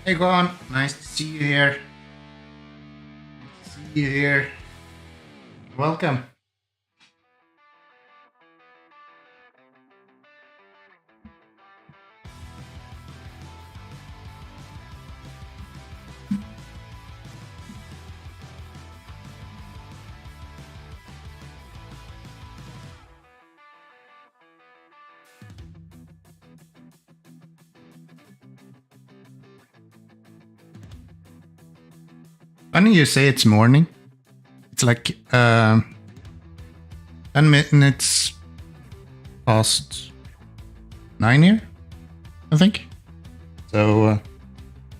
Hey, YUKON, nice to see you here. Nice to see you here. Welcome. Funny you say it's morning. It's like 10 minutes past 9 here, I think. So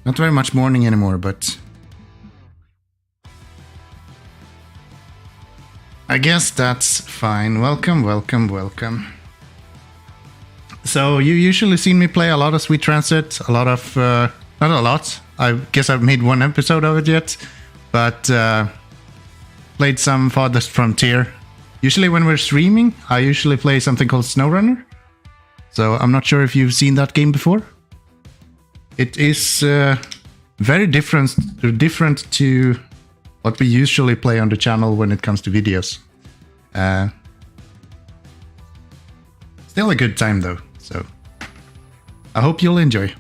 not very much morning anymore, but I guess that's fine. Welcome, welcome, welcome. So you usually see me play a lot of Sweet Transit, a lot of, not a lot. I guess I've made one episode of it yet, but played some Farthest Frontier. Usually when we're streaming, I usually play something called SnowRunner. So I'm not sure if you've seen that game before. It is very different to what we usually play on the channel when it comes to videos. Still a good time though, so I hope you'll enjoy.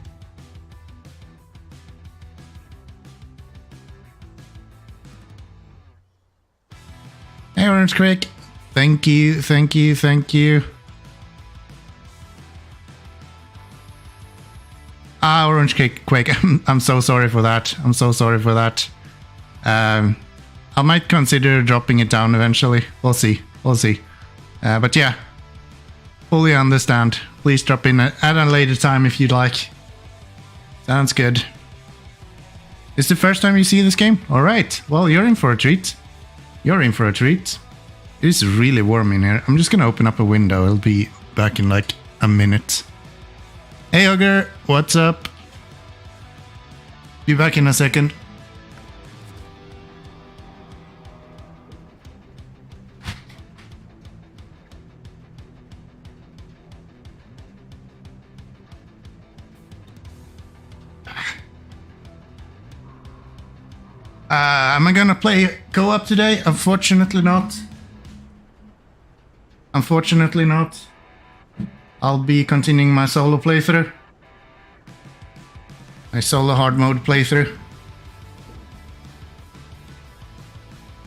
Hey Orange Creek, thank you, thank you, thank you. Ah, Orange Quake. I'm so sorry for that. I'm so sorry for that. I might consider dropping it down eventually. We'll see. We'll see. But yeah, fully understand. Please drop in at a later time if you'd like. Sounds good. It's the first time you see this game? Alright, well, you're in for a treat. You're in for a treat. It is really warm in here. I'm just gonna open up a window. I'll be back in like a minute. Hey, Ogre, what's up? Be back in a second. Am I gonna play co-op today? Unfortunately not. Unfortunately not. I'll be continuing my solo playthrough. My solo hard mode playthrough.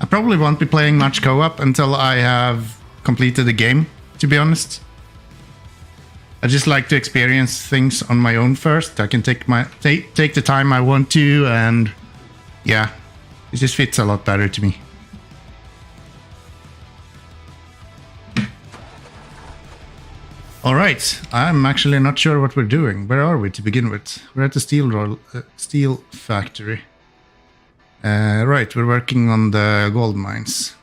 I probably won't be playing much co-op until I have completed the game, to be honest. I just like to experience things on my own first. I can take the time I want to, and yeah. It just fits a lot better to me. Alright, I'm actually not sure what we're doing. Where are we to begin with? We're at the steel factory. Right, we're working on the gold mines.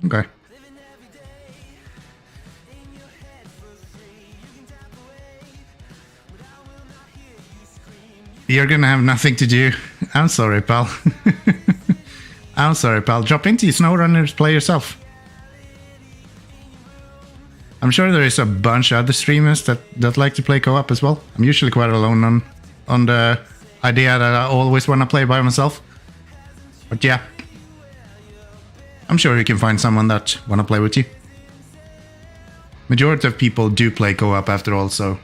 Okay. You're gonna have nothing to do. I'm sorry, pal. I'm sorry, pal. Drop into SnowRunner, play yourself. I'm sure there is a bunch of other streamers that like to play co-op as well. I'm usually quite alone on the idea that I always want to play by myself. But yeah. I'm sure you can find someone that want to play with you. Majority of people do play co-op after all, so...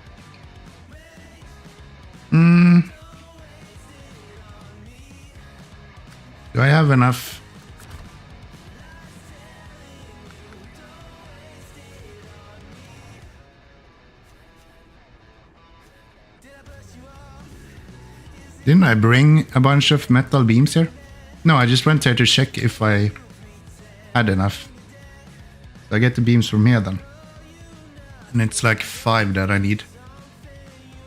Do I have enough? Didn't I bring a bunch of metal beams here? No, I just went there to check if I had enough. So I get the beams from here then. And it's like 5 that I need.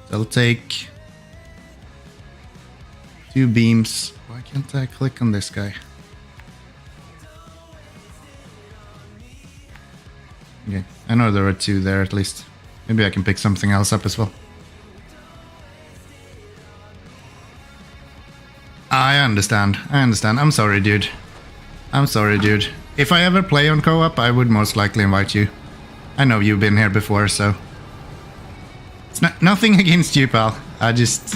So I'll take 2 beams. Why can't I click on this guy? Okay, I know there are 2 there at least. Maybe I can pick something else up as well. I understand. I'm sorry, dude. I'm sorry, dude. If I ever play on co-op, I would most likely invite you. I know you've been here before, so... It's nothing against you, pal. I just...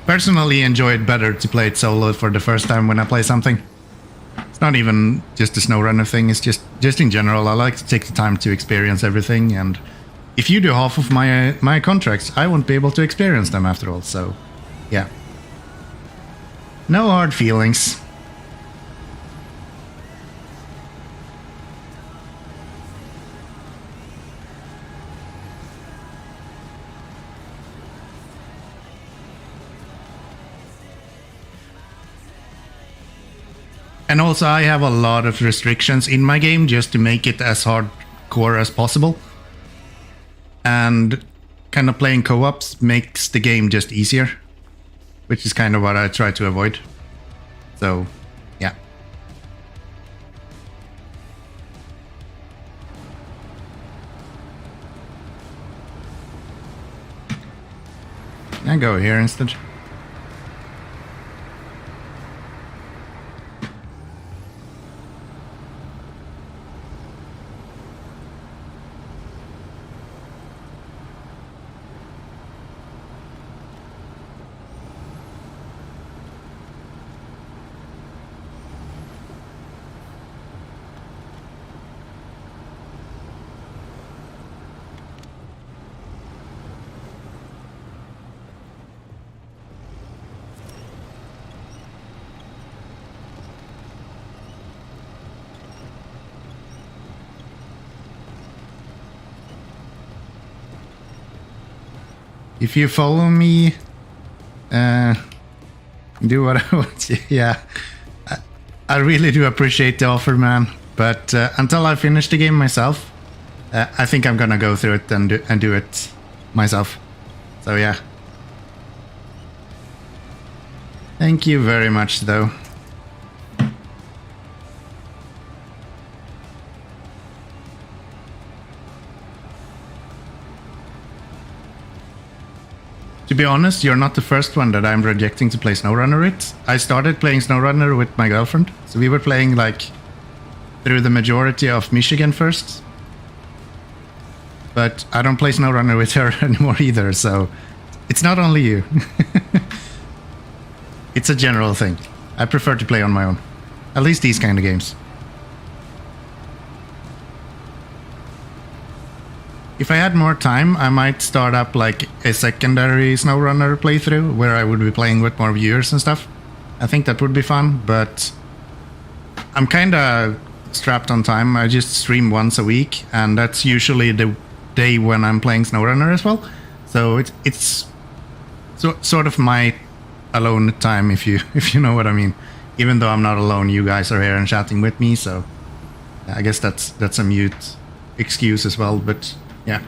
personally enjoy it better to play it solo for the first time when I play something. It's not even just a SnowRunner thing, it's just in general. I like to take the time to experience everything, and if you do half of my contracts, I won't be able to experience them after all, so yeah. No hard feelings. And also I have a lot of restrictions in my game just to make it as hardcore as possible. And kind of playing co-ops makes the game just easier, which is kind of what I try to avoid. So, yeah. I go here instead. if you follow me, do what I want. Yeah, I really do appreciate the offer, man. But until I finish the game myself, I think I'm gonna go through it and do it myself. So yeah. Thank you very much, though. To be honest, you're not the first one that I'm rejecting to play SnowRunner with. I started playing SnowRunner with my girlfriend, so we were playing like through the majority of Michigan first. But I don't play SnowRunner with her anymore either, so it's not only you. It's a general thing. I prefer to play on my own. At least these kind of games. If I had more time, I might start up like a secondary SnowRunner playthrough where I would be playing with more viewers and stuff. I think that would be fun, but I'm kind of strapped on time. I just stream once a week, and that's usually the day when I'm playing SnowRunner as well. So it's sort of my alone time, if you know what I mean. Even though I'm not alone, you guys are here and chatting with me, so I guess that's a mute excuse as well, but yeah.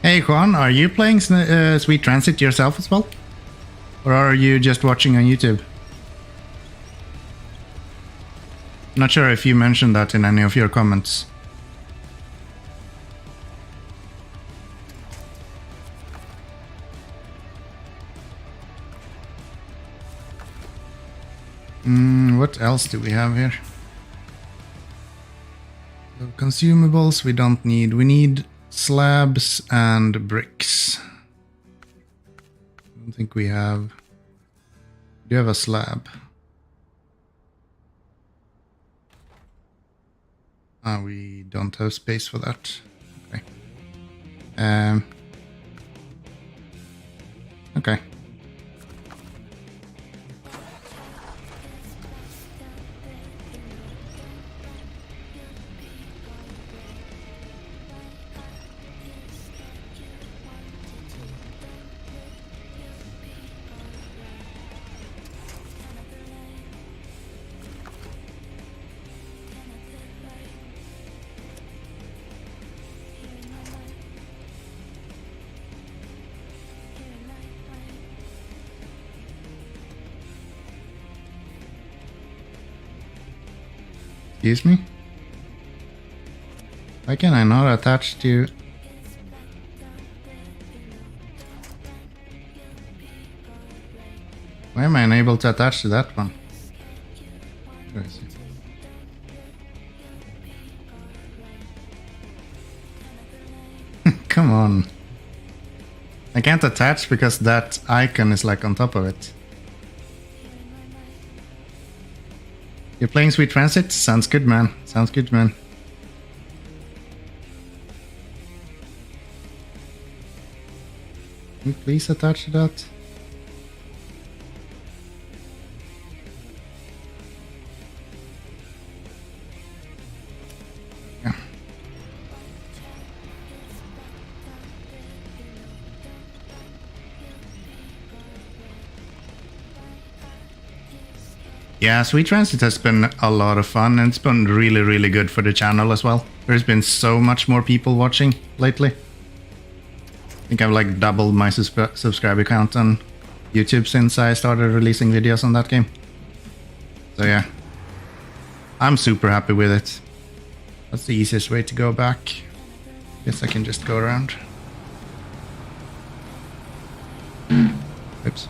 Hey Juan, are you playing Sweet Transit yourself as well? Or are you just watching on YouTube? Not sure if you mentioned that in any of your comments. What else do we have here? So consumables we don't need. We need slabs and bricks. I don't think we have. Do you have a slab? We don't have space for that. Okay. Okay. Excuse me? Why can I not attach to... Why am I unable to attach to that one? Where is it? Come on. I can't attach because that icon is like on top of it. You're playing Sweet Transit? Sounds good, man. Sounds good, man. Can you please attach to that? Yeah. Yeah, Sweet Transit has been a lot of fun, and it's been really, really good for the channel as well. There's been so much more people watching lately. I think I've like doubled my subscriber count on YouTube since I started releasing videos on that game. So yeah. I'm super happy with it. That's the easiest way to go back. Guess I can just go around. Oops.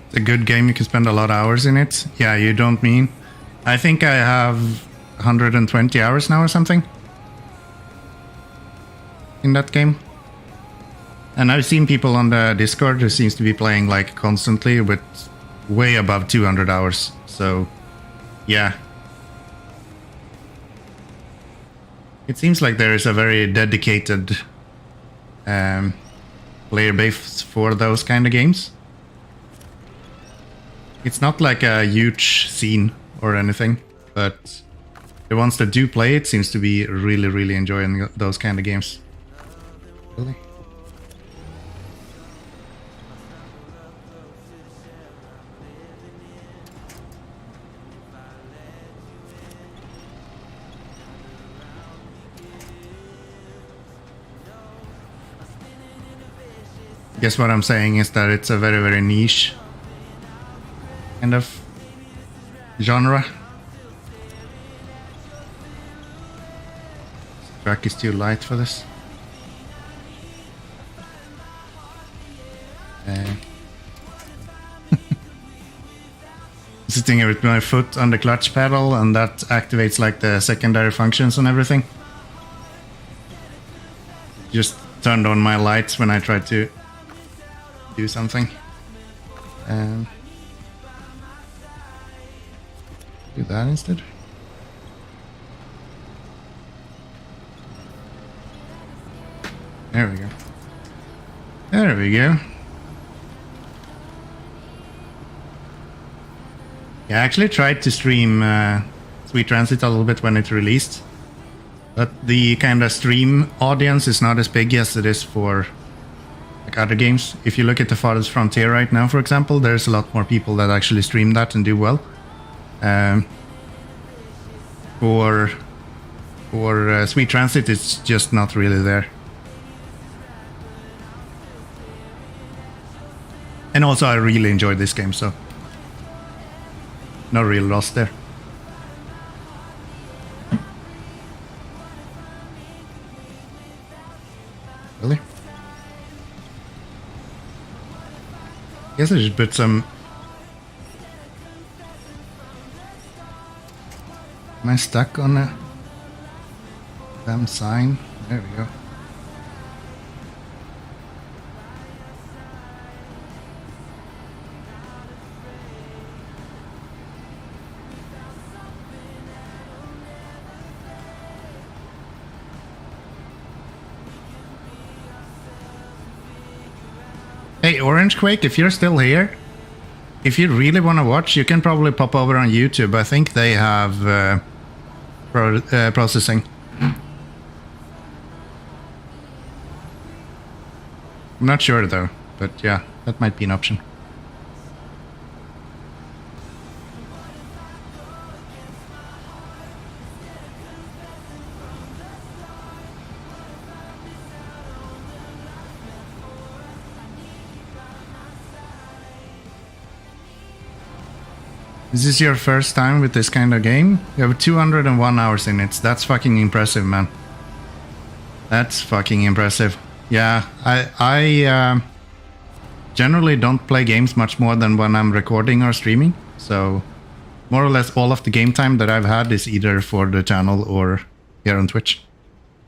It's a good game, you can spend a lot of hours in it. Yeah, you don't mean. I think I have 120 hours now or something in that game. And I've seen people on the Discord who seems to be playing like constantly with way above 200 hours. So, yeah. It seems like there is a very dedicated player base for those kind of games. It's not like a huge scene or anything, but the ones that do play it seems to be really, really enjoying those kind of games. Really? Guess what I'm saying is that it's a very, very niche kind of genre. This track is too light for this. Sitting here with my foot on the clutch pedal, and that activates like the secondary functions and everything. Just turned on my lights when I tried to do something. Do that instead. There we go. There we go. Yeah, I actually tried to stream Sweet Transit a little bit when it released, but the kind of stream audience is not as big as it is for like other games. If you look at the Farthest Frontier right now, for example, there's a lot more people that actually stream that and do well. For Sweet Transit, it's just not really there. And also, I really enjoyed this game, so no real loss there. Really? Guess I should put some. Am I stuck on a damn sign? There we go. Hey, Orange Quake, if you're still here, if you really want to watch, you can probably pop over on YouTube. I think they have processing. I'm not sure though, but yeah, that might be an option. This is your first time with this kind of game? You have 201 hours in it. That's fucking impressive, man. That's fucking impressive. Yeah, I generally don't play games much more than when I'm recording or streaming. So more or less all of the game time that I've had is either for the channel or here on Twitch.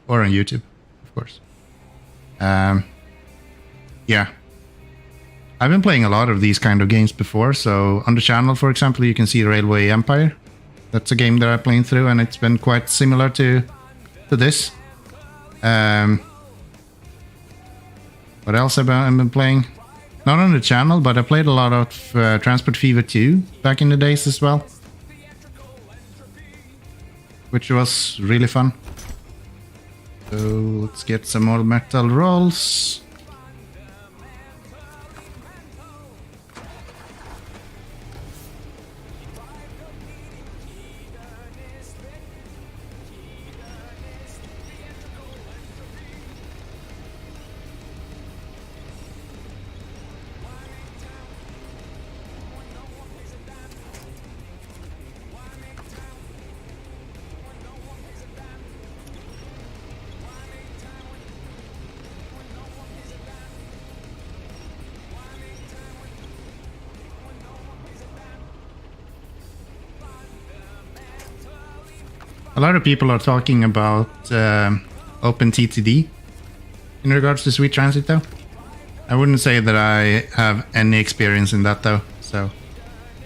Or on YouTube, of course. Yeah. I've been playing a lot of these kind of games before, so on the channel, for example, you can see Railway Empire. That's a game that I'm playing through, and it's been quite similar to this. What else have I been playing? Not on the channel, but I played a lot of Transport Fever 2 back in the days as well. Which was really fun. So let's get some more metal rolls. A lot of people are talking about OpenTTD in regards to Sweet Transit, though. I wouldn't say that I have any experience in that, though. So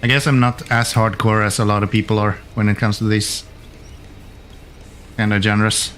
I guess I'm not as hardcore as a lot of people are when it comes to these kind of genres.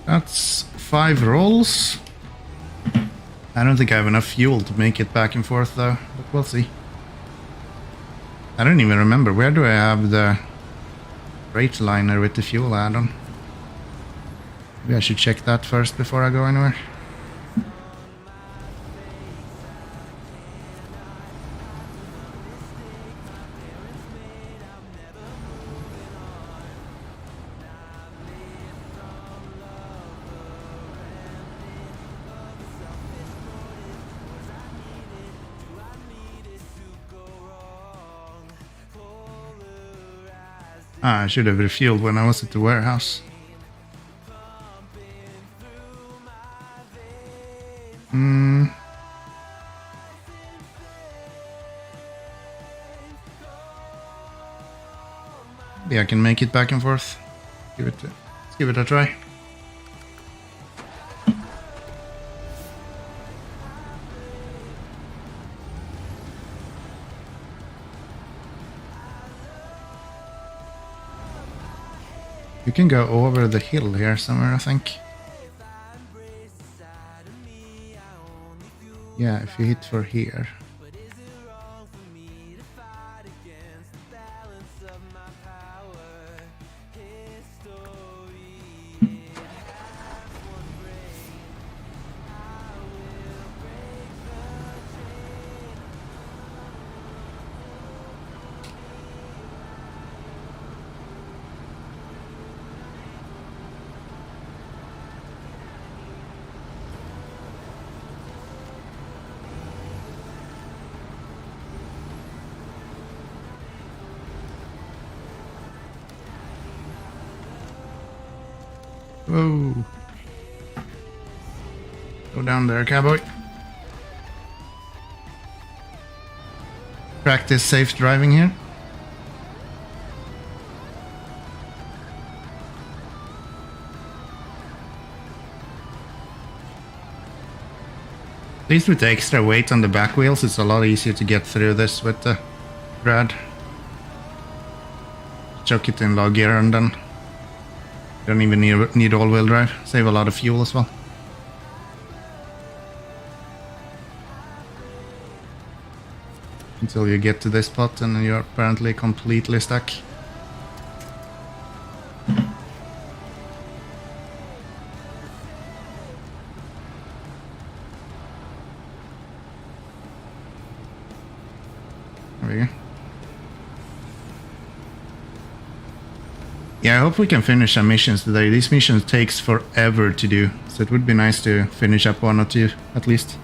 That's 5 rolls. I don't think I have enough fuel to make it back and forth though, but we'll see. I don't even remember, where do I have the rate liner with the fuel add-on? Maybe I should check that first before I go anywhere. I should have refueled when I was at the warehouse. Maybe I can make it back and forth. Let's give it a try. You can go over the hill here somewhere, I think. Yeah, if you hit for here. Whoa. Go down there, cowboy. Practice safe driving here. At least with the extra weight on the back wheels, it's a lot easier to get through this with the rad. Chuck it in low gear and then don't even need all-wheel drive. Save a lot of fuel as well. until you get to this spot and you're apparently completely stuck. There we go. Yeah, I hope we can finish some missions today. These missions takes forever to do, so it would be nice to finish up one or two at least.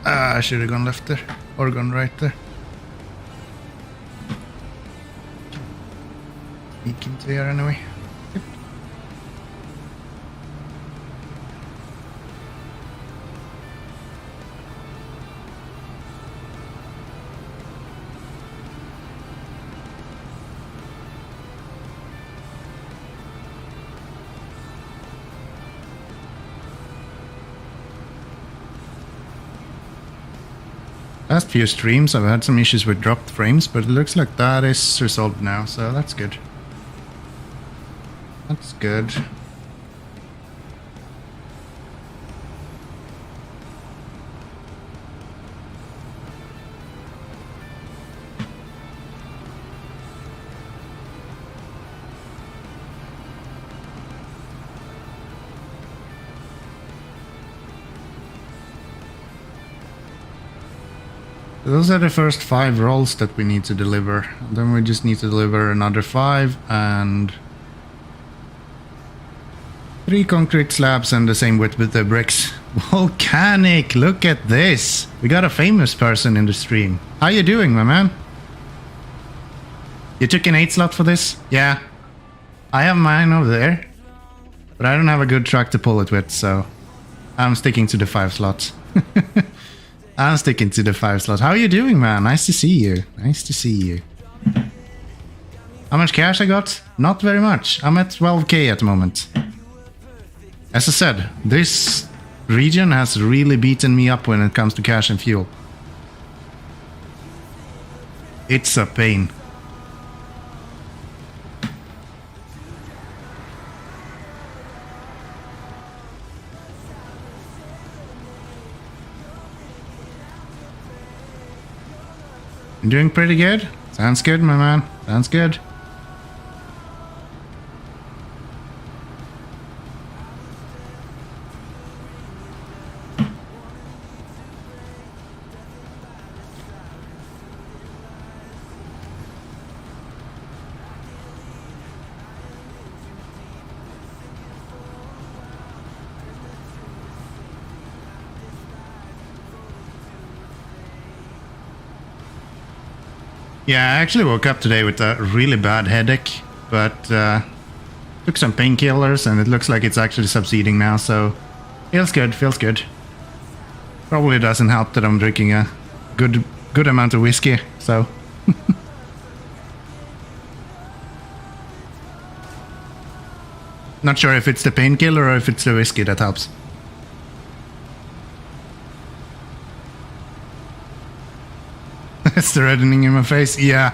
I should have gone left there, or gone right there. Sneak into here anyway. Yep. Last few streams I've had some issues with dropped frames, but it looks like that is resolved now, so that's good. That's good. Those are the first 5 rolls that we need to deliver. Then we just need to deliver another 5 and 3 concrete slabs and the same with the bricks. Volcanic, look at this. We got a famous person in the stream. How you doing, my man? You took an 8 slot for this? Yeah. I have mine over there. But I don't have a good truck to pull it with, so I'm sticking to the 5 slots. I'm sticking to the 5 slot. How are you doing, man? Nice to see you. Nice to see you. How much cash I got? Not very much. I'm at 12k at the moment. As I said, this region has really beaten me up when it comes to cash and fuel. It's a pain. I'm doing pretty good. Sounds good, my man. Sounds good. Yeah, I actually woke up today with a really bad headache, but took some painkillers and it looks like it's actually subsiding now, so feels good, feels good. Probably doesn't help that I'm drinking a good amount of whiskey, so. Not sure if it's the painkiller or if it's the whiskey that helps. It's the reddening in my face. Yeah,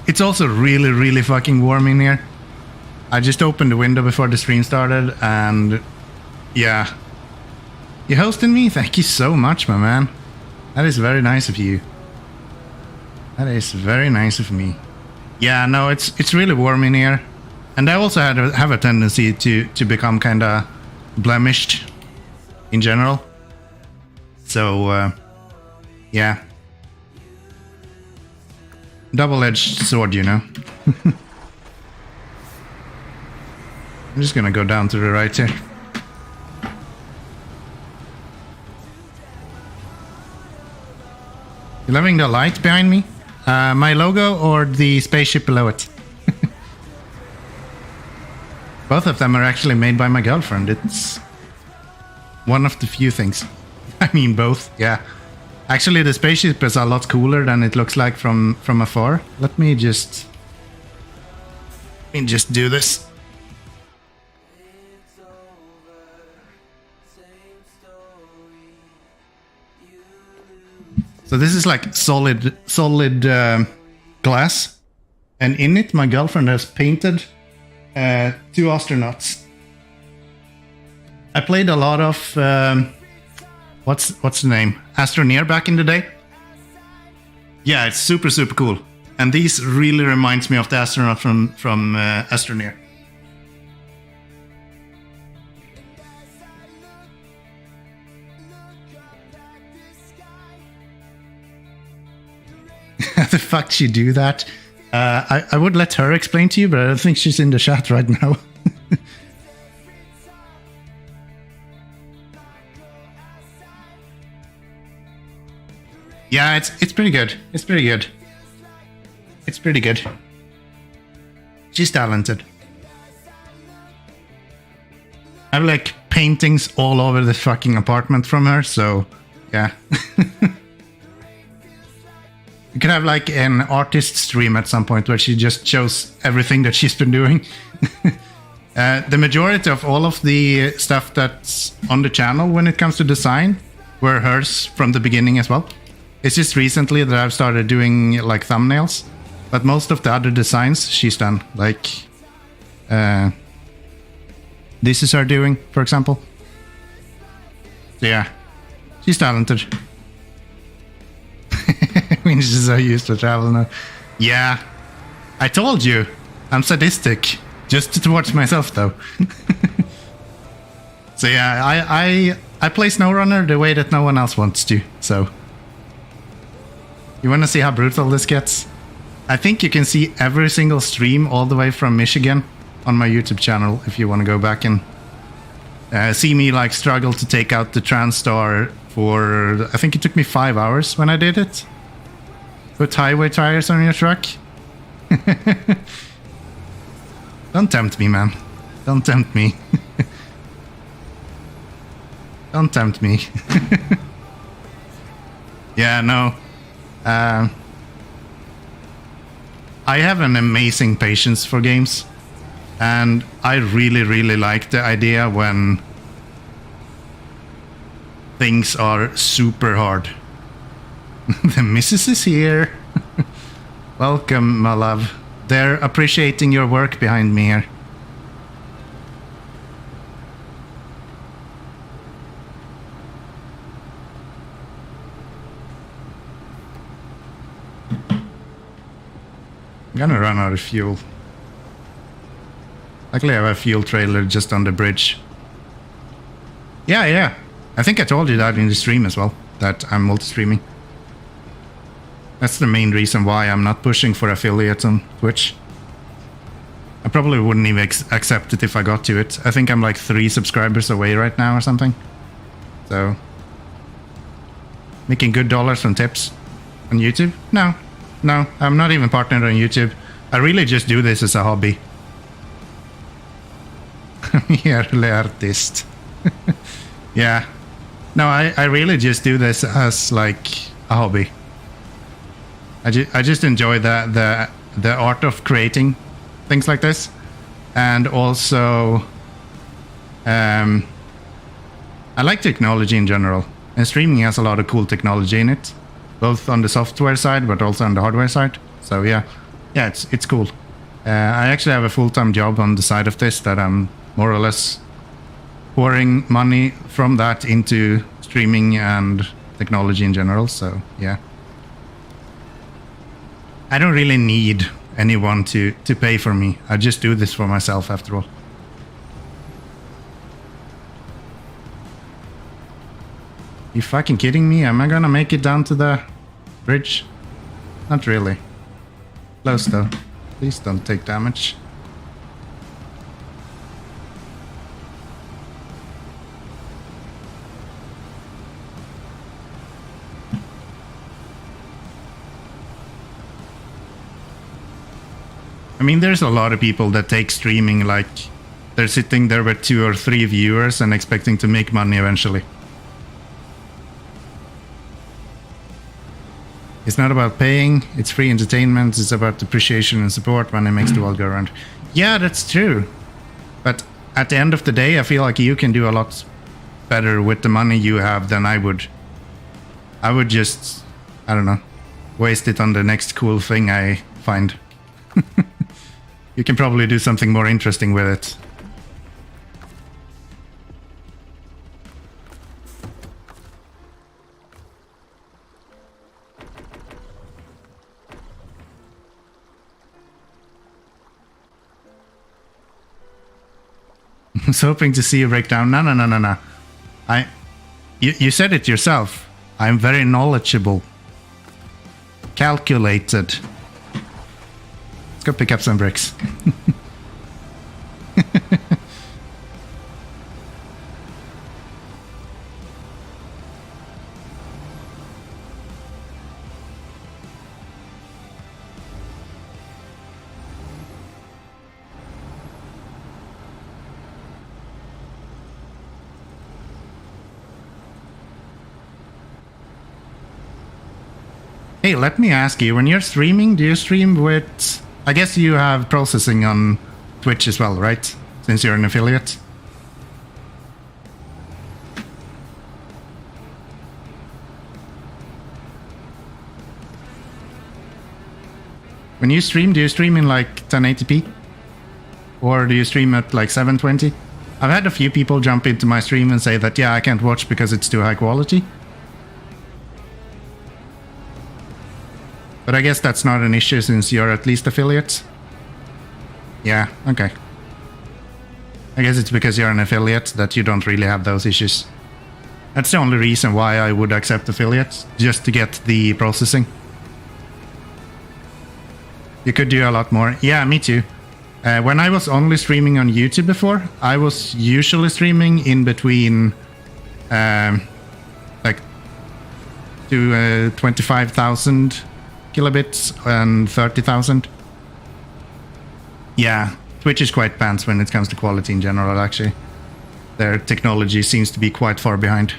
it's also really, really fucking warm in here. I just opened the window before the stream started, and yeah. You hosting me? Thank you so much, my man. That is very nice of you. That is very nice of me. Yeah, no, it's really warm in here, and I also have a tendency to become kind of blemished in general. So yeah. double-edged sword, you know. I'm just gonna go down to the right here. You loving the light behind me? My logo or the spaceship below it? Both of them are actually made by my girlfriend. It's one of the few things. I mean, both, yeah. Actually, the spaceship is a lot cooler than it looks like from afar. Let me just do this. So this is like solid glass, and in it my girlfriend has painted 2 astronauts. I played a lot of what's the name? Astroneer back in the day. Yeah, it's super cool, and these really reminds me of the astronaut from Astroneer. How the fuck she do that? I would let her explain to you, but I don't think she's in the chat right now. Yeah, it's pretty good. It's pretty good. It's pretty good. She's talented. I have like paintings all over the fucking apartment from her, so yeah. You could have like an artist stream at some point where she just shows everything that she's been doing. The majority of all of the stuff that's on the channel when it comes to design were hers from the beginning as well. It's just recently that I've started doing like thumbnails, but most of the other designs she's done. Like this is her doing, for example. So yeah, she's talented. Winches are used to travel now. Yeah, I told you, I'm sadistic. Just towards myself, though. So yeah, I play SnowRunner the way that no one else wants to. So you want to see how brutal this gets? I think you can see every single stream all the way from Michigan on my YouTube channel if you want to go back and see me like struggle to take out the TranStar for, I think it took me 5 hours when I did it. Put highway tires on your truck. Don't tempt me, man. Don't tempt me. Don't tempt me. Yeah, no. I have an amazing patience for games. And I really like the idea when things are super hard. The missus is here. Welcome, my love. They're appreciating your work behind me here. I'm gonna run out of fuel. Luckily I have a fuel trailer just on the bridge. Yeah. I think I told you that in the stream as well, that I'm multi-streaming. That's the main reason why I'm not pushing for affiliates on Twitch. I probably wouldn't even accept it if I got to it. I think I'm like 3 subscribers away right now or something. So, making good dollars from tips on YouTube? No, I'm not even partnered on YouTube. I really just do this as a hobby. Early artist. Yeah. No, I really just do this as like a hobby. I just enjoy the art of creating things like this, and also I like technology in general, and streaming has a lot of cool technology in it, both on the software side but also on the hardware side. So yeah, it's cool. I actually have a full-time job on the side of this that I'm more or less pouring money from that into streaming and technology in general. So yeah. I don't really need anyone to pay for me. I just do this for myself after all. You fucking kidding me? Am I gonna make it down to the bridge? Not really. Close though. Please don't take damage. I mean, there's a lot of people that take streaming like they're sitting there with 2 or 3 viewers and expecting to make money eventually. It's not about paying, it's free entertainment, it's about appreciation and support. Money makes the world go round. Yeah, that's true. But at the end of the day, I feel like you can do a lot better with the money you have than I would. I would just, I don't know, waste it on the next cool thing I find. You can probably do something more interesting with it. I was hoping to see you break down. No. You said it yourself. I'm very knowledgeable. Calculated. Let's go pick up some bricks. Hey, let me ask you, when you're streaming, do you stream with... I guess you have processing on Twitch as well, right? Since you're an affiliate. When you stream, do you stream in like 1080p? Or do you stream at like 720? I've had a few people jump into my stream and say that, yeah, I can't watch because it's too high quality. But I guess that's not an issue since you're at least affiliates. Yeah, okay. I guess it's because you're an affiliate that you don't really have those issues. That's the only reason why I would accept affiliates, just to get the processing. You could do a lot more. Yeah, me too. When I was only streaming on YouTube before, I was usually streaming in between like to 25,000 kilobits and 30,000. Yeah, Twitch is quite pants when it comes to quality in general, actually. Their technology seems to be quite far behind.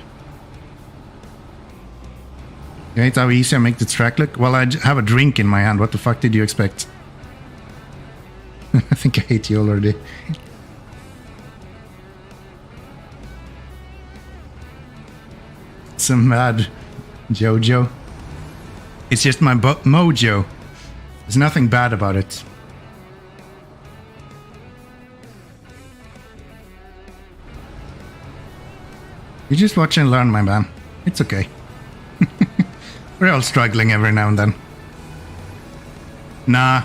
You hate how easy I make this track look? Well, I have a drink in my hand. What the fuck did you expect? I think I hate you already. Some mad Jojo. It's just my mojo. There's nothing bad about it. You just watch and learn, my man. It's okay. We're all struggling every now and then. Nah.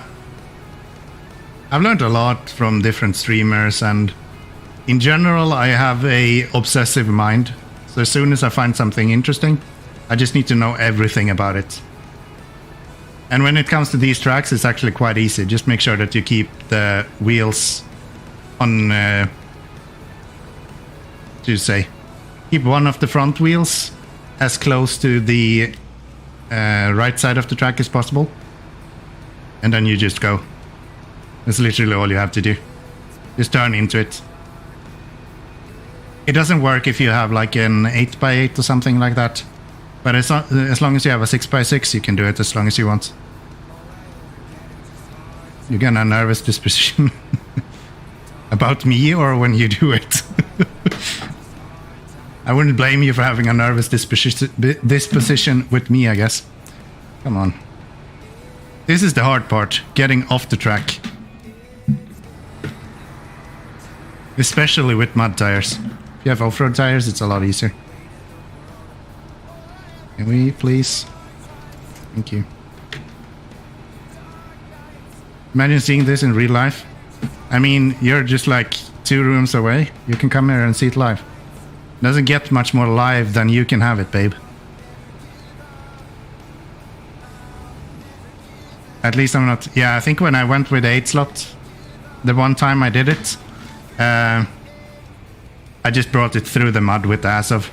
I've learned a lot from different streamers, and in general I have a obsessive mind. So as soon as I find something interesting, I just need to know everything about it. And when it comes to these tracks, it's actually quite easy. Just make sure that you keep the wheels on, keep one of the front wheels as close to the right side of the track as possible. And then you just go. That's literally all you have to do. Just turn into it. It doesn't work if you have like an 8x8 or something like that. But as long as you have a 6x6, you can do it as long as you want. You get a nervous disposition about me or when you do it. I wouldn't blame you for having a nervous disposition with me, I guess. Come on. This is the hard part, getting off the track. Especially with mud tires. If you have off-road tires, it's a lot easier. Can we please? Thank you. Imagine seeing this in real life. I mean, you're just like 2 rooms away. You can come here and see it live. Doesn't get much more live than you can have it, babe. At least I'm not... Yeah, I think when I went with the 8 slot, the one time I did it, I just brought it through the mud with the Azov.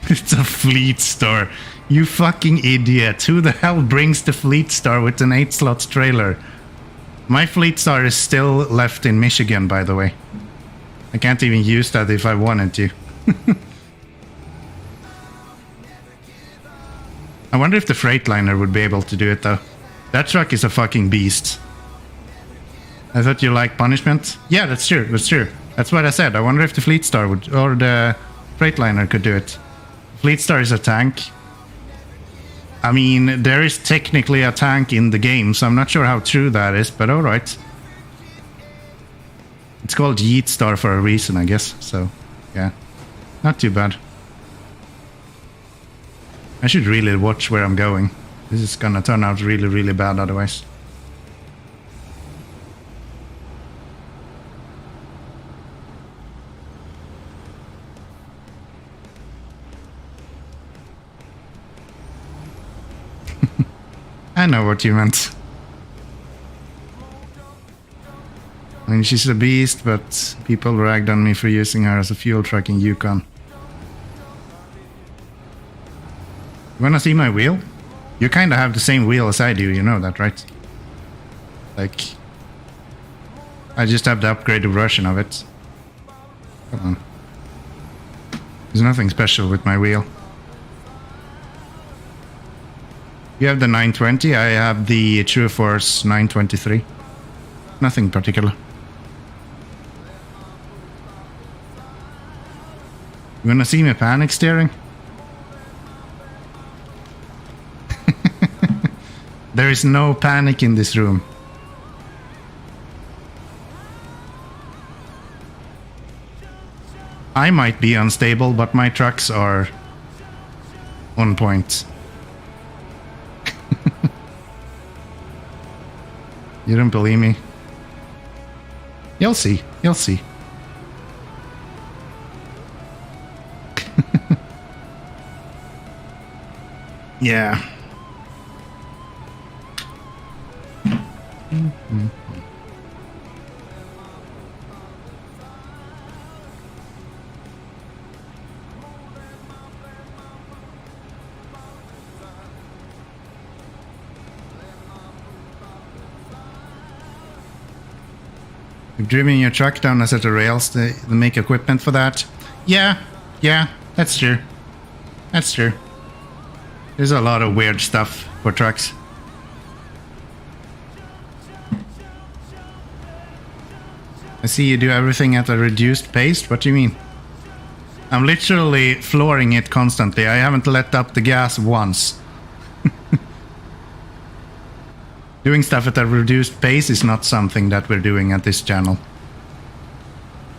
It's a Fleet Star. You fucking idiot. Who the hell brings the Fleet Star with an 8 slot trailer? My Fleet Star is still left in Michigan, by the way. I can't even use that if I wanted to. I wonder if the Freightliner would be able to do it, though. That truck is a fucking beast. I thought you liked punishment? Yeah, that's true. That's true. That's what I said. I wonder if the Fleet Star would... Or the Freightliner could do it. Fleet Star is a tank. I mean, there is technically a tank in the game, so I'm not sure how true that is, but alright. It's called Yeet Star for a reason, I guess, so yeah. Not too bad. I should really watch where I'm going. This is gonna turn out really, really bad otherwise. I know what you meant. I mean, she's a beast, but people ragged on me for using her as a fuel truck in YUKON. You wanna see my wheel? You kinda have the same wheel as I do, you know that, right? Like... I just have the upgraded version of it. Come on. There's nothing special with my wheel. You have the 920, I have the True Force 923. Nothing particular. You wanna see me panic steering? There is no panic in this room. I might be unstable, but my trucks are on point. You don't believe me? You'll see. You'll see. Yeah. You've driven your truck down a set of rails to make equipment for that. Yeah, that's true. That's true. There's a lot of weird stuff for trucks. I see you do everything at a reduced pace. What do you mean? I'm literally flooring it constantly. I haven't let up the gas once. Doing stuff at a reduced pace is not something that we're doing at this channel.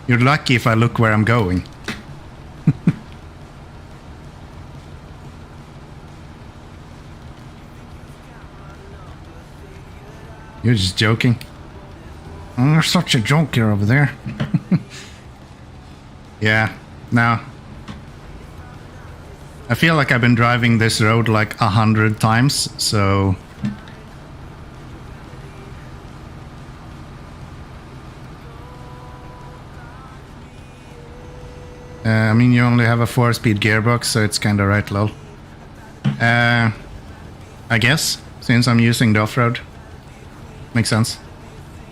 You're lucky if I look where I'm going. You're just joking. Oh, you're such a joker over there. Yeah, no. I feel like I've been driving this road like 100 times, so... I mean, you only have a 4-speed gearbox, so it's kinda right, lol. I guess, since I'm using the off-road. Makes sense.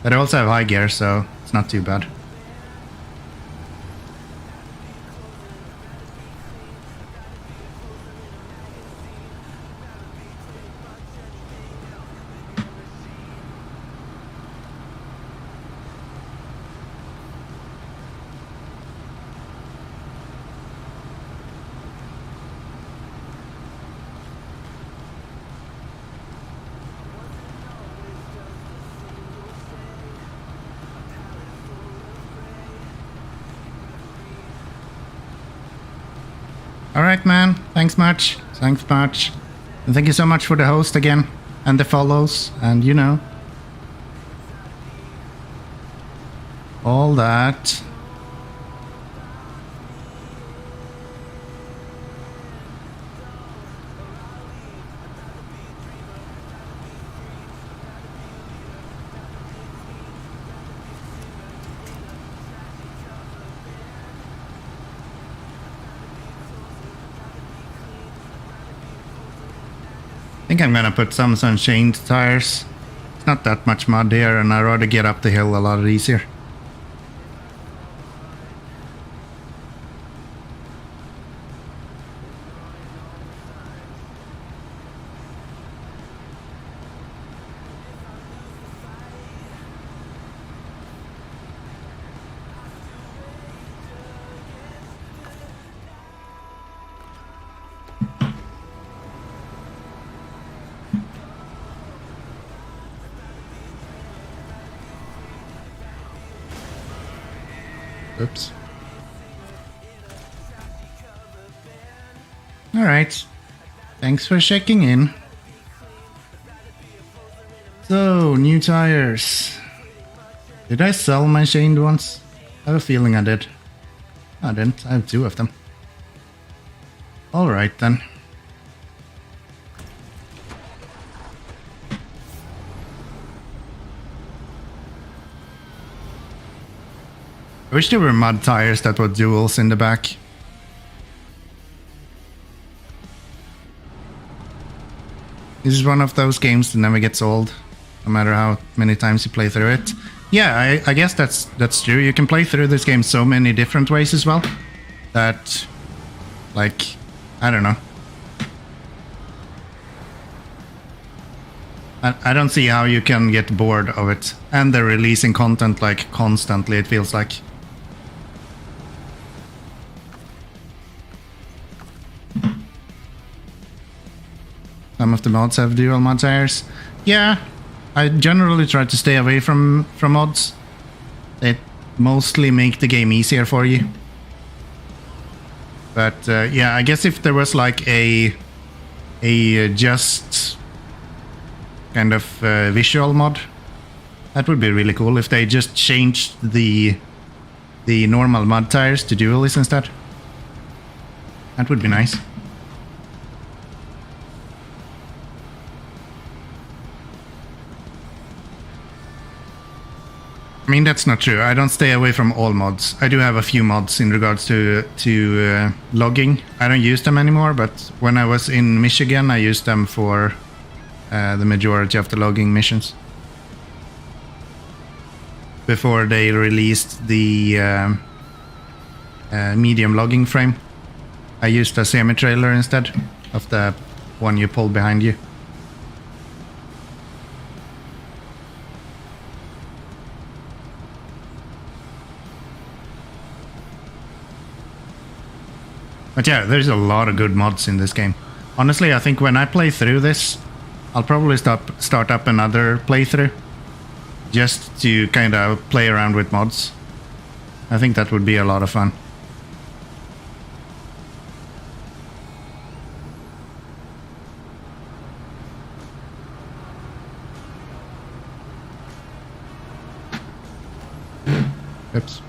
But I also have high gear, so it's not too bad. Alright, man. Thanks much. Thanks much. And thank you so much for the host again. And the follows. And you know. All that. think I'm gonna put some chained tires. It's not that much mud here, and I'd rather get up the hill a lot easier. Oops. All right. Thanks for checking in. So, new tires. Did I sell my chained ones? I have a feeling I did. I didn't. I have 2 of them. All right then. I wish there were mud tires that were duals in the back. This is one of those games that never gets old, no matter how many times you play through it. Yeah, I guess that's true. You can play through this game so many different ways as well, that, like, I don't know. I don't see how you can get bored of it. And they're releasing content, like, constantly, it feels like. Some of the mods have dual mud tires. Yeah, I generally try to stay away from mods. They mostly make the game easier for you. But yeah, I guess if there was like a just kind of visual mod, that would be really cool. If they just changed the normal mud tires to dualies instead, that would be nice. I mean, that's not true. I don't stay away from all mods. I do have a few mods in regards to logging. I don't use them anymore, but when I was in Michigan, I used them for the majority of the logging missions. Before they released the medium logging frame, I used a semi-trailer instead of the one you pull behind you. But yeah, there's a lot of good mods in this game. Honestly, I think when I play through this, I'll probably start up another playthrough just to kind of play around with mods. I think that would be a lot of fun. Oops.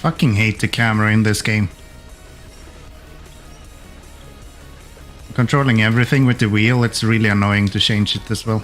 Fucking hate the camera in this game. Controlling everything with the wheel, it's really annoying to change it as well.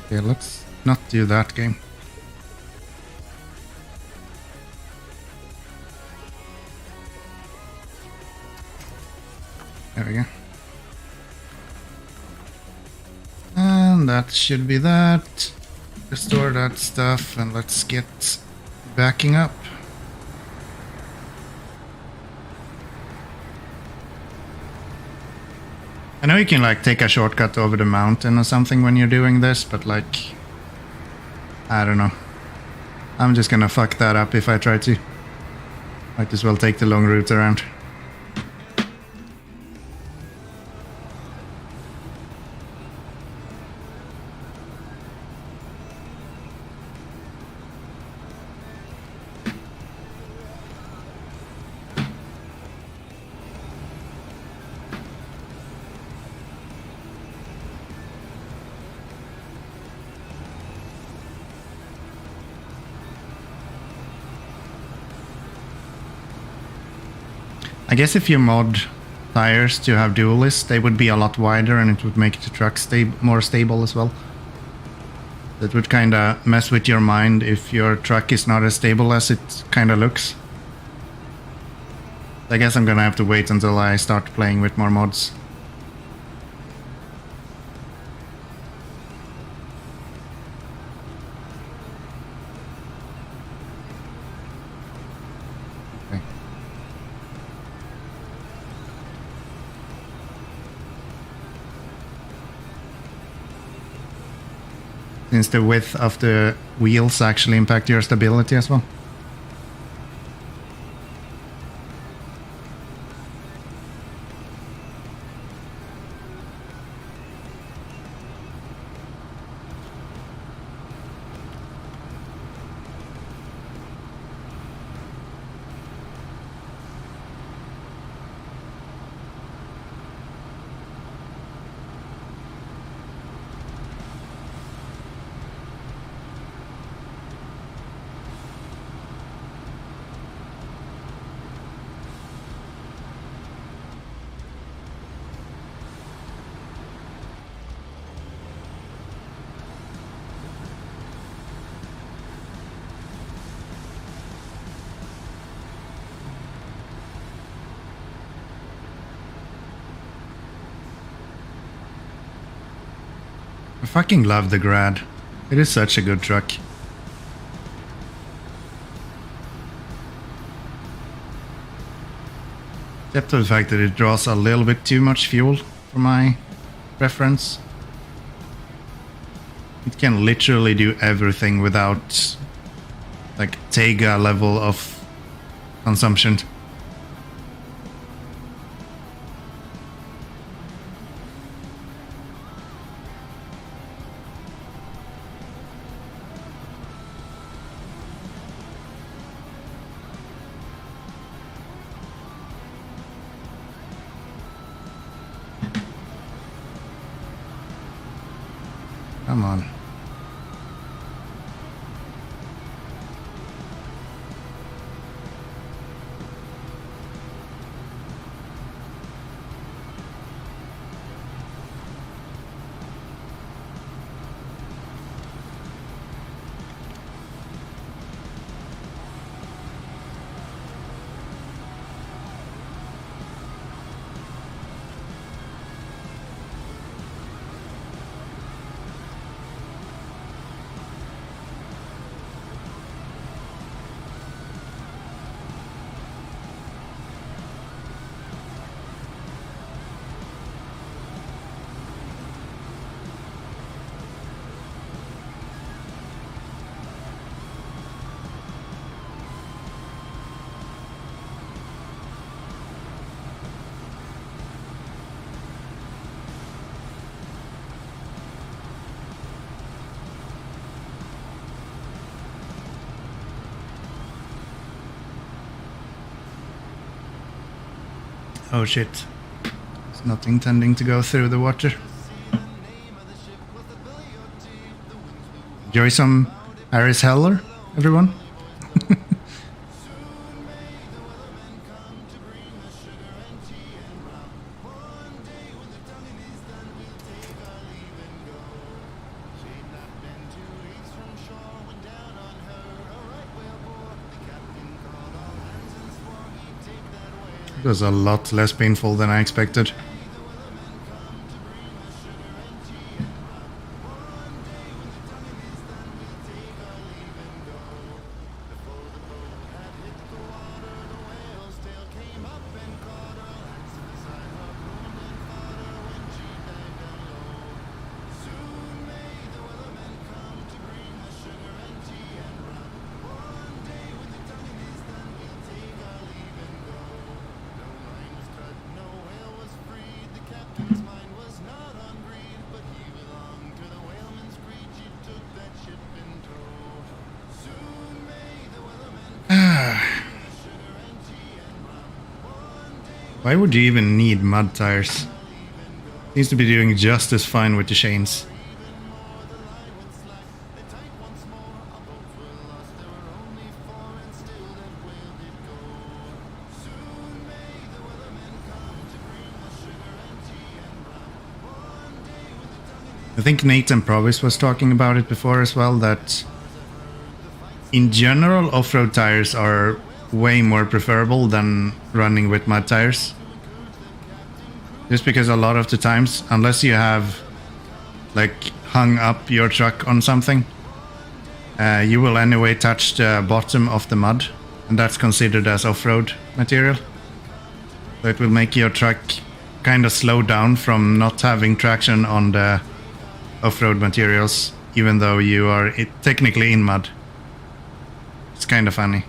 Okay, let's not do that game. There we go. And that should be that. Restore that stuff and let's get backing up. I know you can like take a shortcut over the mountain or something when you're doing this, but like, I don't know. I'm just gonna fuck that up if I try to. Might as well take the long route around. I guess if you mod tires to have dualists, they would be a lot wider and it would make the truck more stable as well. That would kinda mess with your mind if your truck is not as stable as it kinda looks. I guess I'm gonna have to wait until I start playing with more mods. Since the width of the wheels actually impact your stability as well. I fucking love the Grad. It is such a good truck. Except for the fact that it draws a little bit too much fuel for my preference. It can literally do everything without like Tega level of consumption. Come on. Oh shit. It's not intending to go through the water. Enjoy some Harris Heller, everyone. It was a lot less painful than I expected. Why would you even need mud tires? Seems to be doing just as fine with the chains. I think Nathan Provis was talking about it before as well, that in general off-road tires are way more preferable than running with mud tires. Just because a lot of the times, unless you have like hung up your truck on something, you will anyway touch the bottom of the mud, and that's considered as off-road material. So it will make your truck kind of slow down from not having traction on the off-road materials, even though you are technically in mud. It's kind of funny.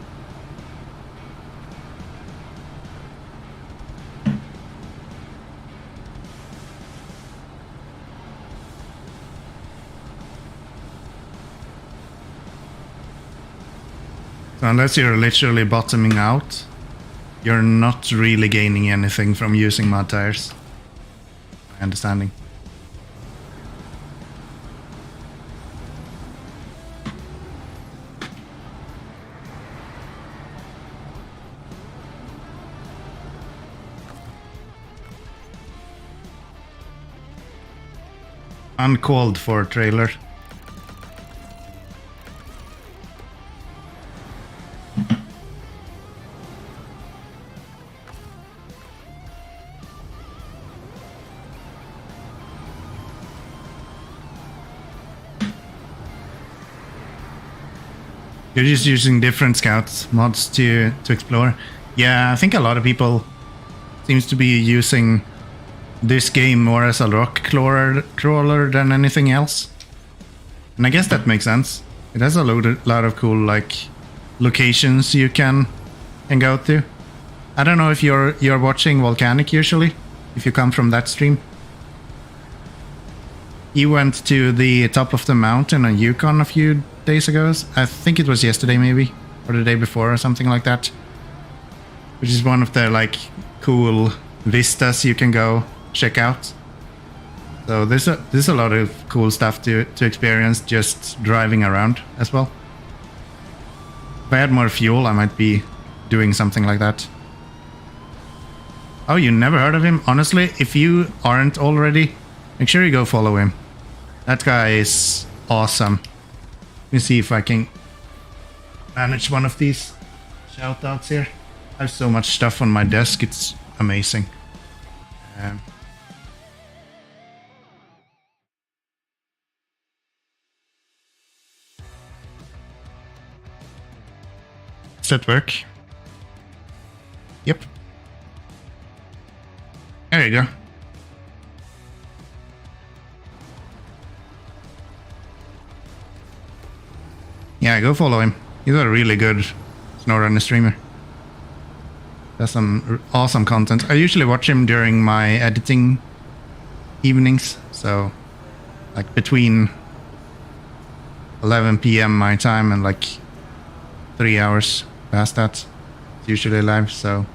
So unless you're literally bottoming out, you're not really gaining anything from using mud tires. My understanding. Uncalled for trailer. You're just using different scouts mods to explore. Yeah, I think a lot of people seems to be using this game more as a rock crawler than anything else. And I guess that makes sense. It has a lot of cool like locations you can go to. I don't know if you're watching Volcanic usually, if you come from that stream. He went to the top of the mountain on YUKON a few days ago. I think it was yesterday maybe, or the day before or something like that. Which is one of the like cool vistas you can go check out. So there's a lot of cool stuff to experience just driving around as well. If I had more fuel, I might be doing something like that. Oh, you never heard of him? Honestly, if you aren't already, make sure you go follow him. That guy is awesome. Let me see if I can manage one of these shoutouts here. I have so much stuff on my desk, it's amazing. Does that work? Yep. There you go. Yeah, go follow him. He's a really good SnowRunner streamer. Does some awesome content. I usually watch him during my editing evenings, so like between 11 PM my time and like 3 hours past that. It's usually live, so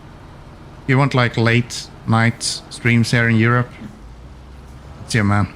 if you want like late night streams here in Europe, it's your man.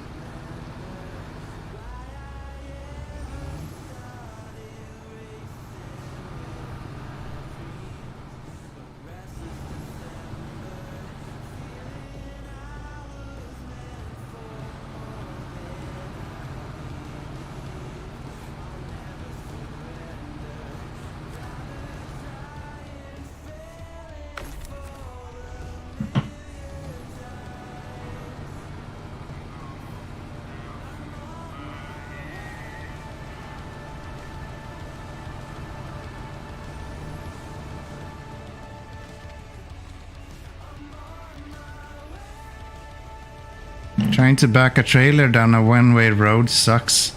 Trying to back a trailer down a one-way road sucks.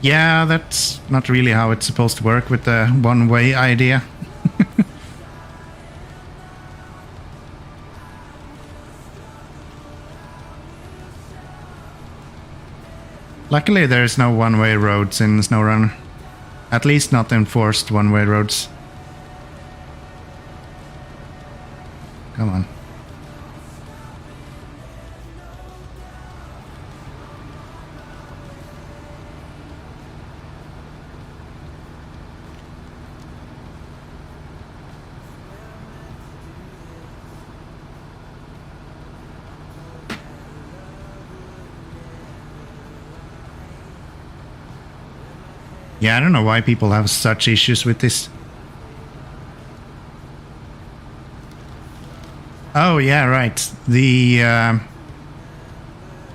Yeah, that's not really how it's supposed to work with the one-way idea. Luckily, there's no one-way roads in SnowRunner. At least not enforced one-way roads. Come on. Yeah, I don't know why people have such issues with this. Oh, yeah, right. The...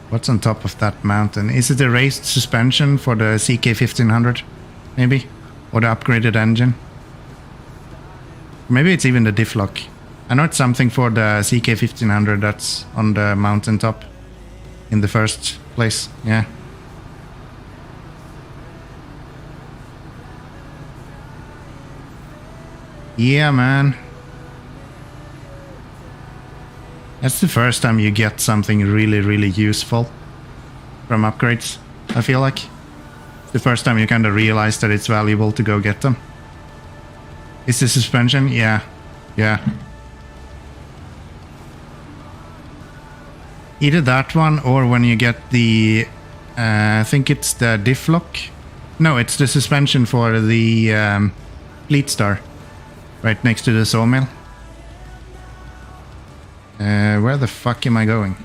what's on top of that mountain? Is it a raised suspension for the CK-1500? Maybe? Or the upgraded engine? Maybe it's even the diff lock. I know it's something for the CK-1500 that's on the mountaintop in the first place. Yeah. Yeah, man. That's the first time you get something really, really useful from upgrades, I feel like. The first time you kind of realize that it's valuable to go get them. Is the suspension? Yeah. Yeah. Either that one or when you get the... I think it's the diff lock. No, it's the suspension for the Fleet Star. Right next to the sawmill. Where the fuck am I going?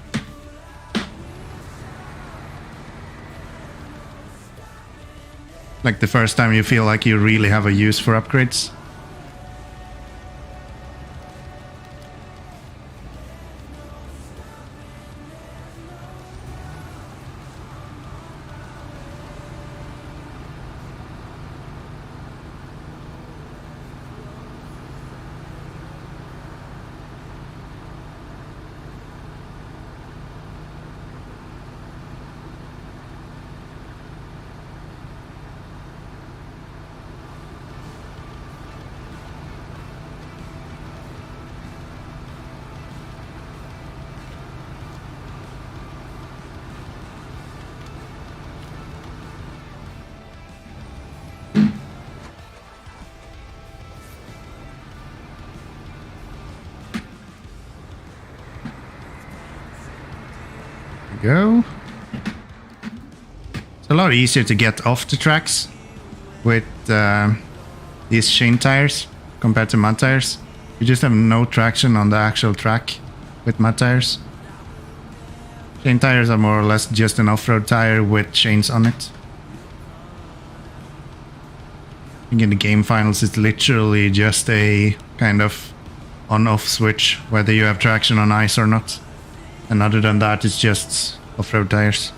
Like the first time you feel like you really have a use for upgrades. Go. It's a lot easier to get off the tracks with these chain tires compared to mud tires. You just have no traction on the actual track with mud tires. Chain tires are more or less just an off-road tire with chains on it. I think in the game finals it's literally just a kind of on-off switch whether you have traction on ice or not. And other than that, it's just off-road tires.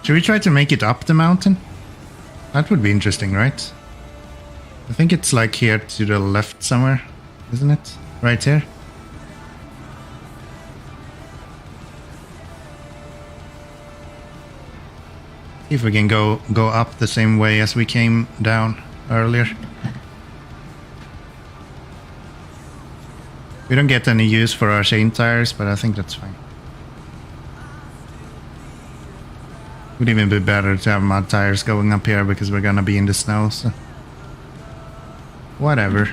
Should we try to make it up the mountain? That would be interesting, right? I think it's like here to the left somewhere, isn't it? Right here. If we can go up the same way as we came down earlier. We don't get any use for our chain tires, but I think that's fine. Would even be better to have mud tires going up here because we're gonna be in the snow, so... Whatever.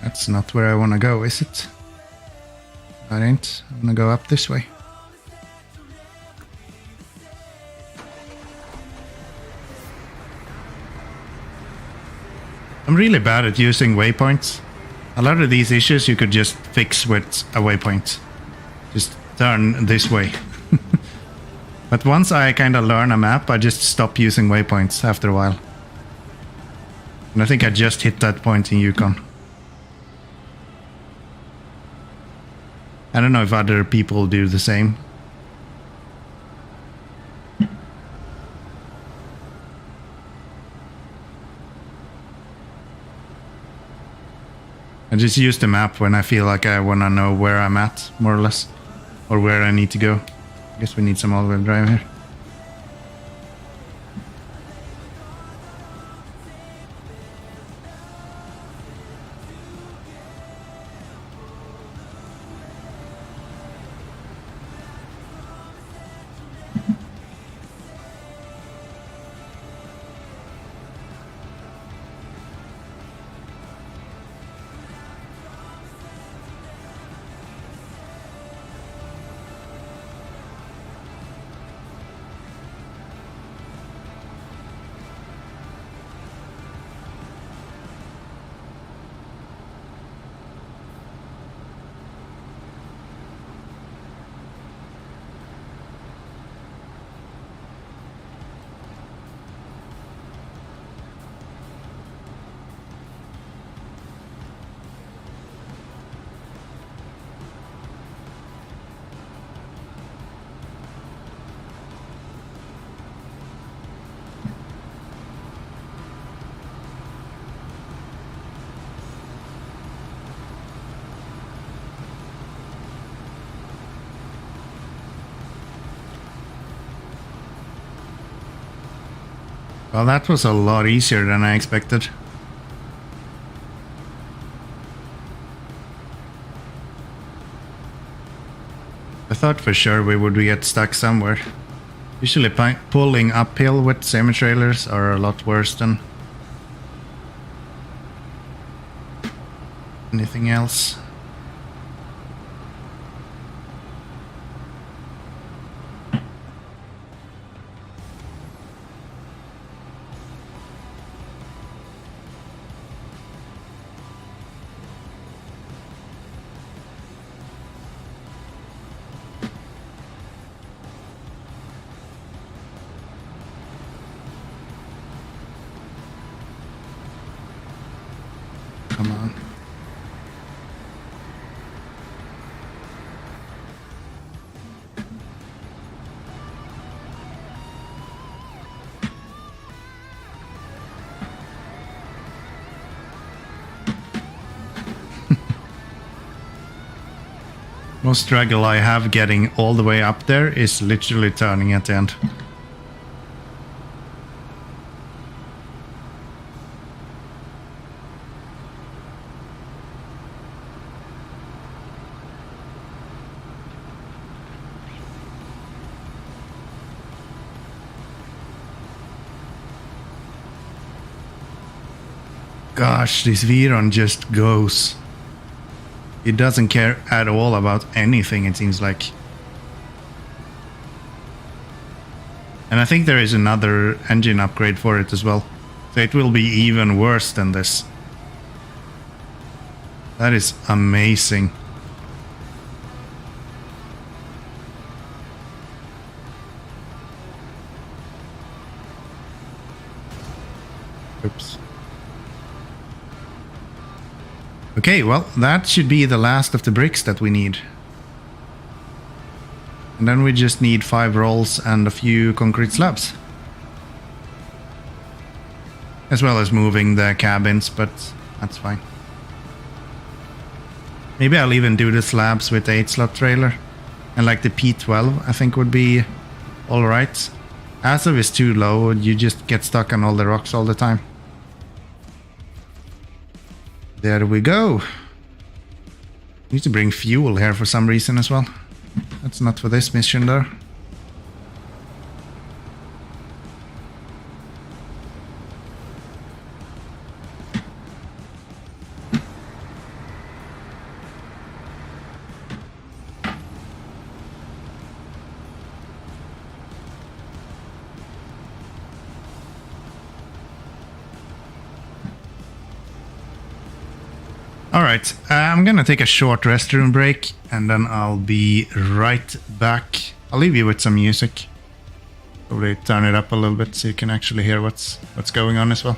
That's not where I want to go, is it? I ain't. I'm gonna go up this way. I'm really bad at using waypoints. A lot of these issues you could just fix with a waypoint. Just turn this way. But once I kind of learn a map, I just stop using waypoints after a while. And I think I just hit that point in YUKON. I don't know if other people do the same. I just use the map when I feel like I want to know where I'm at, more or less. Or where I need to go. I guess we need some all-wheel drive here. Well, that was a lot easier than I expected. I thought for sure we would get stuck somewhere. Usually pulling uphill with semi-trailers are a lot worse than anything else. Come on. Most struggle I have getting all the way up there is literally turning at the end. Gosh, this Viron just goes. It doesn't care at all about anything, it seems like. And I think there is another engine upgrade for it as well. So it will be even worse than this. That is amazing. Oops. Okay, well, that should be the last of the bricks that we need. And then we just need 5 rolls and a few concrete slabs. As well as moving the cabins, but that's fine. Maybe I'll even do the slabs with the 8-slot trailer. And like the P12, I think would be alright. Asov is too low, you just get stuck on all the rocks all the time. There we go. Need to bring fuel here for some reason as well. That's not for this mission though. Alright, I'm gonna take a short restroom break and then I'll be right back. I'll leave you with some music. Probably turn it up a little bit so you can actually hear what's going on as well.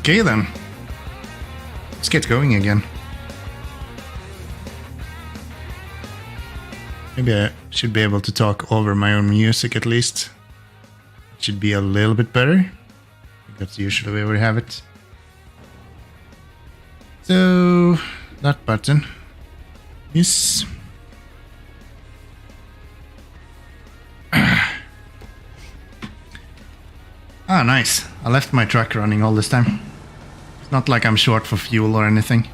Okay then. Let's get going again. Maybe I should be able to talk over my own music at least. It should be a little bit better. That's usually where we have it. So that button is ah, nice. I left my truck running all this time. It's not like I'm short for fuel or anything.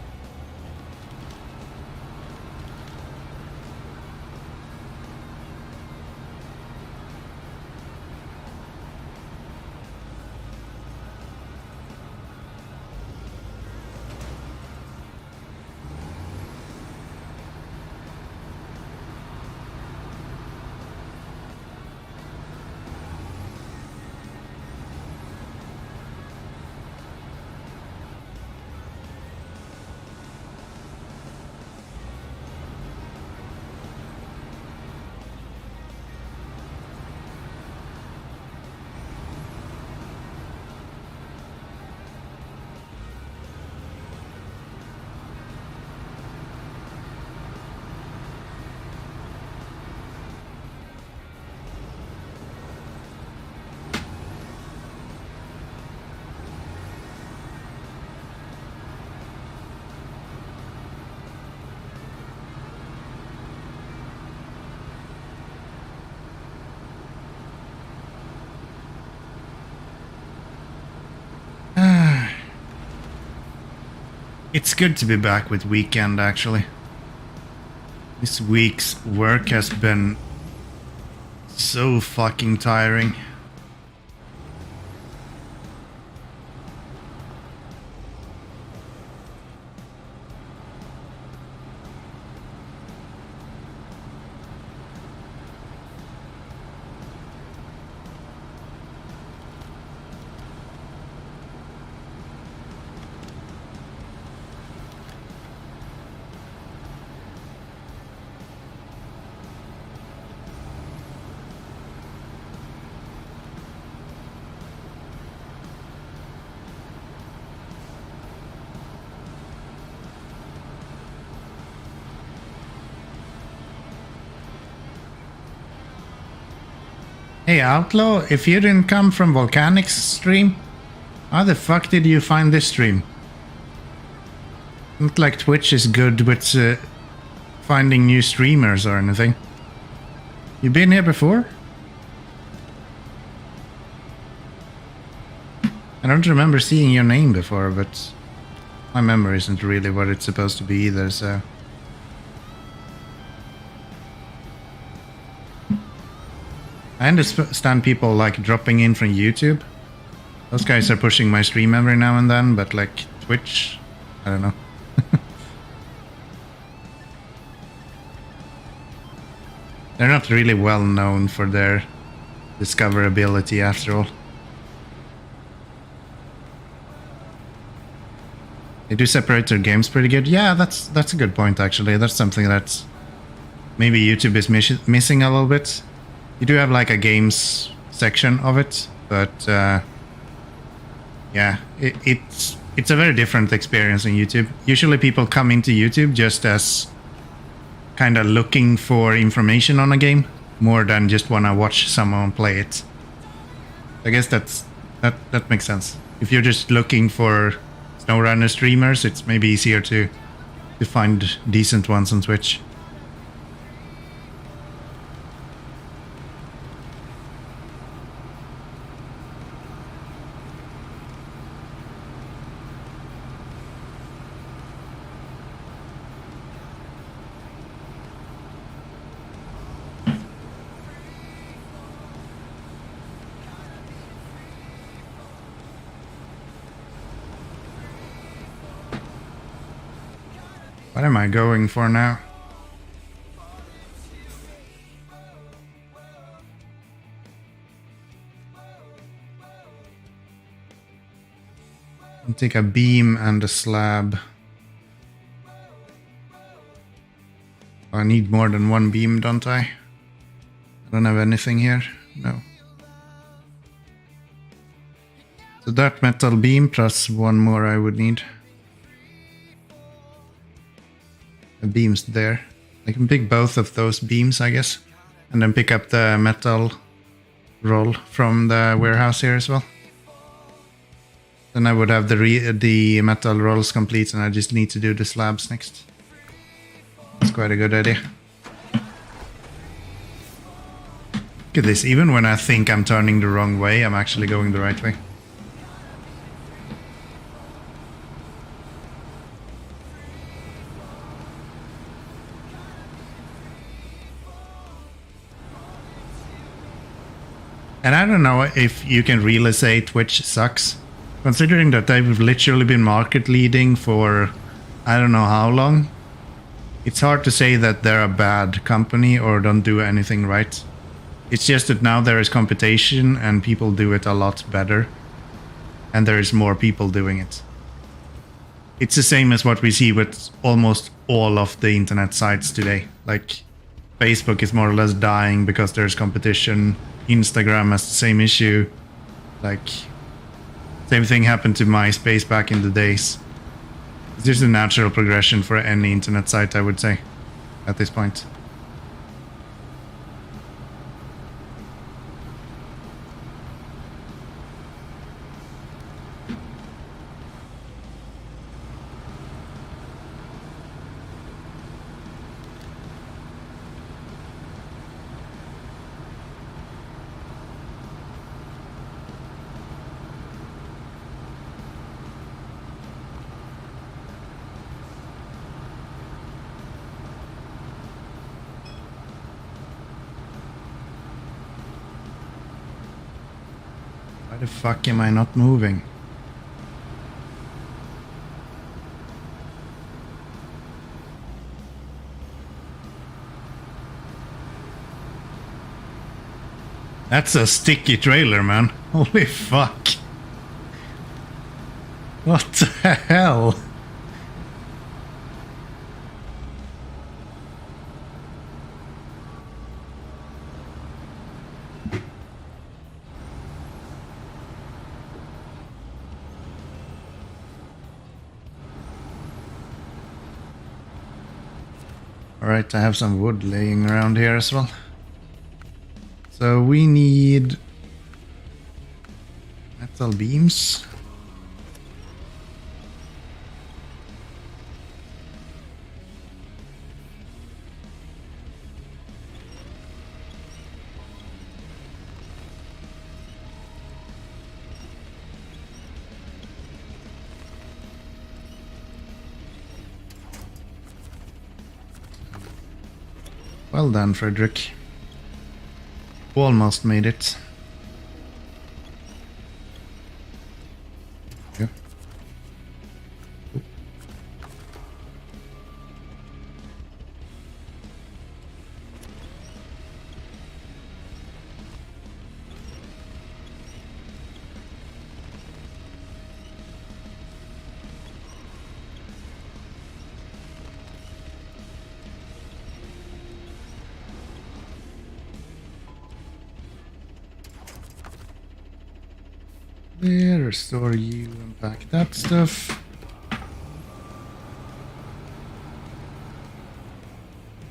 It's good to be back with weekend, actually. This week's work has been so fucking tiring. Hey Outlaw, if you didn't come from Volcanic's stream, how the fuck did you find this stream? Not like Twitch is good with finding new streamers or anything. You been here before? I don't remember seeing your name before, but my memory isn't really what it's supposed to be either, so... I understand people like dropping in from YouTube. Those guys are pushing my stream every now and then, but like Twitch, I don't know. They're not really well known for their discoverability after all. They do separate their games pretty good. Yeah, that's a good point actually. That's something that maybe YouTube is missing a little bit. You do have like a games section of it, but yeah, it's a very different experience on YouTube. Usually people come into YouTube just as kind of looking for information on a game, more than just want to watch someone play it. I guess that makes sense. If you're just looking for SnowRunner streamers, it's maybe easier to find decent ones on Twitch. What am I going for now? I'll take a beam and a slab. I need more than one beam, don't I? I don't have anything here. No. So that metal beam plus one more I would need. The beams there. I can pick both of those beams, I guess, and then pick up the metal roll from the warehouse here as well. Then I would have the metal rolls complete, and I just need to do the slabs next. That's quite a good idea. Look at this, even when I think I'm turning the wrong way, I'm actually going the right way. And I don't know if you can really say Twitch sucks, considering that they've literally been market leading for I don't know how long. It's hard to say that they're a bad company or don't do anything right. It's just that now there is competition and people do it a lot better. And there is more people doing it. It's the same as what we see with almost all of the internet sites today. Like Facebook is more or less dying because there's competition. Instagram has the same issue. Like, same thing happened to MySpace back in the days. It's just a natural progression for any internet site, I would say, at this point. Why the fuck am I not moving? That's a sticky trailer, man. Holy fuck. What the hell? Alright, I have some wood laying around here as well. So we need metal beams. Well done, Frederick. Almost made it. Yeah. There, restore you, unpack that stuff.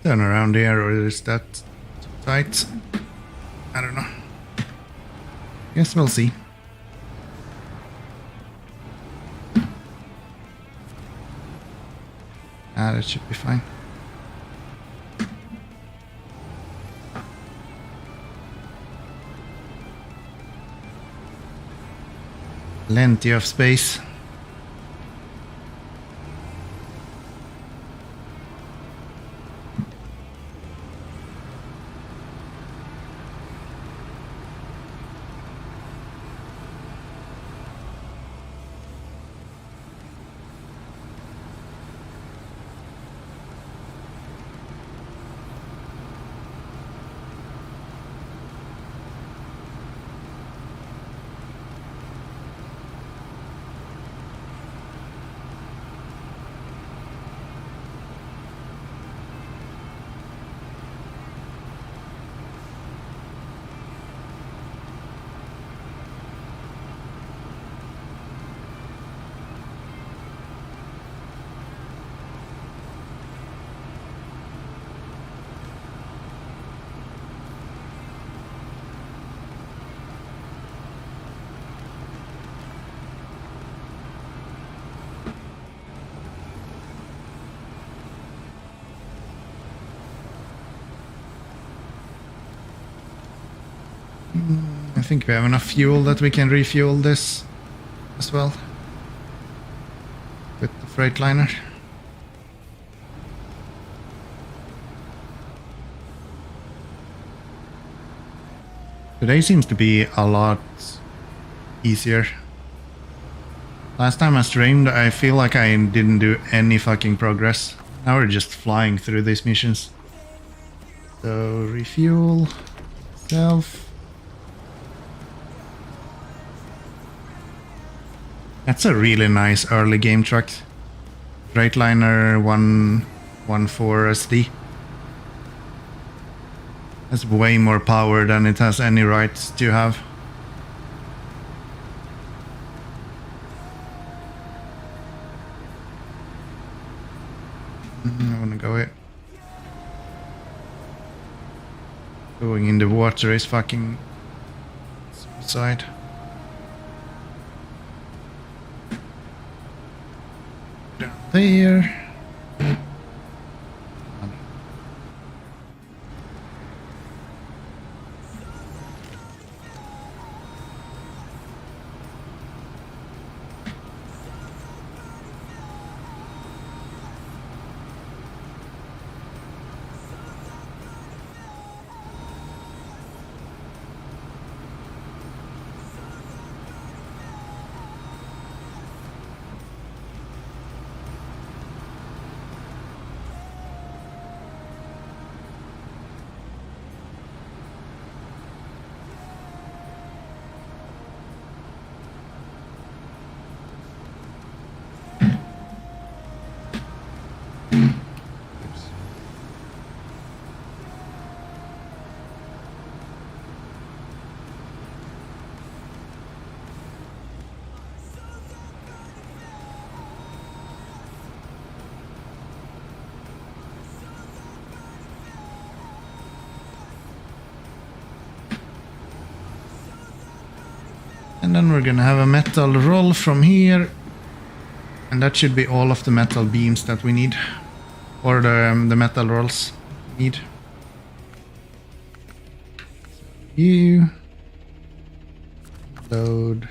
Turn around here, or is that too tight? I don't know. Guess we'll see. That should be fine. Plenty of space. I think we have enough fuel that we can refuel this as well with the Freightliner. Today seems to be a lot easier. Last time I streamed, I feel like I didn't do any fucking progress. Now we're just flying through these missions. So refuel, self. That's a really nice early game truck. Freightliner 114 SD. Has way more power than it has any right to have. I wanna go here. Going in the water is fucking suicide. Down there. And then we're gonna have a metal roll from here. And that should be all of the metal beams that we need. Or the metal rolls we need. So you load.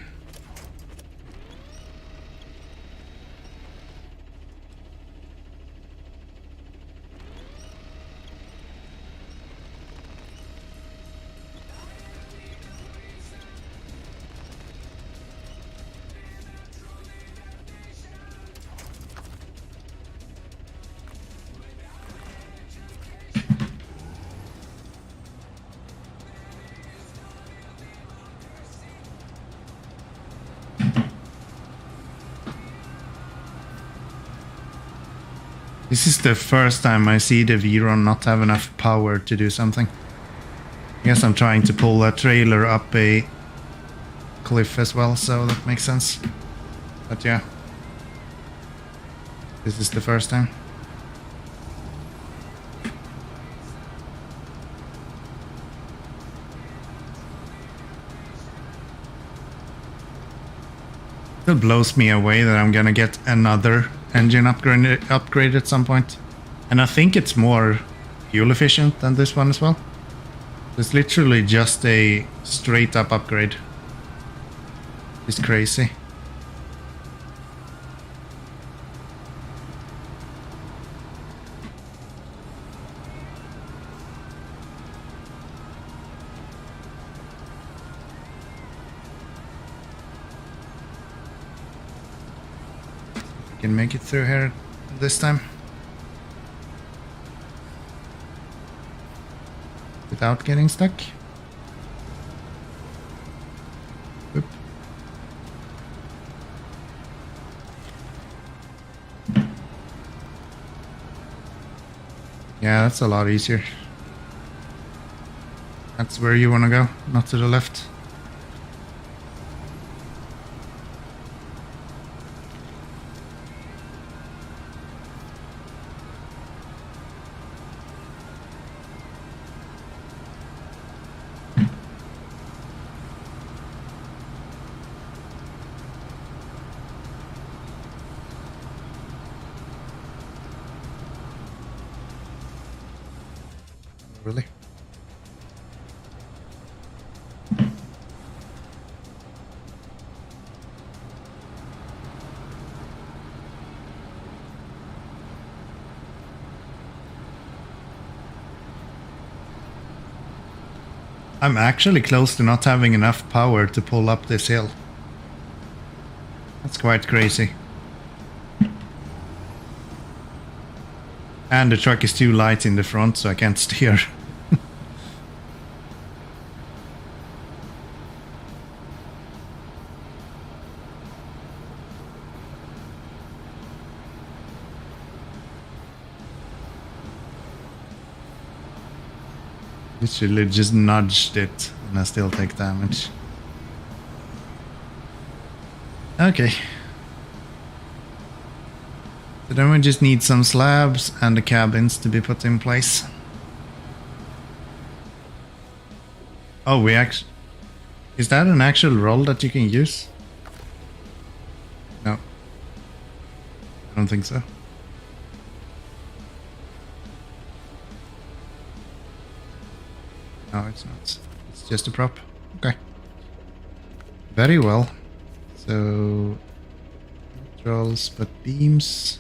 This is the first time I see the Viron not have enough power to do something. I guess I'm trying to pull a trailer up a cliff as well, so that makes sense. But yeah. This is the first time. It blows me away that I'm gonna get another engine upgrade at some point. And I think it's more fuel efficient than this one as well. It's literally just a straight up upgrade. It's crazy. Can make it through here this time without getting stuck. Oop. Yeah, that's a lot easier. That's where you want to go, not to the left. Really? I'm actually close to not having enough power to pull up this hill. That's quite crazy. And the truck is too light in the front, so I can't steer. Literally just nudged it and I still take damage. Okay. So then we just need some slabs and the cabins to be put in place. Oh, we actually... Is that an actual roll that you can use? No. I don't think so. No, it's not. It's just a prop. Okay. Very well. So... not rolls, but beams.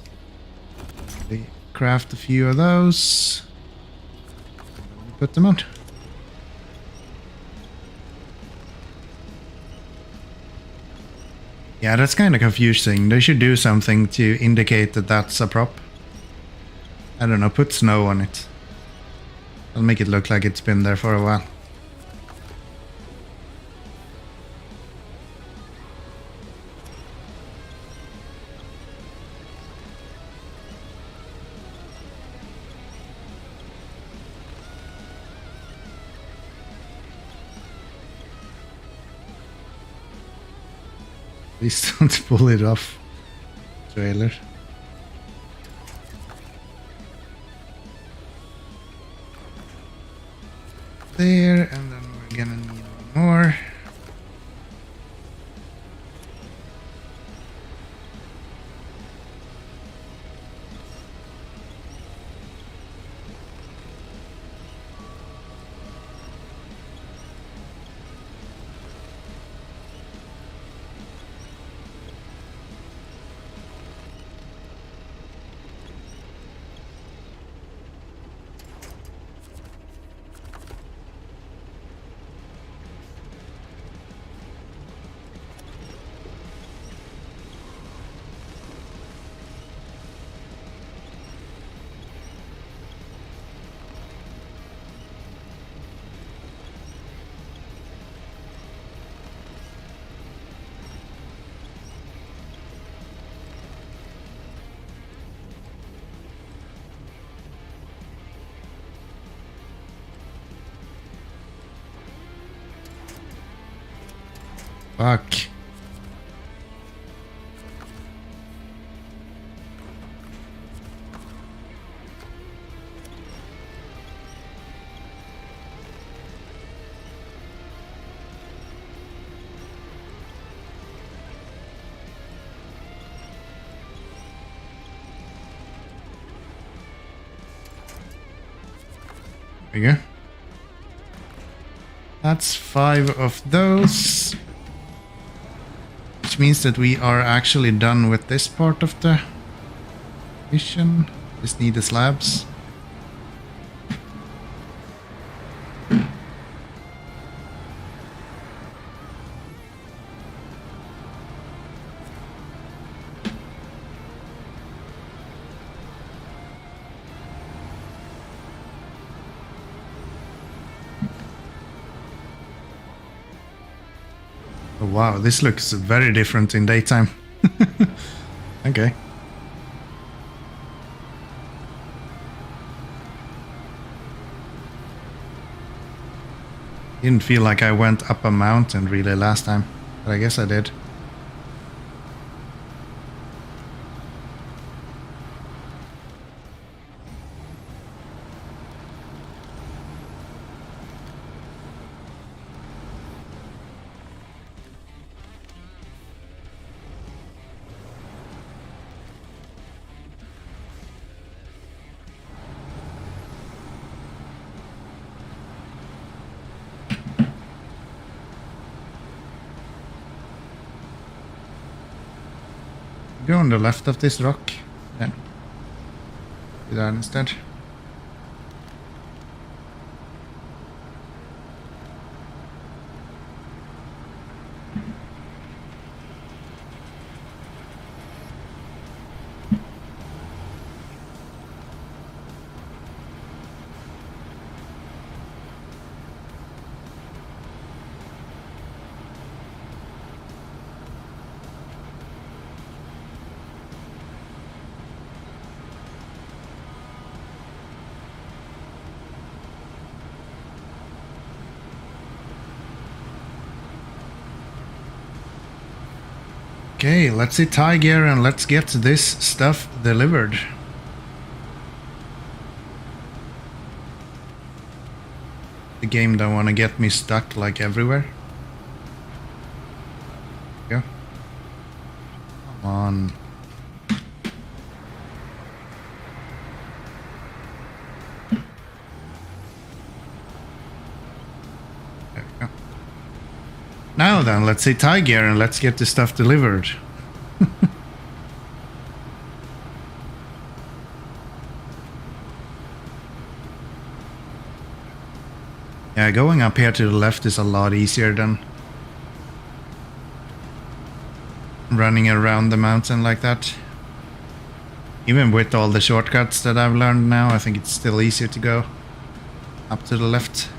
We craft a few of those. Put them on. Yeah, that's kind of confusing. They should do something to indicate that that's a prop. I don't know, put snow on it. I'll make it look like it's been there for a while. Please don't pull it off, trailer. There, and then we're gonna need one more. Fuck. There we go. That's 5 of those. Which means that we are actually done with this part of the mission. Just need the slabs. Oh, wow, this looks very different in daytime. Okay. Didn't feel like I went up a mountain really last time, but I guess I did. Go on the left of this rock, then do that instead. Okay, let's hit high gear and let's get this stuff delivered. The game don't want to get me stuck like everywhere. Go. Come on. There we go. Now then, let's hit high gear and let's get the stuff delivered. Yeah, going up here to the left is a lot easier than running around the mountain like that. Even with all the shortcuts that I've learned now, I think it's still easier to go up to the left.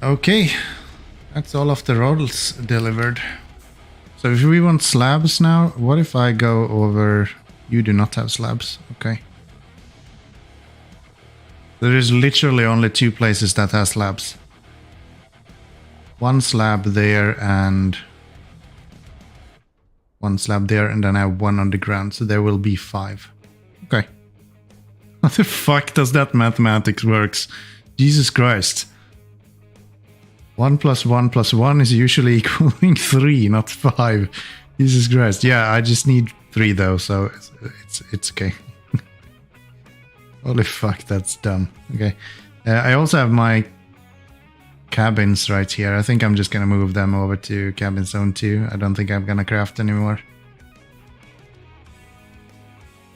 Okay, that's all of the rolls delivered. So if we want slabs now, what if I go over... You do not have slabs, okay. There is literally only 2 places that has slabs. One slab there and one slab there, and then I have one on the ground, so there will be 5. Okay. How the fuck does that mathematics works? Jesus Christ. 1 plus 1 plus 1 is usually equaling 3, not 5. Jesus Christ. Yeah, I just need 3 though, so it's okay. Holy fuck, that's dumb. Okay. I also have my cabins right here. I think I'm just gonna move them over to cabin zone 2. I don't think I'm gonna craft anymore.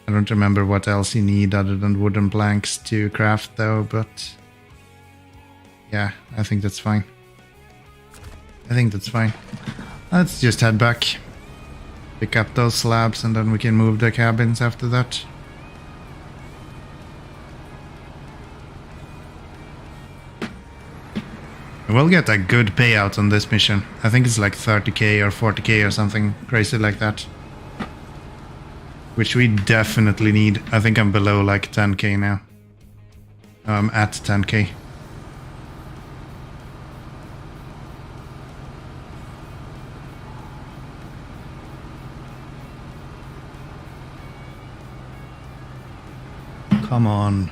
I don't remember what else you need other than wooden planks to craft though, but yeah, I think that's fine. Let's just head back. Pick up those slabs and then we can move the cabins after that. We'll get a good payout on this mission. I think it's like 30k or 40k or something crazy like that. Which we definitely need. I think I'm below like 10k now. I'm at 10k. Come on.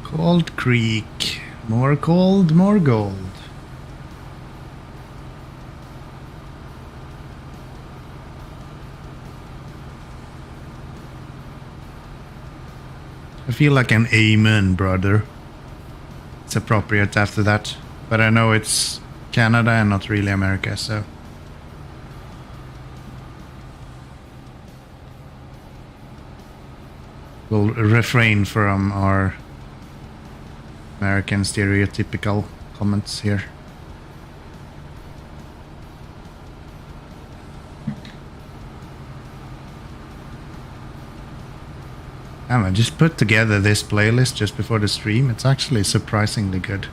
Cold Creek. More cold, more gold. I feel like an amen, brother. It's appropriate after that. But I know it's Canada and not really America, so... we'll refrain from our American stereotypical comments here. I just put together this playlist just before the stream. It's actually surprisingly good.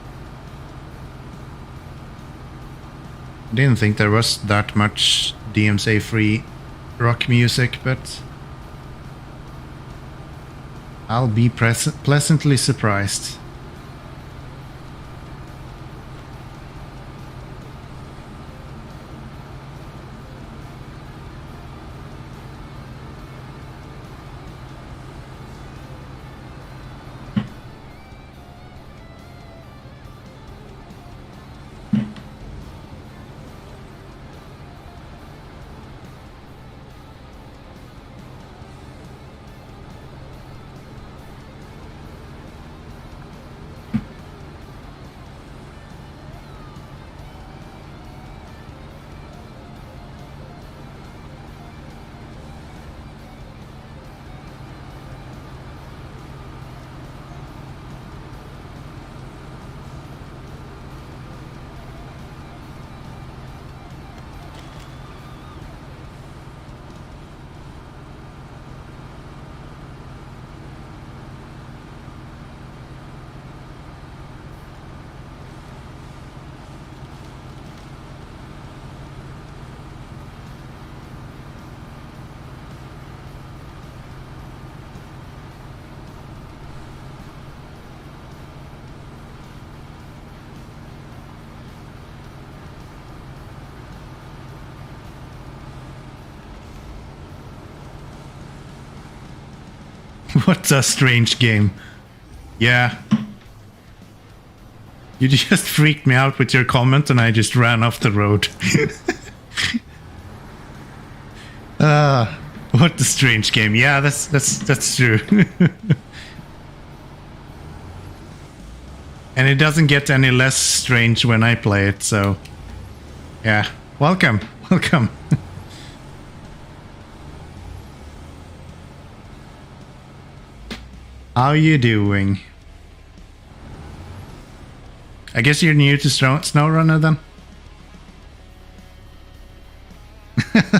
I didn't think there was that much DMCA free rock music, but I'll be pleasantly surprised. What a strange game. Yeah. You just freaked me out with your comment and I just ran off the road. What a strange game. Yeah, that's true. And it doesn't get any less strange when I play it, so... Yeah, welcome, welcome. How you doing? I guess you're new to SnowRunner then?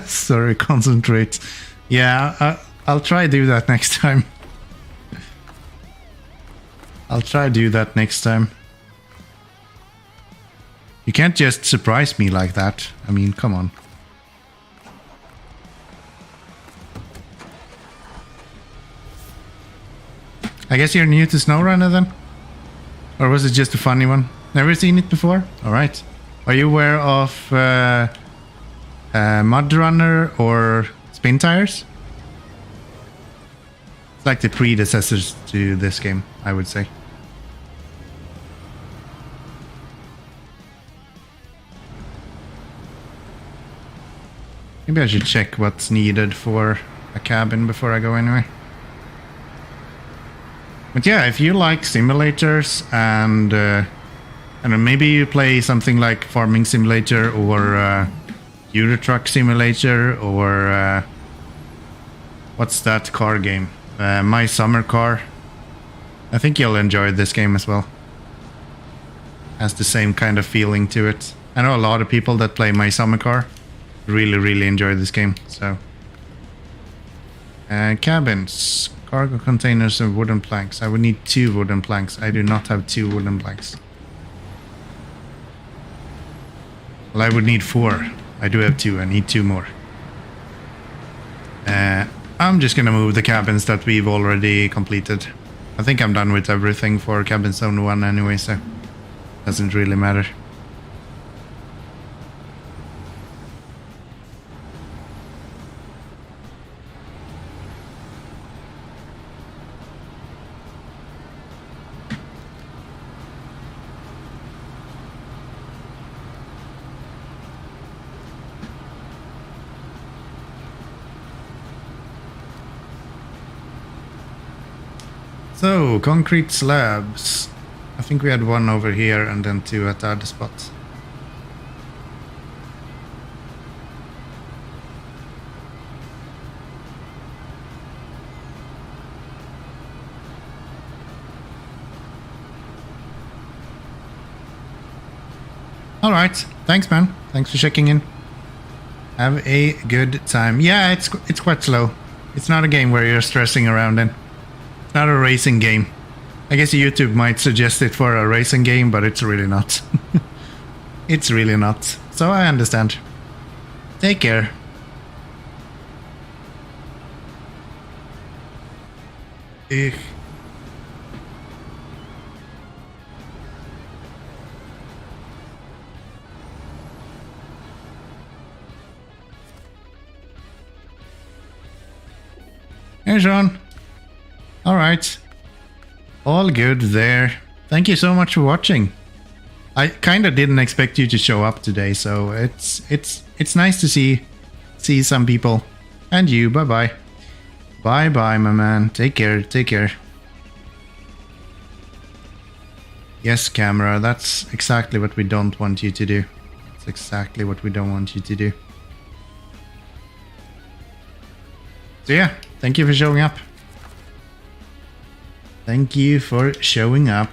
Sorry, concentrate. Yeah, I'll try do that next time. I'll try do that next time. You can't just surprise me like that. I mean, come on. I guess you're new to SnowRunner then? Or was it just a funny one? Never seen it before? Alright. Are you aware of Mud Runner or Spin Tires? It's like the predecessors to this game, I would say. Maybe I should check what's needed for a cabin before I go anyway. But yeah, if you like simulators and maybe you play something like Farming Simulator or Euro Truck Simulator or what's that car game? My Summer Car. I think you'll enjoy this game as well. Has the same kind of feeling to it. I know a lot of people that play My Summer Car really enjoy this game. So cabins. Cargo containers and wooden planks. I would need 2 wooden planks. I do not have 2 wooden planks. Well, I would need 4. I do have 2. I need 2 more. I'm just gonna move the cabins that we've already completed. I think I'm done with everything for cabin zone 1 anyway, so doesn't really matter. So, concrete slabs. I think we had 1 over here and then 2 at the other spot. Alright, thanks man. Thanks for checking in. Have a good time. Yeah, it's quite slow. It's not a game where you're stressing around in. Not a racing game. I guess YouTube might suggest it for a racing game, but it's really not. It's really not. So I understand. Take care. Ugh. Hey, Sean. Alright. All good there. Thank you so much for watching. I kinda didn't expect you to show up today, so it's nice to see some people. And you, bye-bye. Bye-bye, my man. Take care, take care. Yes, camera, that's exactly what we don't want you to do. That's exactly what we don't want you to do. So yeah, thank you for showing up. Thank you for showing up.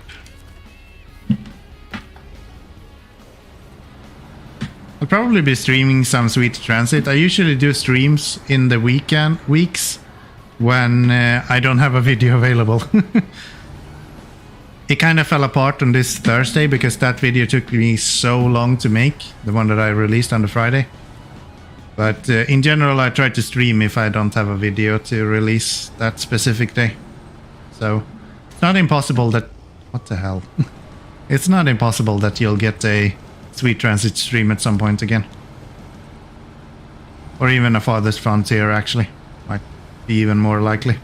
I'll probably be streaming some Sweet Transit. I usually do streams in the weeks when I don't have a video available. It kind of fell apart on this Thursday because that video took me so long to make, the one that I released on the Friday. But in general, I try to stream if I don't have a video to release that specific day. So it's not impossible that... What the hell? It's not impossible that you'll get a Sweet Transit stream at some point again. Or even a Farthest Frontier, actually. Might be even more likely.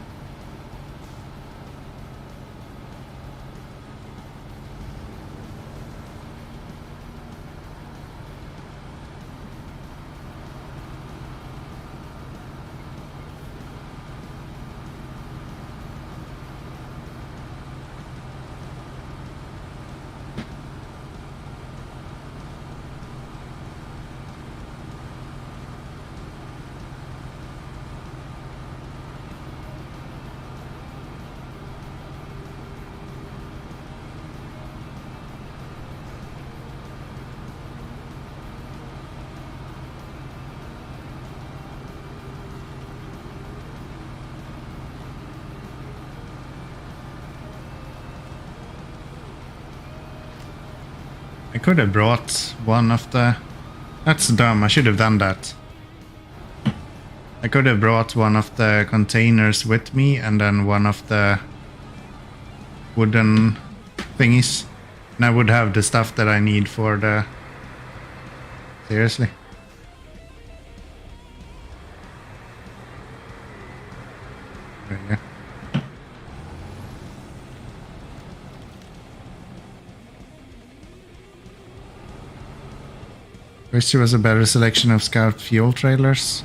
I could have brought one of the... That's dumb, I should have done that. I could have brought one of the containers with me and then one of the wooden thingies. And I would have the stuff that I need for the... Seriously. There you go. Wish there was a better selection of scout fuel trailers.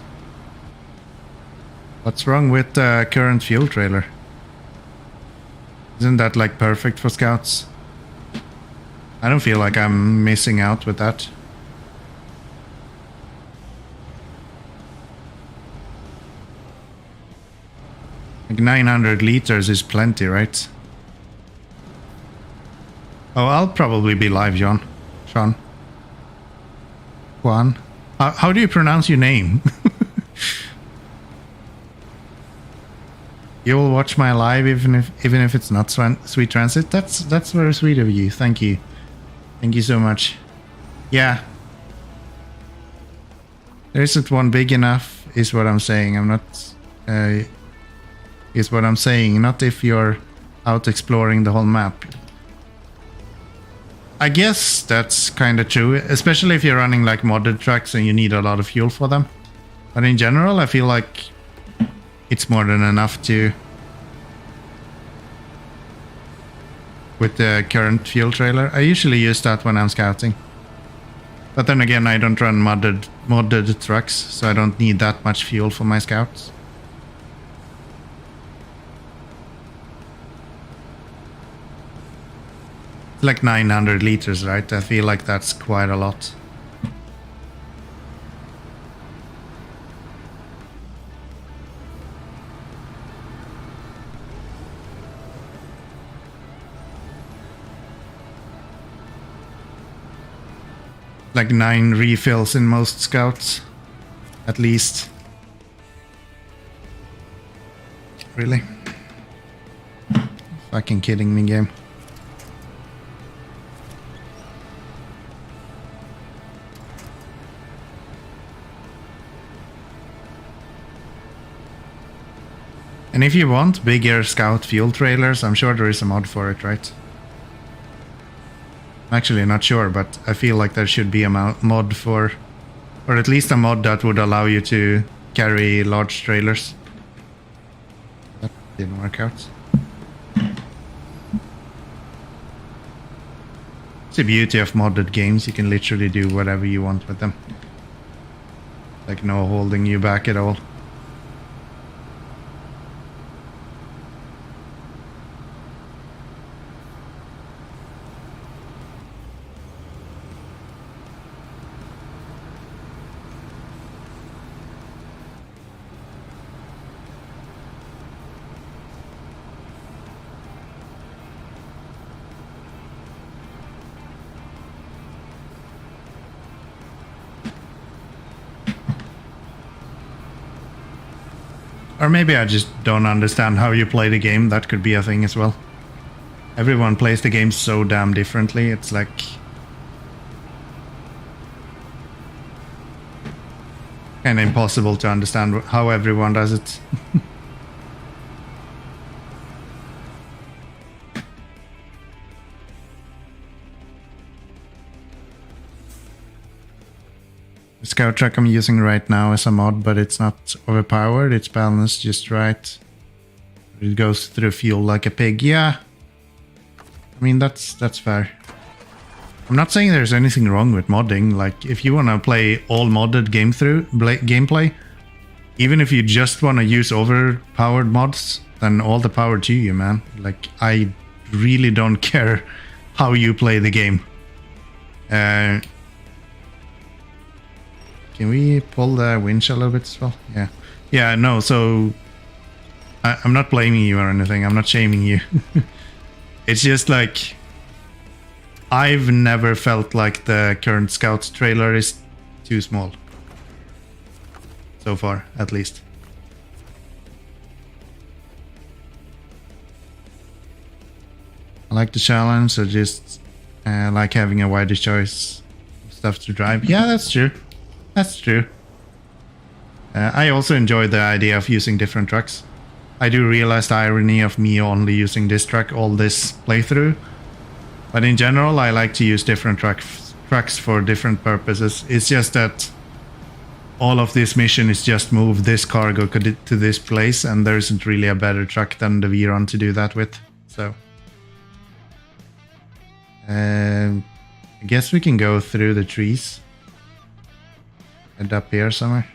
What's wrong with the current fuel trailer? Isn't that like perfect for scouts? I don't feel like I'm missing out with that. Like 900 liters is plenty, right? Oh, I'll probably be live, Sean. Juan. How do you pronounce your name? You will watch my live even if it's not Sweet Transit. That's very sweet of you. Thank you. Thank you so much. Yeah. There isn't one big enough, is what I'm saying. I'm not... is what I'm saying. Not if you're out exploring the whole map. I guess that's kind of true. Especially if you're running like modded trucks and you need a lot of fuel for them. But in general, I feel like it's more than enough to... with the current fuel trailer. I usually use that when I'm scouting. But then again, I don't run modded trucks, so I don't need that much fuel for my scouts. It's like 900 liters, right? I feel like that's quite a lot. Like 9 refills in most scouts, at least. Really? Fucking kidding me, game. And if you want bigger scout fuel trailers, I'm sure there is a mod for it, right? I'm actually not sure, but I feel like there should be a mod for... or at least a mod that would allow you to carry large trailers. That didn't work out. It's the beauty of modded games, you can literally do whatever you want with them. Like no holding you back at all. Or maybe I just don't understand how you play the game. That could be a thing as well. Everyone plays the game so damn differently. It's like... kind of impossible to understand how everyone does it. The scout truck I'm using right now is a mod, but it's not overpowered. It's balanced just right. It goes through fuel like a pig. Yeah, I mean that's fair. I'm not saying there's anything wrong with modding. Like if you want to play all modded gameplay, even if you just want to use overpowered mods, then all the power to you, man. Like I really don't care how you play the game. Can we pull the winch a little bit as well? Yeah. Yeah, no, so... I'm not blaming you or anything. I'm not shaming you. It's just like... I've never felt like the current Scout trailer is too small. So far, at least. I like the challenge, so just like having a wider choice of stuff to drive. Yeah, that's true. That's true. I also enjoy the idea of using different trucks. I do realize the irony of me only using this truck all this playthrough. But in general, I like to use different trucks for different purposes. It's just that all of this mission is just move this cargo to this place, and there isn't really a better truck than the Viron to do that with. So I guess we can go through the trees. End up here somewhere.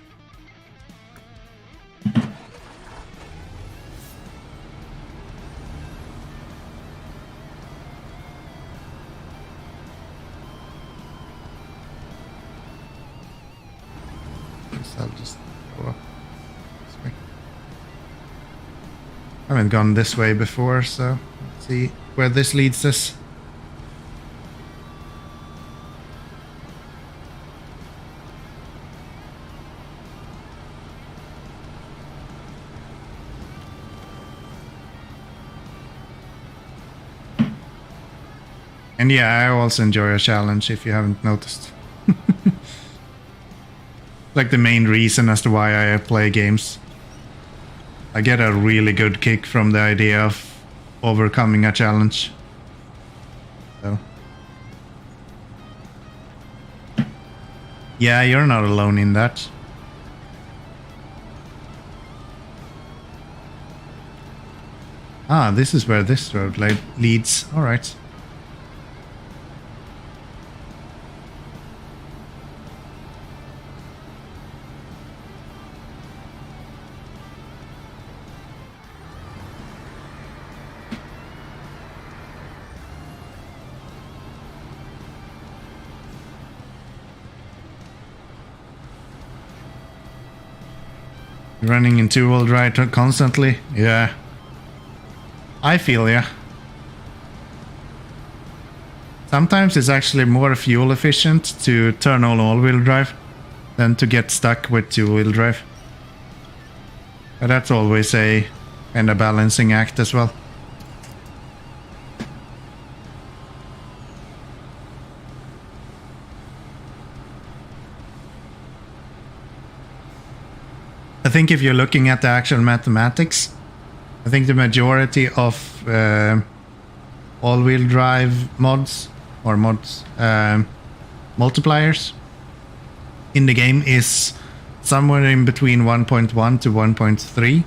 I'll just go up this way. I haven't gone this way before, so let's see where this leads us. And yeah, I also enjoy a challenge, if you haven't noticed. Like the main reason as to why I play games. I get a really good kick from the idea of overcoming a challenge. So yeah, you're not alone in that. Ah, this is where this road leads. All right. Running in two-wheel drive constantly? Yeah. I feel ya. Sometimes it's actually more fuel efficient to turn on all-wheel drive than to get stuck with two-wheel drive. But that's always a kind of balancing act as well. I think if you're looking at the actual mathematics, I think the majority of all-wheel drive mods or multipliers in the game is somewhere in between 1.1 to 1.3,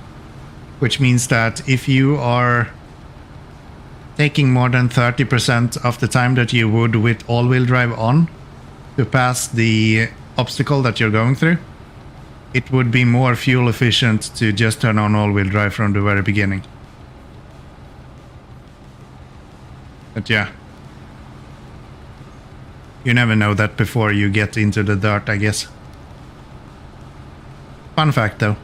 which means that if you are taking more than 30% of the time that you would with all-wheel drive on to pass the obstacle that you're going through, it would be more fuel efficient to just turn on all-wheel drive from the very beginning. But yeah. You never know that before you get into the dirt, I guess. Fun fact though.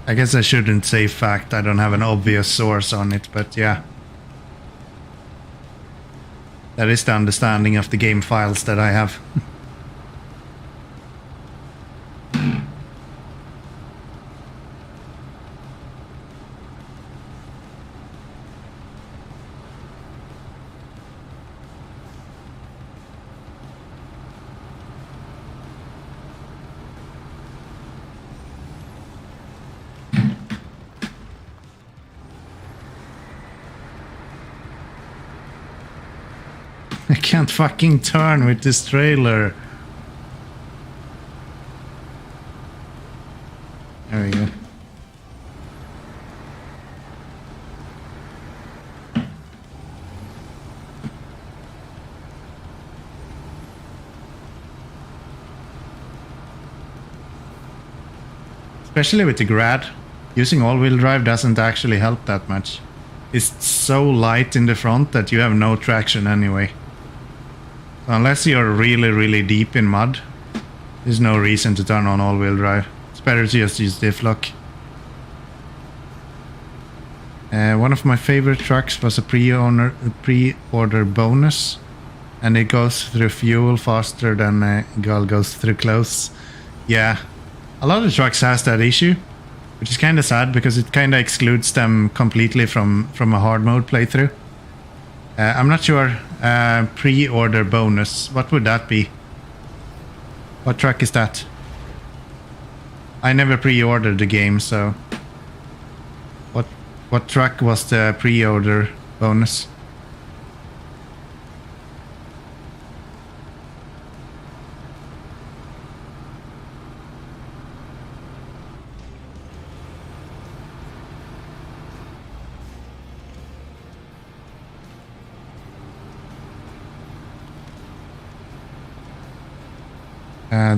I guess I shouldn't say fact, I don't have an obvious source on it, but yeah. That is the understanding of the game files that I have. I can't fucking turn with this trailer. There we go. Especially with the Grad, using all-wheel drive doesn't actually help that much. It's so light in the front that you have no traction anyway. Unless you're really, really deep in mud, there's no reason to turn on all-wheel drive. It's better to just use diff lock. One of my favorite trucks was a pre-order bonus, and it goes through fuel faster than a Gull goes through clothes. Yeah, a lot of trucks has that issue, which is kind of sad because it kind of excludes them completely from a hard mode playthrough. I'm not sure. Pre-order bonus, what would that be? What truck is that? I never pre-ordered the game, so what truck was the pre-order bonus?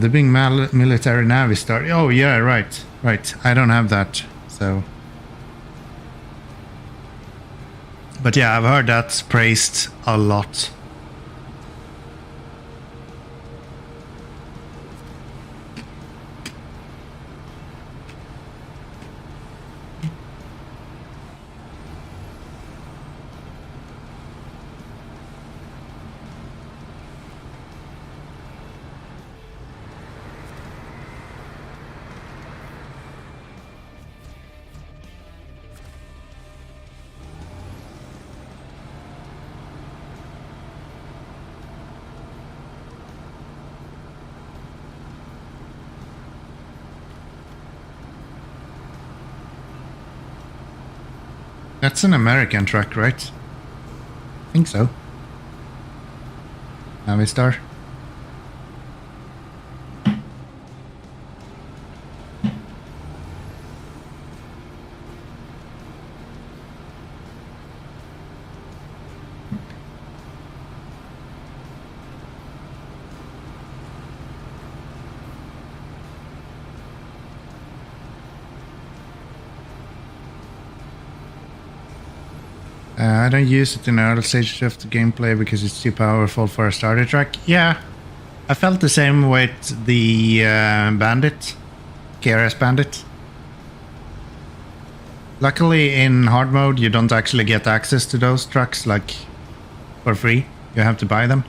The big military Navy Star. Oh yeah, right. I don't have that, so. But yeah, I've heard that praised a lot. That's an American truck, right? I think so. Navy Star. I don't use it in the early stages of the gameplay because it's too powerful for a starter truck. Yeah, I felt the same with the Bandit, KRS Bandit. Luckily in hard mode you don't actually get access to those trucks like for free. You have to buy them.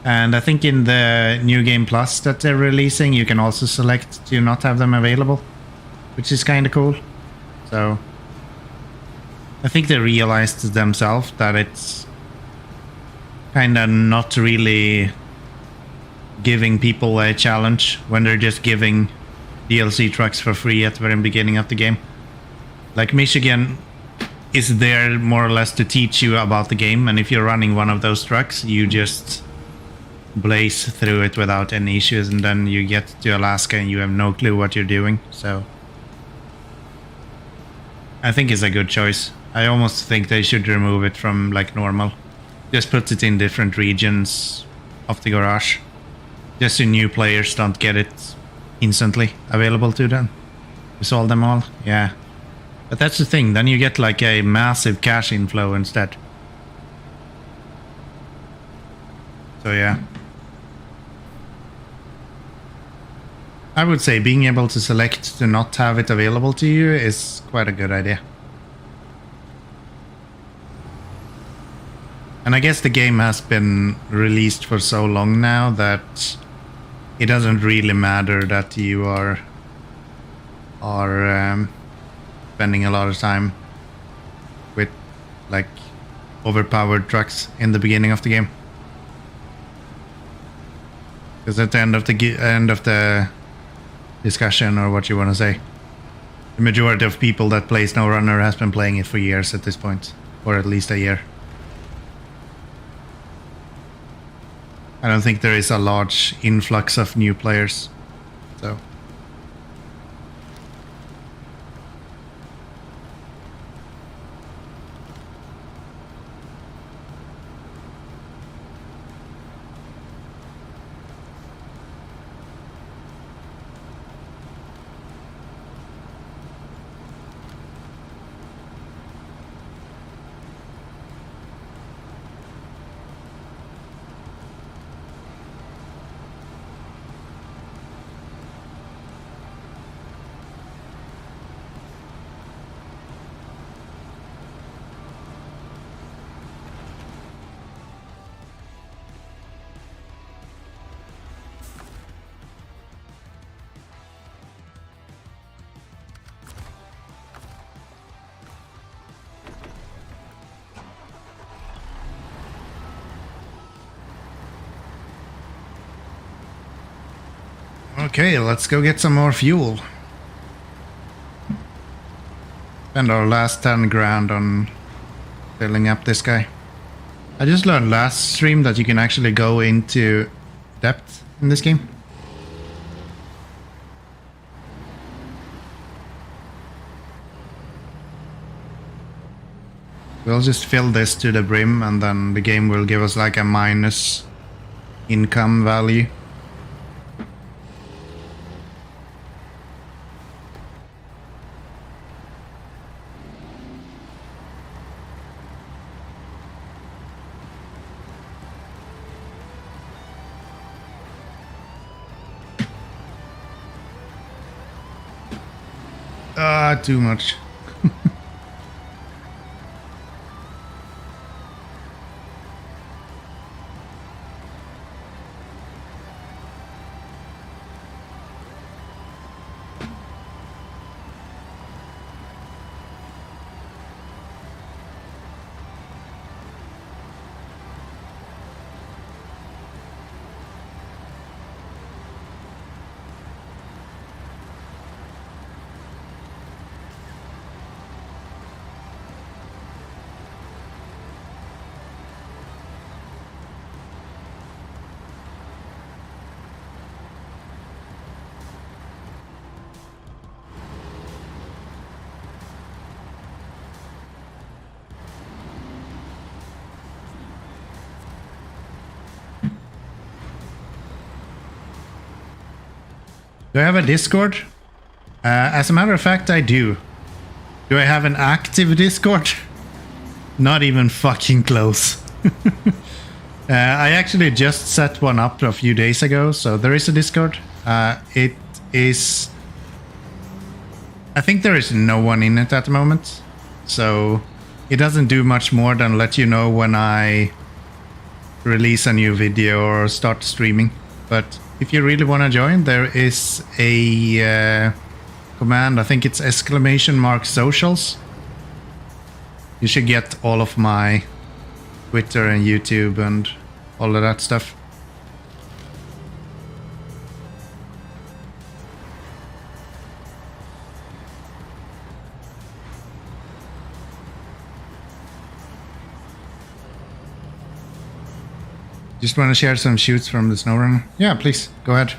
And I think in the New Game Plus that they're releasing you can also select to not have them available, which is kind of cool. So I think they realized themselves that it's kind of not really giving people a challenge when they're just giving DLC trucks for free at the very beginning of the game. Like Michigan is there more or less to teach you about the game, and if you're running one of those trucks you just blaze through it without any issues, and then you get to Alaska and you have no clue what you're doing. So I think it's a good choice. I almost think they should remove it from like normal. Just put it in different regions of the garage. Just so new players don't get it instantly available to them. You sold them all? Yeah. But that's the thing, then you get like a massive cash inflow instead. So yeah. I would say being able to select to not have it available to you is quite a good idea. And I guess the game has been released for so long now that it doesn't really matter that you are spending a lot of time with like overpowered trucks in the beginning of the game. Because at the end of the discussion, or what you want to say, the majority of people that play SnowRunner has been playing it for years at this point, or at least a year. I don't think there is a large influx of new players, so. Okay, let's go get some more fuel. Spend our last 10 grand on filling up this guy. I just learned last stream that you can actually go into depth in this game. We'll just fill this to the brim and then the game will give us like a minus income value. Too much. Do I have a Discord? As a matter of fact, I do. Do I have an active Discord? Not even fucking close. I actually just set one up a few days ago, so there is a Discord. It is... I think there is no one in it at the moment, so it doesn't do much more than let you know when I release a new video or start streaming. But if you really want to join, there is a command. I think it's !socials. You should get all of my Twitter and YouTube and all of that stuff. Just want to share some shoots from the SnowRunner? Yeah, please, go ahead.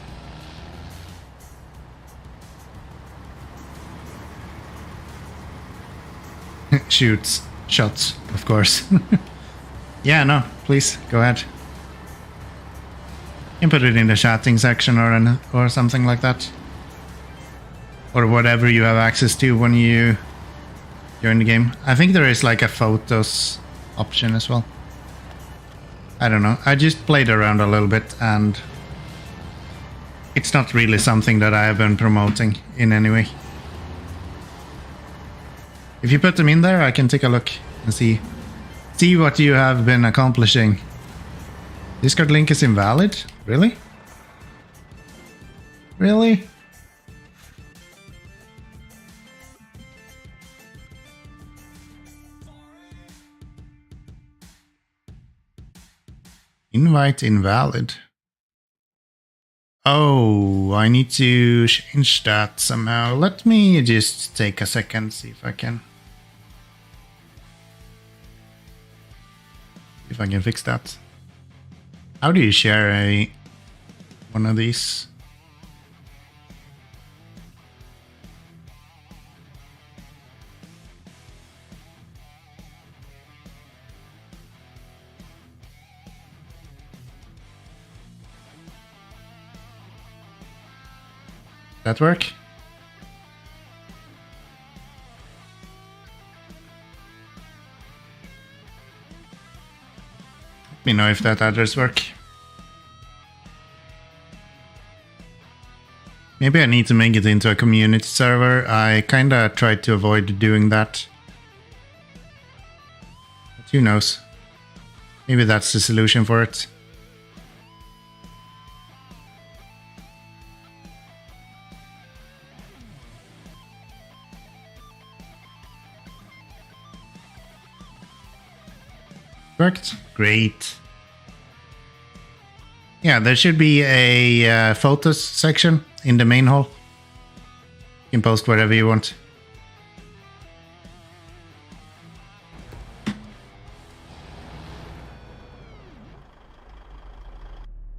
Shots, of course. Yeah, no, please, go ahead. You can put it in the chatting section or something like that. Or whatever you have access to when you join the game. I think there is like a photos option as well. I don't know. I just played around a little bit and it's not really something that I have been promoting in any way. If you put them in there, I can take a look and see what you have been accomplishing. Discord link is invalid? Really? Really? Invite invalid. Oh, I need to change that somehow. Let me just take a second, see if I can. If I can fix that. How do you share one of these? That work? Let me know if that address work. Maybe I need to make it into a community server. I kinda tried to avoid doing that. But who knows? Maybe that's the solution for it. Worked? Great. Yeah, there should be a photos section in the main hall. You can post wherever you want.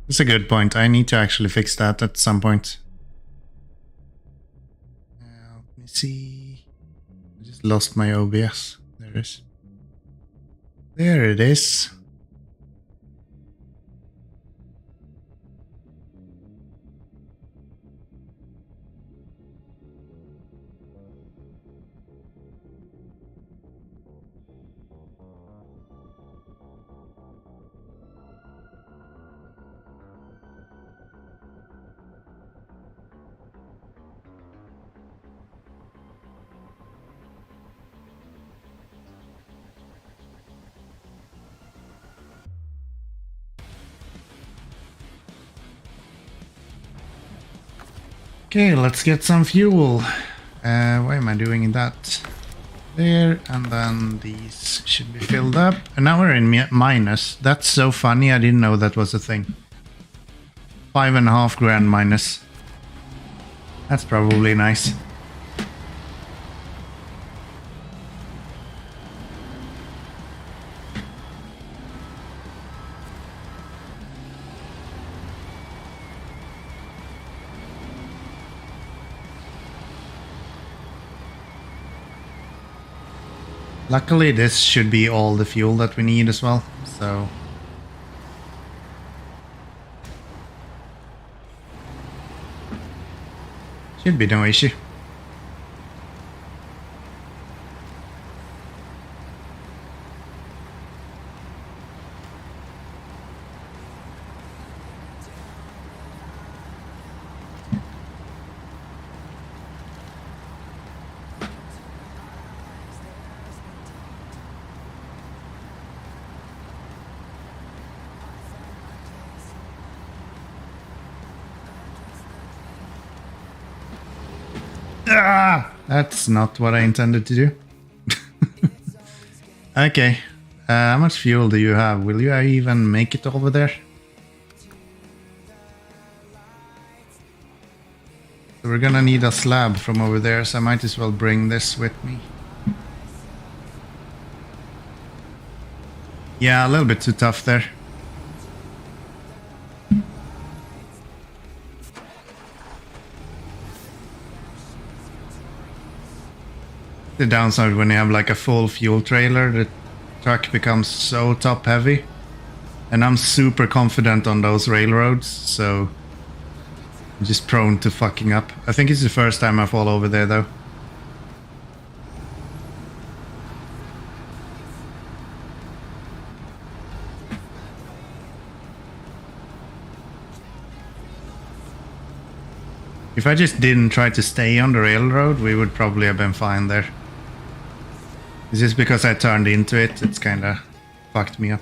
That's a good point. I need to actually fix that at some point. Let me see. I just lost my OBS. There it is. There it is. Okay, let's get some fuel. Why am I doing that? There, and then these should be filled up. And now we're in minus. That's so funny, I didn't know that was a thing. 5.5 grand minus. That's probably nice. Luckily, this should be all the fuel that we need as well, so... should be no issue. Ah, that's not what I intended to do. Okay, how much fuel do you have? Will you even make it over there? So we're gonna need a slab from over there, so I might as well bring this with me. Yeah, a little bit too tough there. The downside when you have like a full fuel trailer, the truck becomes so top heavy. And I'm super confident on those railroads, so I'm just prone to fucking up. I think it's the first time I fall over there though. If I just didn't try to stay on the railroad, we would probably have been fine there. It's just because I turned into it, it's kinda fucked me up.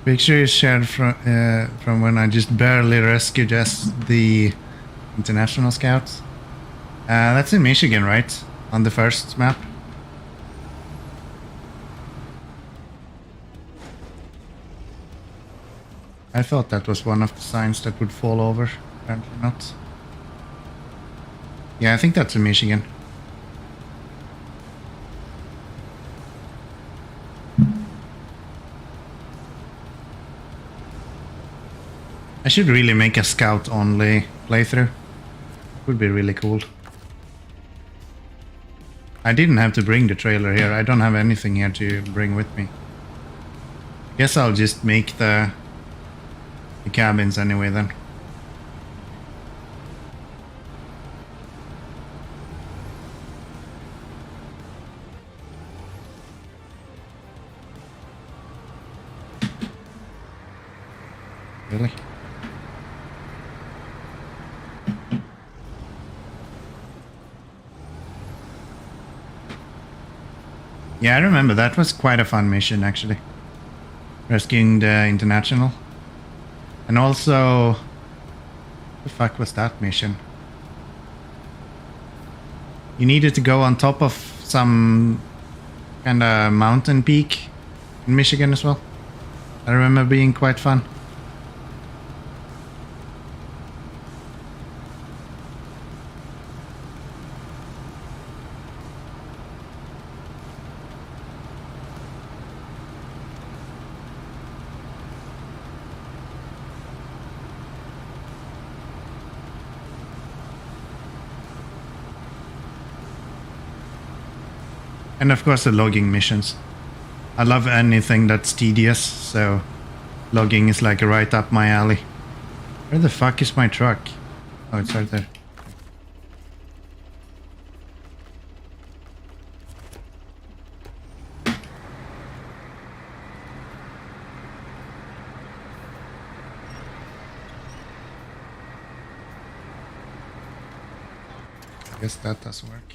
Picture is shared from when I just barely rescued the international scouts. That's in Michigan, right? On the first map. I thought that was one of the signs that would fall over. Apparently not. Yeah, I think that's in Michigan. I should really make a scout-only playthrough. Would be really cool. I didn't have to bring the trailer here. I don't have anything here to bring with me. Guess I'll just make the cabins anyway then. Really? Yeah, I remember that was quite a fun mission actually. Rescuing the International. And also... What the fuck was that mission? You needed to go on top of some kind of mountain peak in Michigan as well. I remember being quite fun. And of course the logging missions. I love anything that's tedious, so logging is like right up my alley. Where the fuck is my truck? Oh, it's right there. I guess that does work.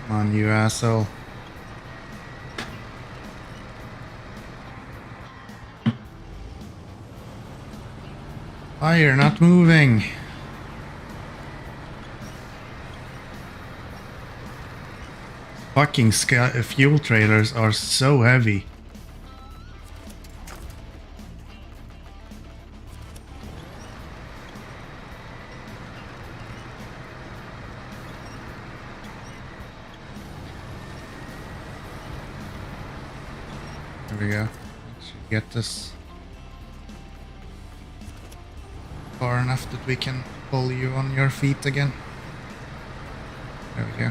Come on, you asshole. Why you're not moving? Fucking fuel trailers are so heavy. There we go. Should get this far enough that we can pull you on your feet again. There we go.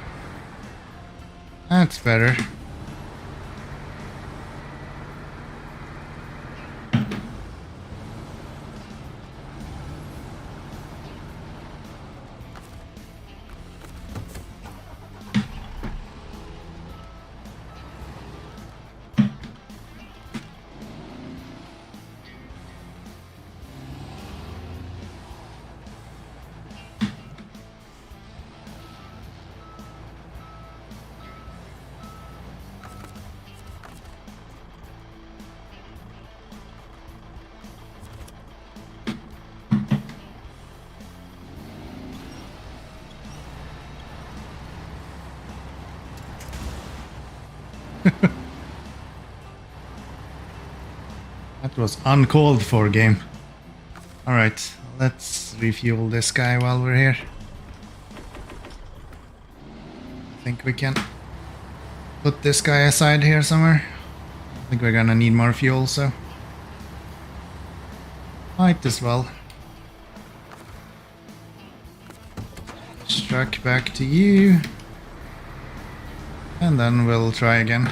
That's better. That was uncalled for, game. Alright, let's refuel this guy while we're here. I think we can put this guy aside here somewhere. I think we're gonna need more fuel, so might as well. Struck back to you. And then we'll try again.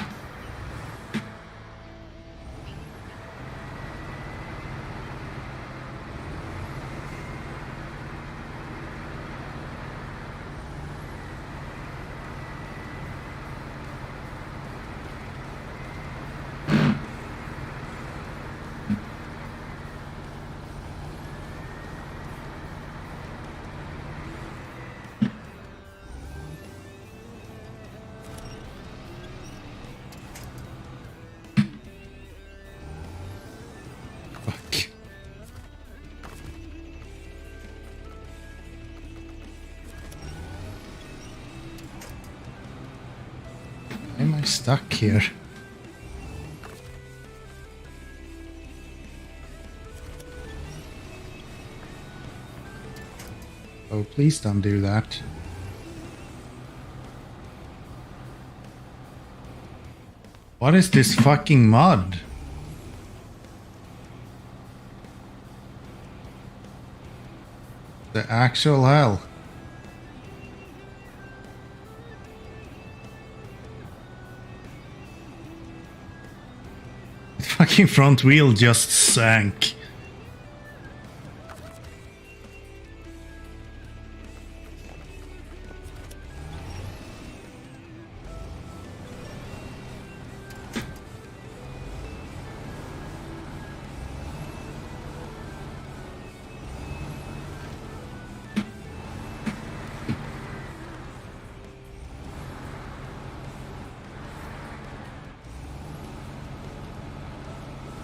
Why am I stuck here? Oh, please don't do that. What is this fucking mod? The actual hell. The fucking front wheel just sank.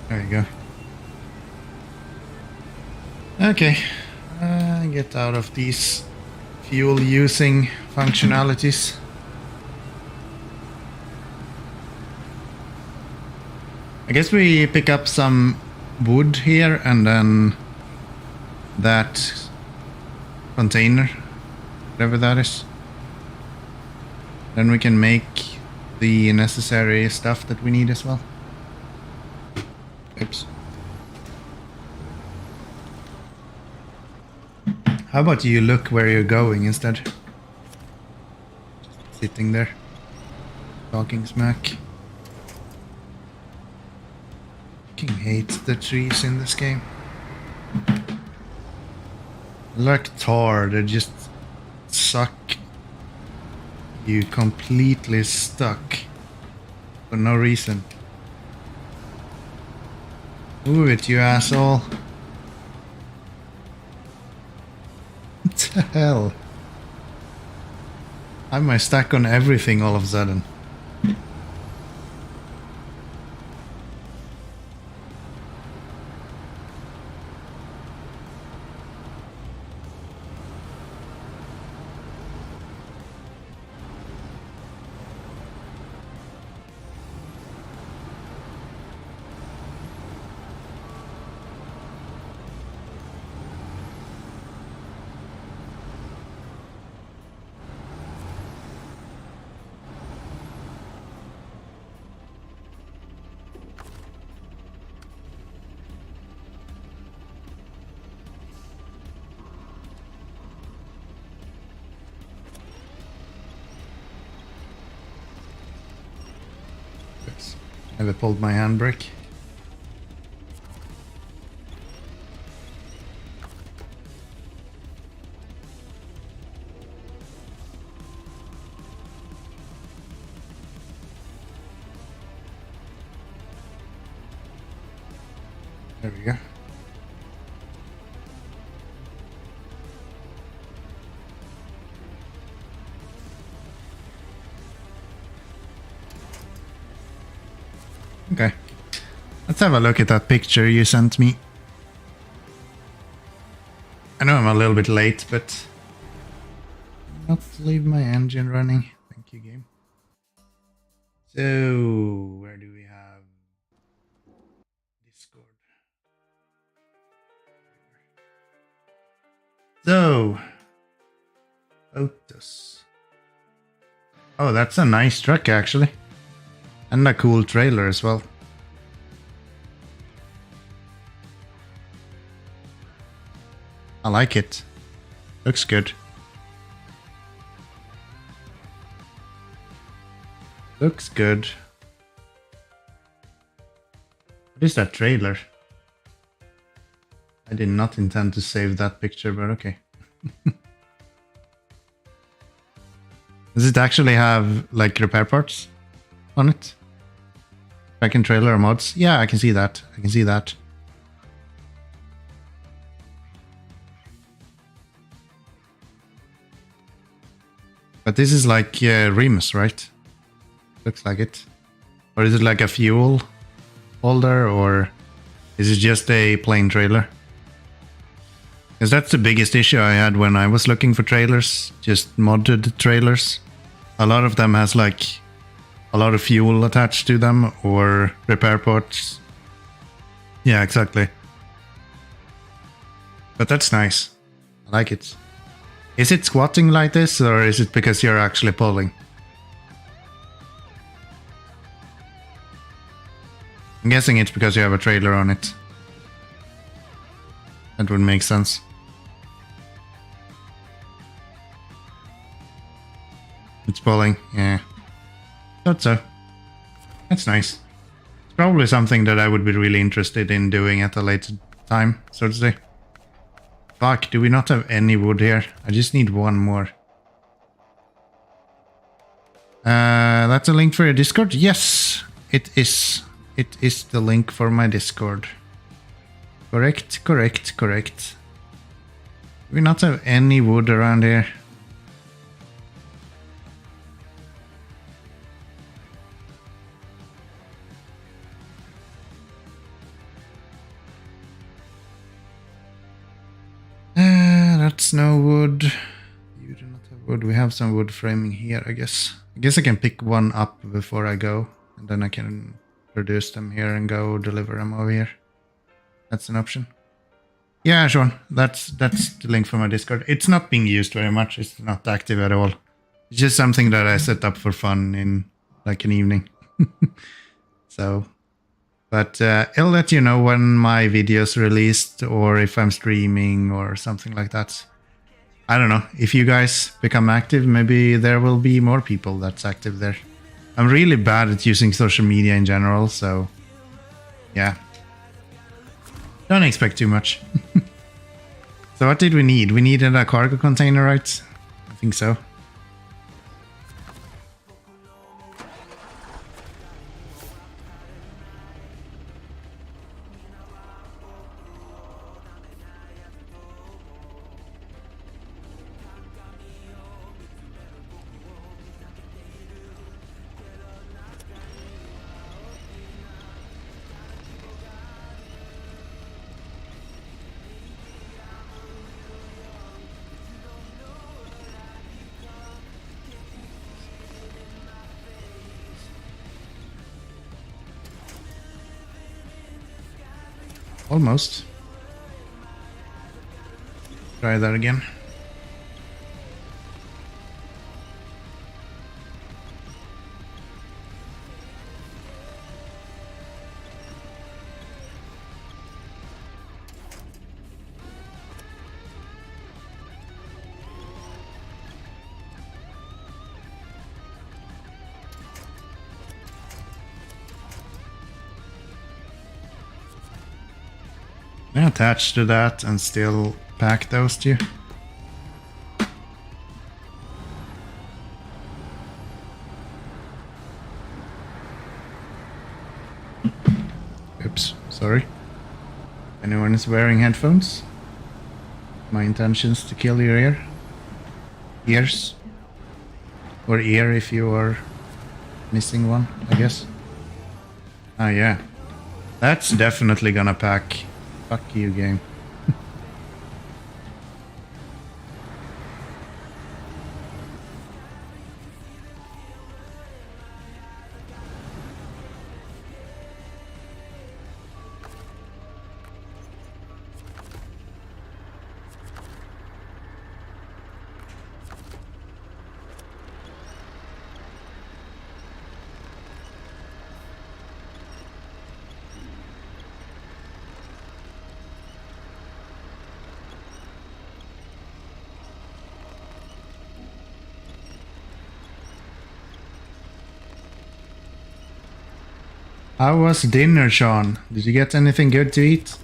There you go. Okay, get out of these fuel using functionalities. I guess we pick up some wood here and then that container, whatever that is. Then we can make the necessary stuff that we need as well. Oops. How about you look where you're going instead? Just sitting there, talking smack. Fucking hate the trees in this game. Like tar, they just suck you completely stuck for no reason. Move it, you asshole. What the hell? I have my stack on everything all of a sudden. Never pulled my handbrake. There we go. Okay, let's have a look at that picture you sent me. I know I'm a little bit late, but not leave my engine running. Thank you, game. So, where do we have Discord? So, photos. Oh, that's a nice truck actually. And a cool trailer as well. I like it. Looks good. Looks good. What is that trailer? I did not intend to save that picture, but okay. Does it actually have like repair parts on it? Back in trailer or mods? Yeah, I can see that. I can see that. But this is like rims, right? Looks like it. Or is it like a fuel holder, or is it just a plain trailer? Because that's the biggest issue I had when I was looking for trailers, just modded trailers. A lot of them has like a lot of fuel attached to them or repair parts. Yeah, exactly. But that's nice. I like it. Is it squatting like this, or is it because you're actually pulling? I'm guessing it's because you have a trailer on it. That would make sense. It's pulling, yeah. Thought so. That's nice. It's probably something that I would be really interested in doing at a later time, so to say. Fuck, do we not have any wood here? I just need one more. That's a link for your Discord? Yes, it is. It is the link for my Discord. Correct, correct, correct. Do we not have any wood around here? That's no wood. You do not have wood. We have some wood framing here, I guess. I guess I can pick one up before I go, and then I can produce them here and go deliver them over here. That's an option. Yeah, sure. That's the link for my Discord. It's not being used very much. It's not active at all. It's just something that I set up for fun in like an evening. So, but I'll let you know when my video's released or if I'm streaming or something like that. I don't know. If you guys become active, maybe there will be more people that's active there. I'm really bad at using social media in general, so yeah. Don't expect too much. So what did we need? We needed a cargo container, right? I think so. Almost. Try that again. Attach to that and still pack those two. Oops, sorry. Anyone is wearing headphones? My intention's to kill your ears. Or ear if you are missing one, I guess. Oh yeah. That's definitely gonna pack. Fuck you, game. How was dinner, Sean? Did you get anything good to eat?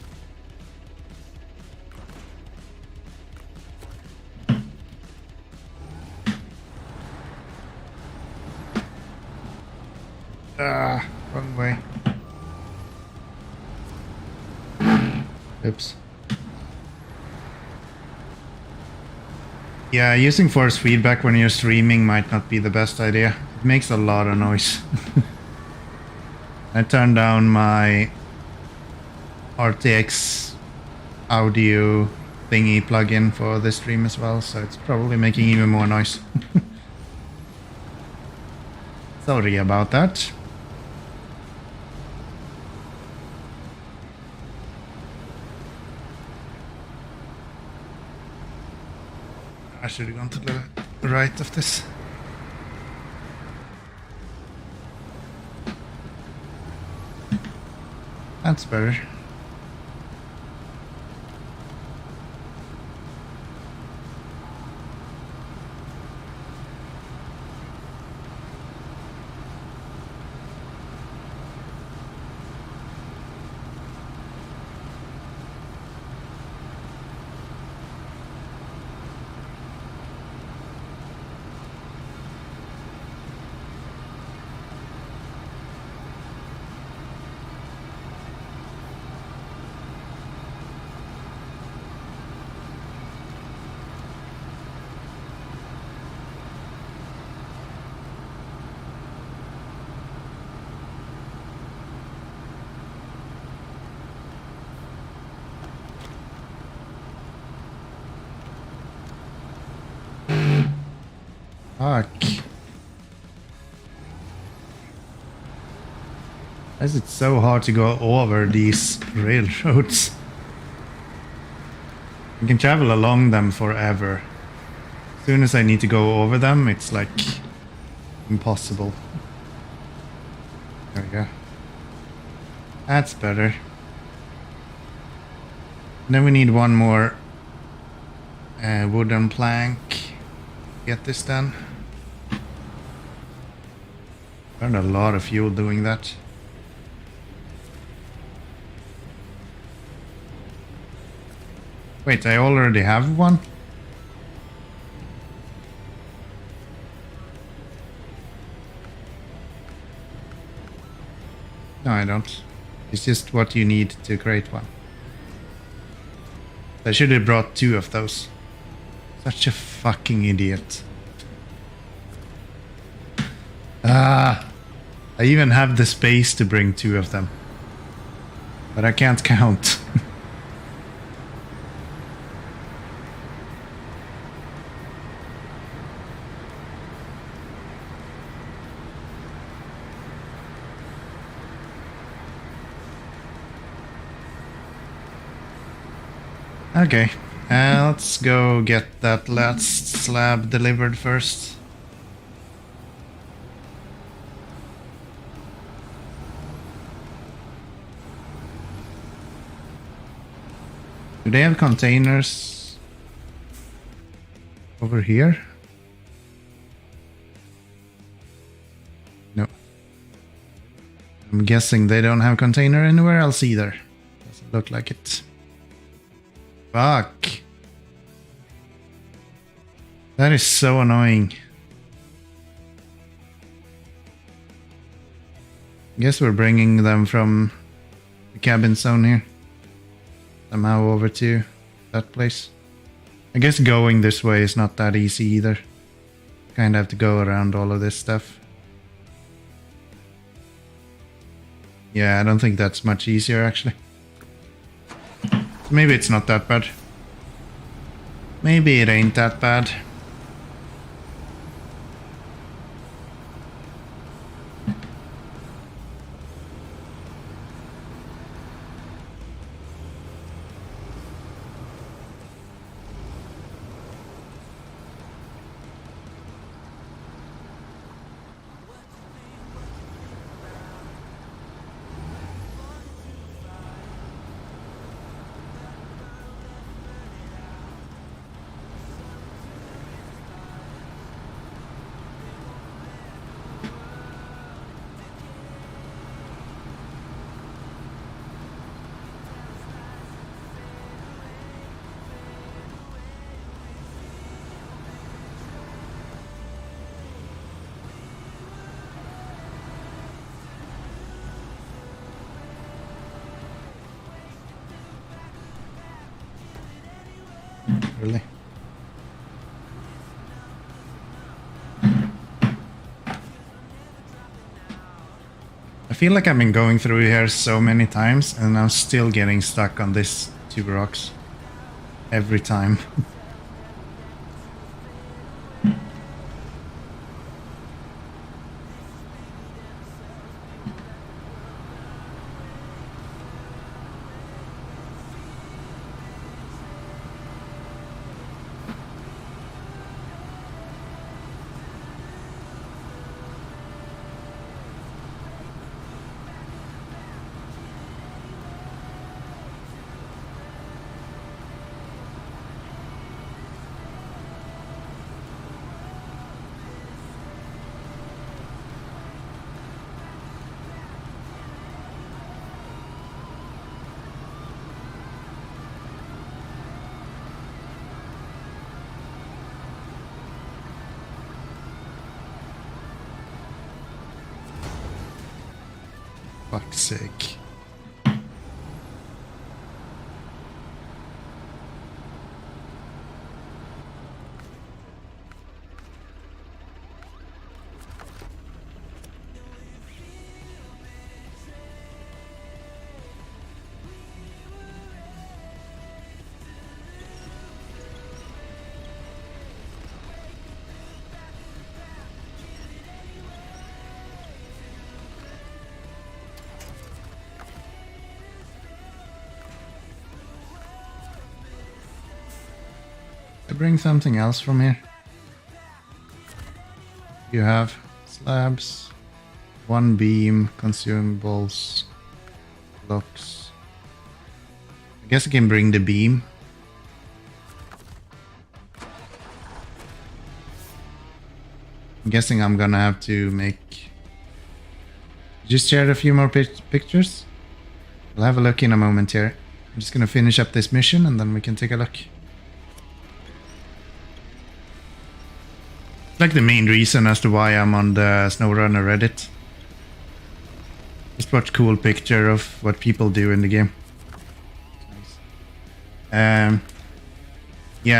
Wrong way. Oops. Yeah, using force feedback when you're streaming might not be the best idea. It makes a lot of noise. I turned down my RTX audio thingy plugin for this stream as well, so it's probably making even more noise. Sorry about that. I should have gone to the right of this. That's better. Fuck. Why is it so hard to go over these railroads? You can travel along them forever. As soon as I need to go over them, it's like impossible. There we go. That's better. And then we need one more wooden plank. Get this done. Burned a lot of fuel doing that. Wait, I already have one? No, I don't. It's just what you need to create one. I should have brought 2 of those. Such a fucking idiot. Ah, I even have the space to bring 2 of them. But I can't count. Okay, let's go get that last slab delivered first. Do they have containers over here? No. I'm guessing they don't have container anywhere else either. Doesn't look like it. Fuck. That is so annoying. Guess we're bringing them from the cabin zone here. Somehow over to that place. I guess going this way is not that easy either. Kinda have to go around all of this stuff. Yeah, I don't think that's much easier actually. Maybe it's not that bad. Maybe it ain't that bad. Really? I feel like I've been going through here so many times and I'm still getting stuck on this 2 rocks. Every time. fuck's sake. Bring something else from here. You have slabs, one beam, consumables, blocks. I guess I can bring the beam. I'm guessing I'm gonna have to make... Just share a few more pictures. We'll have a look in a moment here. I'm just gonna finish up this mission and then we can take a look. Like the main reason as to why I'm on the SnowRunner Reddit. Just watch cool picture of what people do in the game. Yeah,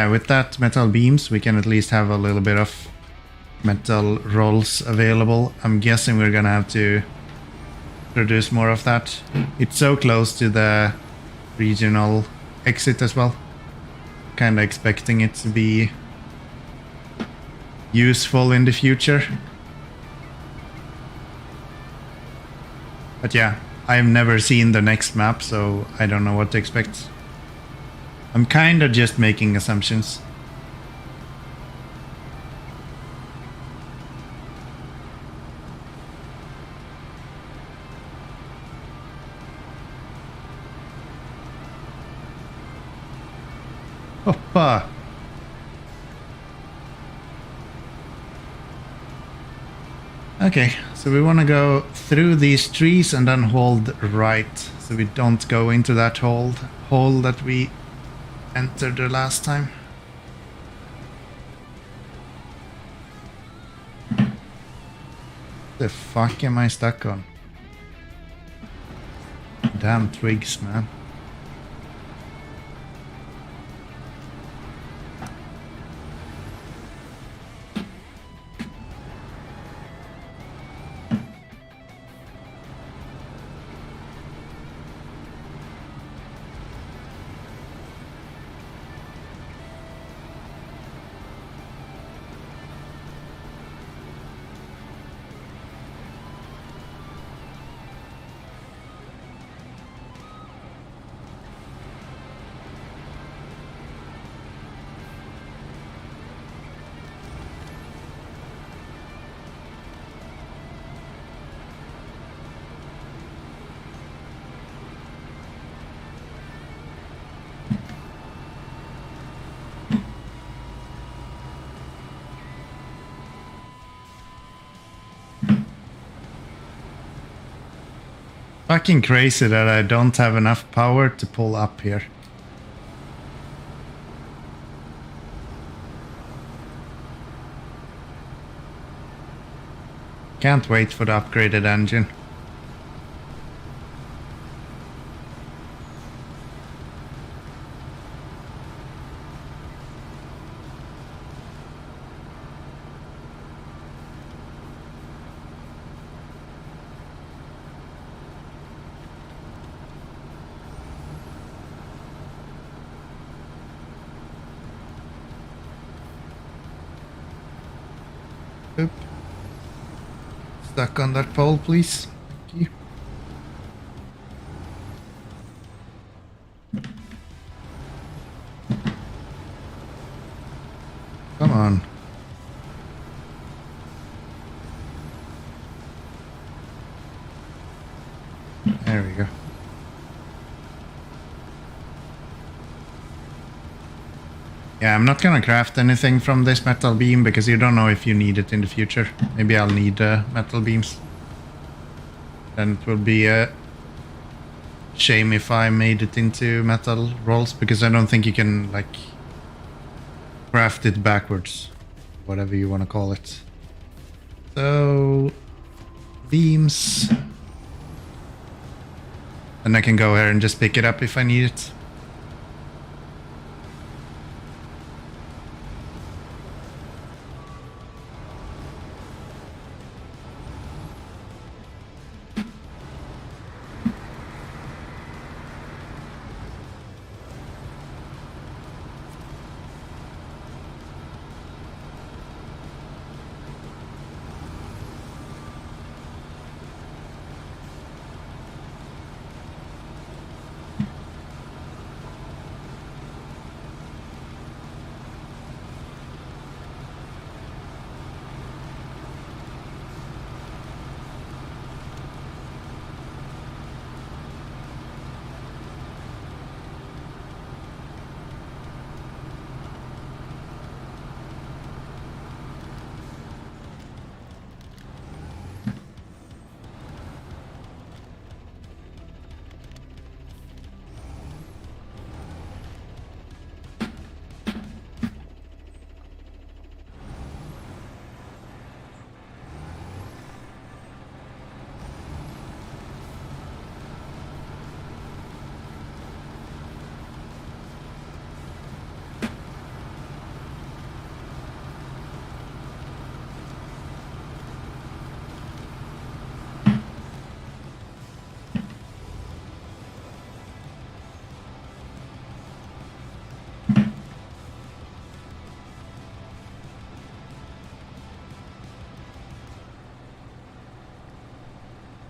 with that metal beams we can at least have a little bit of metal rolls available. I'm guessing we're gonna have to produce more of that. It's so close to the regional exit as well. Kinda expecting it to be useful in the future. But yeah, I've never seen the next map, so I don't know what to expect. I'm kinda just making assumptions. Hoppa! Okay, so we want to go through these trees and then hold right, so we don't go into that hole that we entered the last time. The fuck am I stuck on? Damn twigs, man. Fucking crazy that I don't have enough power to pull up here. Can't wait for the upgraded engine. Oop. Stuck on that pole, please. Thank you. Come on. There we go. Yeah, I'm not gonna craft anything from this metal beam because you don't know if you need it in the future. Maybe I'll need metal beams. Then it will be a shame if I made it into metal rolls because I don't think you can like craft it backwards. Whatever you want to call it. So beams. And I can go here and just pick it up if I need it.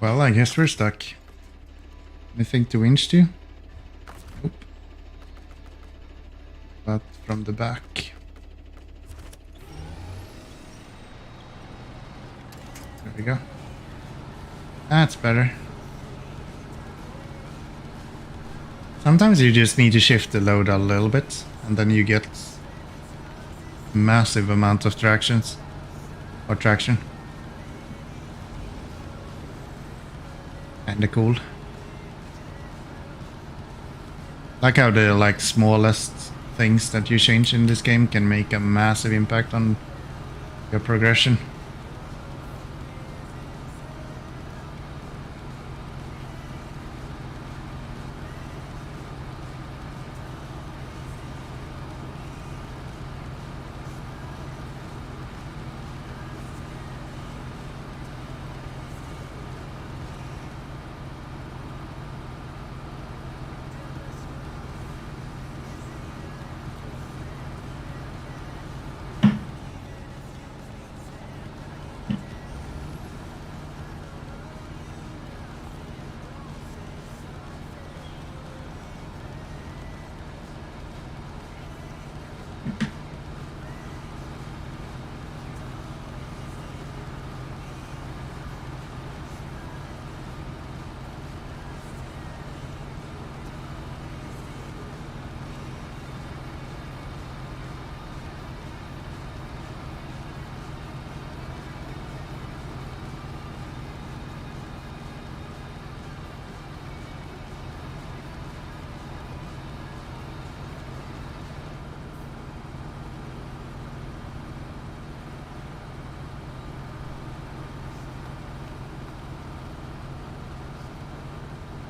Well, I guess we're stuck. Anything to winch to? Nope. But from the back. There we go. That's better. Sometimes you just need to shift the load a little bit, and then you get massive amount of traction. Kinda cool. Like how the smallest things that you change in this game can make a massive impact on your progression.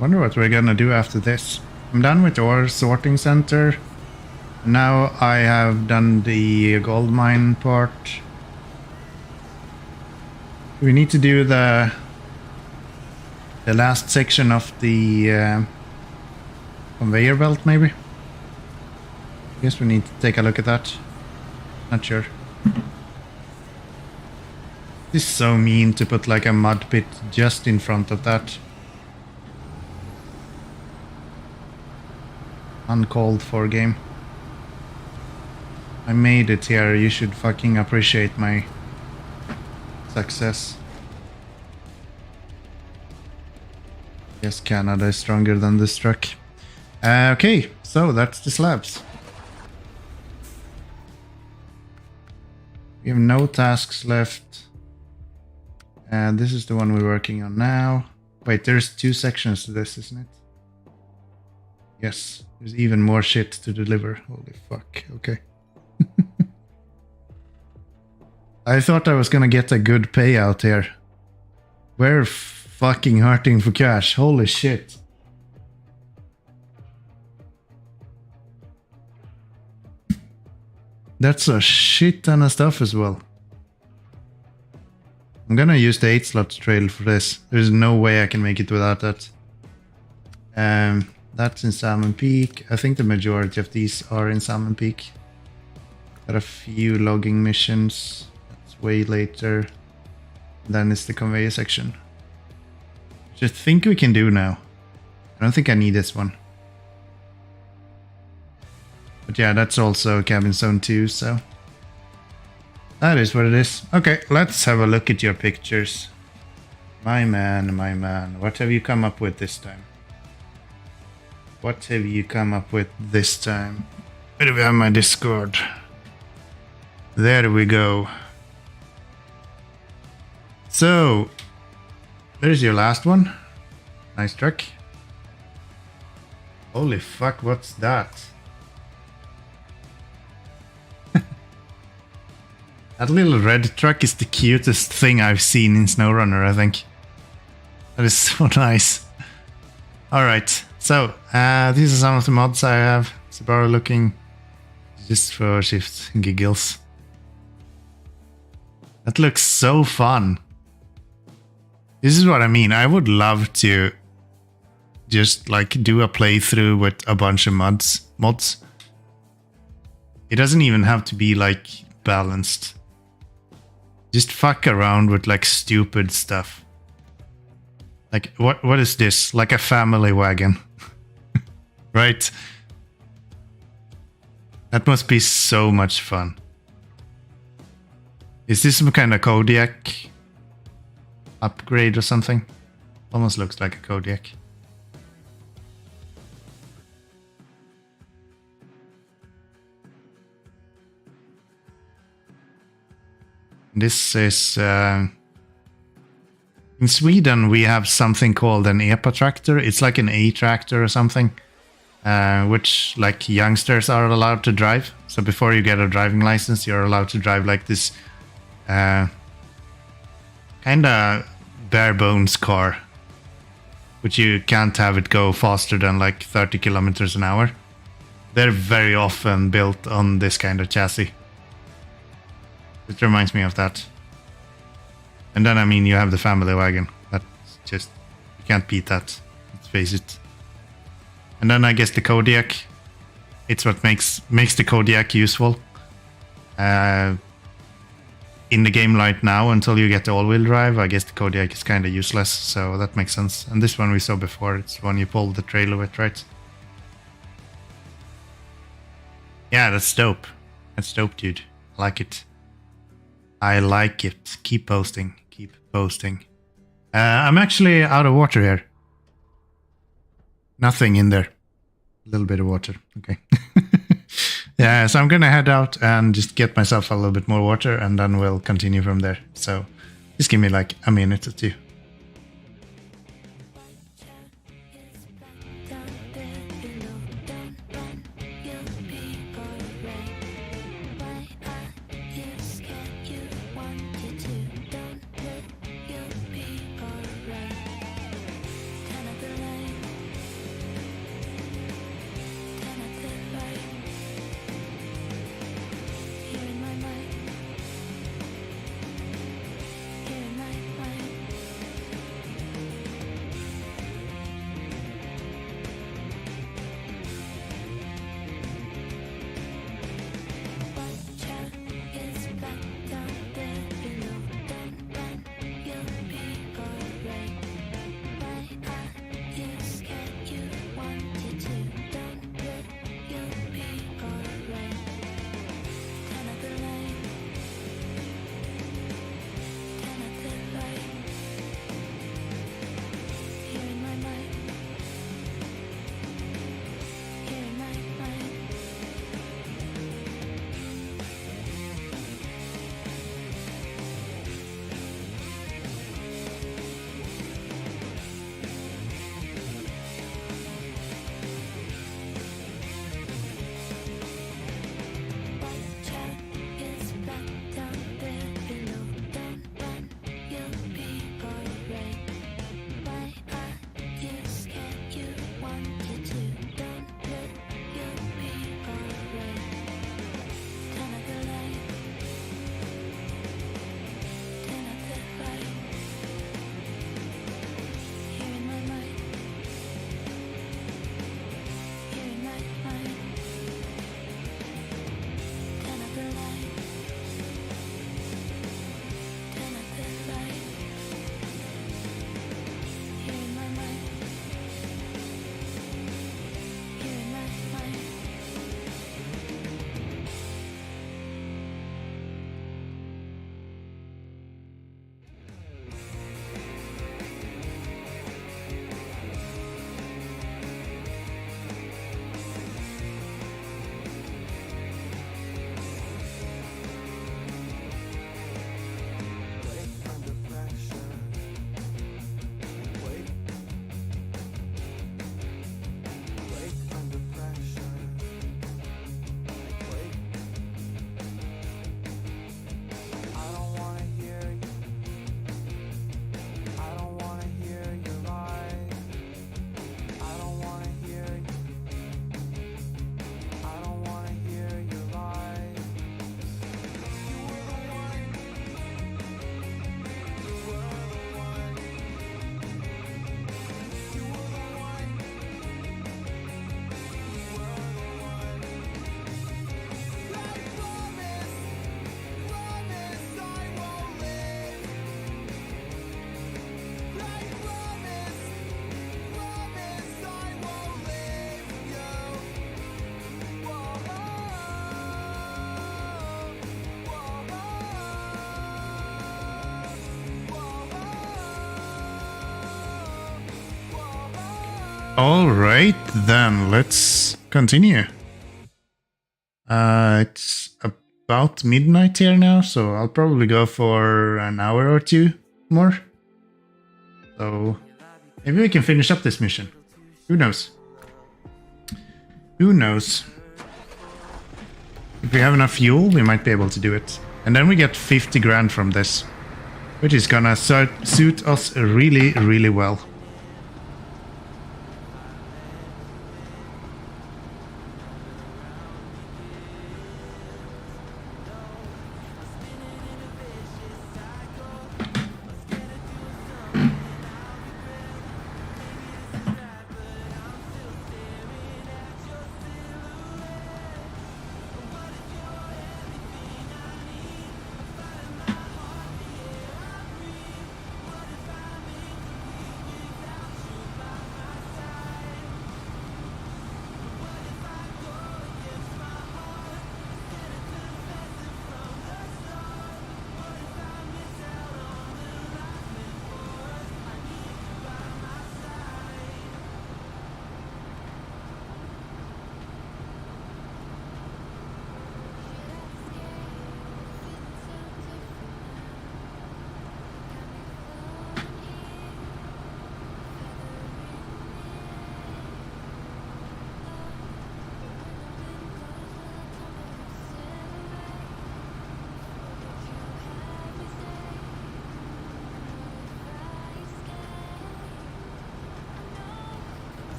Wonder what we're gonna do after this. I'm done with the ore sorting center. Now I have done the gold mine part. We need to do the last section of the conveyor belt, maybe. I guess we need to take a look at that. Not sure. This is so mean to put like a mud pit just in front of that. Uncalled for game. I made it here, you should fucking appreciate my success. Yes, Canada is stronger than this truck. Okay, so that's the slabs. We have no tasks left. And this is the one we're working on now. Wait, there's 2 sections to this, isn't it? Yes, there's even more shit to deliver. Holy fuck, okay. I thought I was gonna get a good payout here. We're fucking hurting for cash, holy shit. That's a shit ton of stuff as well. I'm gonna use the 8-slot trail for this. There's no way I can make it without that. That's in Salmon Peak. I think the majority of these are in Salmon Peak. Got a few logging missions. That's way later. Then it's the conveyor section. Which I think we can do now. I don't think I need this one. But yeah, that's also cabin zone 2, so that is what it is. Okay, let's have a look at your pictures. My man, what have you come up with this time? What have you come up with this time? Where do we have my Discord? There we go. So, there's your last one. Nice truck. Holy fuck, what's that? That little red truck is the cutest thing I've seen in SnowRunner, I think. That is so nice. Alright, so these are some of the mods I have. Subaru looking just for shift giggles. That looks so fun. This is what I mean. I would love to just like do a playthrough with a bunch of mods. It doesn't even have to be like balanced. Just fuck around with like stupid stuff. Like what is this? Like a family wagon. Right? That must be so much fun. Is this some kind of Kodiak upgrade or something? Almost looks like a Kodiak. This is... in Sweden we have something called an EPA tractor. It's like an A tractor or something. Which like youngsters are allowed to drive. So before you get a driving license, you're allowed to drive like this kind of bare bones car. But you can't have it go faster than like 30 kilometers an hour. They're very often built on this kind of chassis. It reminds me of that. And then I mean you have the family wagon. That's just, you can't beat that. Let's face it. And then I guess the Kodiak. It's what makes the Kodiak useful. In the game right now, until you get the all-wheel drive, I guess the Kodiak is kind of useless, so that makes sense. And this one we saw before, it's one you pull the trailer with, right? Yeah, that's dope. That's dope, dude. I like it. I like it. Keep posting. Keep posting. I'm actually out of water here. Nothing in there. A little bit of water. Okay. Yeah, so I'm gonna head out and just get myself a little bit more water and then we'll continue from there. So just give me like a minute or two. Alright then, let's continue. It's about midnight here now, so I'll probably go for an hour or two more. So maybe we can finish up this mission. Who knows? Who knows? If we have enough fuel, we might be able to do it. And then we get 50 grand from this, which is gonna suit us really, really well.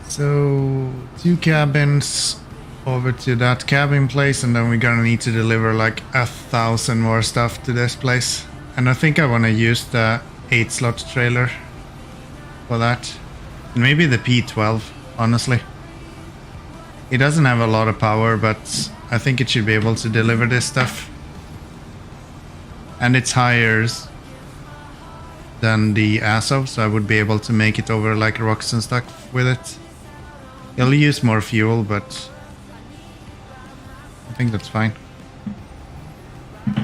So 2 cabins over to that cabin place, and then we're gonna need to deliver like 1,000 more stuff to this place. And I think I want to use the 8-slot trailer for that. And maybe the P12, honestly. It doesn't have a lot of power, but I think it should be able to deliver this stuff. And it's higher than the Azov, so I would be able to make it over like rocks and stuff with it. It'll use more fuel, but I think that's fine. I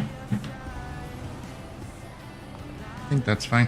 think that's fine.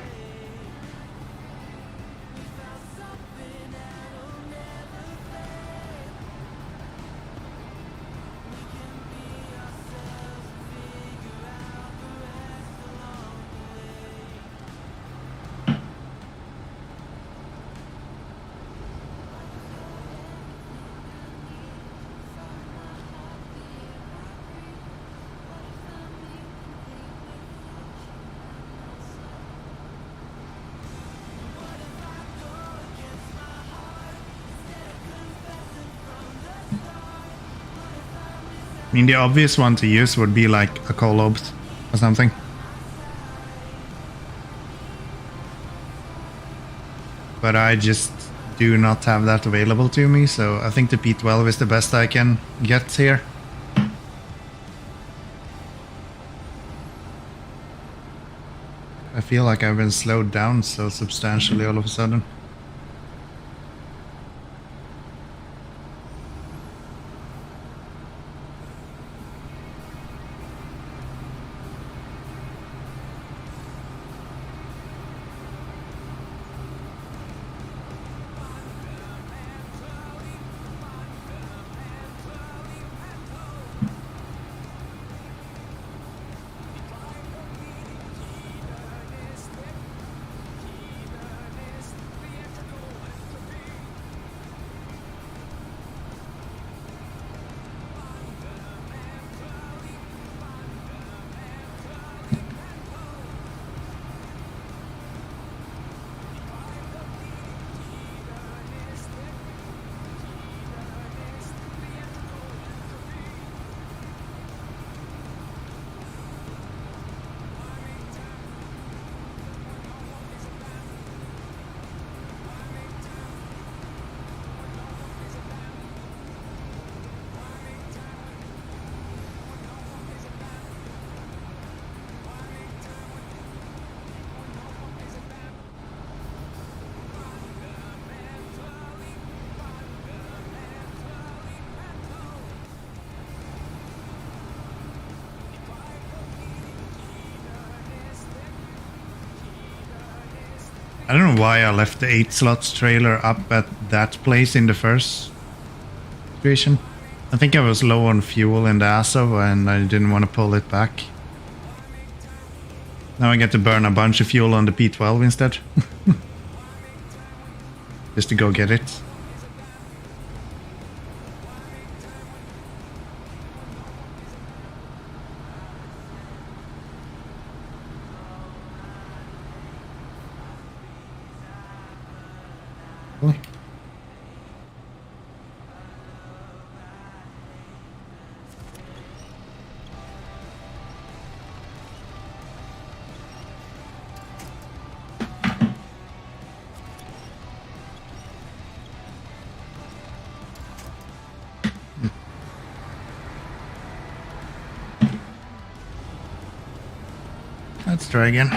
I mean, the obvious one to use would be like a Kolob or something. But I just do not have that available to me, so I think the P12 is the best I can get here. I feel like I've been slowed down so substantially all of a sudden. I don't know why I left the 8 slots trailer up at that place in the first situation. I think I was low on fuel in the ASO and I didn't want to pull it back. Now I get to burn a bunch of fuel on the P12 instead. Just to go get it. Oh. Let's try again.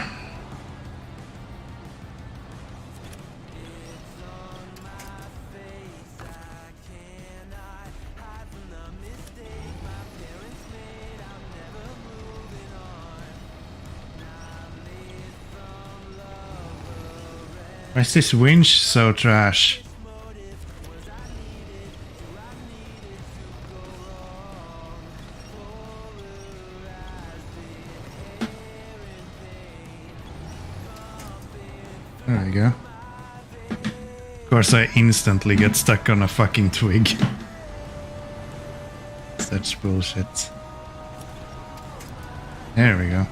Why is this winch so trash? There we go. Of course I instantly get stuck on a fucking twig. Such bullshit. There we go.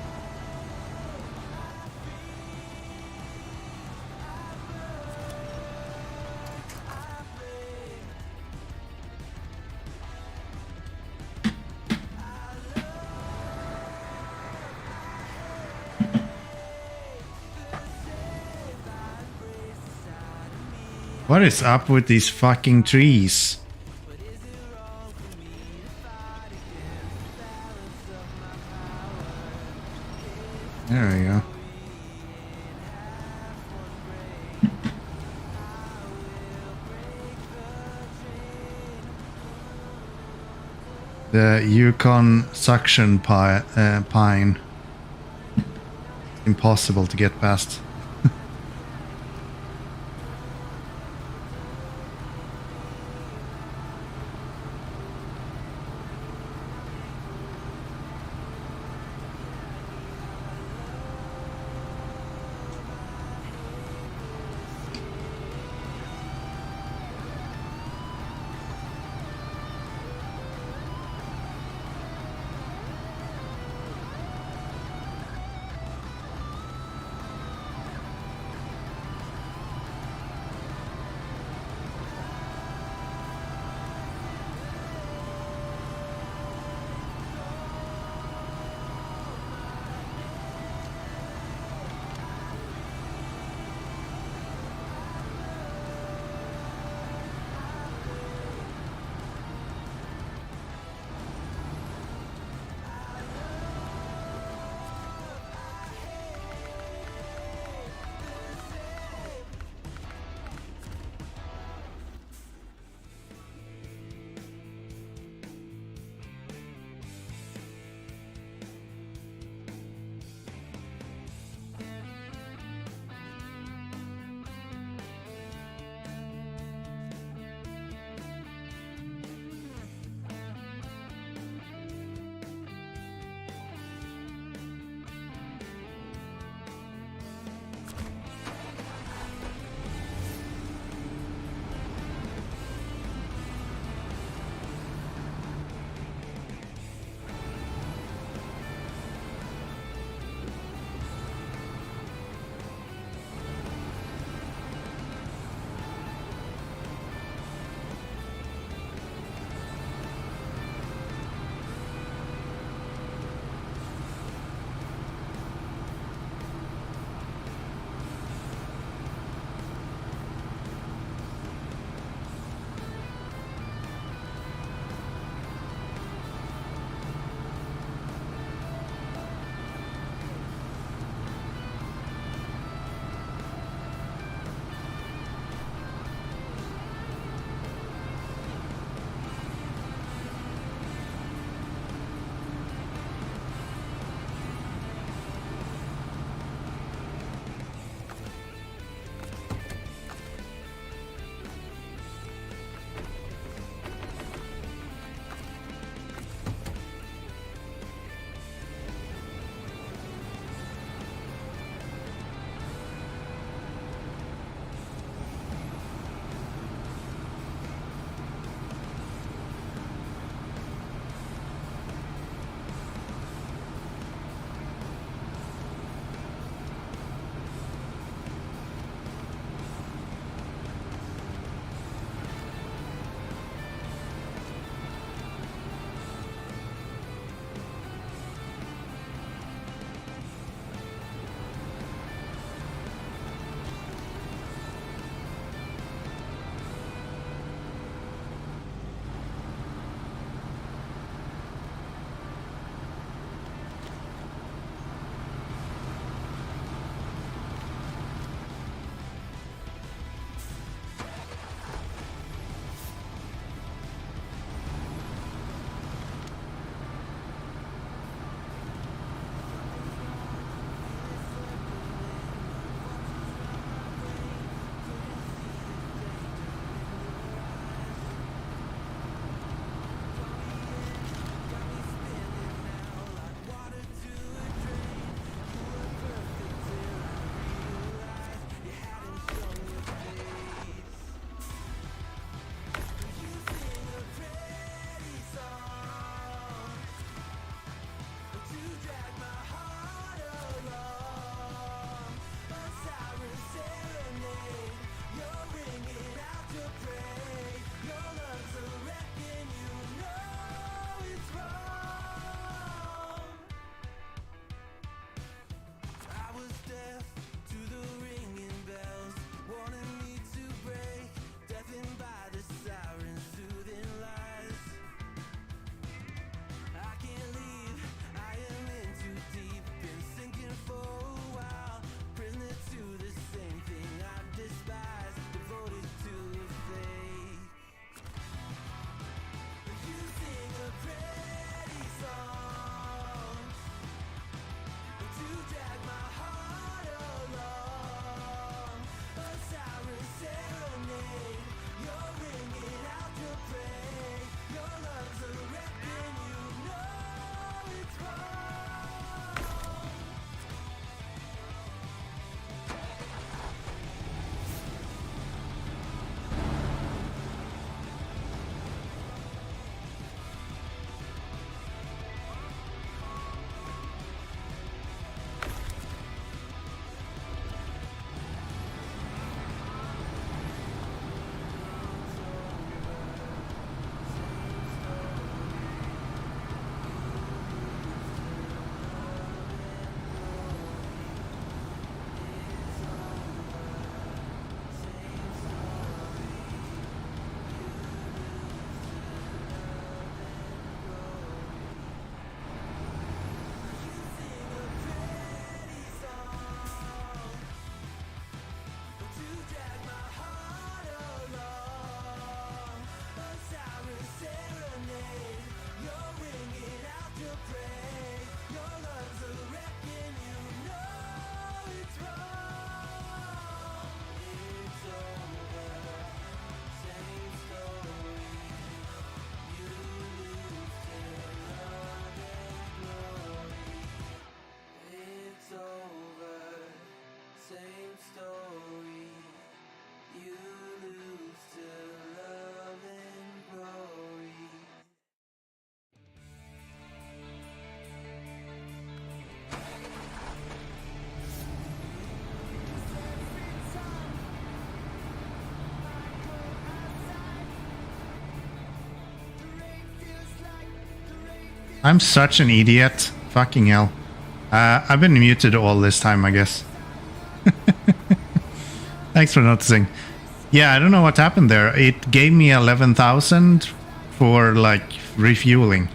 What is up with these fucking trees? There we go. The YUKON suction pine. Impossible to get past. I'm such an idiot. Fucking hell. I've been muted all this time, I guess. Thanks for noticing. Yeah, I don't know what happened there. It gave me 11,000 for like refueling.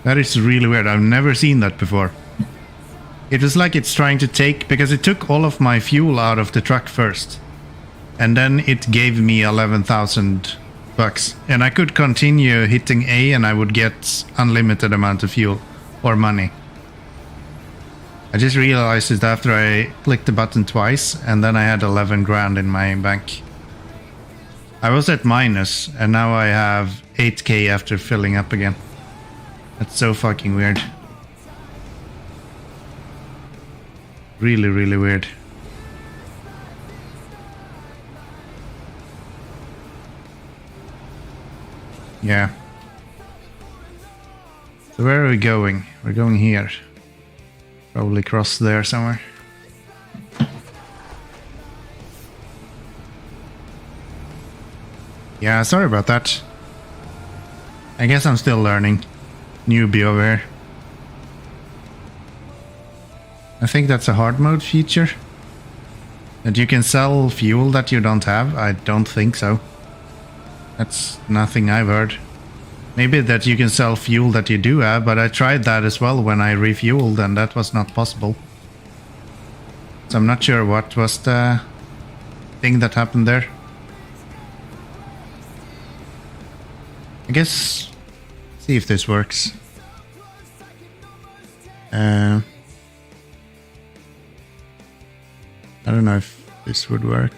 That is really weird. I've never seen that before. It was like it's trying to take, because it took all of my fuel out of the truck first. And then it gave me 11,000 bucks. And I could continue hitting A and I would get unlimited amount of fuel or money. I just realized it after I clicked the button twice, and then I had 11 grand in my bank. I was at minus, and now I have 8k after filling up again. That's so fucking weird. Really, really weird. Yeah. So where are we going? We're going here. Probably cross there somewhere. Yeah, sorry about that. I guess I'm still learning. Newbie over here. I think that's a hard mode feature. That you can sell fuel that you don't have? I don't think so. That's nothing I've heard. Maybe that you can sell fuel that you do have, but I tried that as well when I refueled and that was not possible. So I'm not sure what was the thing that happened there. I guess, see if this works. I don't know if this would work.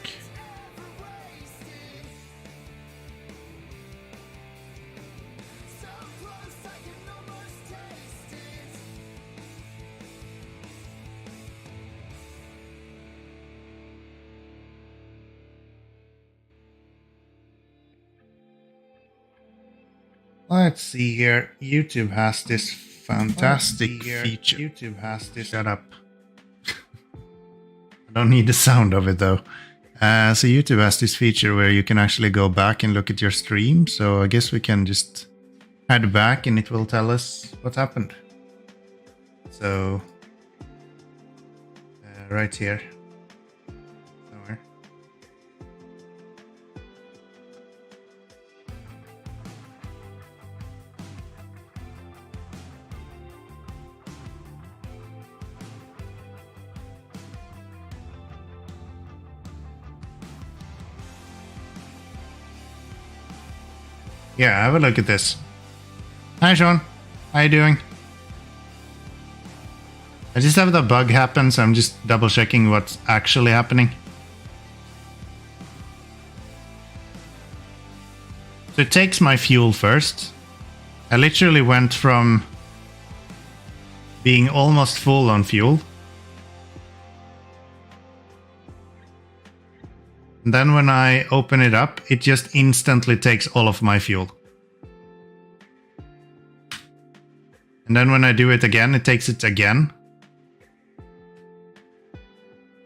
Let's see here. YouTube has this fantastic feature. YouTube has this. Shut up. I don't need the sound of it though. So YouTube has this feature where you can actually go back and look at your stream. So I guess we can just head back and it will tell us what happened. So right here. Somewhere. Yeah, have a look at this. Hi Sean, how you doing? I just have the bug happen, so I'm just double checking what's actually happening. So it takes my fuel first. I literally went from being almost full on fuel. And then when I open it up, it just instantly takes all of my fuel. And then when I do it again, it takes it again.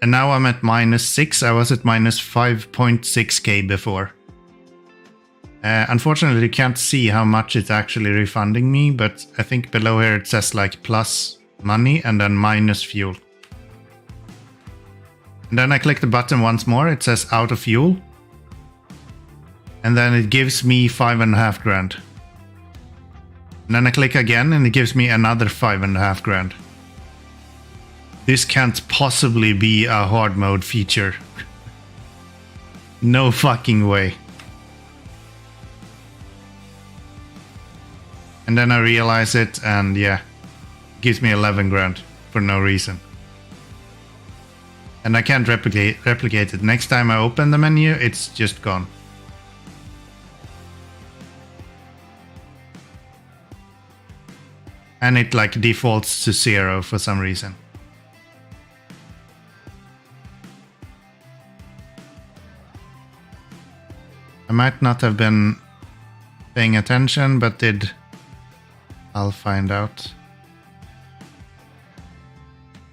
And now I'm at -6. I was at -5.6k before. Unfortunately, you can't see how much it's actually refunding me, but I think below here it says like plus money and then minus fuel. And then I click the button once more, it says out of fuel. And then it gives me 5.5 grand. And then I click again and it gives me another 5.5 grand. This can't possibly be a hard mode feature. No fucking way. And then I realize it and yeah, it gives me 11 grand for no reason. And I can't replicate it. Next time I open the menu, it's just gone. And it like defaults to 0 for some reason. I might not have been paying attention, but did. I'll find out.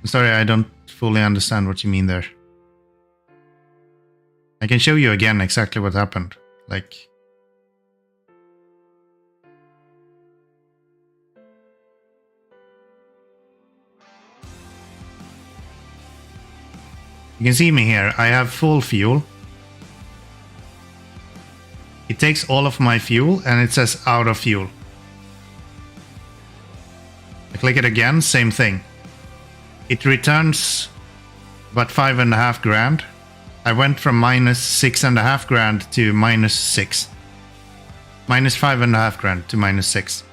I'm sorry, I don't fully understand what you mean there. I can show you again exactly what happened. Like, You can see me here. I have full fuel. It takes all of my fuel and it says out of fuel. I click it again, same thing. It returns about 5.5 grand. I went from minus 6.5 grand to minus 6. Minus 5.5 grand to minus 6.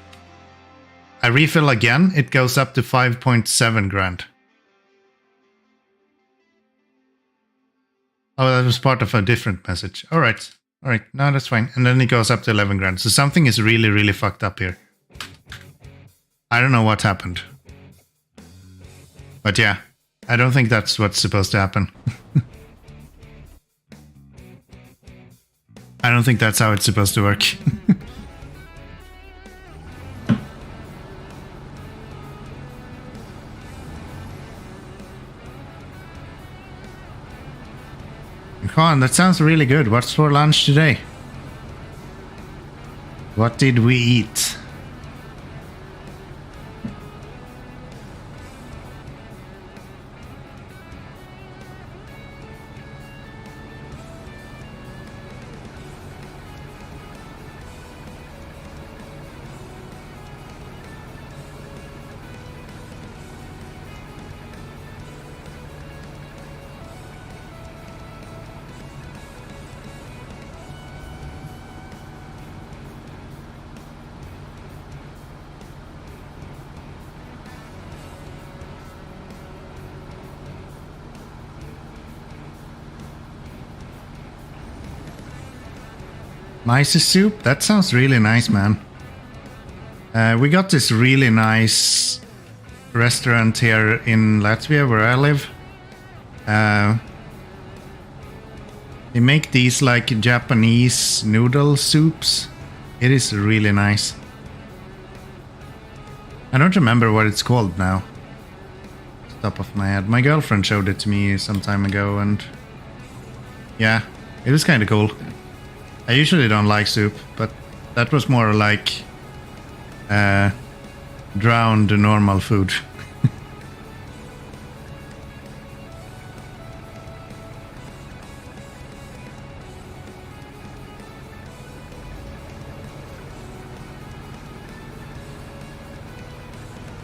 I refill again, it goes up to 5.7 grand. Oh, that was part of a different message. Alright, no, that's fine. And then it goes up to 11 grand. So something is really, really fucked up here. I don't know what happened. But yeah, I don't think that's what's supposed to happen. I don't think that's how it's supposed to work. Come on, that sounds really good. What's for lunch today? What did we eat? Mice soup? That sounds really nice, man. We got this really nice restaurant here in Latvia where I live. They make these like Japanese noodle soups. It is really nice. I don't remember what it's called now. Top of my head. My girlfriend showed it to me some time ago and yeah, it was kind of cool. I usually don't like soup, but that was more like drowned normal food.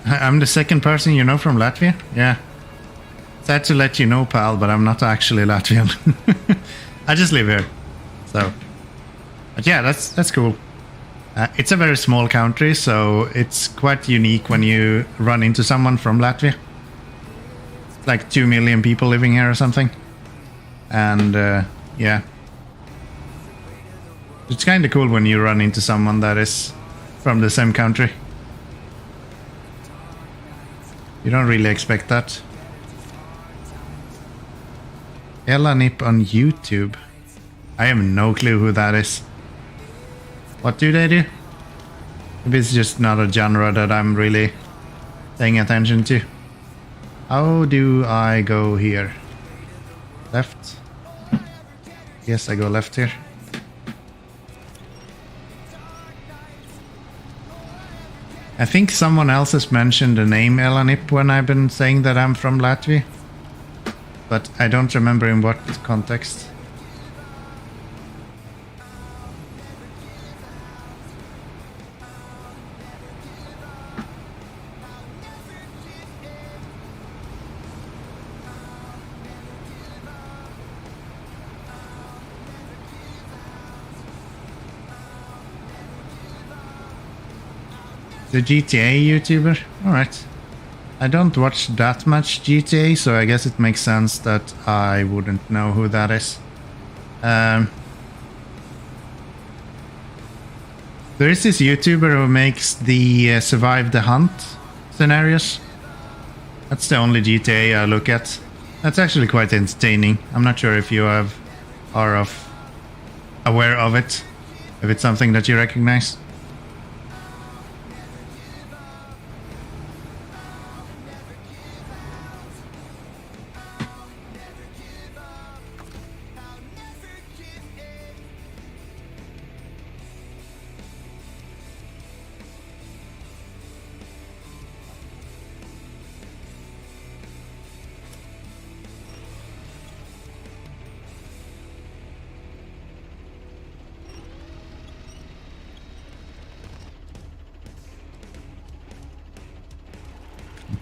I'm the second person you know from Latvia? Yeah. Sad to let you know, pal, but I'm not actually Latvian. I just live here. So, but yeah, that's cool. It's a very small country, so it's quite unique when you run into someone from Latvia. It's like 2 million people living here or something. And yeah. It's kind of cool when you run into someone that is from the same country. You don't really expect that. Elanip on YouTube. I have no clue who that is. What do they do? Maybe it's just not a genre that I'm really paying attention to. How do I go here? Left? Yes, I go left here. I think someone else has mentioned the name Elanip when I've been saying that I'm from Latvia. But I don't remember in what context. The GTA YouTuber? Alright. I don't watch that much GTA, so I guess it makes sense that I wouldn't know who that is. There is this YouTuber who makes the Survive the Hunt scenarios. That's the only GTA I look at. That's actually quite entertaining. I'm not sure if you are aware of it, if it's something that you recognize.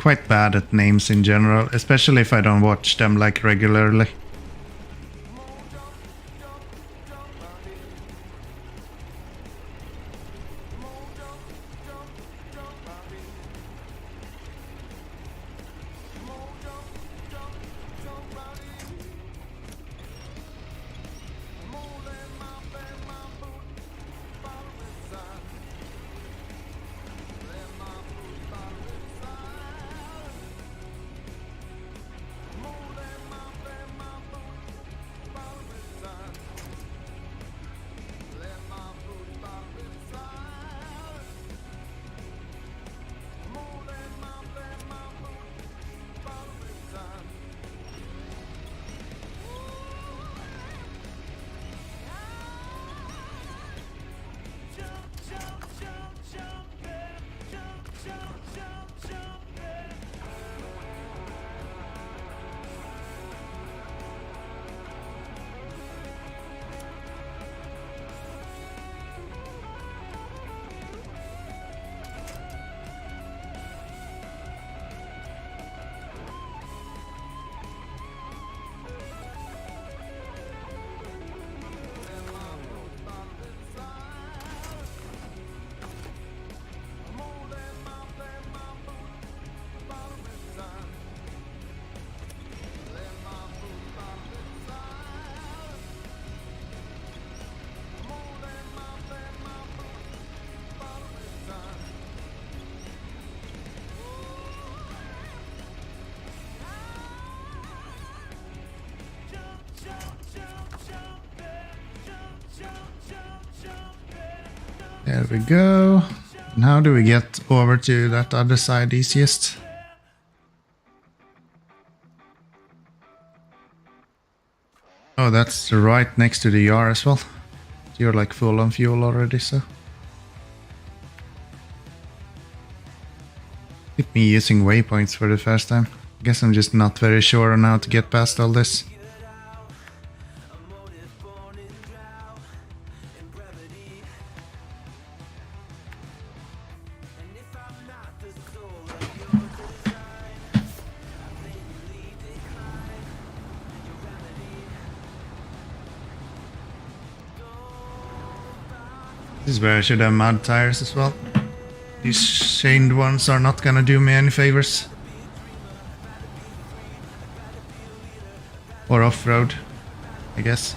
quite bad at names in general, especially if I don't watch them like regularly. There we go. And how do we get over to that other side easiest? Oh, that's right next to the yard as well. You're like full on fuel already, so. Keep me using waypoints for the first time. Guess I'm just not very sure on how to get past all this. This is where I should have mud tires as well. These chained ones are not gonna do me any favors. Or off-road, I guess.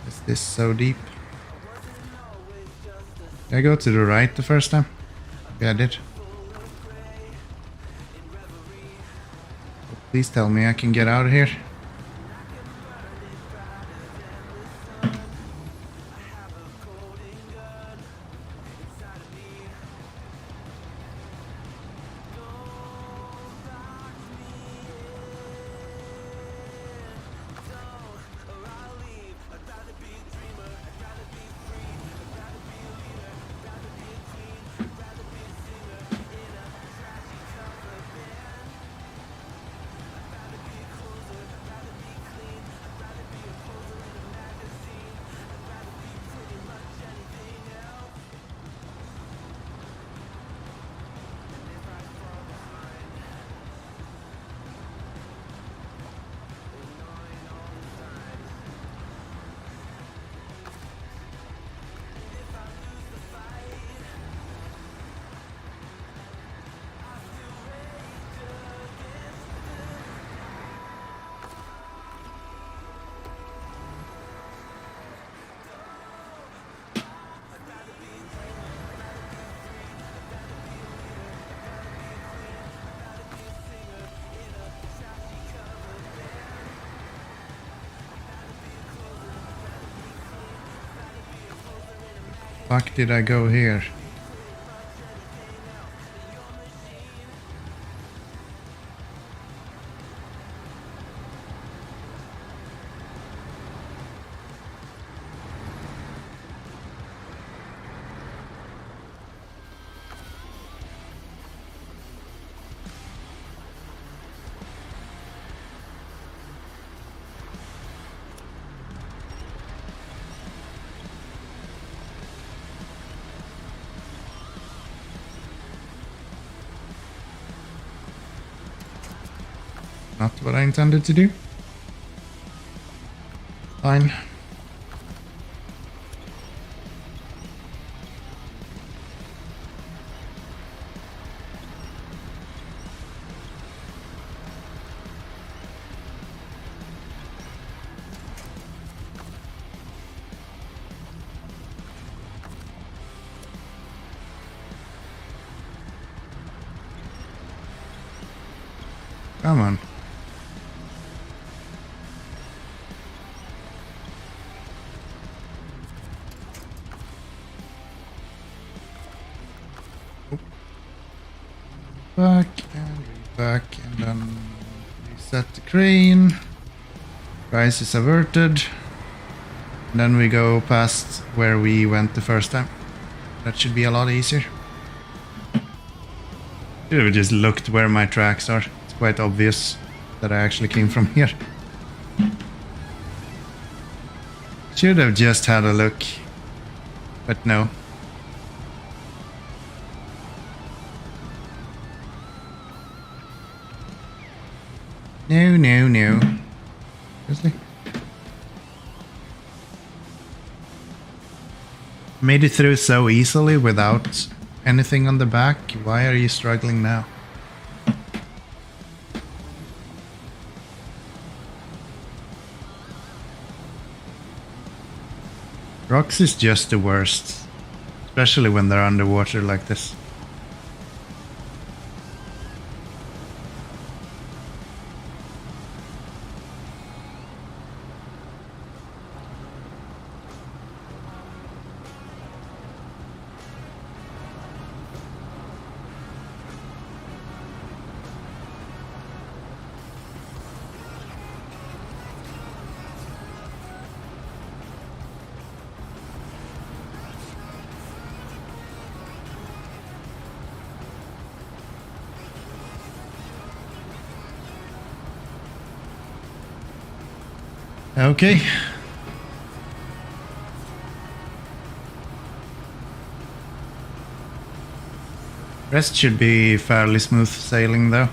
Is this so deep? Did I go to the right the first time? Yeah, I did. Please tell me I can get out of here. Fuck did I go here? Not what I intended to do. Fine. Come on. Back and back and then reset the crane. Rise is averted. And then we go past where we went the first time. That should be a lot easier. Should have just looked where my tracks are. It's quite obvious that I actually came from here. Should have just had a look. But no. No, no, no. Seriously? Made it through so easily without anything on the back. Why are you struggling now? Rocks is just the worst. Especially when they're underwater like this. Okay. Rest should be fairly smooth sailing though.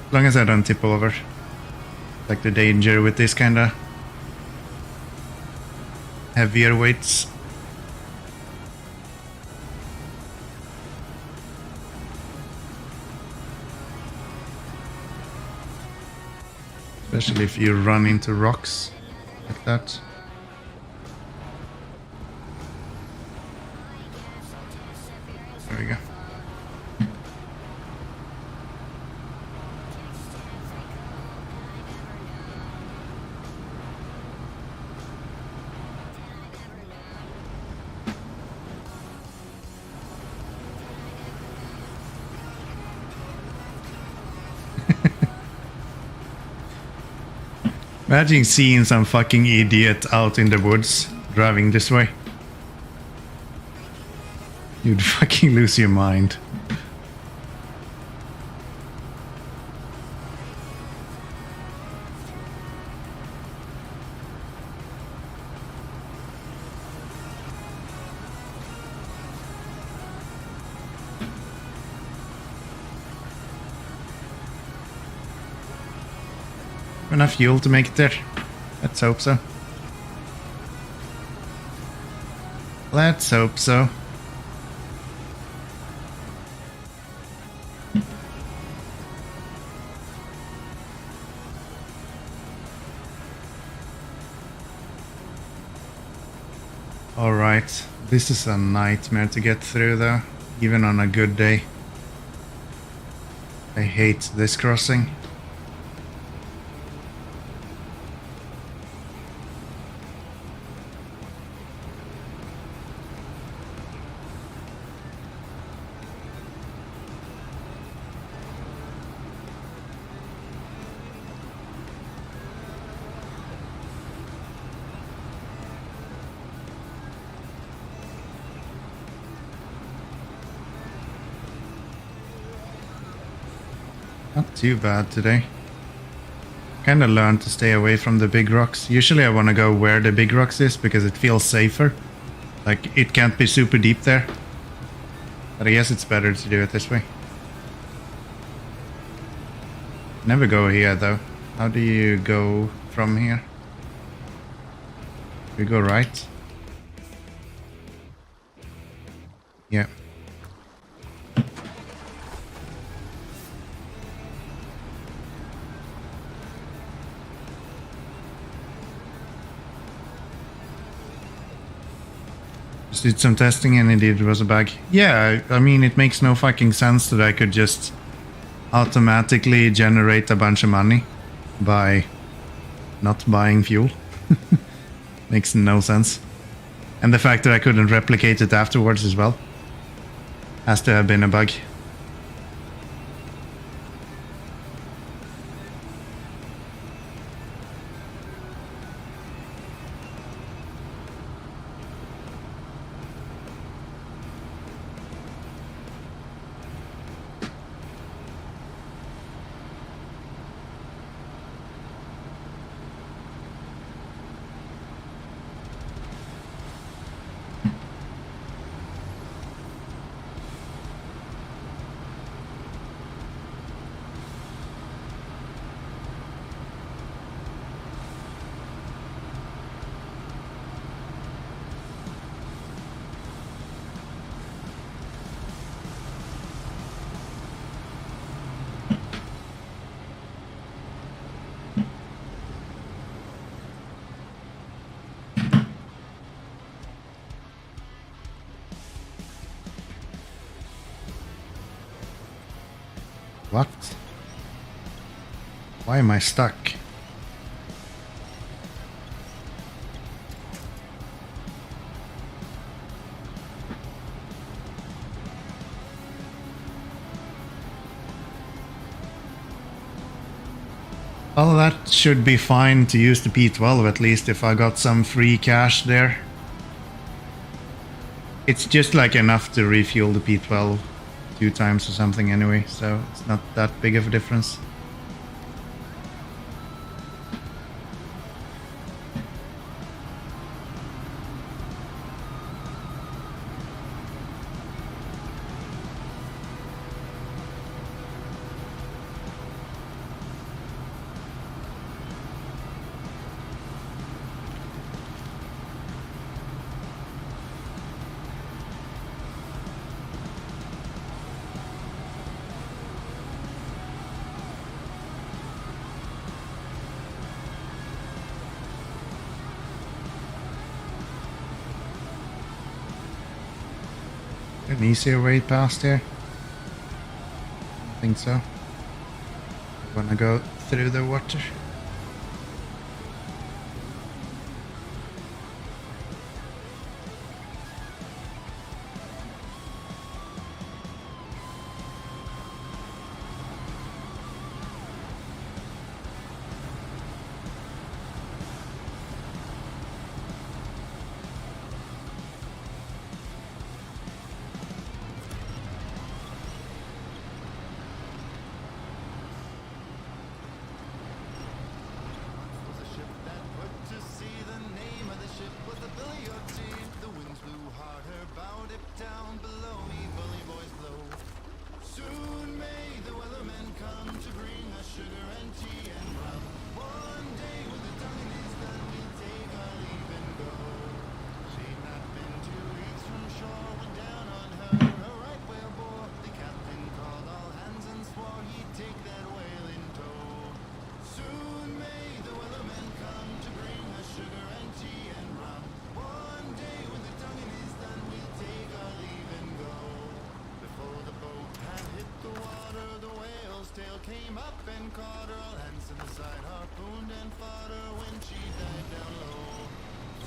As long as I don't tip over. Like the danger with this kinda heavier weights. Especially if you run into rocks like that. There we go. Imagine seeing some fucking idiot out in the woods driving this way. You'd fucking lose your mind. Enough fuel to make it there. Let's hope so. Let's hope so. Alright, this is a nightmare to get through though, even on a good day. I hate this crossing. Not too bad today. Kinda learned to stay away from the big rocks. Usually I want to go where the big rocks is because it feels safer. Like it can't be super deep there. But I guess it's better to do it this way. Never go here though. How do you go from here? You go right? Yeah. Just did some testing and indeed it was a bug. Yeah, I mean it makes no fucking sense that I could just automatically generate a bunch of money by not buying fuel. Makes no sense. And the fact that I couldn't replicate it afterwards as well has to have been a bug. What? Why am I stuck? Well, that should be fine to use the P12 at least if I got some free cash there. It's just like enough to refuel the P12 2 times or something anyway, so it's not that big of a difference. An easier way past here? I think so. I wanna go through the water. Came up and caught her, all hands to the side, harpooned and fought her when she died down low.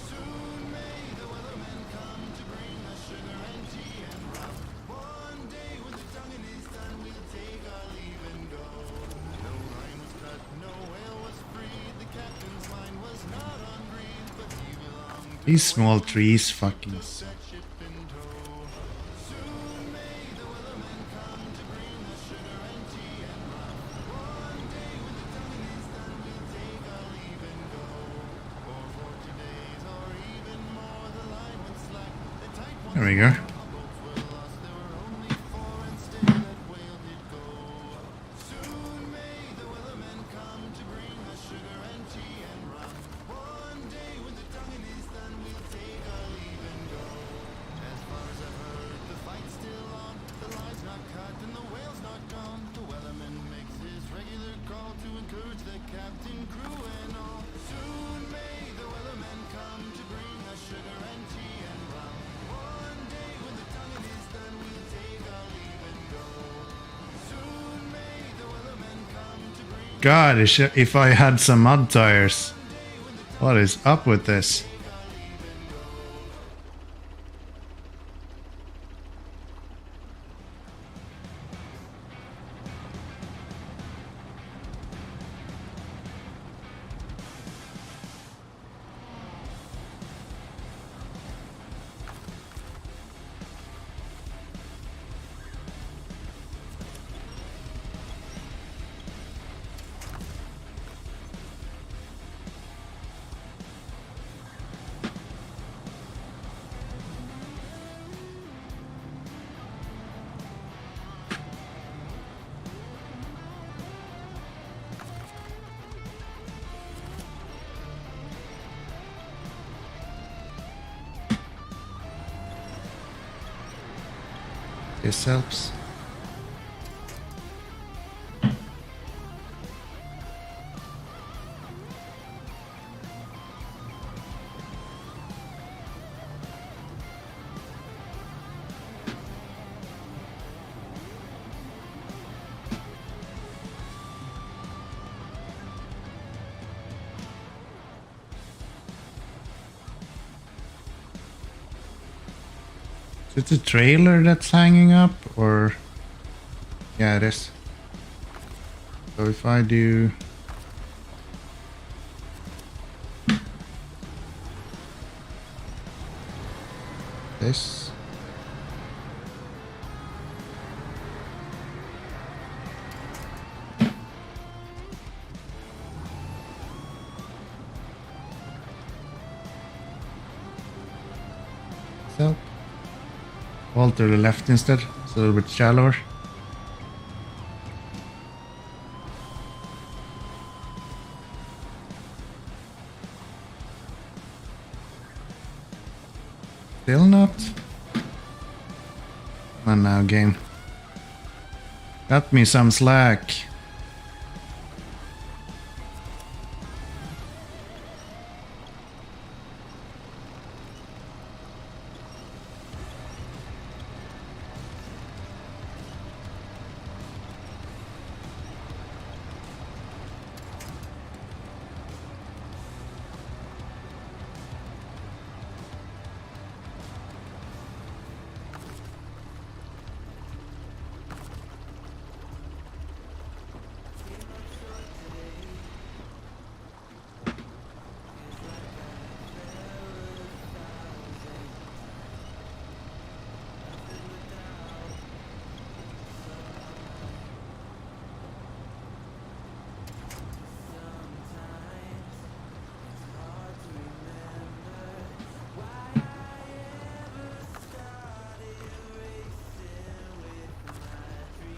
Soon may the weatherman come to bring us sugar and tea and rum. One day when the tonguing is done, we'll take our leave and go. No line was cut, no whale was freed, the captain's line was not unbreathed, but he belonged to These small trees fucking suck. that ship in tow. Soon may the weatherman come to bring us sugar and tea and rum. One day when the tonguing is done, we'll take our leave and go. For 40 days or even more, the line went slack. The tight ones There we go. boats were lost. There were only 4 and still that whale did go. Soon may the weatherman God, if I had some mud tires. What is up with this? This helps. Is it a trailer that's hanging up, or... Yeah, it is. So if I do... this... so... Wall to the left instead, it's a little bit shallower. Still not? Come on now, game. Cut me some slack.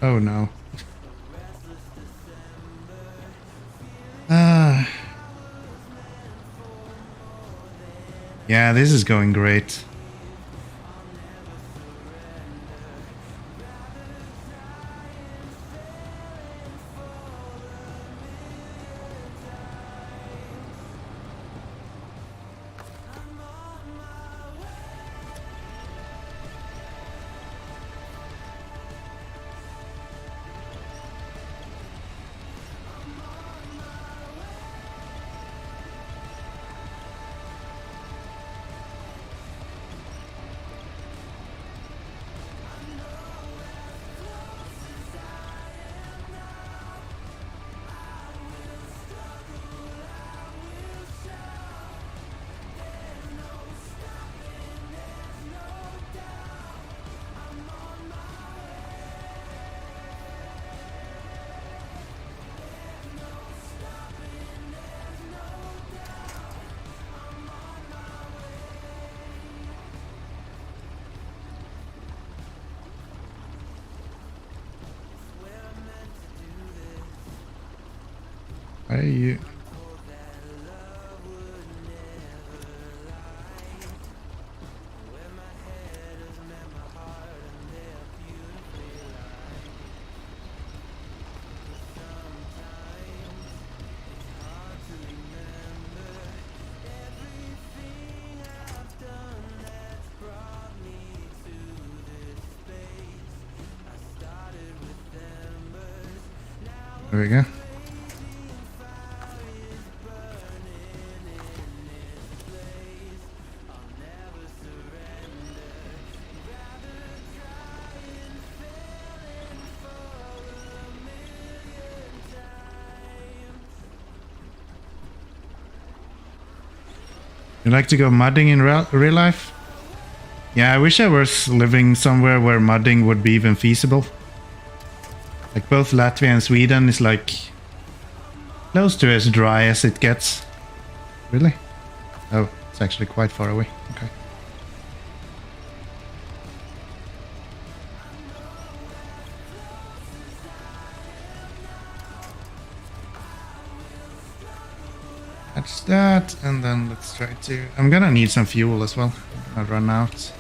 Oh no. Yeah, this is going great. Why are you... There we go. You like to go mudding in real life? Yeah, I wish I was living somewhere where mudding would be even feasible. Like both Latvia and Sweden is like close to as dry as it gets. Really? Oh, it's actually quite far away. Okay. That's that, and then let's try to... I'm gonna need some fuel as well. I'm gonna run out.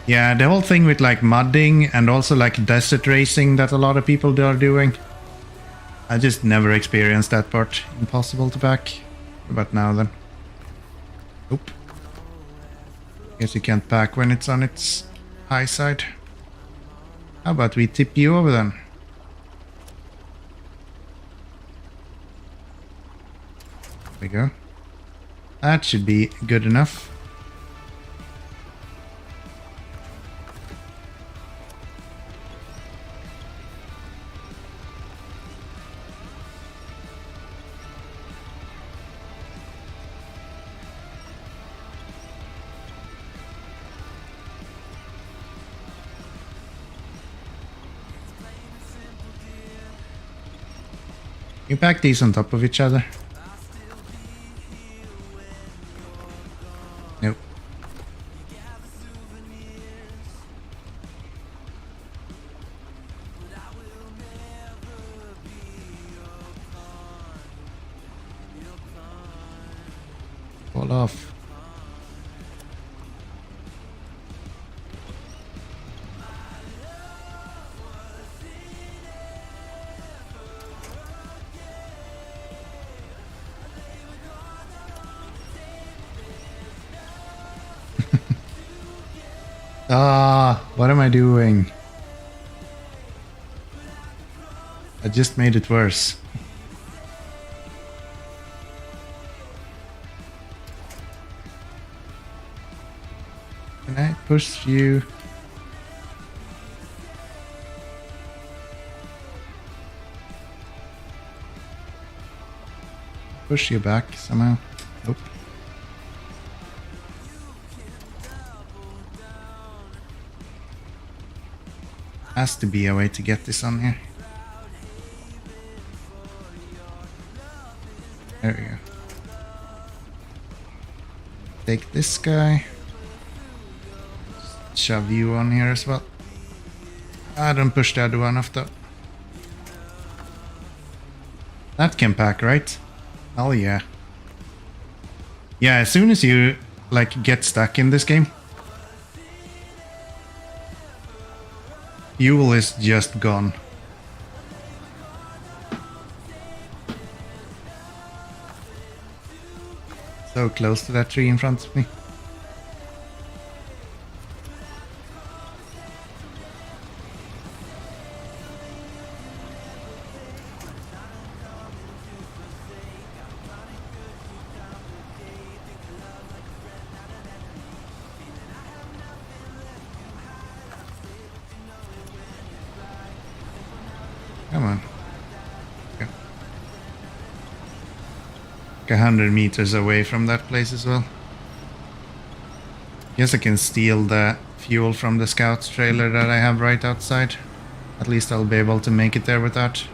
Yeah, the whole thing with like mudding and also like desert racing that a lot of people are doing. I just never experienced that part. Impossible to back. But now then. Oop. Guess you can't back when it's on its high side. How about we tip you over then? There we go. That should be good enough. You pack these on top of each other. Nope. Fall off. What am I doing? I just made it worse. Can I push you? Push you back somehow? Nope. Has to be a way to get this on here. There we go. Take this guy. Shove you on here as well. I don't push the other one off though. That can pack, right? Oh yeah. Yeah, as soon as you like get stuck in this game, fuel is just gone. So close to that tree in front of me. Come on. Okay. 100 meters away from that place as well. Guess I can steal the fuel from the scout's trailer that I have right outside. At least I'll be able to make it there without.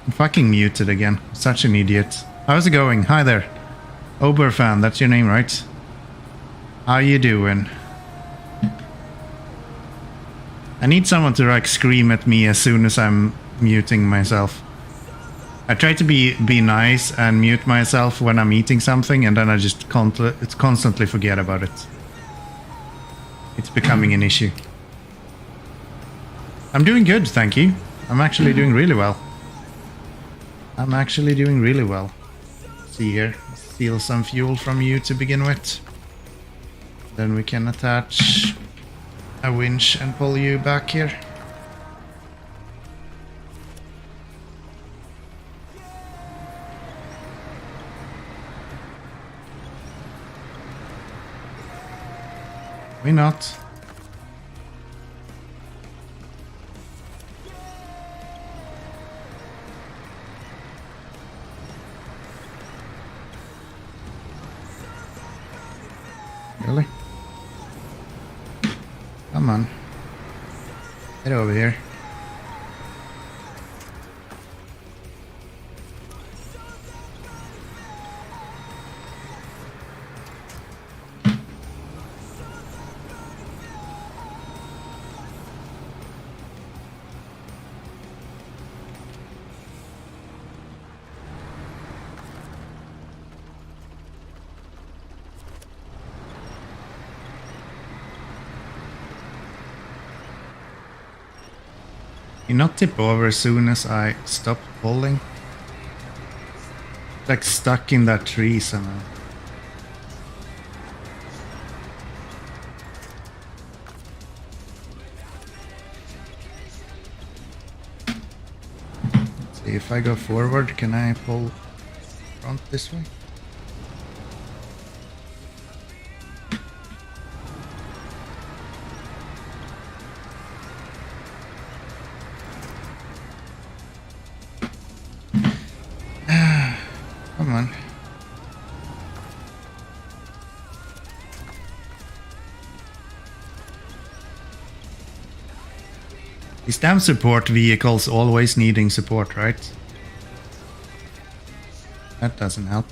I'm fucking muted again. Such an idiot. How's it going? Hi there. Oberfan, that's your name, right? How you doing? I need someone to like scream at me as soon as I'm muting myself. I try to be nice and mute myself when I'm eating something, and then I just constantly forget about it. It's becoming an issue. I'm doing good, thank you. I'm actually doing really well. See here, steal some fuel from you to begin with. Then we can attach a winch and pull you back here. Why not? Really? Come on. Get over here. You not tip over as soon as I stop pulling? Like stuck in that tree somehow. Let's see, if I go forward, can I pull front this way? Come on. These damn support vehicles always needing support, right? That doesn't help.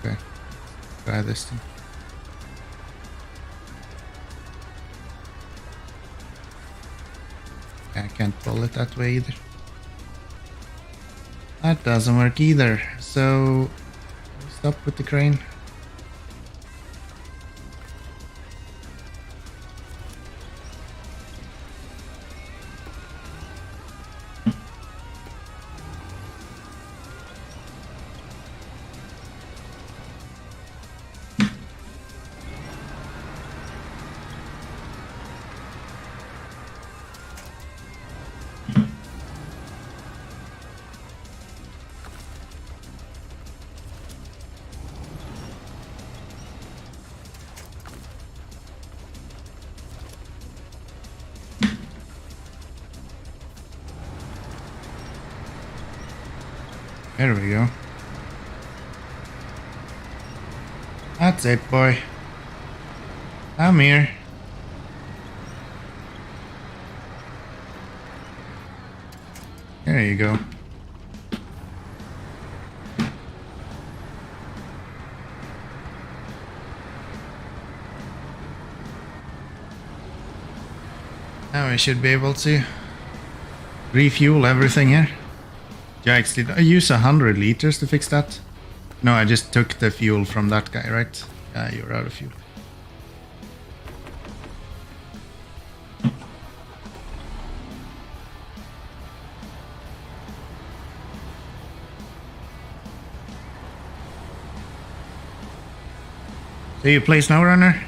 Okay, try this thing. I can't pull it that way either. That doesn't work either, so stop with the crane. There we go. That's it, boy. Come here. There you go. Now I should be able to refuel everything here. Yikes, did I use 100 liters to fix that? No, I just took the fuel from that guy, right? Yeah, you're out of fuel. So you play SnowRunner?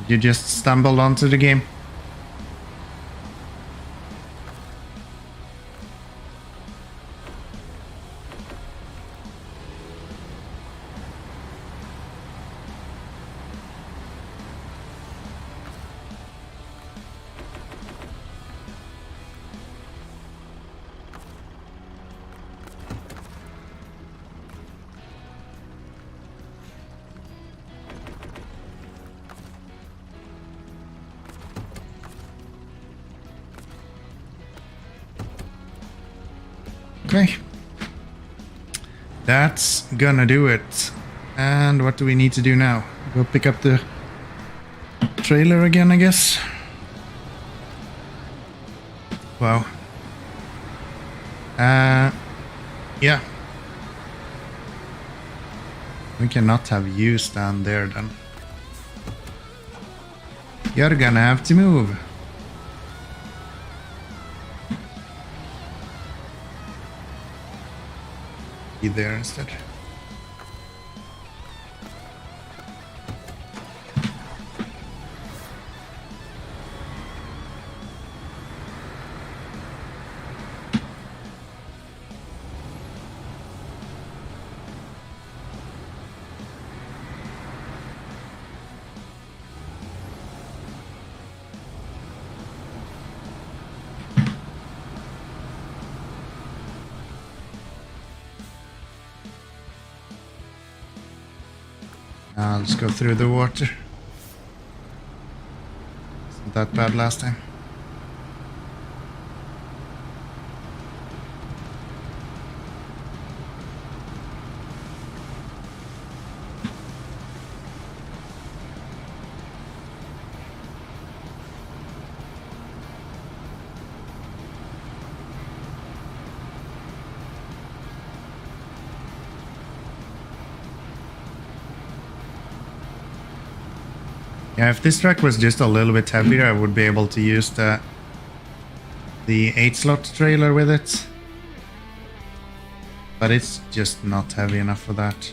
You just stumbled onto the game? Okay. That's gonna do it. And what do we need to do now? Go pick up the trailer again, I guess. Wow. Yeah. We cannot have you stand there then. You're gonna have to move. Be there instead. Let's go through the water. Isn't that bad last time? Yeah, if this truck was just a little bit heavier, I would be able to use the 8-slot trailer with it. But it's just not heavy enough for that.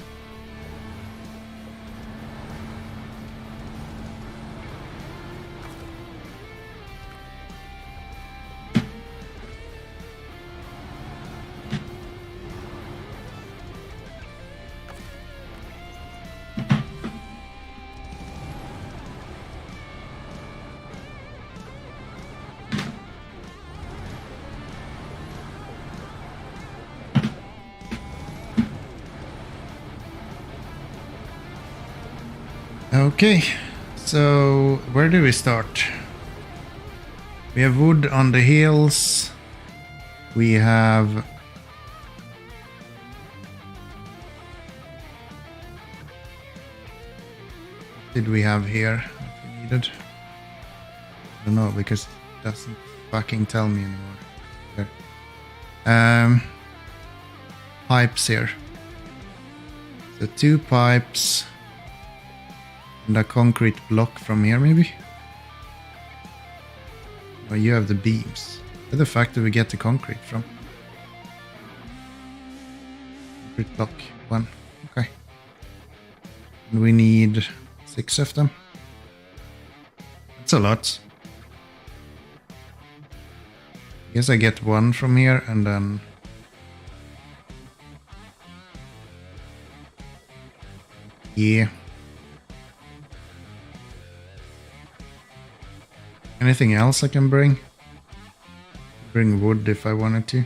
Okay, so where do we start? We have wood on the hills. We have... What did we have here that we needed? I don't know, because it doesn't fucking tell me anymore. There. Pipes here. So 2 pipes. And a concrete block from here, maybe? Oh, you have the beams. Where the fuck do we get the concrete from? Concrete block 1. Okay. And we need 6 of them. That's a lot. I guess I get 1 from here and then... Yeah. Anything else I can bring? Bring wood if I wanted to.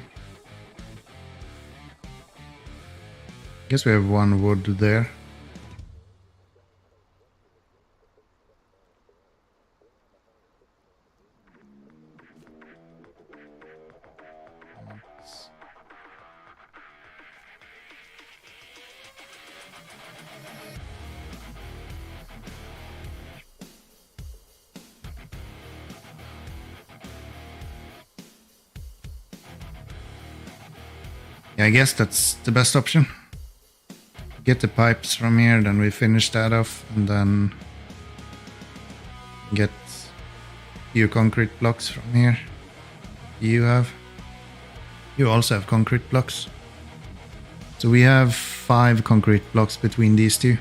Guess we have 1 wood there. Yeah, I guess that's the best option. Get the pipes from here, then we finish that off, and then get a few concrete blocks from here. You have. You also have concrete blocks. So we have 5 concrete blocks between these two.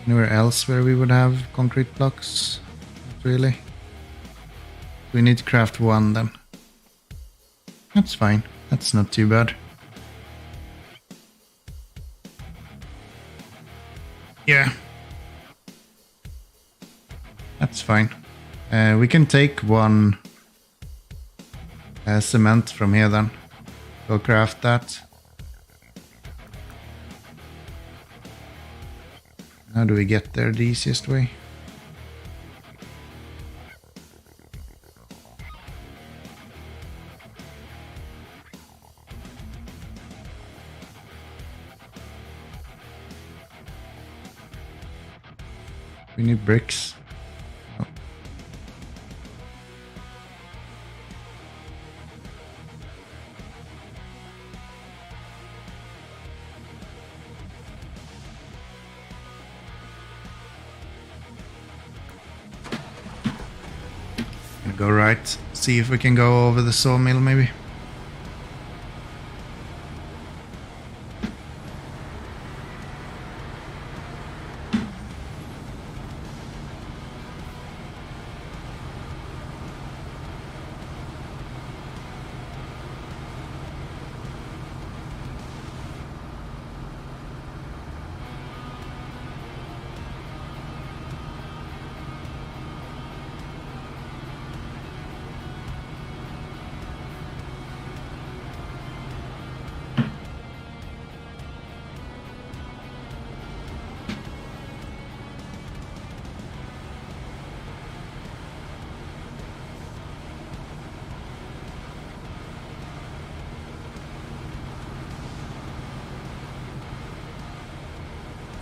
Anywhere else where we would have concrete blocks? Not really. We need to craft 1 then. That's fine. That's not too bad. Yeah. That's fine. We can take 1 cement from here then. Go craft that. How do we get there the easiest way? We need bricks. Oh. Gonna go right. See if we can go over the sawmill maybe.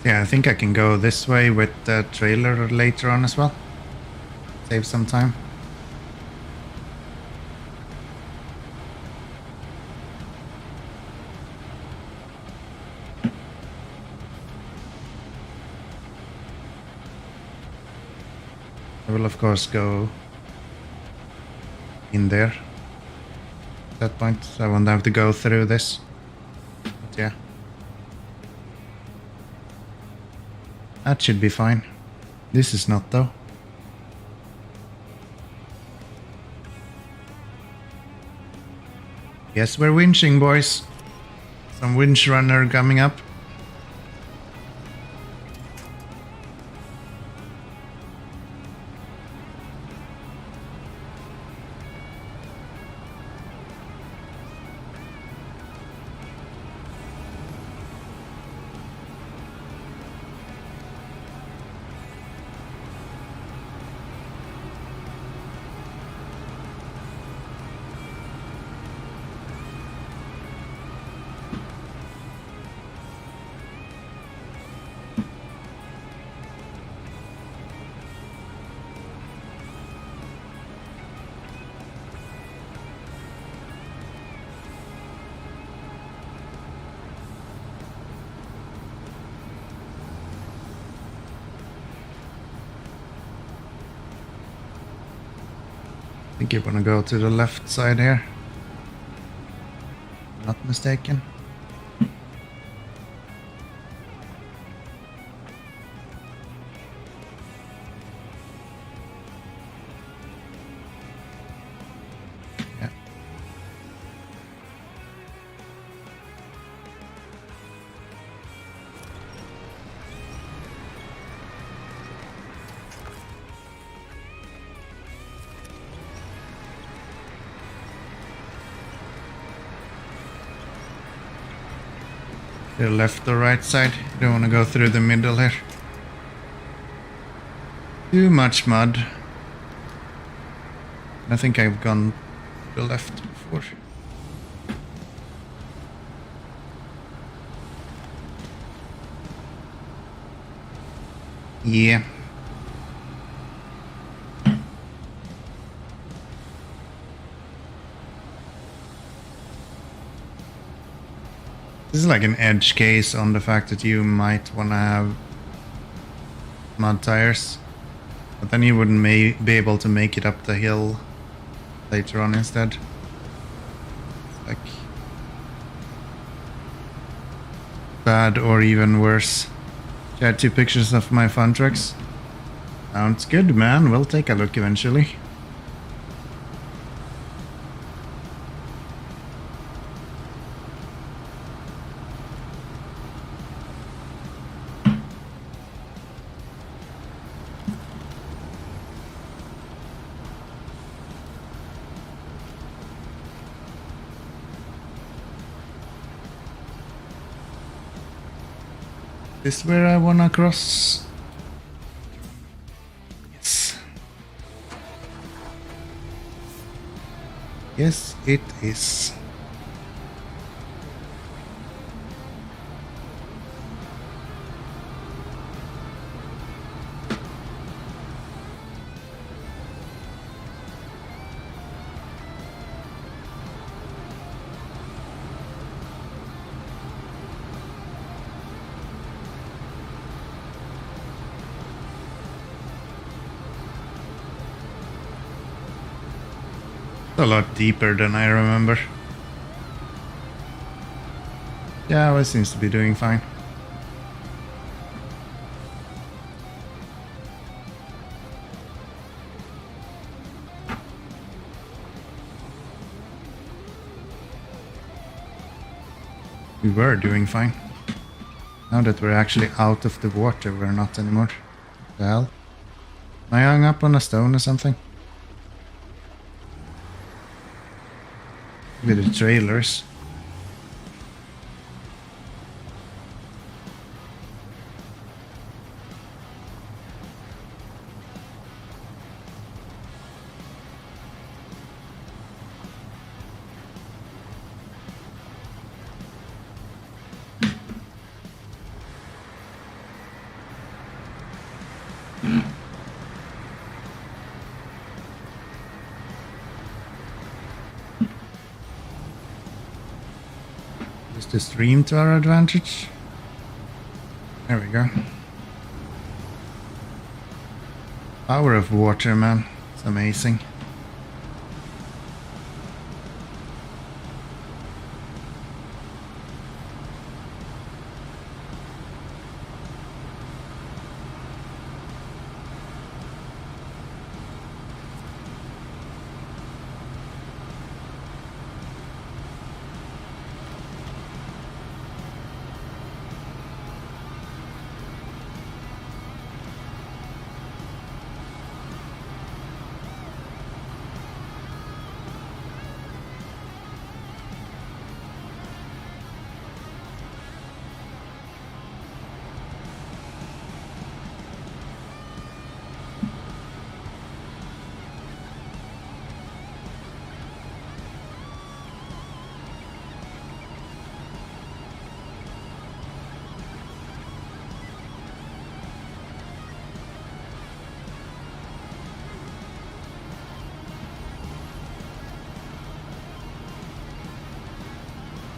Yeah, I think I can go this way with the trailer later on as well. Save some time. I will of course go in there at that point, so I won't have to go through this. But yeah. That should be fine. This is not though. Yes, we're winching, boys. Some winch runner coming up. I think you want to go to the left side here. Not mistaken. Yeah. The left or right side. You don't want to go through the middle here. Too much mud. I think I've gone to the left before. Yeah. This is like an edge case on the fact that you might want to have mud tires, but then you wouldn't be able to make it up the hill later on instead. Like bad or even worse. Share 2 pictures of my fun trucks. Sounds good, man. We'll take a look eventually. This where I wanna cross? Yes. Yes, it is. A lot deeper than I remember. Yeah, well, it seems to be doing fine. We were doing fine. Now that we're actually out of the water, we're not anymore. The hell? Am I hung up on a stone or something? With the trailers. Use the stream to our advantage. There we go. Power of water, man. It's amazing.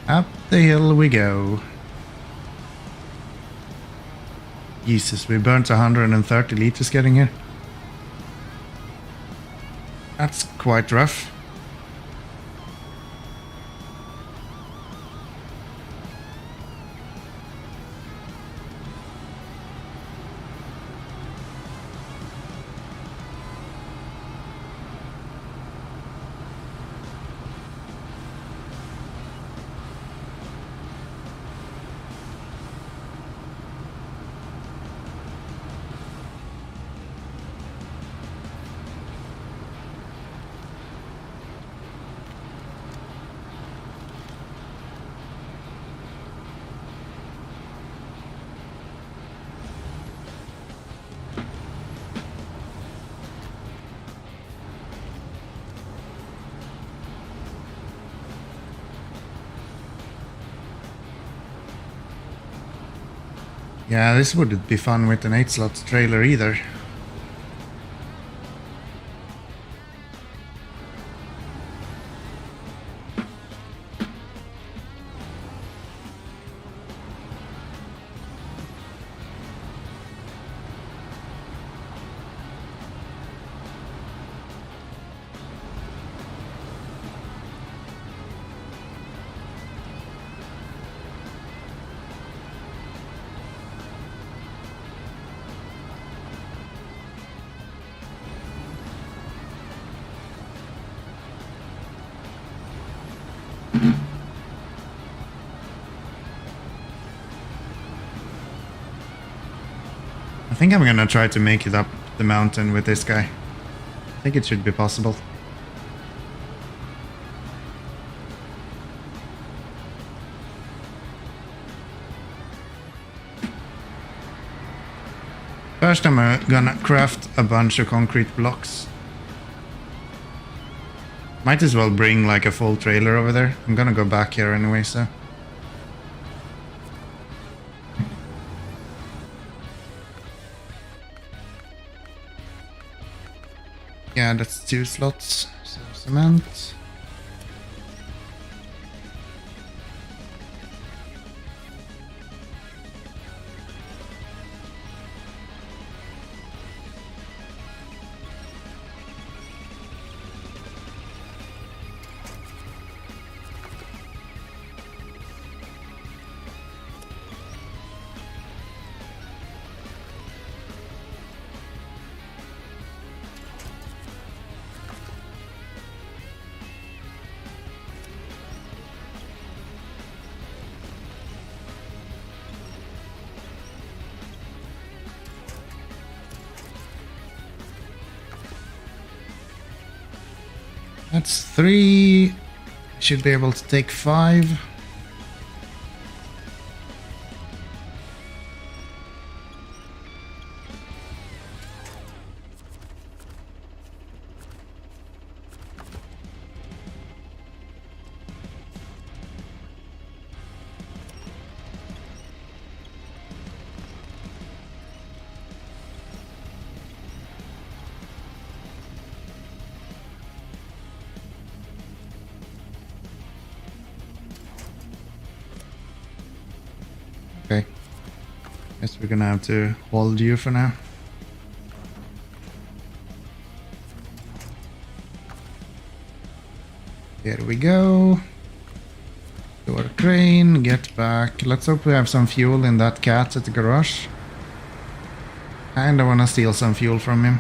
Up the hill we go. Jesus, we burnt 130 liters getting here. That's quite rough. Yeah, this wouldn't be fun with an 8-slot trailer either. I think I'm gonna try to make it up the mountain with this guy. I think it should be possible. First I'm gonna craft a bunch of concrete blocks. Might as well bring like a full trailer over there. I'm gonna go back here anyway, so... Yeah, that's 2 slots. So cement. That's 3. Should be able to take 5. Okay. Guess we're gonna have to hold you for now. Here we go. Door crane, get back. Let's hope we have some fuel in that cat at the garage. And I wanna steal some fuel from him.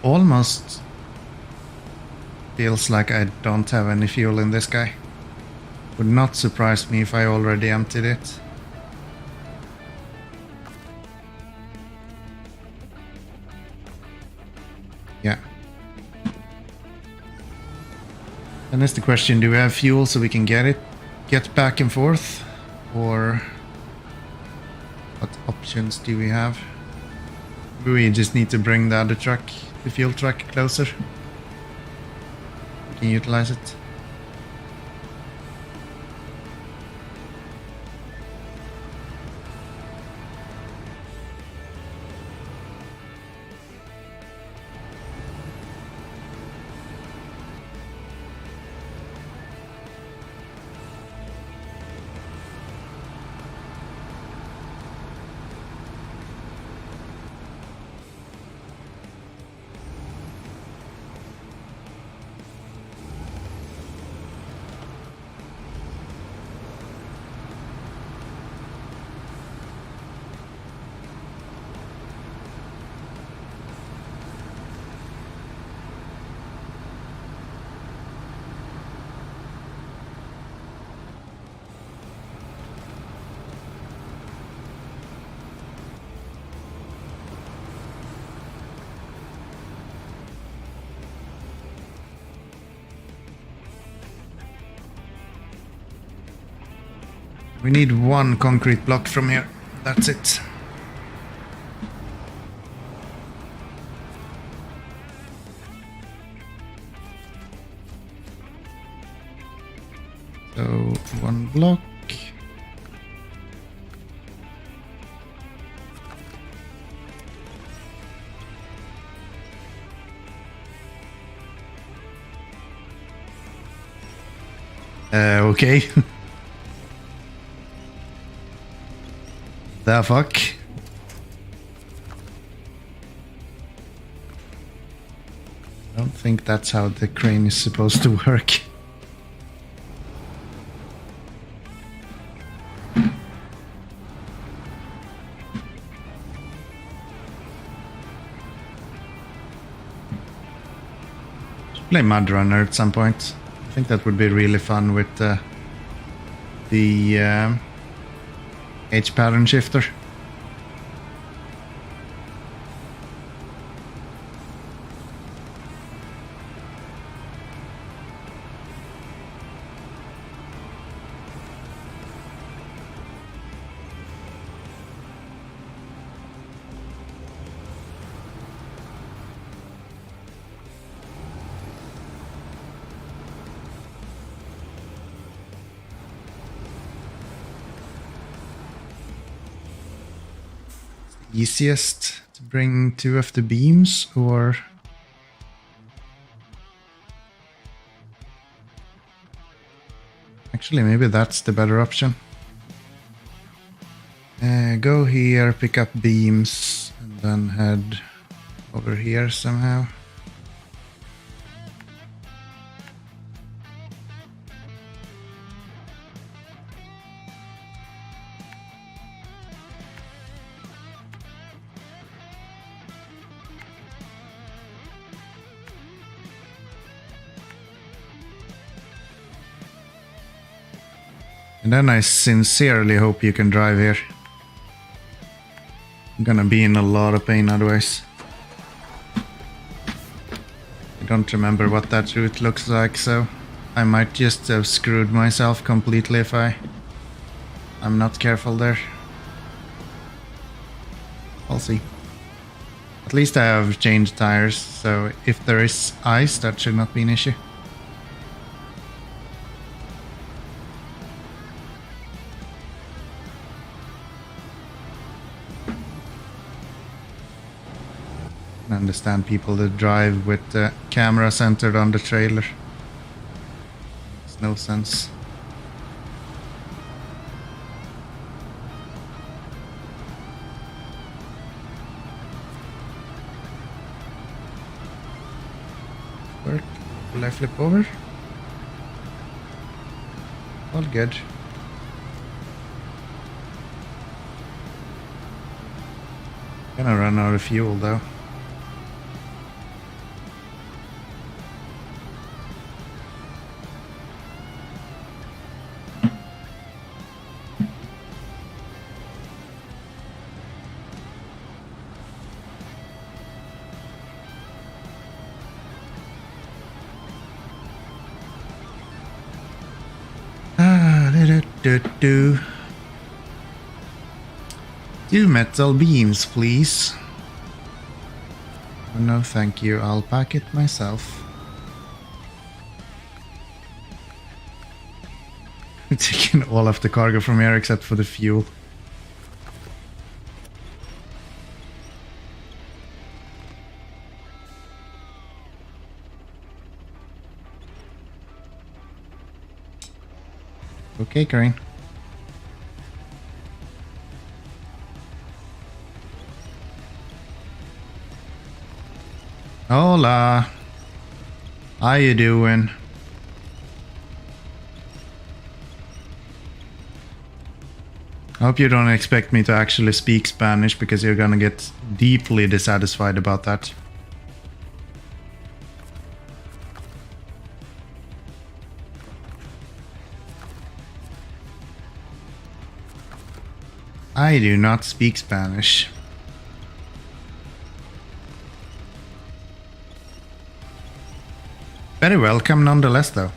Almost feels like I don't have any fuel in this guy. Would not surprise me if I already emptied it. Yeah. Then is the question, do we have fuel so we can get back and forth? Or what options do we have? We just need to bring the other truck, the fuel truck, closer. We can utilize it. We need one concrete block from here. That's it. So one block. Okay. The fuck? I don't think that's how the crane is supposed to work. Should play Mud Runner at some point. I think that would be really fun with the H pattern shifter. Easiest to bring 2 of the beams, or actually maybe that's the better option. Go here, pick up beams, and then head over here somehow. And then I sincerely hope you can drive here. I'm gonna be in a lot of pain otherwise. I don't remember what that route looks like, so I might just have screwed myself completely if I'm not careful there. I'll see. At least I have changed tires, so if there is ice, that should not be an issue. I understand people that drive with the camera centered on the trailer. Makes no sense. Work. Will I flip over? All good. Gonna run out of fuel though. Two metal beams, please. Oh, no, thank you. I'll pack it myself. Taking all of the cargo from here except for the fuel. Okay, Crane. Hola. How you doing? I hope you don't expect me to actually speak Spanish, because you're gonna get deeply dissatisfied about that. I do not speak Spanish. Very welcome nonetheless though.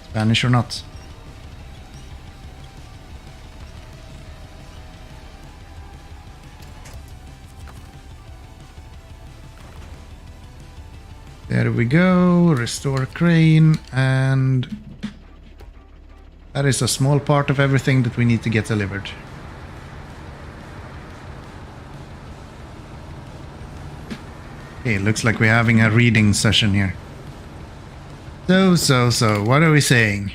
Spanish or not. There we go. Restore crane and That is a small part of everything that we need to get delivered. Okay, looks like we're having a reading session here. So, what are we saying?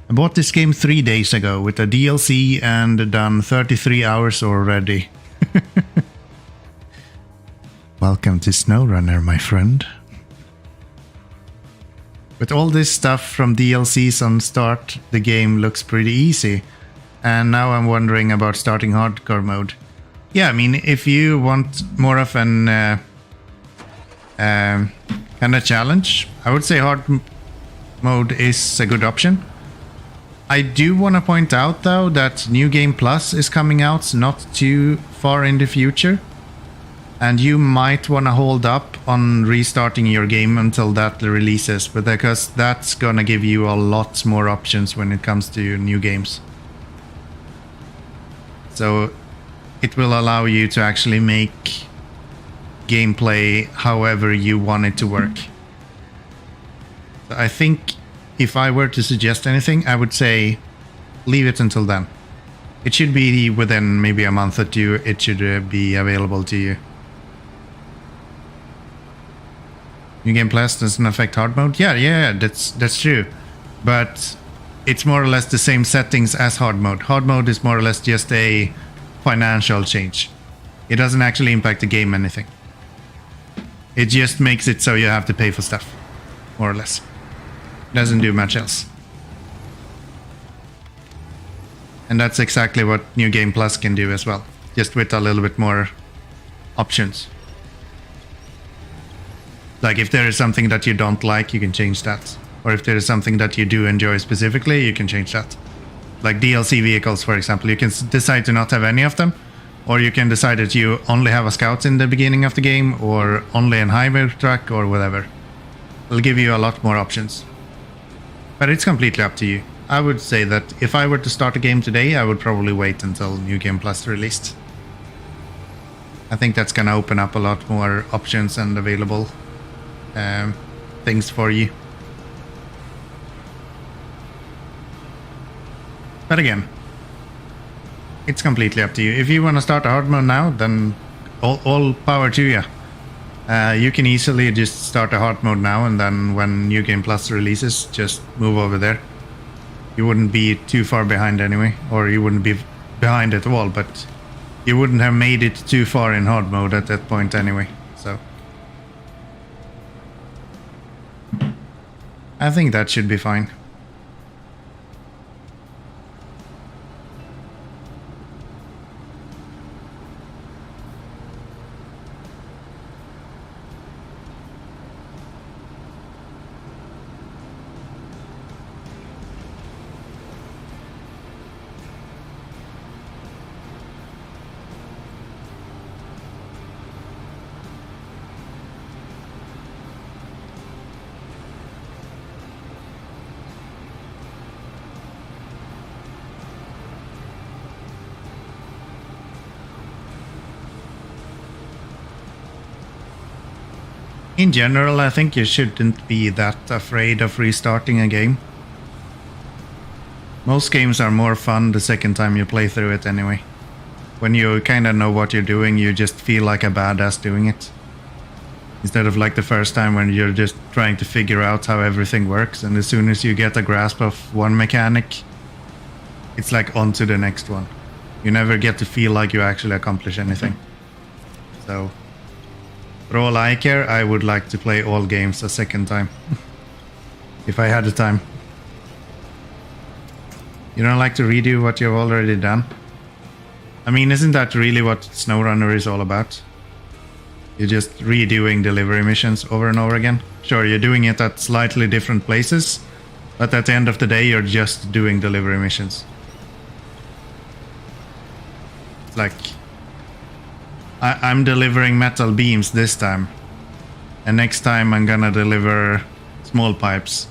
I bought this game 3 days ago with a DLC and done 33 hours already. Welcome to SnowRunner, my friend. With all this stuff from DLCs on start, the game looks pretty easy. And now I'm wondering about starting hardcore mode. Yeah, I mean, if you want more of an kind of challenge, I would say hard mode is a good option. I do want to point out, though, that New Game Plus is coming out not too far in the future. And you might want to hold up on restarting your game until that releases, but because that's gonna give you a lot more options when it comes to new games. So it will allow you to actually make gameplay however you want it to work. So I think if I were to suggest anything, I would say leave it until then. It should be within maybe a month or two, it should be available to you. New Game Plus doesn't affect hard mode? Yeah, that's true. But it's more or less the same settings as hard mode. Hard mode is more or less just a financial change. It doesn't actually impact the game anything. It just makes it so you have to pay for stuff, more or less. Doesn't do much else. And that's exactly what New Game Plus can do as well, just with a little bit more options. Like if there is something that you don't like, you can change that. Or if there is something that you do enjoy specifically, you can change that. Like DLC vehicles, for example, you can decide to not have any of them. Or you can decide that you only have a scout in the beginning of the game, or only an highway truck, or whatever. It'll give you a lot more options. But it's completely up to you. I would say that if I were to start a game today, I would probably wait until New Game Plus released. I think that's gonna open up a lot more options and available things for you. But again, it's completely up to you. If you want to start a hard mode now, then all power to you. You can easily just start a hard mode now, and then when New Game Plus releases, just move over there. You wouldn't be too far behind anyway, or you wouldn't be behind at all, but you wouldn't have made it too far in hard mode at that point anyway, so I think that should be fine. In general, I think you shouldn't be that afraid of restarting a game. Most games are more fun the second time you play through it anyway. When you kind of know what you're doing, you just feel like a badass doing it. Instead of like the first time when you're just trying to figure out how everything works, and as soon as you get a grasp of one mechanic, it's like on to the next one. You never get to feel like you actually accomplish anything. So for all I care, I would like to play all games a second time. If I had the time. You don't like to redo what you've already done? I mean, isn't that really what SnowRunner is all about? You're just redoing delivery missions over and over again? Sure, you're doing it at slightly different places, but at the end of the day, you're just doing delivery missions. It's like I'm delivering metal beams this time, and next time I'm gonna deliver small pipes.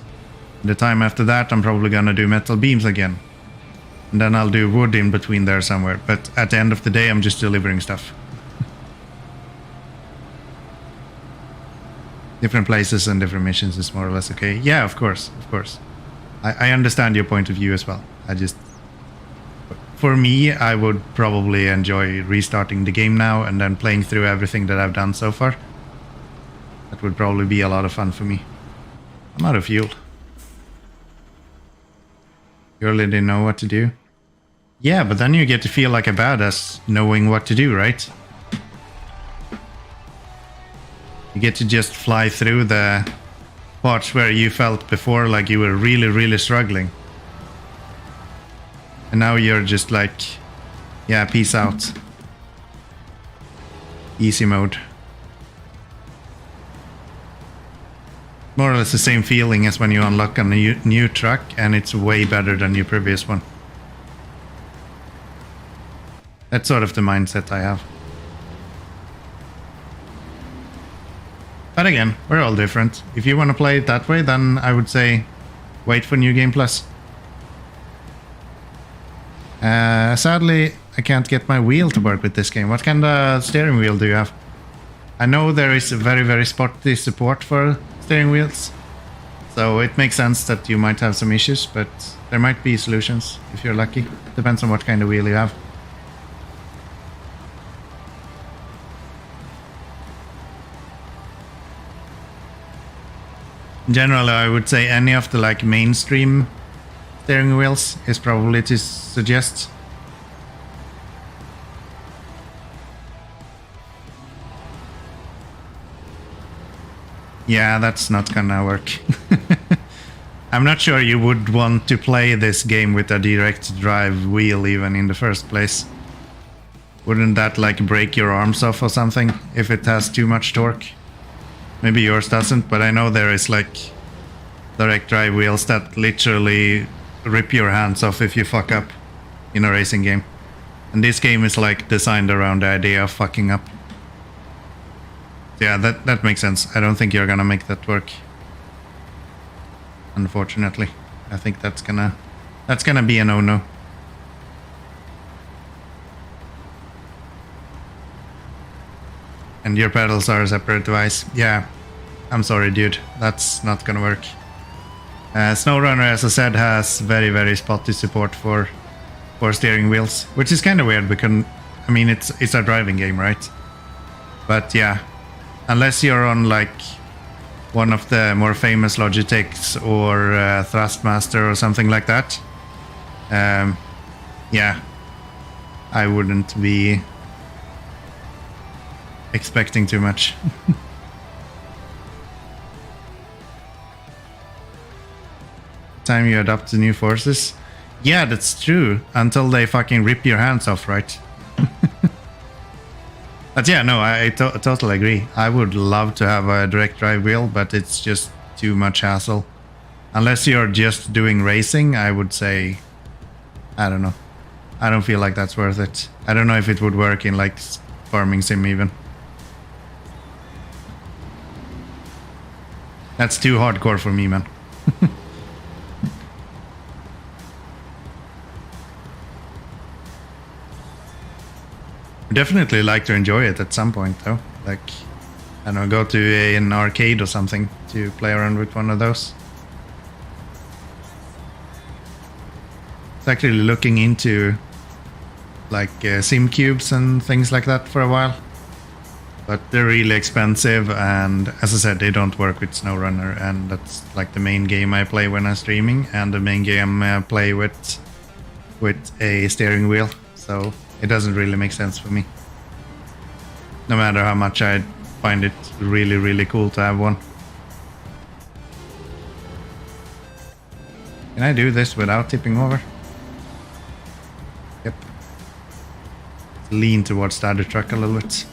The time after that I'm probably gonna do metal beams again, and then I'll do wood in between there somewhere, but at the end of the day I'm just delivering stuff. Different places and different missions is more or less okay. Yeah, of course. I understand your point of view as well. For me, I would probably enjoy restarting the game now and then playing through everything that I've done so far. That would probably be a lot of fun for me. I'm out of fuel. You really didn't know what to do? Yeah, but then you get to feel like a badass knowing what to do, right? You get to just fly through the parts where you felt before like you were really, really struggling. And now you're just like, yeah, peace out. Easy mode. More or less the same feeling as when you unlock a new truck, and it's way better than your previous one. That's sort of the mindset I have. But again, we're all different. If you want to play it that way, then I would say wait for New Game Plus. Sadly, I can't get my wheel to work with this game. What kind of steering wheel do you have? I know there is a very, very spotty support for steering wheels, so it makes sense that you might have some issues, but there might be solutions if you're lucky. Depends on what kind of wheel you have. Generally, I would say any of the like mainstream steering wheels is probably to suggest. Yeah, that's not gonna work. I'm not sure you would want to play this game with a direct drive wheel even in the first place. Wouldn't that like break your arms off or something if it has too much torque? Maybe yours doesn't, but I know there is like direct drive wheels that literally rip your hands off if you fuck up in a racing game. And this game is like designed around the idea of fucking up. Yeah, that makes sense. I don't think you're gonna make that work. Unfortunately. I think that's gonna be a no-no. And your pedals are a separate device. Yeah, I'm sorry, dude. That's not gonna work. SnowRunner, as I said, has very, very spotty support for steering wheels, which is kind of weird because, I mean, it's a driving game, right? But yeah, unless you're on like one of the more famous Logitechs or Thrustmaster or something like that, yeah, I wouldn't be expecting too much. Time you adapt to new forces. Yeah, that's true. Until they fucking rip your hands off, right? But yeah, no, I totally agree. I would love to have a direct drive wheel, but it's just too much hassle. Unless you're just doing racing, I would say, I don't know. I don't feel like that's worth it. I don't know if it would work in like farming sim even. That's too hardcore for me, man. Definitely like to enjoy it at some point though. Like, I don't know, go to an arcade or something to play around with one of those. It's actually looking into like sim cubes and things like that for a while. But they're really expensive, and as I said, they don't work with SnowRunner, and that's like the main game I play when I'm streaming, and the main game I play with a steering wheel, so it doesn't really make sense for me. No matter how much I find it really, really cool to have one. Can I do this without tipping over? Yep. Lean towards the other truck a little bit.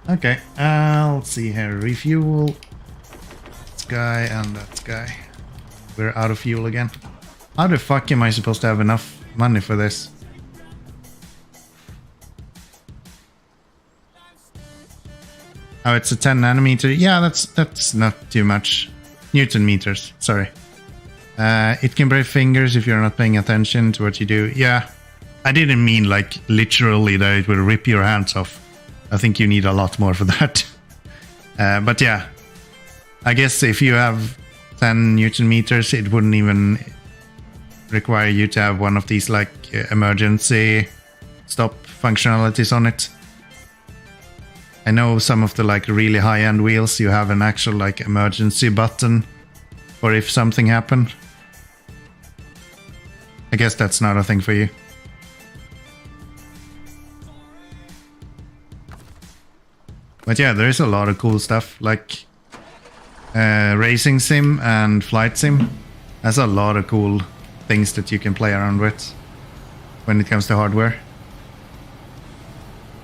Okay, let's see here. Refuel. This guy and that guy. We're out of fuel again. How the fuck am I supposed to have enough money for this? Oh, it's a 10 nanometer. Yeah, that's not too much. Newton meters, sorry. It can break fingers if you're not paying attention to what you do. Yeah, I didn't mean like literally that it will rip your hands off. I think you need a lot more for that. But yeah, I guess if you have 10 10 Newton meters, it wouldn't even require you to have one of these like emergency stop functionalities on it. I know some of the like really high-end wheels, you have an actual like emergency button for if something happened. I guess that's not a thing for you. But yeah, there is a lot of cool stuff, like racing sim and flight sim. There's a lot of cool things that you can play around with when it comes to hardware.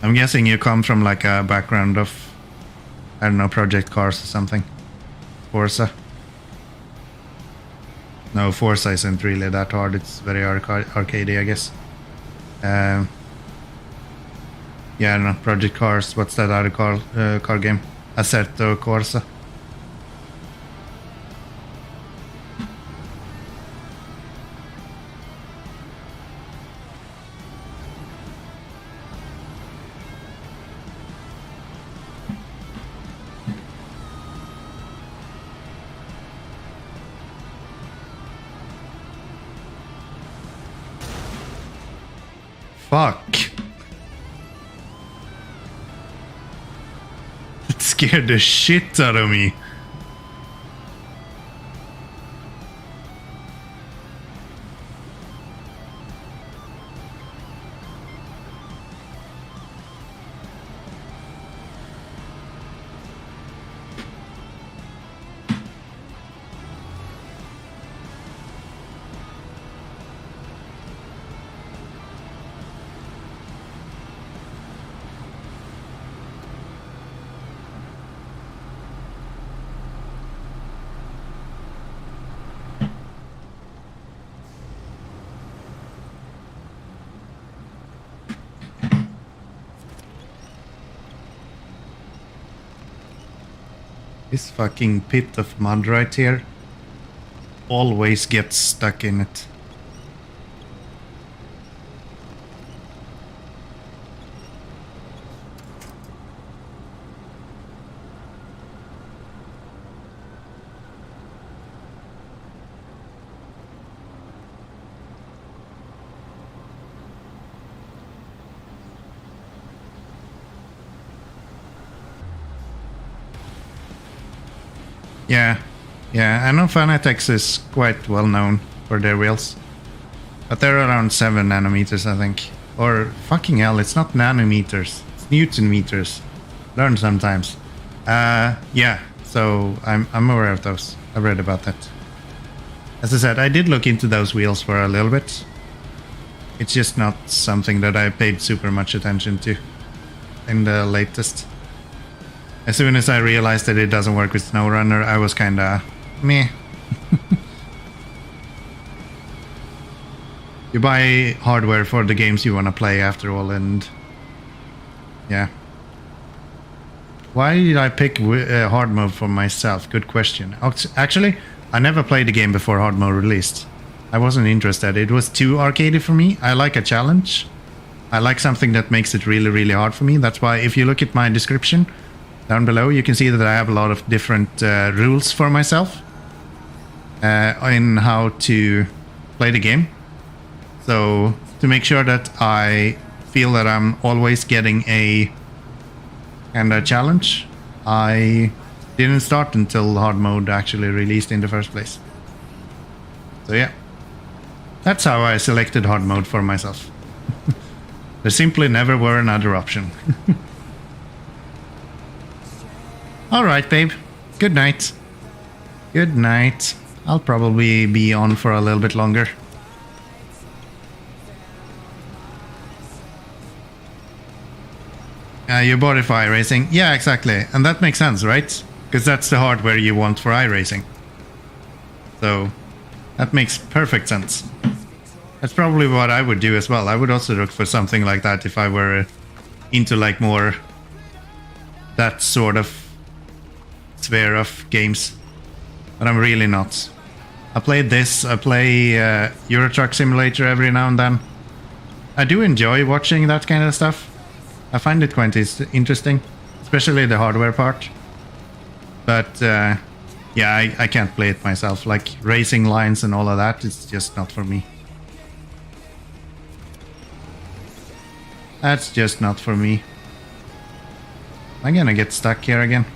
I'm guessing you come from like a background of, I don't know, Project Cars or something. Forza. No, Forza isn't really that hard, it's very arcadey, I guess. Yeah, I don't know, Project Cars, what's that other car game? Assetto Corsa. Fuck. It scared the shit out of me. This fucking pit of mud right here always gets stuck in it. Yeah, I know Fanatec is quite well known for their wheels. But they're around 7 nanometers, I think. Or, fucking hell, it's not nanometers, it's Newton meters. Learn sometimes. Yeah, so I'm aware of those. I've read about that. As I said, I did look into those wheels for a little bit. It's just not something that I paid super much attention to in the latest. As soon as I realized that it doesn't work with SnowRunner, I was kinda meh. You buy hardware for the games you wanna play after all, and yeah. Why did I pick Hardmode for myself? Good question. Actually, I never played the game before Hardmode released. I wasn't interested. It was too arcadey for me. I like a challenge. I like something that makes it really, really hard for me. That's why if you look at my description down below, you can see that I have a lot of different rules for myself in how to play the game. So to make sure that I feel that I'm always getting a kind of challenge, I didn't start until Hardmode actually released in the first place. So yeah, that's how I selected Hardmode for myself. There simply never were another option. Alright, babe. Good night. Good night. I'll probably be on for a little bit longer. You bought it for iRacing? Yeah, exactly. And that makes sense, right? Because that's the hardware you want for iRacing. So, that makes perfect sense. That's probably what I would do as well. I would also look for something like that if I were into like more that sort of sphere of games, but I'm really not. I played this, I play Euro Truck Simulator every now and then. I do enjoy watching that kind of stuff. I find it quite interesting, especially the hardware part. But Yeah, I can't play it myself. Like racing lines and all of that, it's just not for me. That's just not for me. I'm gonna get stuck here again.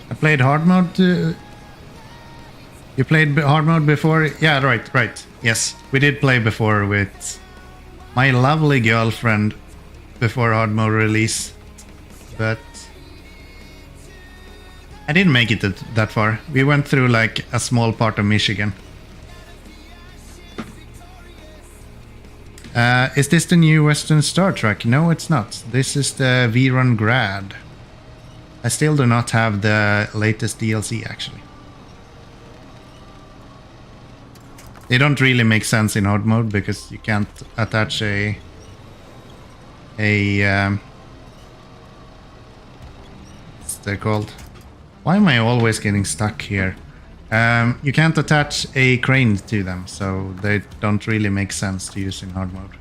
I played hard mode. You played hard mode before? Yeah, right. Yes, we did play before with my lovely girlfriend before hard mode release, but I didn't make it that far. We went through like a small part of Michigan. Is this the new Western Star Trek? No, it's not. This is the V-Run Grad. I still do not have the latest DLC, actually. They don't really make sense in hard mode because you can't attach a what's they called? Why am I always getting stuck here? You can't attach a crane to them, so they don't really make sense to use in hard mode.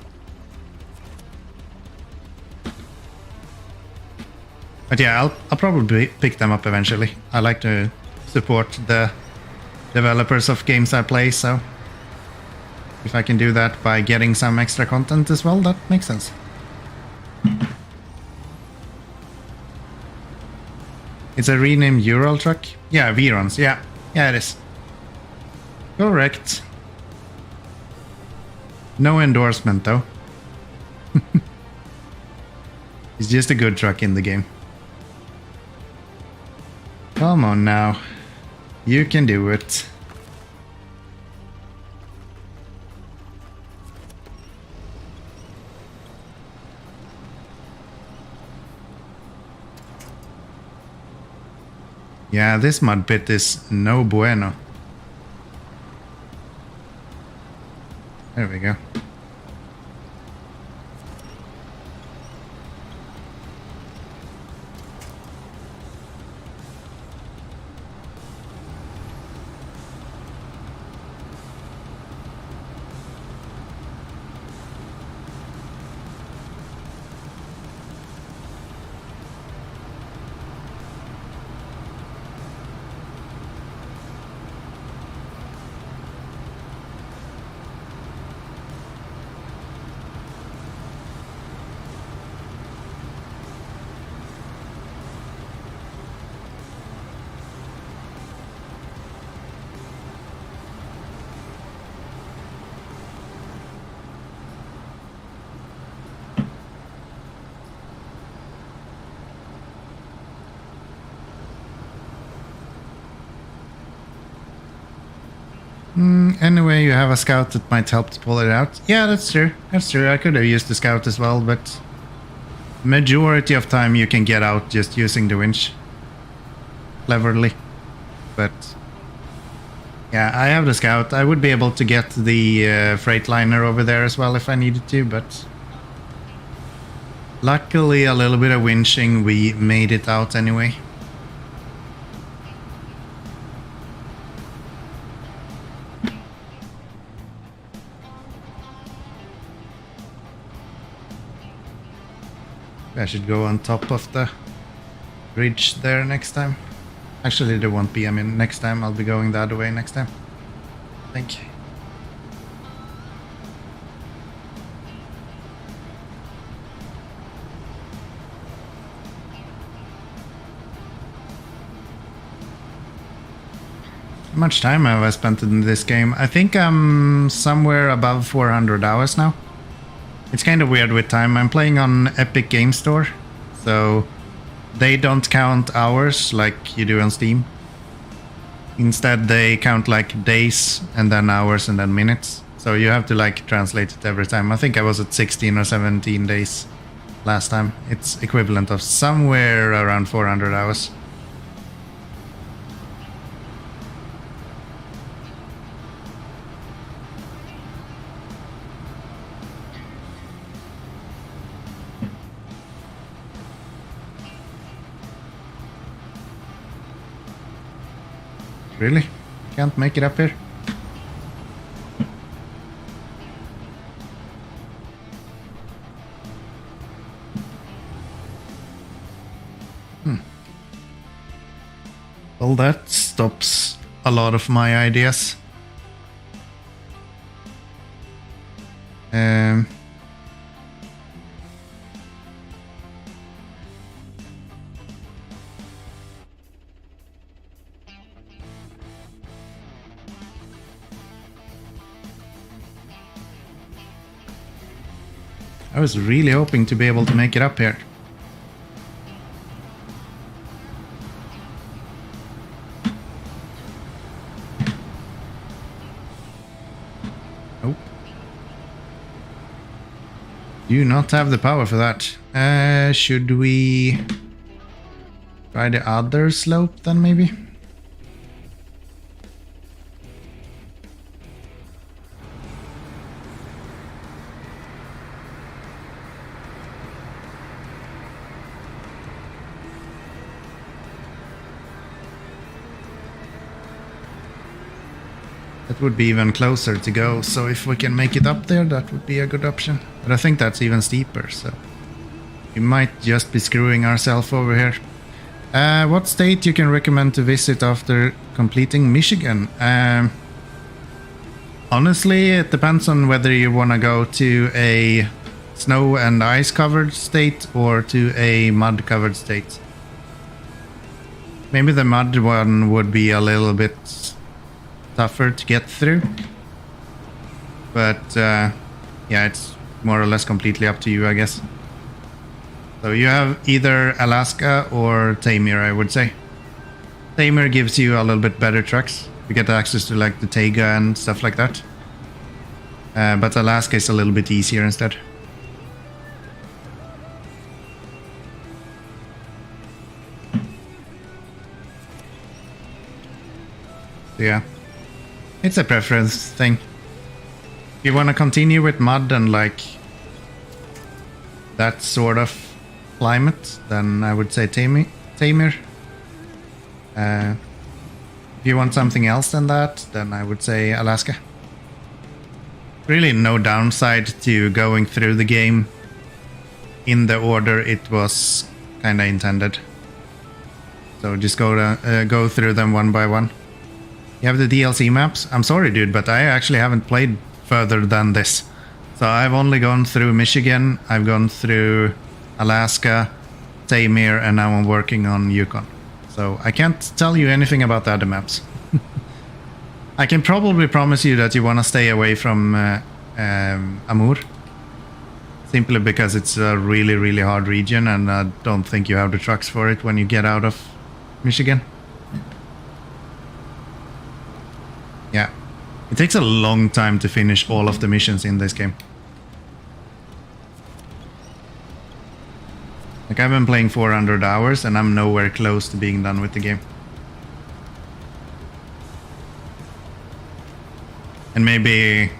But yeah, I'll probably pick them up eventually. I like to support the developers of games I play, so if I can do that by getting some extra content as well, that makes sense. It's a renamed Ural truck? Yeah, V-Runs, yeah. Yeah, it is. Correct. No endorsement, though. It's just a good truck in the game. Come on now. You can do it. Yeah, this mud pit is no bueno. There we go. Anyway, you have a scout that might help to pull it out. Yeah, that's true. That's true. I could have used the scout as well, but majority of time you can get out just using the winch. Cleverly. But yeah, I have the scout. I would be able to get the freight liner over there as well if I needed to, but luckily a little bit of winching, we made it out anyway. I should go on top of the bridge there next time. Actually, there won't be. I mean, next time I'll be going the other way next time. I think. How much time have I spent in this game? I think I'm somewhere above 400 hours now. It's kind of weird with time. I'm playing on Epic Game Store, so they don't count hours like you do on Steam. Instead, they count like days and then hours and then minutes. So you have to like translate it every time. I think I was at 16 or 17 days last time. It's equivalent of somewhere around 400 hours. Really? Can't make it up here? Well, that stops a lot of my ideas. I was really hoping to be able to make it up here. Nope. Do not have the power for that. Should we try the other slope then, maybe? That would be even closer to go, so if we can make it up there, that would be a good option. But I think that's even steeper, so we might just be screwing ourselves over here. What state you can recommend to visit after completing Michigan? Honestly, it depends on whether you want to go to a snow and ice covered state or to a mud covered state. Maybe the mud one would be a little bit tougher to get through, but yeah, it's more or less completely up to you, I guess. So you have either Alaska or Tamir, I would say. Tamir gives you a little bit better trucks. You get access to like the Taiga and stuff like that, but Alaska is a little bit easier instead. So yeah, it's a preference thing. If you want to continue with mud and like that sort of climate, then I would say Tamir. If you want something else than that, then I would say Alaska. Really no downside to going through the game in the order it was kind of intended. So just go through them one by one. You have the DLC maps. I'm sorry, dude, but I actually haven't played further than this. So I've only gone through Michigan, I've gone through Alaska, Tamir, and now I'm working on YUKON. So I can't tell you anything about the other maps. I can probably promise you that you want to stay away from Amur. Simply because it's a really, really hard region, and I don't think you have the trucks for it when you get out of Michigan. Yeah, it takes a long time to finish all of the missions in this game. Like, I've been playing 400 hours and I'm nowhere close to being done with the game. And maybe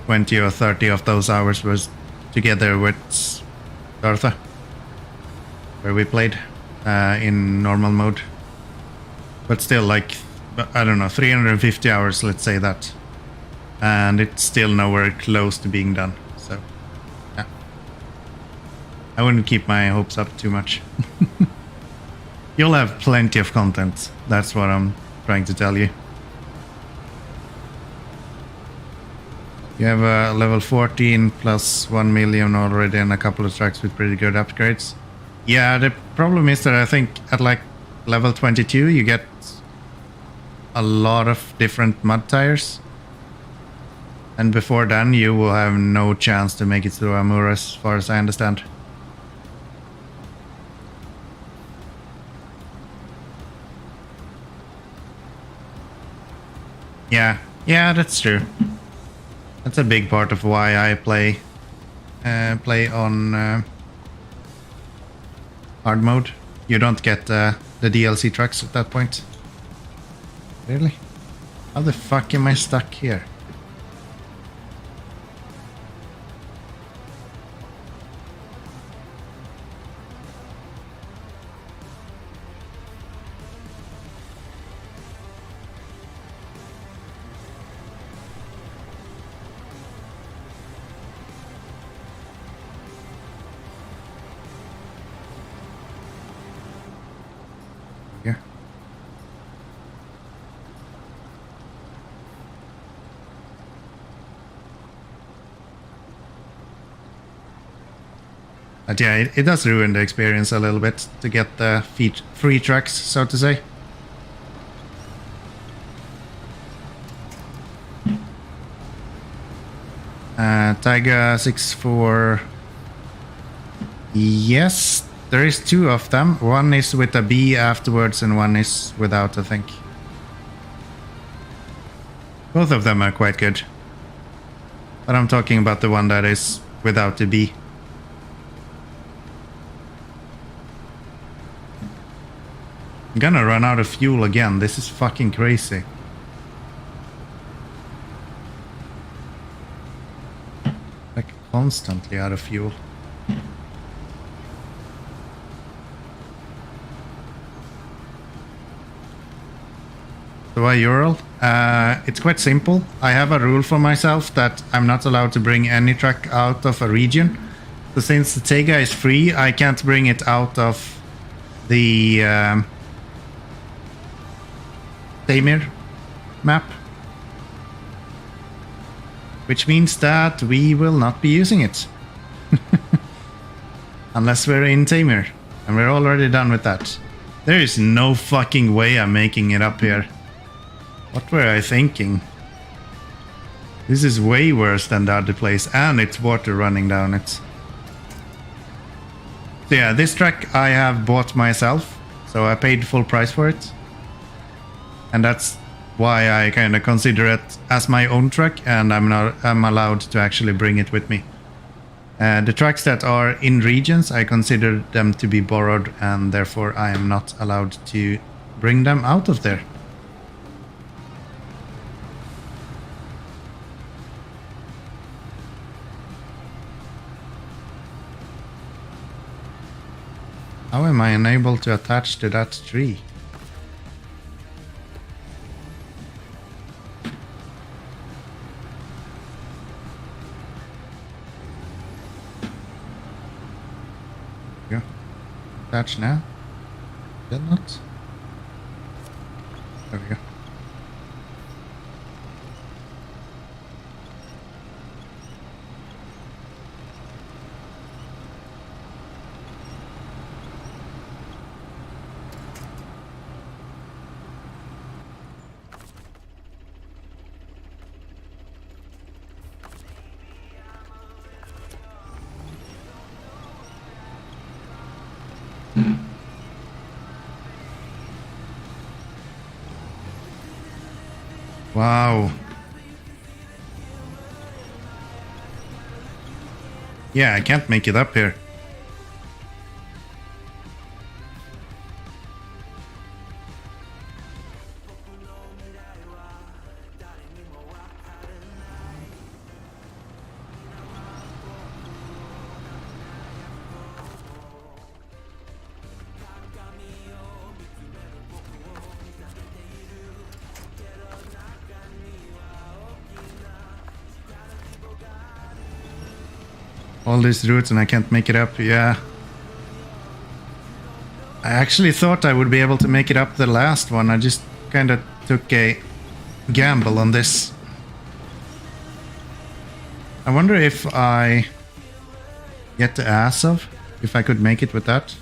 20 or 30 of those hours was together with Dartha, where we played in normal mode. But still, like, I don't know, 350 hours, let's say that. And it's still nowhere close to being done, so yeah. I wouldn't keep my hopes up too much. You'll have plenty of content, that's what I'm trying to tell you. You have a level 14 plus 1 million already and a couple of tracks with pretty good upgrades. Yeah, the problem is that I think at like level 22 you get a lot of different mud tires, and before then you will have no chance to make it through Amur, as far as I understand. Yeah, that's true. That's a big part of why I play on hard mode. You don't get the DLC trucks at that point. Really? How the fuck am I stuck here? Yeah. But yeah, it does ruin the experience a little bit to get the free tracks, so to say. Tiger 64. Yes, there is two of them. One is with a B afterwards and one is without, I think. Both of them are quite good. But I'm talking about the one that is without the B. I'm gonna run out of fuel again. This is fucking crazy. Like constantly out of fuel. So why Ural? It's quite simple. I have a rule for myself that I'm not allowed to bring any truck out of a region. So since the Tega is free, I can't bring it out of the Tamir map. Which means that we will not be using it. Unless we're in Tamir. And we're already done with that. There is no fucking way I'm making it up here. What were I thinking? This is way worse than the other place, and it's water running down it. So yeah, this track I have bought myself, so I paid full price for it. And that's why I kind of consider it as my own track, and I'm allowed to actually bring it with me. The tracks that are in regions, I consider them to be borrowed, and therefore I am not allowed to bring them out of there. How am I unable to attach to that tree? Go. Attach now? Did not? There we go. Wow. Yeah, I can't make it up here. All these routes and I can't make it up, yeah. I actually thought I would be able to make it up the last one. I just kind of took a gamble on this. I wonder if I get the ass of, if I could make it with that.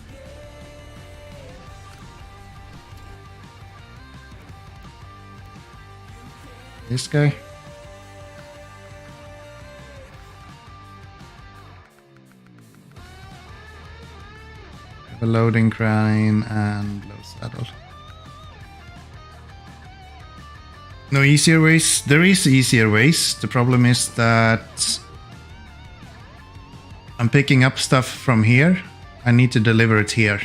This guy. A loading crane and low saddle. No easier ways. There is easier ways. The problem is that I'm picking up stuff from here. I need to deliver it here.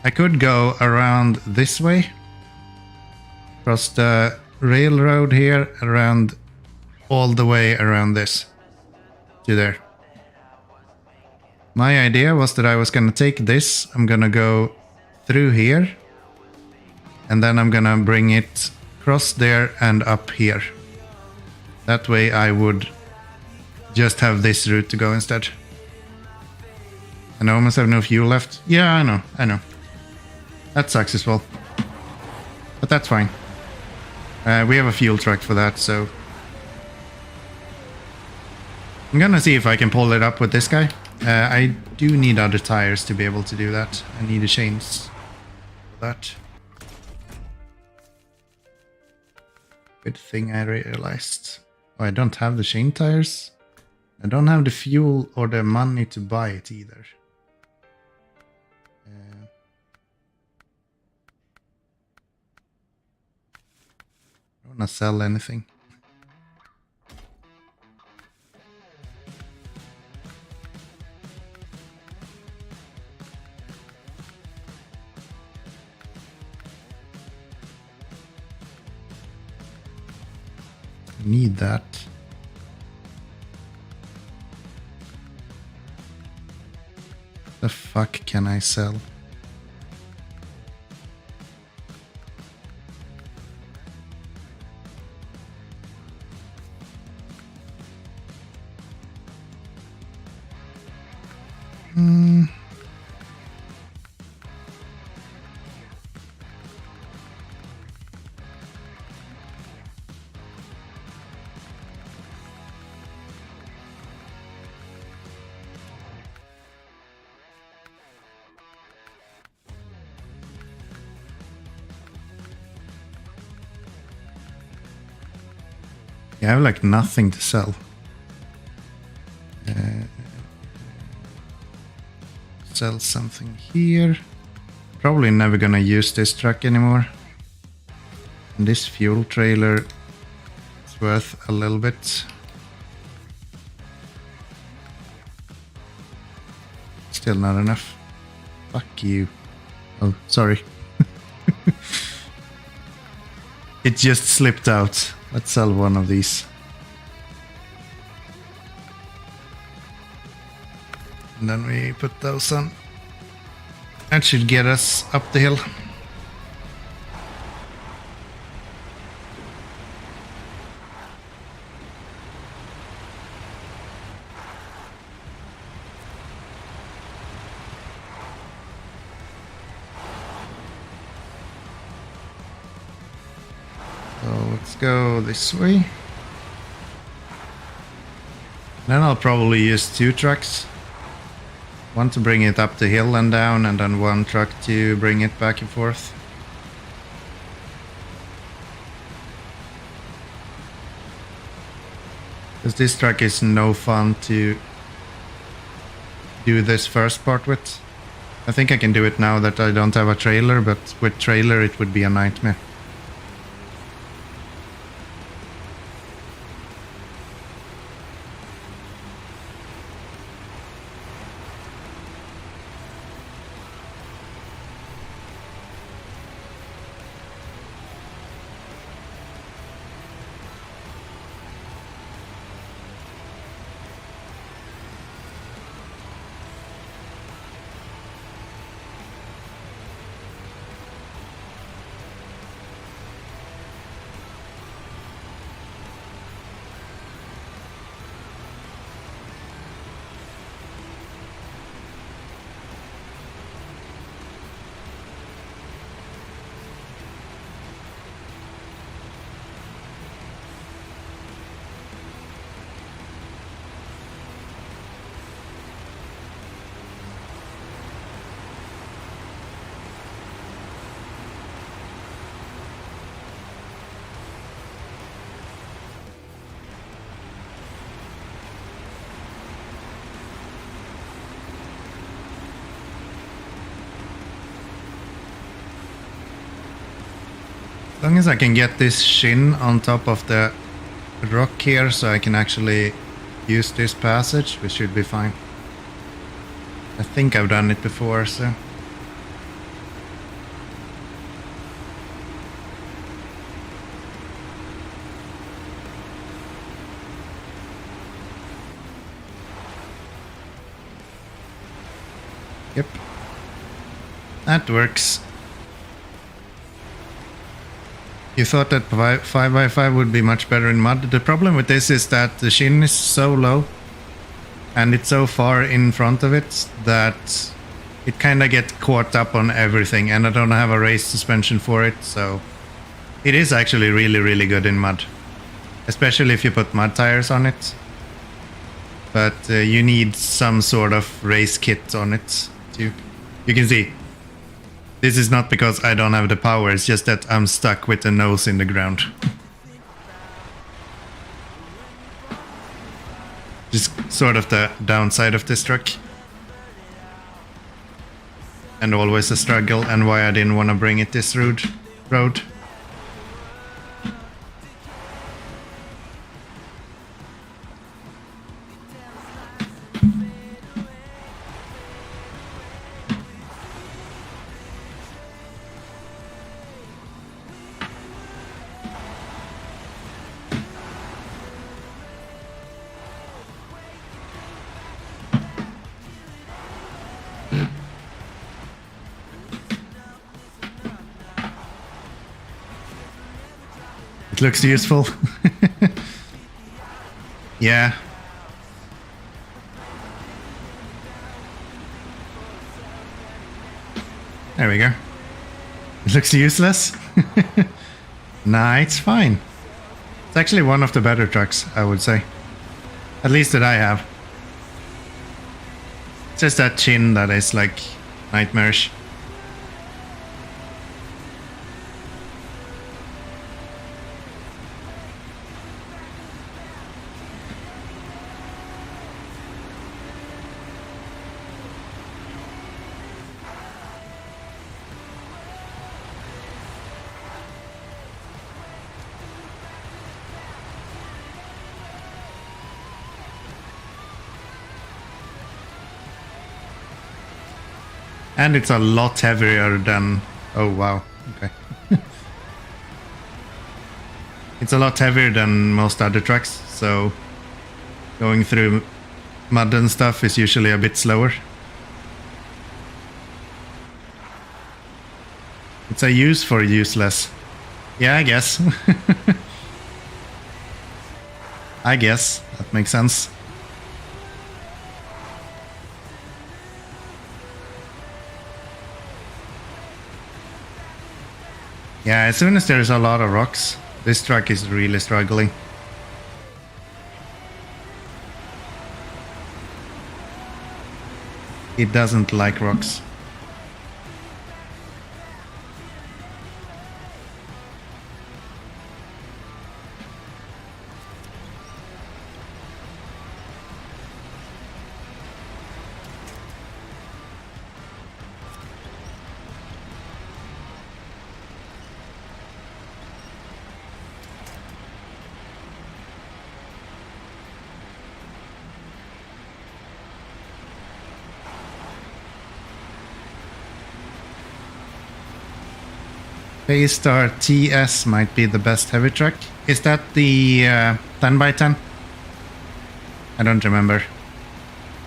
I could go around this way, across the railroad here, around all the way around this to there. My idea was that I was gonna take this, I'm gonna go through here, and then I'm gonna bring it across there and up here. That way I would just have this route to go instead. And I almost have no fuel left. Yeah, I know. That sucks as well. But that's fine. We have a fuel truck for that, so... I'm gonna see if I can pull it up with this guy. I do need other tires to be able to do that. I need a chains for that. Good thing I realized. Oh, I don't have the chain tires. I don't have the fuel or the money to buy it either. I don't want to sell anything. Need that. The fuck can I sell? I have like nothing to sell. Sell something here. Probably never gonna use this truck anymore. And this fuel trailer is worth a little bit. Still not enough. Fuck you. Oh, sorry. It just slipped out. Let's sell one of these. And then we put those on. That should get us up the hill. Let's go this way. Then I'll probably use two trucks. One to bring it up the hill and down, and then one truck to bring it back and forth. Because this truck is no fun to do this first part with. I think I can do it now that I don't have a trailer, but with trailer it would be a nightmare. As long as I can get this shin on top of the rock here so I can actually use this passage, we should be fine. I think I've done it before, so... Yep. That works. You thought that 5x5 would be much better in mud. The problem with this is that the shin is so low and it's so far in front of it that it kind of gets caught up on everything, and I don't have a race suspension for it, so It is actually really, really good in mud. Especially if you put mud tires on it. But you need some sort of race kit on it too. You can see. This is not because I don't have the power, it's just that I'm stuck with the nose in the ground. Just sort of the downside of this truck. And always a struggle, and why I didn't want to bring it this road. It looks useful. Yeah. There we go. It looks useless. Nah, it's fine. It's actually one of the better trucks, I would say. At least that I have. It's just that chin that is like nightmarish. And it's a lot heavier than... Oh, wow. Okay. It's a lot heavier than most other trucks, so going through mud and stuff is usually a bit slower. It's a use for useless. Yeah, I guess. I guess. That makes sense. Yeah, as soon as there's a lot of rocks, this truck is really struggling. It doesn't like rocks. Paystar TS might be the best heavy truck. Is that the 10x10? I don't remember.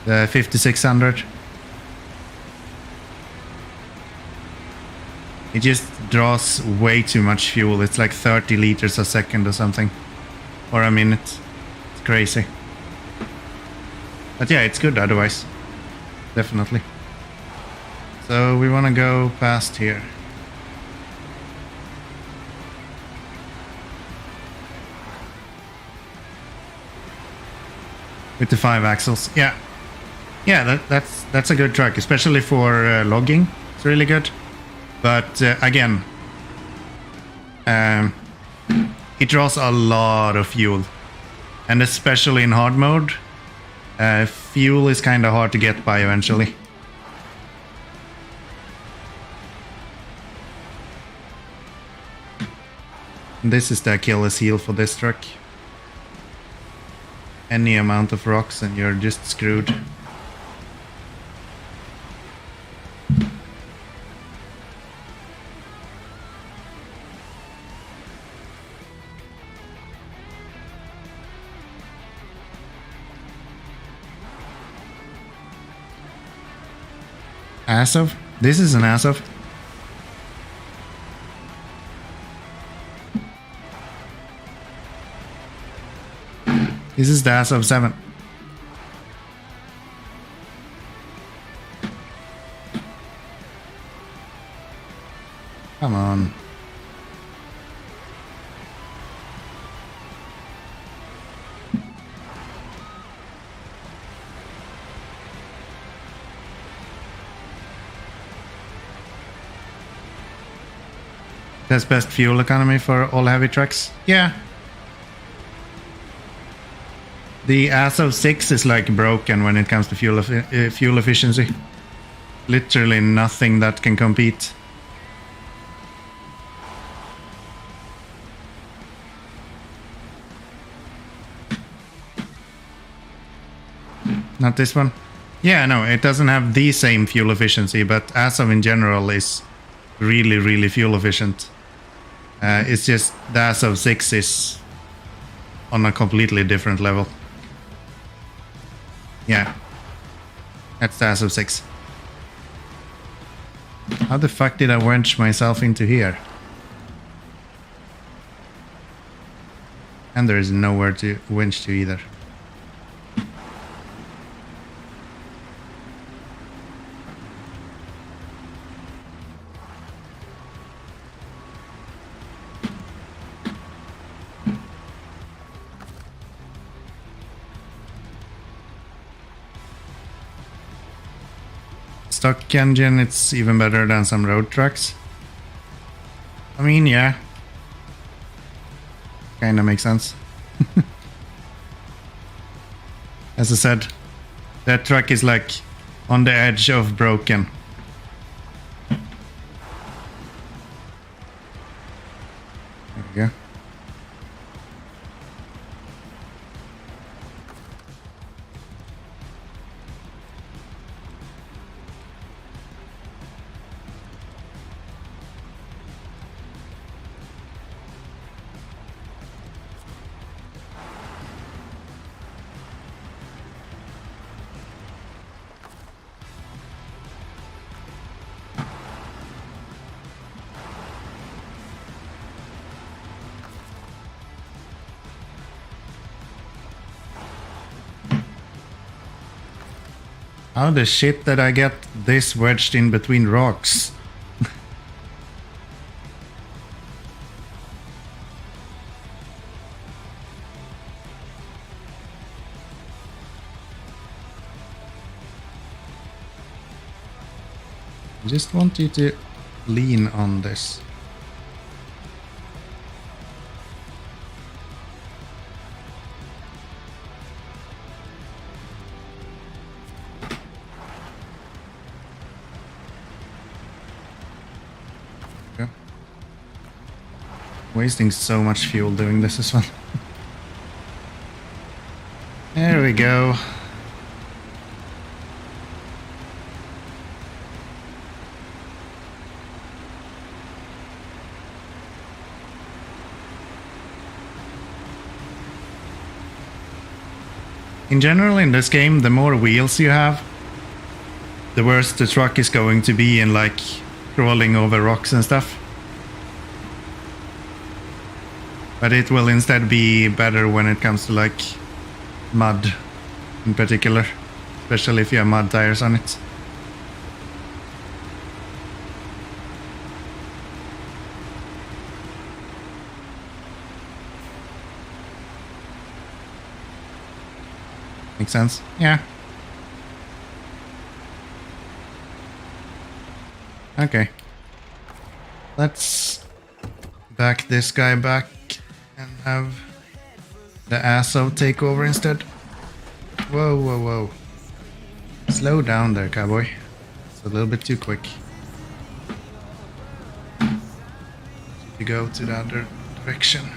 The 5600. It just draws way too much fuel. It's like 30 liters a second or something. Or a minute. It's crazy. But yeah, it's good otherwise. Definitely. So we want to go past here. With the 5 axles, yeah, that's a good truck, especially for logging. It's really good, but again, it draws a lot of fuel, and especially in hard mode, fuel is kind of hard to get by eventually. And this is the Achilles heel for this truck. Any amount of rocks and you're just screwed. Azov? This is an Azov. This is the Azov 7. Come on. That's best fuel economy for all heavy trucks. Yeah. The ASO 6 is like broken when it comes to fuel efficiency. Literally nothing that can compete. Not this one? Yeah, no, it doesn't have the same fuel efficiency, but ASO in general is really, really fuel efficient. It's just the ASO 6 is on a completely different level. Yeah. That's the ASO 6. How the fuck did I winch myself into here? And there is nowhere to winch to either. Stock engine, it's even better than some road trucks. I mean, yeah. Kinda makes sense. As I said, that truck is like on the edge of broken. There we go. How the shit did I get this wedged in between rocks? I just want you to lean on this. Wasting so much fuel doing this as well. There we go. In general, in this game, the more wheels you have, the worse the truck is going to be in like crawling over rocks and stuff. But it will instead be better when it comes to like mud in particular, especially if you have mud tires on it. Make sense? Yeah. Okay. Let's back this guy back and have the ASO take over instead. Whoa, whoa, whoa. Slow down there, cowboy. It's a little bit too quick. You go to the other direction.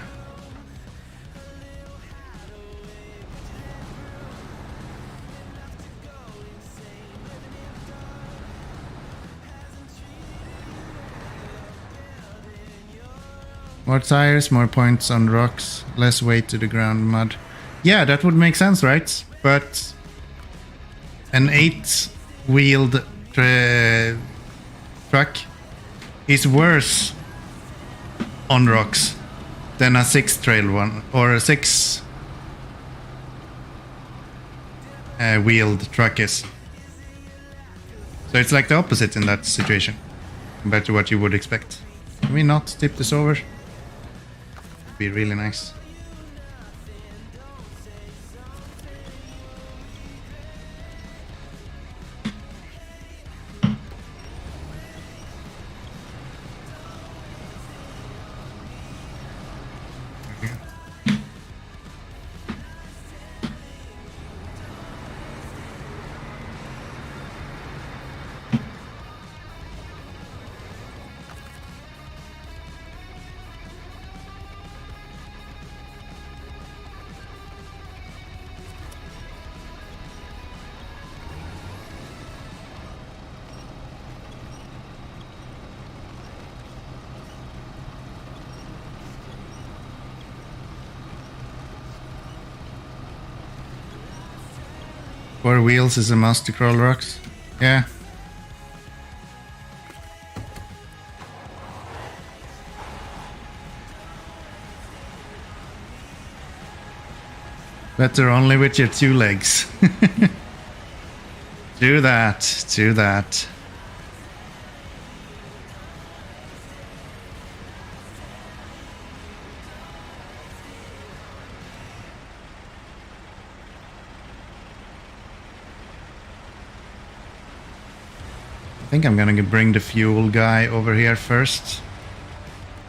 More tires, more points on rocks, less weight to the ground mud. Yeah, that would make sense, right? But an 8-wheeled truck is worse on rocks than a 6-trail one, or a 6-wheeled truck is. So it's like the opposite in that situation, compared to what you would expect. Can we not tip this over? Be really nice. 4 wheels is a must to crawl rocks. Yeah. Better only with your 2 legs. Do that. Do that. I think I'm gonna bring the fuel guy over here first,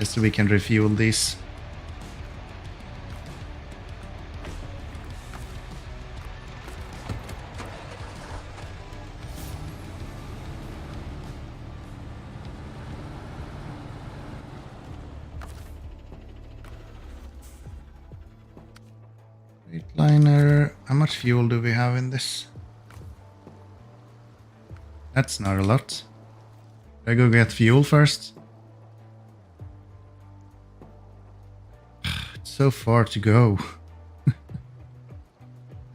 just so we can refuel these. Liner, how much fuel do we have in this? That's not a lot. Should I go get fuel first? It's so far to go.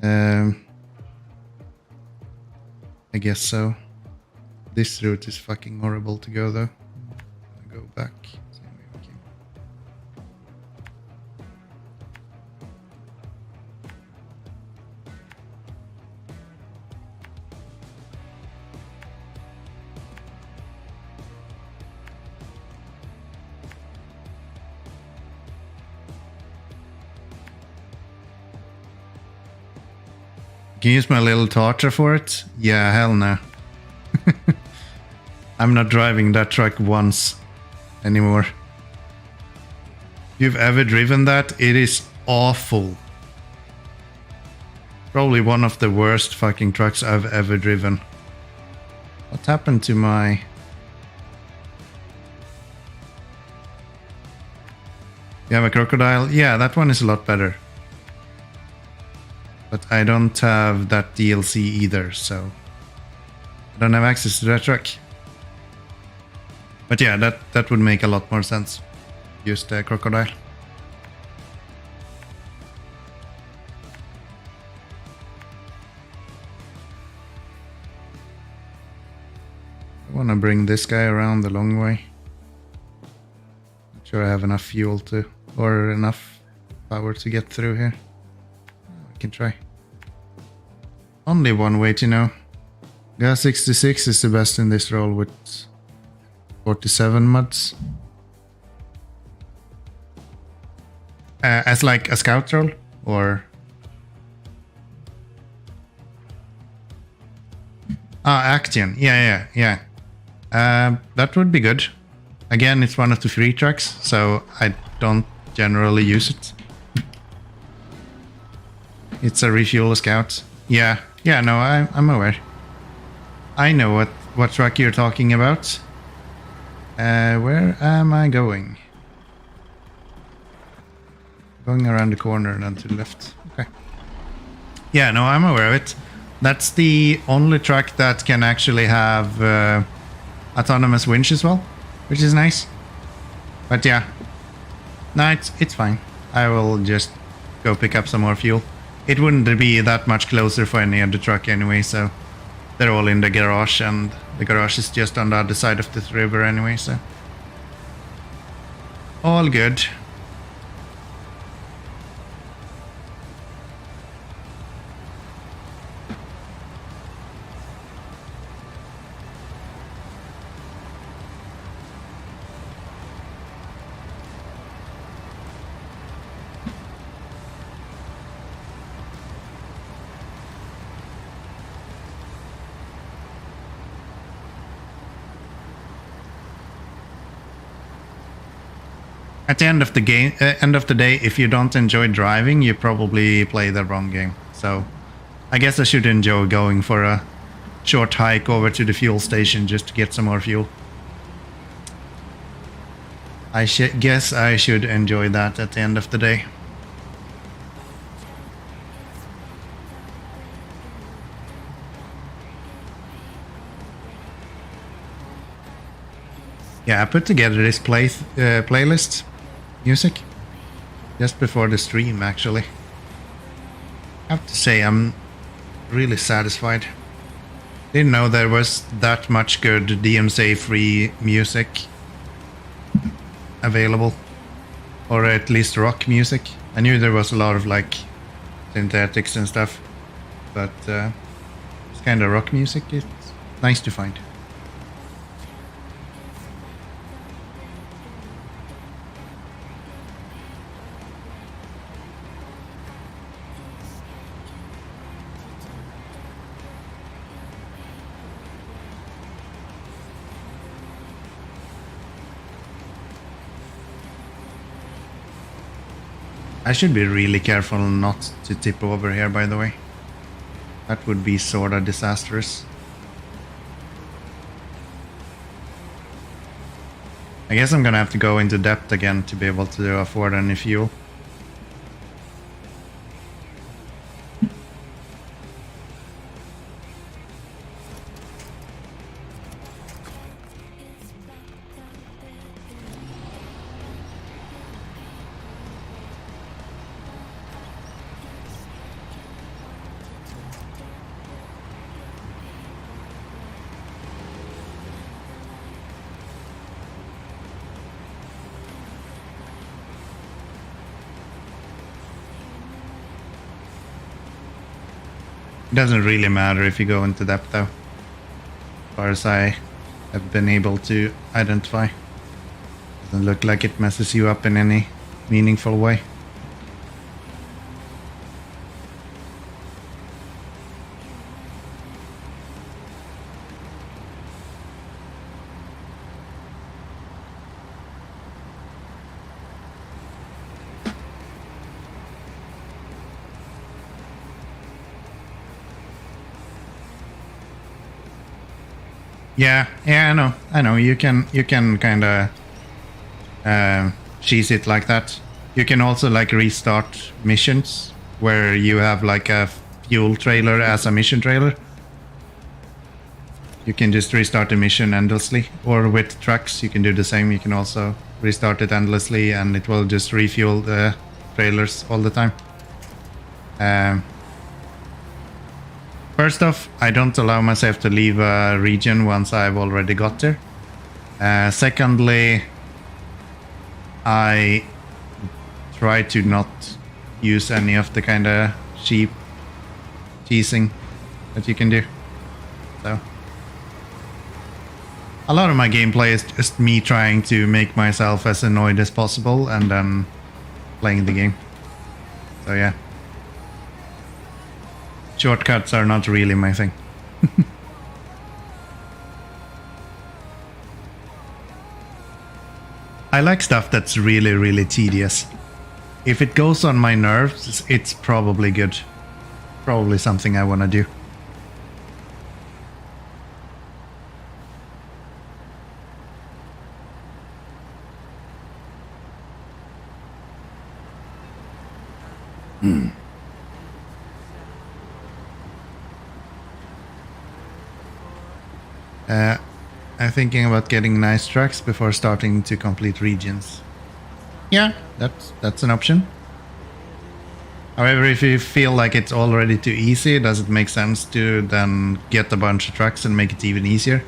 I guess so. This route is fucking horrible to go though. I'll go back. Same way we came. Can you use my little torture for it? Yeah, hell no. I'm not driving that truck once anymore. If you've ever driven that, it is awful. Probably one of the worst fucking trucks I've ever driven. What happened to my... You have a crocodile? Yeah, that one is a lot better. But I don't have that DLC either, so I don't have access to that truck. But yeah, that would make a lot more sense. Use the crocodile. I want to bring this guy around the long way. Not sure I have enough fuel to, or enough power to get through here. Can try. Only one way to know. Gas 66 is the best in this role with 47 mods. As like a scout role or... Action. Yeah. That would be good. Again, it's one of the free tracks, so I don't generally use it. It's a refuel scout. Yeah, no, I'm aware. I know what truck you're talking about. Where am I going? Going around the corner and then to the left. Okay. Yeah, no, I'm aware of it. That's the only truck that can actually have autonomous winch as well, which is nice. But yeah, no, it's fine. I will just go pick up some more fuel. It wouldn't be that much closer for any other truck anyway, so they're all in the garage, and the garage is just on the other side of this river anyway, so all good. At the end of the game, end of the day, if you don't enjoy driving, you probably play the wrong game. So, I guess I should enjoy going for a short hike over to the fuel station just to get some more fuel. I guess I should enjoy that at the end of the day. Yeah, I put together this playlist music just before the stream, actually. I have to say I'm really satisfied. Didn't know there was that much good DMCA-free music available, or at least rock music. I knew there was a lot of like synthetics and stuff, but this kind of rock music is nice to find. I should be really careful not to tip over here, by the way. That would be sorta disastrous. I guess I'm gonna have to go into depth again to be able to afford any fuel. It doesn't really matter if you go into depth though, as far as I have been able to identify. Doesn't look like it messes you up in any meaningful way. Yeah, I know. You can kind of cheese it like that. You can also like restart missions where you have like a fuel trailer as a mission trailer. You can just restart the mission endlessly, or with trucks you can do the same. You can also restart it endlessly and it will just refuel the trailers all the time. First off, I don't allow myself to leave a region once I've already got there. Secondly, I try to not use any of the kind of cheap cheesing that you can do. So a lot of my gameplay is just me trying to make myself as annoyed as possible and then playing the game. So yeah. Shortcuts are not really my thing. I like stuff that's really, really tedious. If it goes on my nerves, it's probably good. Probably something I want to do. I'm thinking about getting nice trucks before starting to complete regions. Yeah, that's an option. However, if you feel like it's already too easy, does it make sense to then get a bunch of trucks and make it even easier?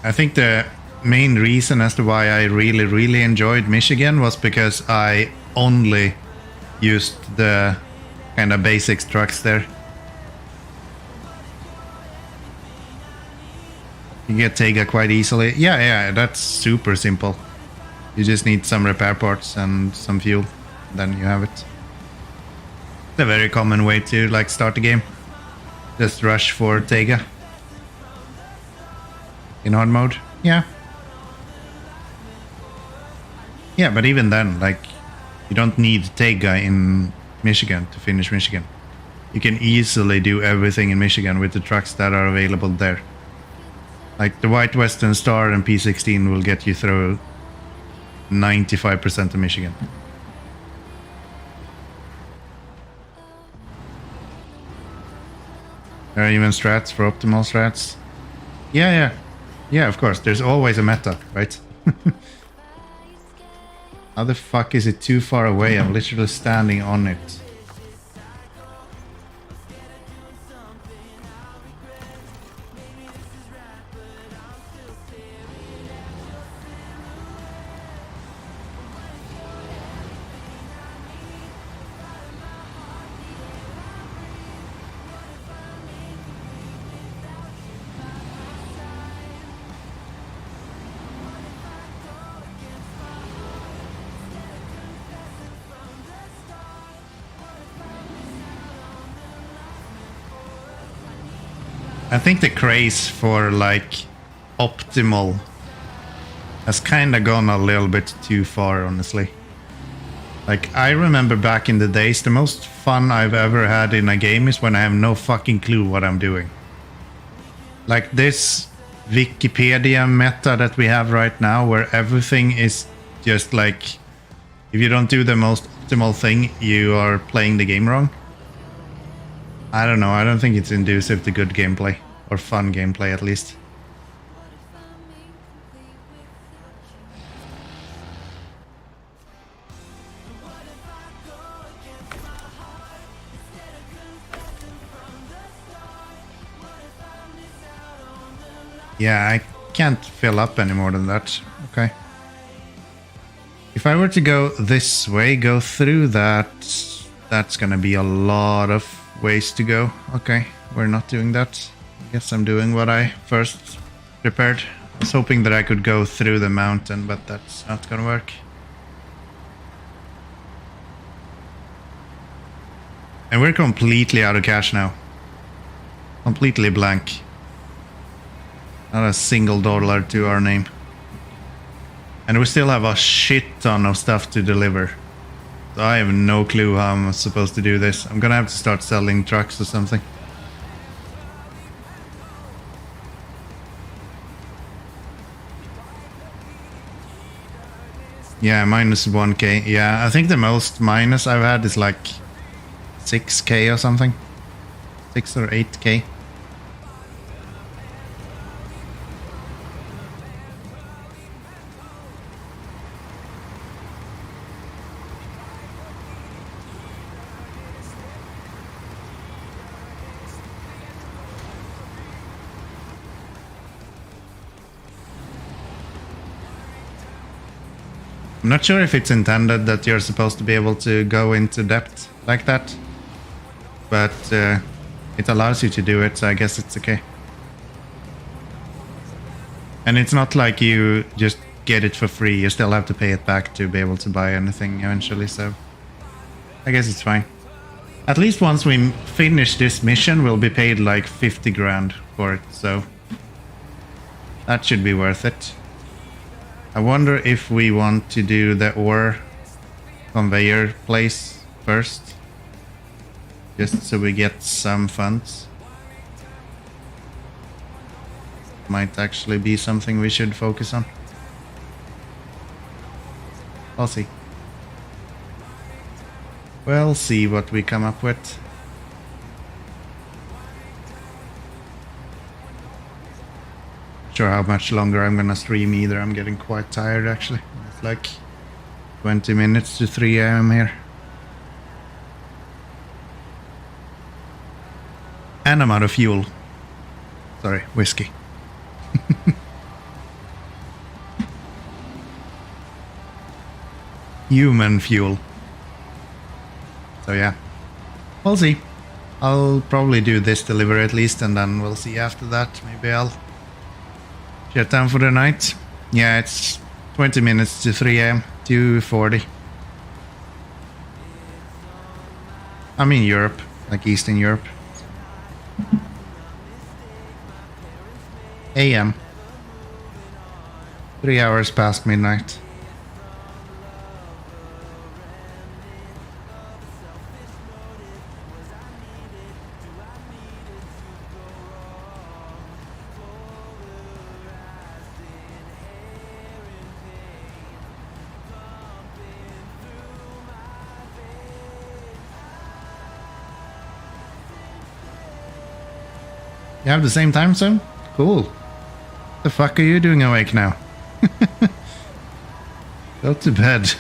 I think the main reason as to why I really, really enjoyed Michigan was because I only used the kind of basics trucks there. You get Tega quite easily. Yeah, that's super simple. You just need some repair parts and some fuel, then you have it. It's a very common way to like start a game. Just rush for Tega. In hard mode, yeah. Yeah, but even then, like, you don't need Tega in Michigan to finish Michigan. You can easily do everything in Michigan with the trucks that are available there. Like the White Western Star and P16 will get you through 95% of Michigan. There are even strats for optimal strats. Yeah, of course. There's always a meta, right? How the fuck is it too far away? I'm literally standing on it. I think the craze for like optimal has kind of gone a little bit too far, honestly. Like, I remember back in the days, the most fun I've ever had in a game is when I have no fucking clue what I'm doing. Like this Wikipedia meta that we have right now, where everything is just like, if you don't do the most optimal thing, you are playing the game wrong. I don't know, I don't think it's conducive to good gameplay, or fun gameplay at least. Yeah, I can't fill up any more than that. Okay. If I were to go this way, go through that, that's gonna be a lot of ways to go. Okay, we're not doing that. I guess I'm doing what I first prepared. I was hoping that I could go through the mountain, but that's not gonna work. And we're completely out of cash now. Completely blank. Not a single dollar to our name. And we still have a shit ton of stuff to deliver. So I have no clue how I'm supposed to do this. I'm gonna have to start selling trucks or something. Yeah, minus 1k. Yeah, I think the most minus I've had is like 6k or something. 6 or 8k. I'm not sure if it's intended that you're supposed to be able to go into depth like that, but it allows you to do it, so I guess it's okay. And it's not like you just get it for free, you still have to pay it back to be able to buy anything eventually, so I guess it's fine. At least once we finish this mission, we'll be paid like 50 grand for it, so that should be worth it. I wonder if we want to do the ore conveyor place first, just so we get some funds. Might actually be something we should focus on. I'll see. We'll see what we come up with. Sure how much longer I'm gonna stream either. I'm getting quite tired actually. It's like 20 minutes to 3 AM here. And I'm out of fuel. Sorry, whiskey. Human fuel. So yeah, we'll see. I'll probably do this delivery at least, and then we'll see after that. Maybe I'll shut down for the night. Yeah, it's 20 minutes to 3 AM, 2:40. I'm in Europe, like Eastern Europe. AM. 3 hours past midnight. You have the same time zone? Cool. The fuck are you doing awake now? Go to bed.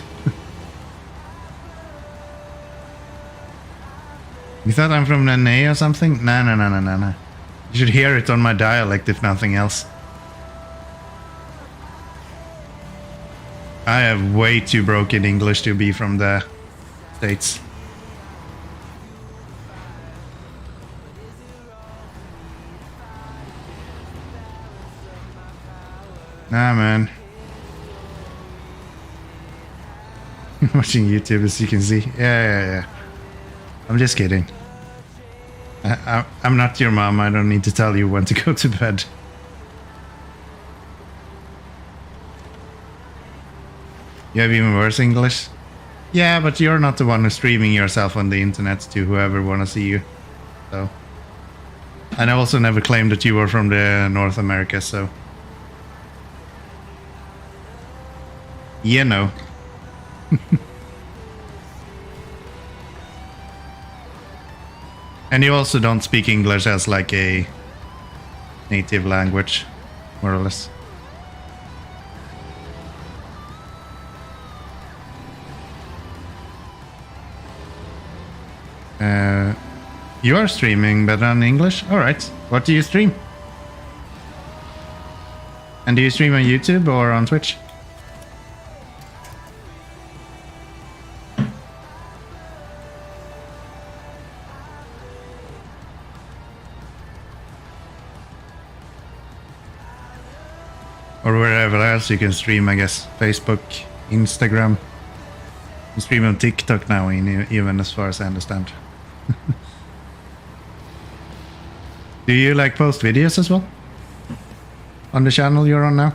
You thought I'm from NA or something? No. You should hear it on my dialect if nothing else. I have way too broken English to be from the States. Nah, man. Watching YouTube, as you can see. Yeah. I'm just kidding. I'm not your mom. I don't need to tell you when to go to bed. You have even worse English? Yeah, but you're not the one who's streaming yourself on the internet to whoever wanna see you. So. And I also never claimed that you were from the North America, so. You know. And you also don't speak English as like a native language, more or less. You are streaming better than English? Alright. What do you stream? And do you stream on YouTube or on Twitch? Or wherever else you can stream, I guess. Facebook, Instagram. You stream on TikTok now, even as far as I understand. Do you like post videos as well? On the channel you're on now?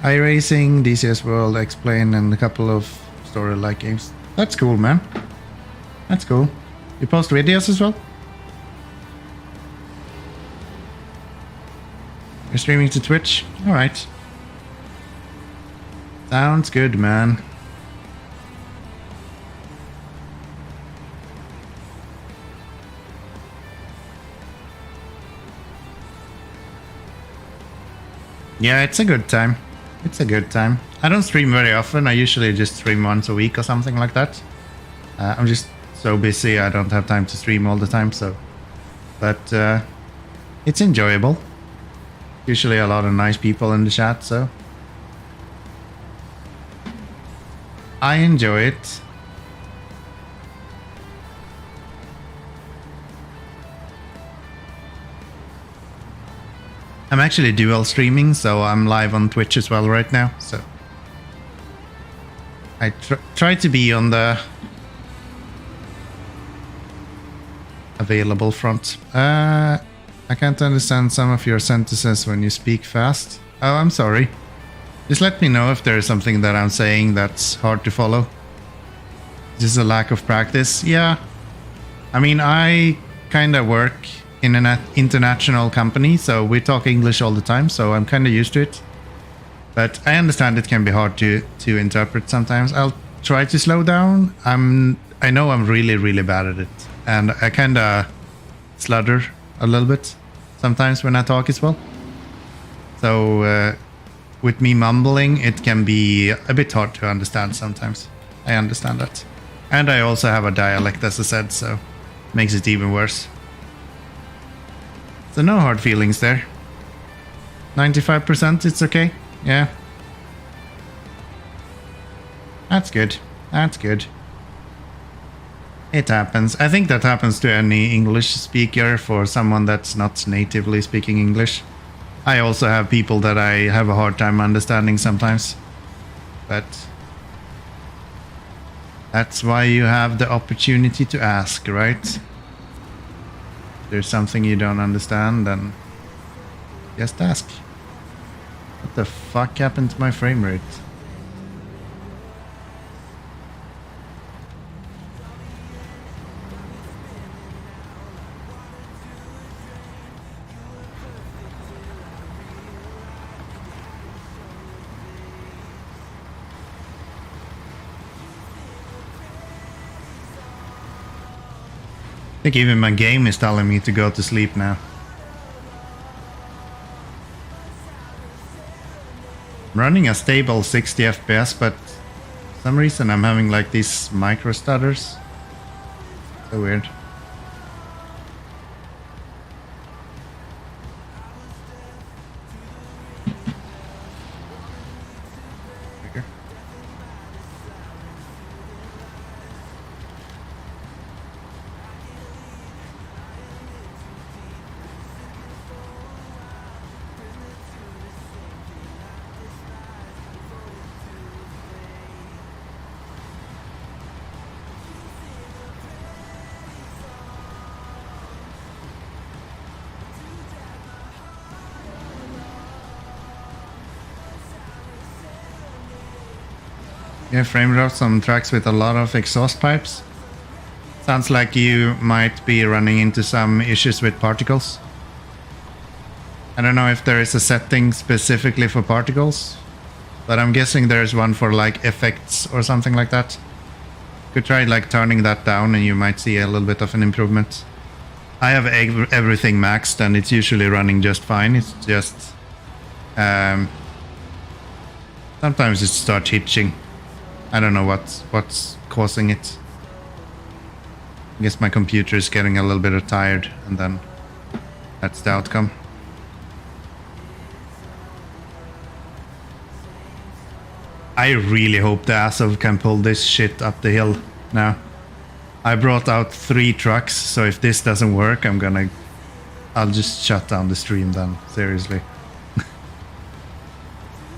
iRacing, DCS World, Explain, and a couple of story-like games. That's cool, man. That's cool. You post videos as well? You're streaming to Twitch? Alright. Sounds good, man. Yeah, it's a good time. It's a good time. I don't stream very often. I usually just stream once a week or something like that. I'm just so busy I don't have time to stream all the time, so... But it's enjoyable. Usually a lot of nice people in the chat, so... I enjoy it. I'm actually dual streaming, so I'm live on Twitch as well right now, so... I try to be on the... available front. I can't understand some of your sentences when you speak fast. Oh, I'm sorry. Just let me know if there's something that I'm saying that's hard to follow. Just a lack of practice. Yeah. I mean, I kind of work in an international company, so we talk English all the time, so I'm kind of used to it. But I understand it can be hard to interpret sometimes. I'll try to slow down. I know I'm really, really bad at it. And I kind of slaughter a little bit sometimes when I talk as well. So with me mumbling, it can be a bit hard to understand sometimes. I understand that. And I also have a dialect, as I said, so makes it even worse. So no hard feelings there. 95%, it's okay? Yeah. That's good. That's good. It happens. I think that happens to any English speaker, for someone that's not natively speaking English. I also have people that I have a hard time understanding sometimes. But that's why you have the opportunity to ask, right? If there's something you don't understand, then just ask. What the fuck happened to my frame rate? I think even my game is telling me to go to sleep now. I'm running a stable 60 FPS, but for some reason I'm having like these micro stutters. So weird. I Yeah, frame drops on tracks with a lot of exhaust pipes. Sounds like you might be running into some issues with particles. I don't know if there is a setting specifically for particles, but I'm guessing there's one for like effects or something like that. You could try like turning that down and you might see a little bit of an improvement. I have everything maxed and it's usually running just fine. It's just sometimes it starts hitching. I don't know what's causing it. I guess my computer is getting a little bit tired, and then that's the outcome. I really hope the Azov can pull this shit up the hill now. I brought out 3 trucks, so if this doesn't work, I'll just shut down the stream then, seriously.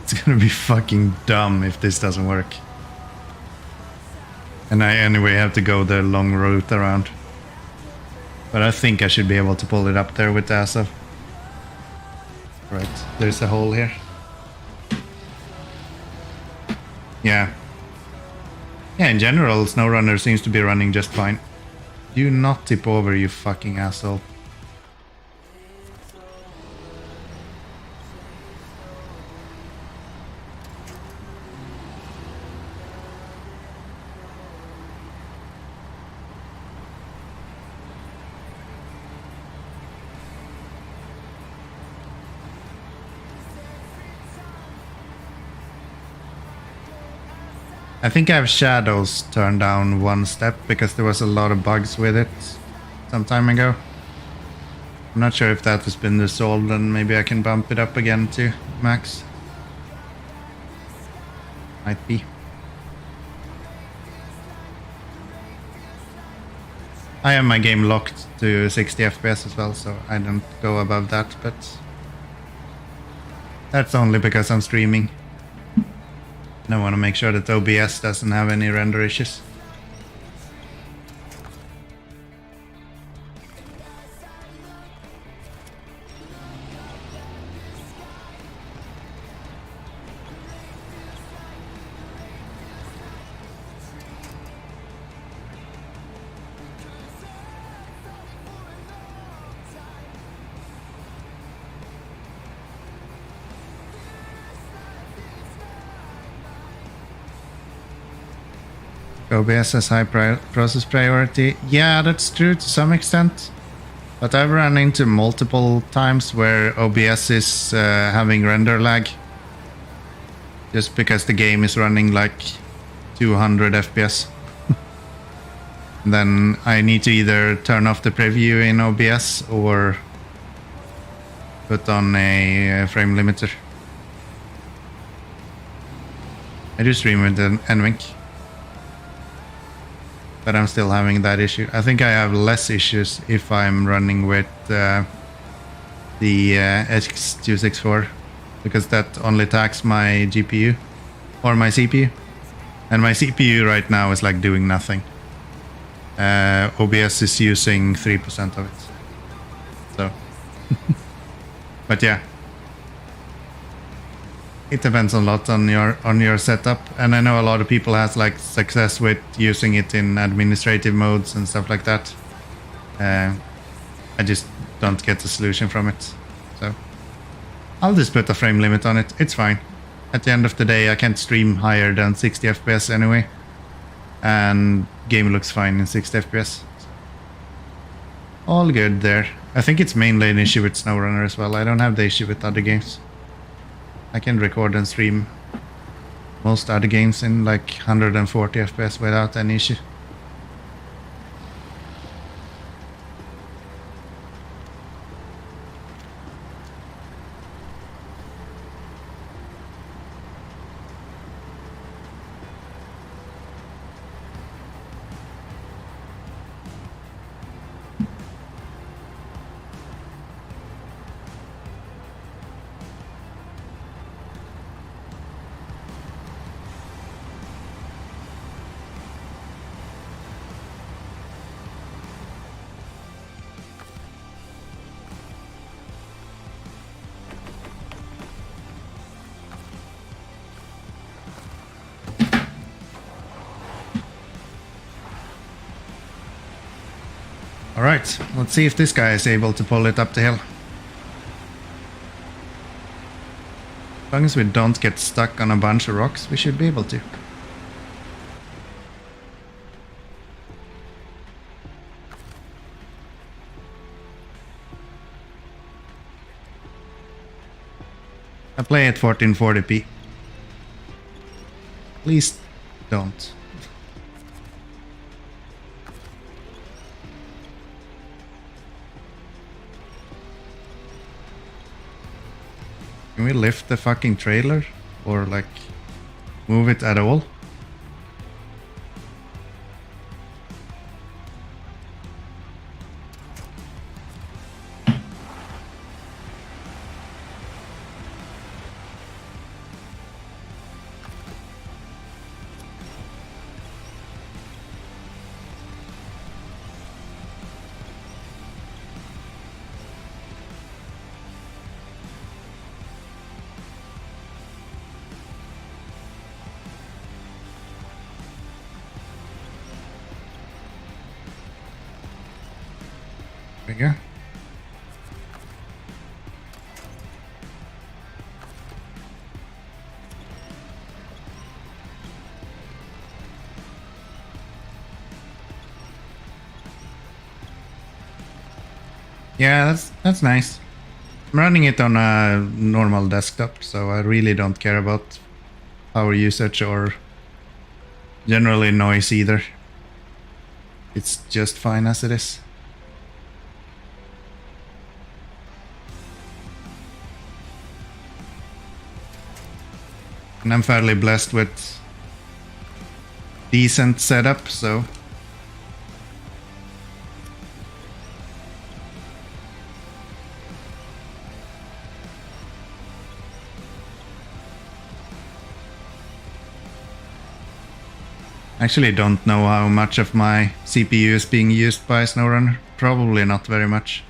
It's gonna be fucking dumb if this doesn't work. And I anyway have to go the long route around. But I think I should be able to pull it up there with the Azov. Right, there's a hole here. Yeah. Yeah, in general, SnowRunner seems to be running just fine. Do not tip over, you fucking asshole. I think I have shadows turned down 1 step because there was a lot of bugs with it some time ago. I'm not sure if that has been resolved, and maybe I can bump it up again to max. Might be. I have my game locked to 60 FPS as well, so I don't go above that, but that's only because I'm streaming. I want to make sure that OBS doesn't have any render issues. OBS has high process priority. Yeah, that's true to some extent. But I've run into multiple times where OBS is having render lag. Just because the game is running like 200 FPS. Then I need to either turn off the preview in OBS or put on a frame limiter. I do stream with an NVINC. But I'm still having that issue. I think I have less issues if I'm running with the X264, because that only tags my GPU or my CPU, and my CPU right now is like doing nothing. OBS is using 3% of it. So, but yeah, it depends a lot on your setup, and I know a lot of people has like success with using it in administrative modes and stuff like that. I just don't get a solution from it, so I'll just put a frame limit on it. It's fine. At the end of the day, I can't stream higher than 60 FPS anyway, and game looks fine in 60 FPS. All good there. I think it's mainly an issue with SnowRunner as well. I don't have the issue with other games. I can record and stream most other games in like 140 FPS without any issue. Alright, let's see if this guy is able to pull it up the hill. As long as we don't get stuck on a bunch of rocks, we should be able to. I play at 1440p. Please don't. Can we lift the fucking trailer? Or like move it at all? There we go. Yeah, that's nice. I'm running it on a normal desktop, so I really don't care about power usage or generally noise either. It's just fine as it is. And I'm fairly blessed with decent setup, so actually don't know how much of my CPU is being used by SnowRunner. Probably not very much,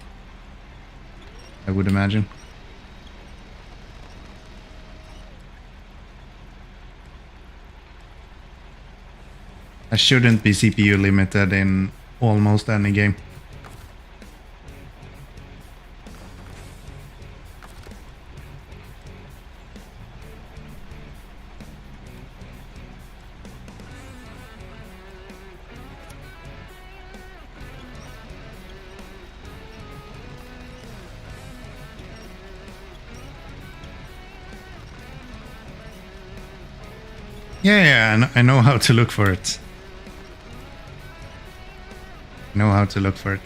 I would imagine. I shouldn't be CPU limited in almost any game. Yeah, I know how to look for it. Know how to look for it.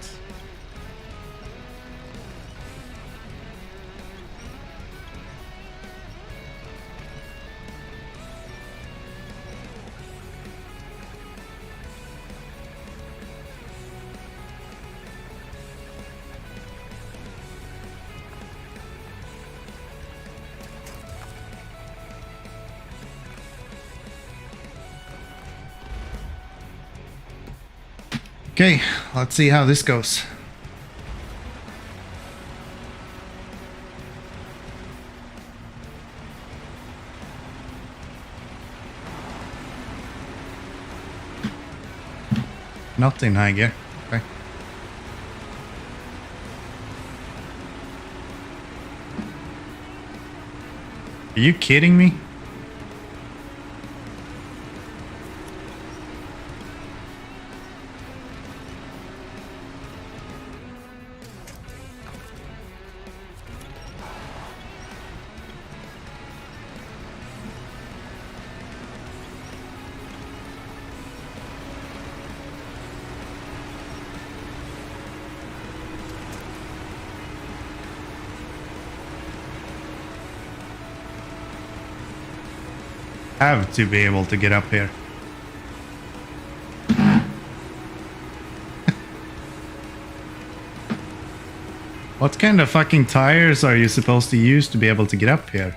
Okay, let's see how this goes. Not in high gear. Okay. Are you kidding me? Have to be able to get up here. What kind of fucking tires are you supposed to use to be able to get up here?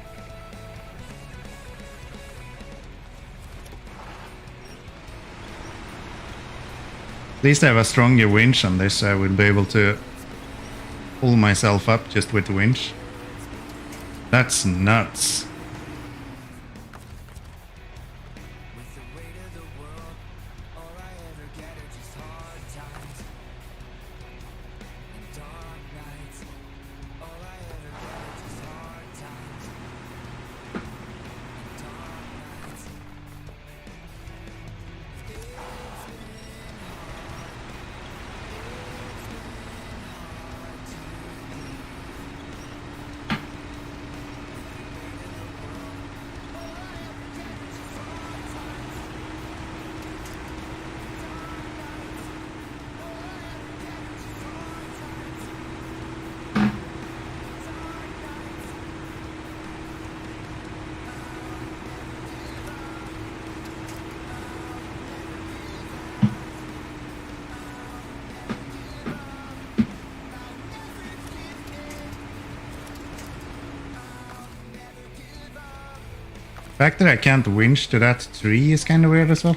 At least I have a stronger winch on this, so I would be able to pull myself up just with the winch. That's nuts. fact that I can't winch to that tree is kind of weird as well.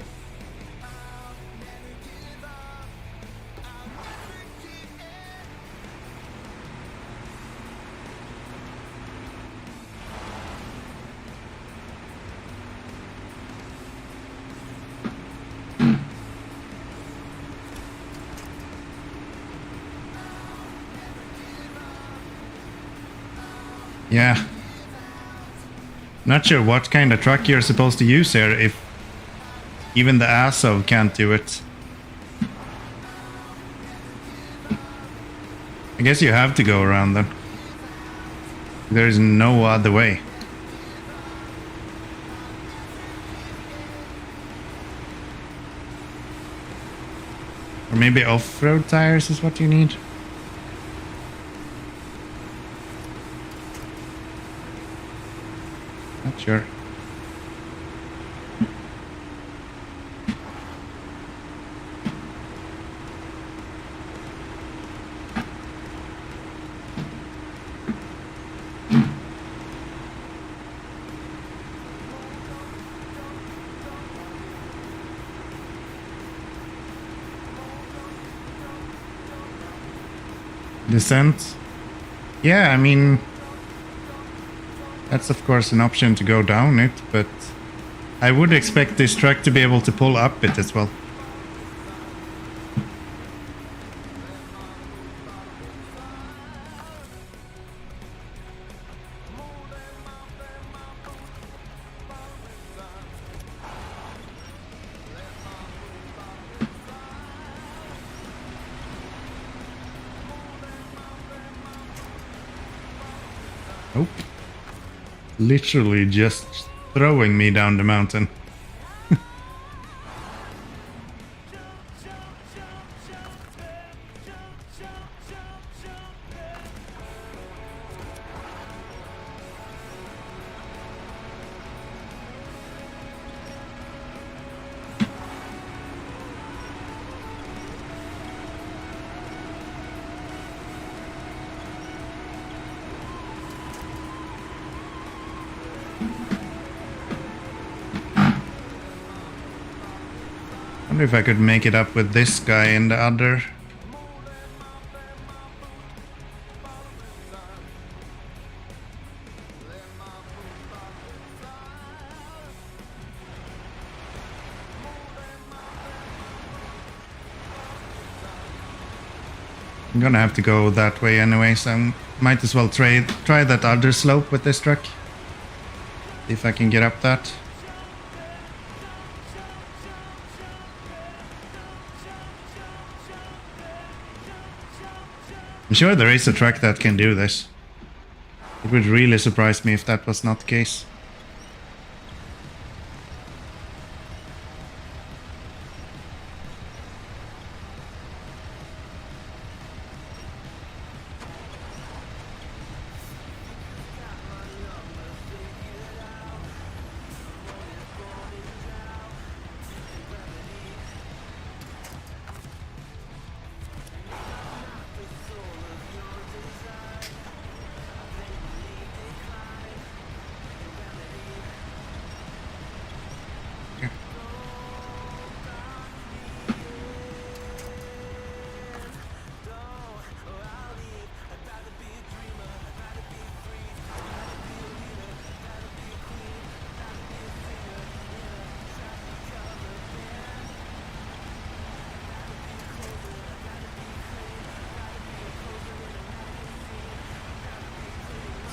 Yeah. Not sure what kind of truck you're supposed to use here if even the ASO can't do it. I guess you have to go around them. There is no other way. Or maybe off-road tires is what you need. Not sure. Descent? Yeah, I mean, that's of course an option to go down it, but I would expect this truck to be able to pull up it as well. Nope. Literally just throwing me down the mountain. I wonder if I could make it up with this guy and the other. I'm gonna have to go that way anyway, so I might as well try that other slope with this truck. See if I can get up that. I'm sure there is a truck that can do this. It would really surprise me if that was not the case.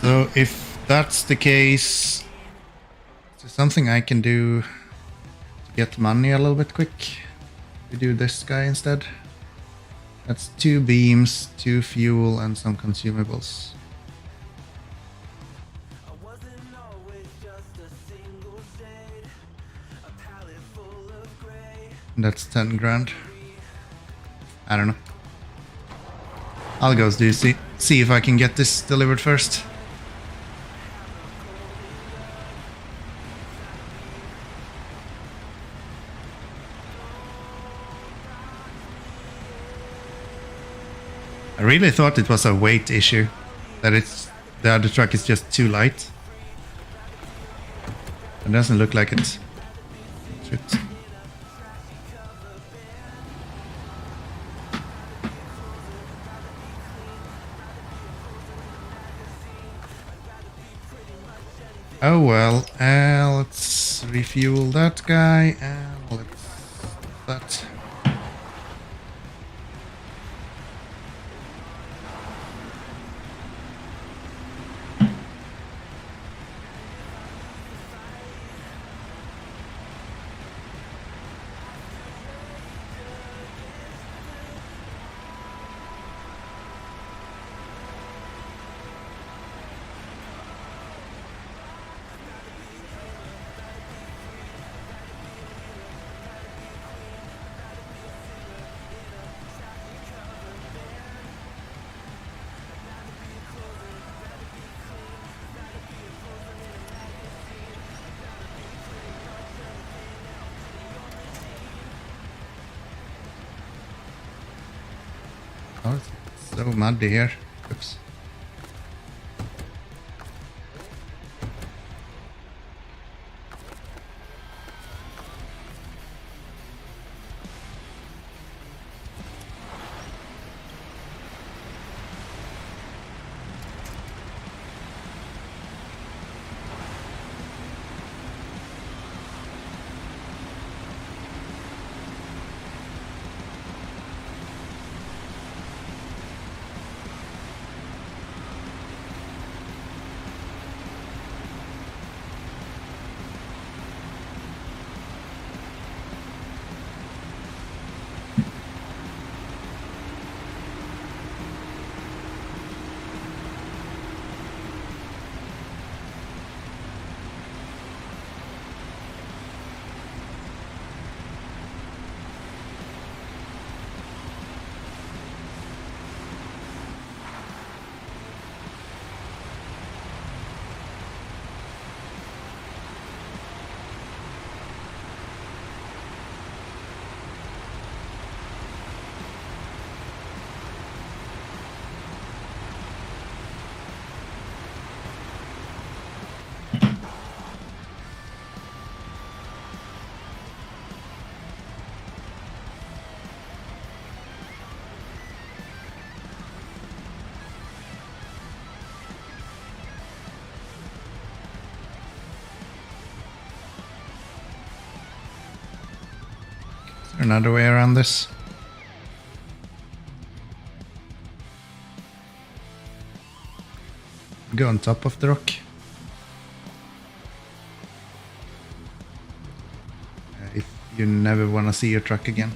So if that's the case, is there something I can do to get money a little bit quick? We do this guy instead. That's 2 beams, 2 fuel, and some consumables. And that's 10 grand. I don't know. I'll go see if I can get this delivered first. I really thought it was a weight issue, that the other truck is just too light. But It doesn't look like it. Shit. Oh well, let's refuel that guy and let's that. Oh, it's so muddy here. Oops. Is there another way around this? Go on top of the rock. If you never want to see your truck again.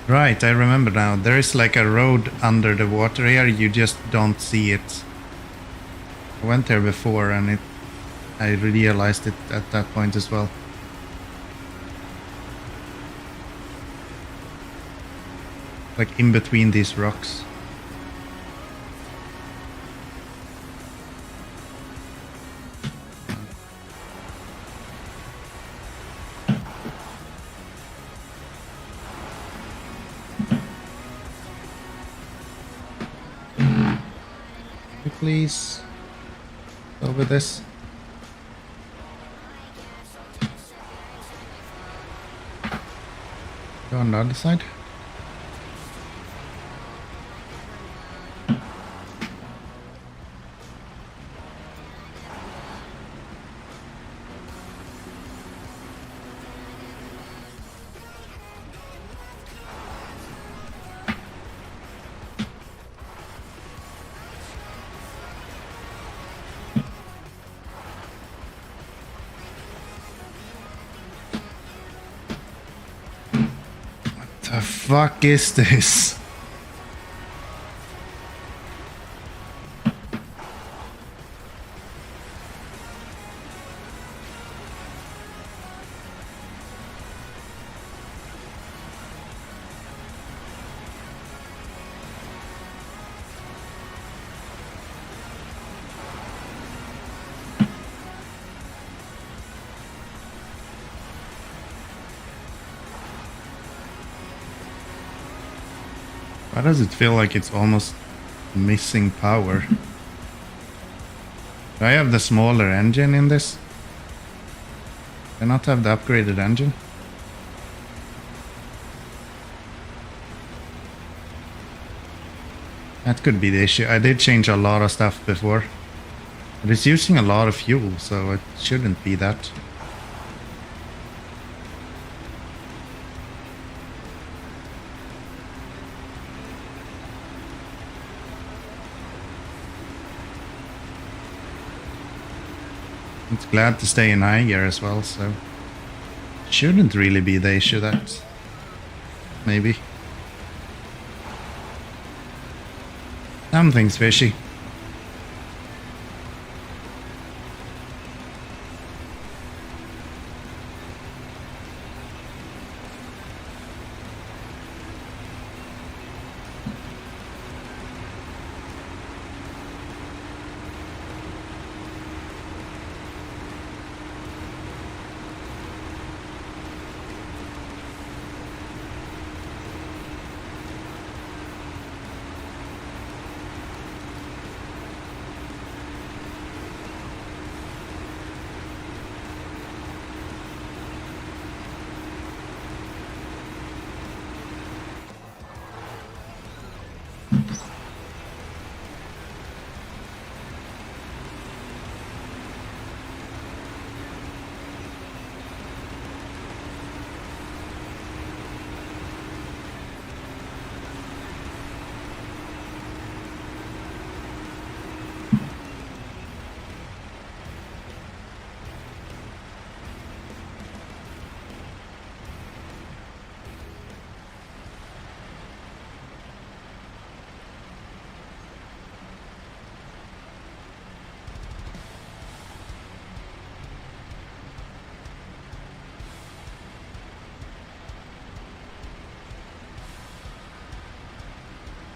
Right, I remember now. There is like a road under the water here, you just don't see it. I went there before and I realized it at that point as well. Like in between these rocks. Please, over this. Go on the other side. The fuck is this? Why does it feel like it's almost missing power? Do I have the smaller engine in this? Do I not have the upgraded engine? That could be the issue. I did change a lot of stuff before. But it's using a lot of fuel, so it shouldn't be that. It's glad to stay in high gear as well, so shouldn't really be the issue. That maybe something's fishy.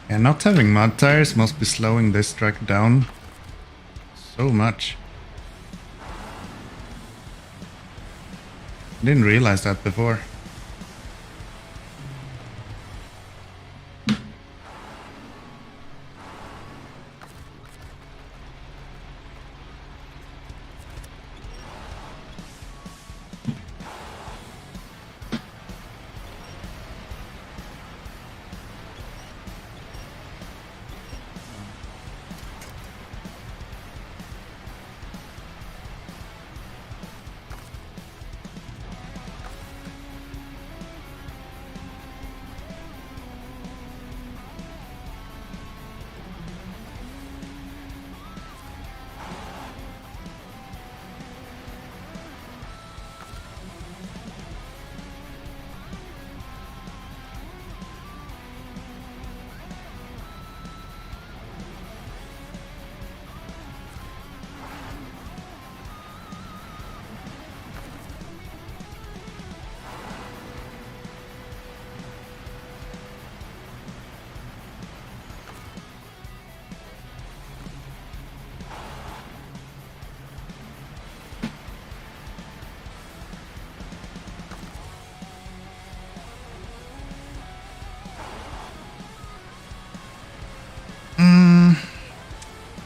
Yeah, not having mud tires must be slowing this track down so much. I didn't realize that before.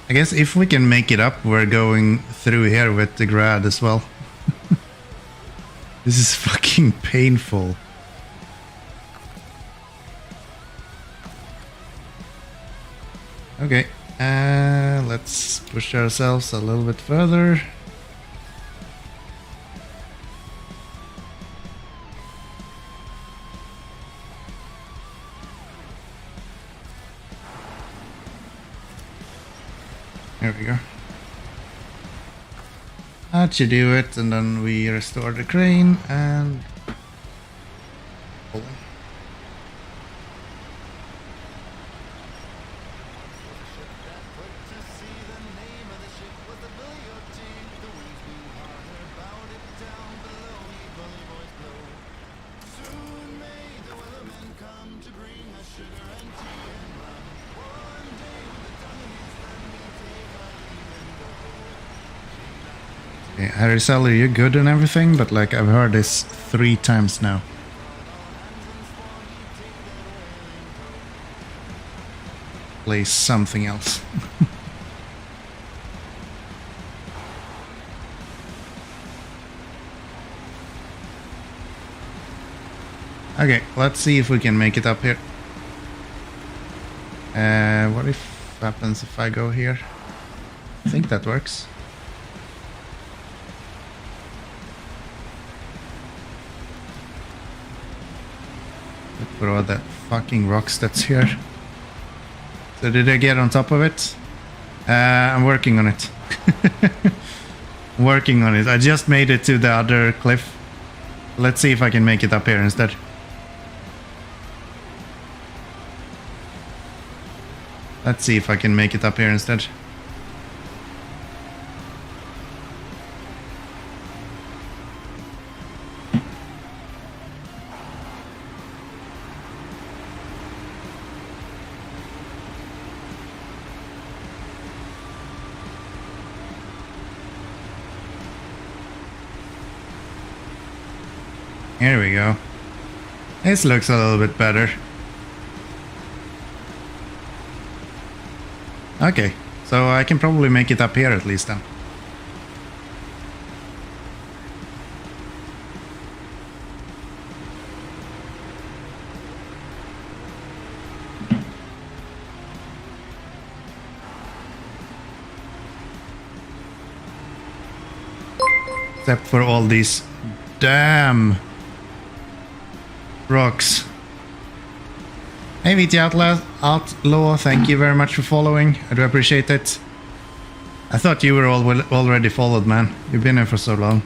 I guess if we can make it up, we're going through here with the grad as well. This is fucking painful. Okay, let's push ourselves a little bit further. There we go. That should do it, and then we restore the crane and... Okay, Arizal, you're good and everything, but like I've heard this 3 times now. Play something else. Okay, let's see if we can make it up here. What happens if I go here? I think that works. Look for all that fucking rocks that's here. So did I get on top of it? I'm working on it. Working on it. I just made it to the other cliff. Let's see if I can make it up here instead. Let's see if I can make it up here instead. Here we go. This looks a little bit better. Okay, so I can probably make it up here at least then. Except for all these damn rocks. Hey VT Outlaw, thank you very much for following. I do appreciate it. I thought you were already followed, man. You've been here for so long.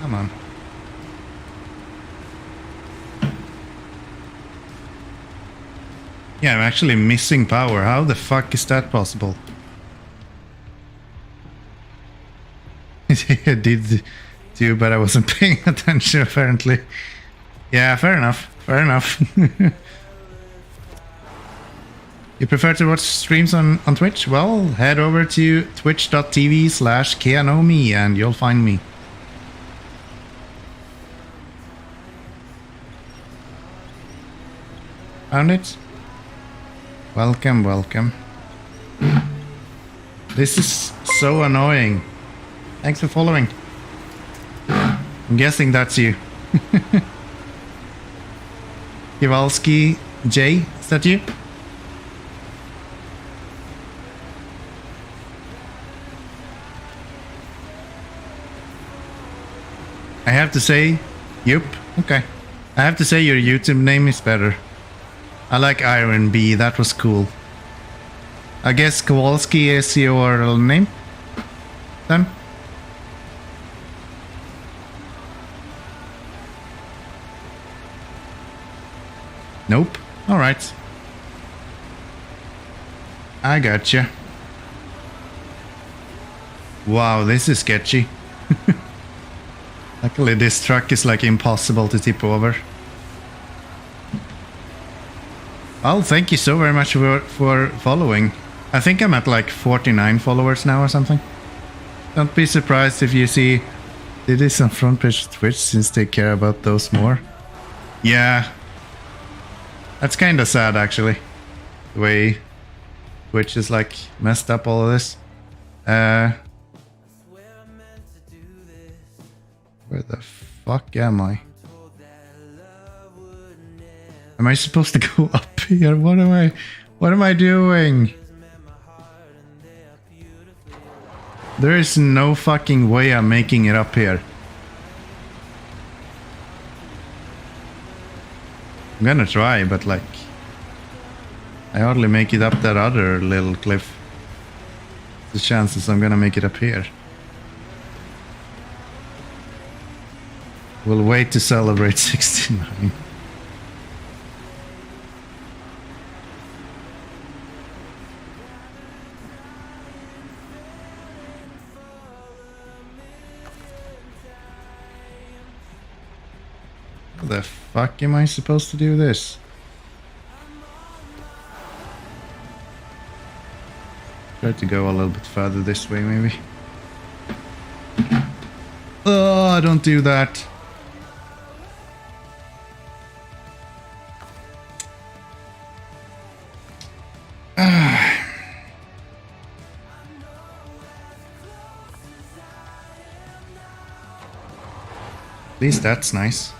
Come on. Yeah, I'm actually missing power. How the fuck is that possible? I did too, but I wasn't paying attention apparently. Yeah, fair enough. Fair enough. You prefer to watch streams on Twitch? Well, head over to twitch.tv/KanoMe and you'll find me. Found it? Welcome, welcome. This is so annoying. Thanks for following. I'm guessing that's you. Kivalski J, is that you? I have to say, yup, okay. I have to say your YouTube name is better. I like Iron B, that was cool. I guess Kowalski is your name? Then? Nope. Alright. I gotcha. Wow, this is sketchy. Luckily this truck is like impossible to tip over. Well, thank you so very much for following. I think I'm at like 49 followers now or something. Don't be surprised if you see it is on front page Twitch since they care about those more. Yeah. That's kind of sad actually. The way Twitch is like messed up all of this. Where the fuck am I? Am I supposed to go up here? What am I doing? There is no fucking way I'm making it up here. I'm gonna try, but like I hardly make it up that other little cliff. The chances I'm gonna make it up here. We'll wait to celebrate 69. How the fuck am I supposed to do this? Try to go a little bit further this way, maybe. Oh, don't do that. At least that's nice.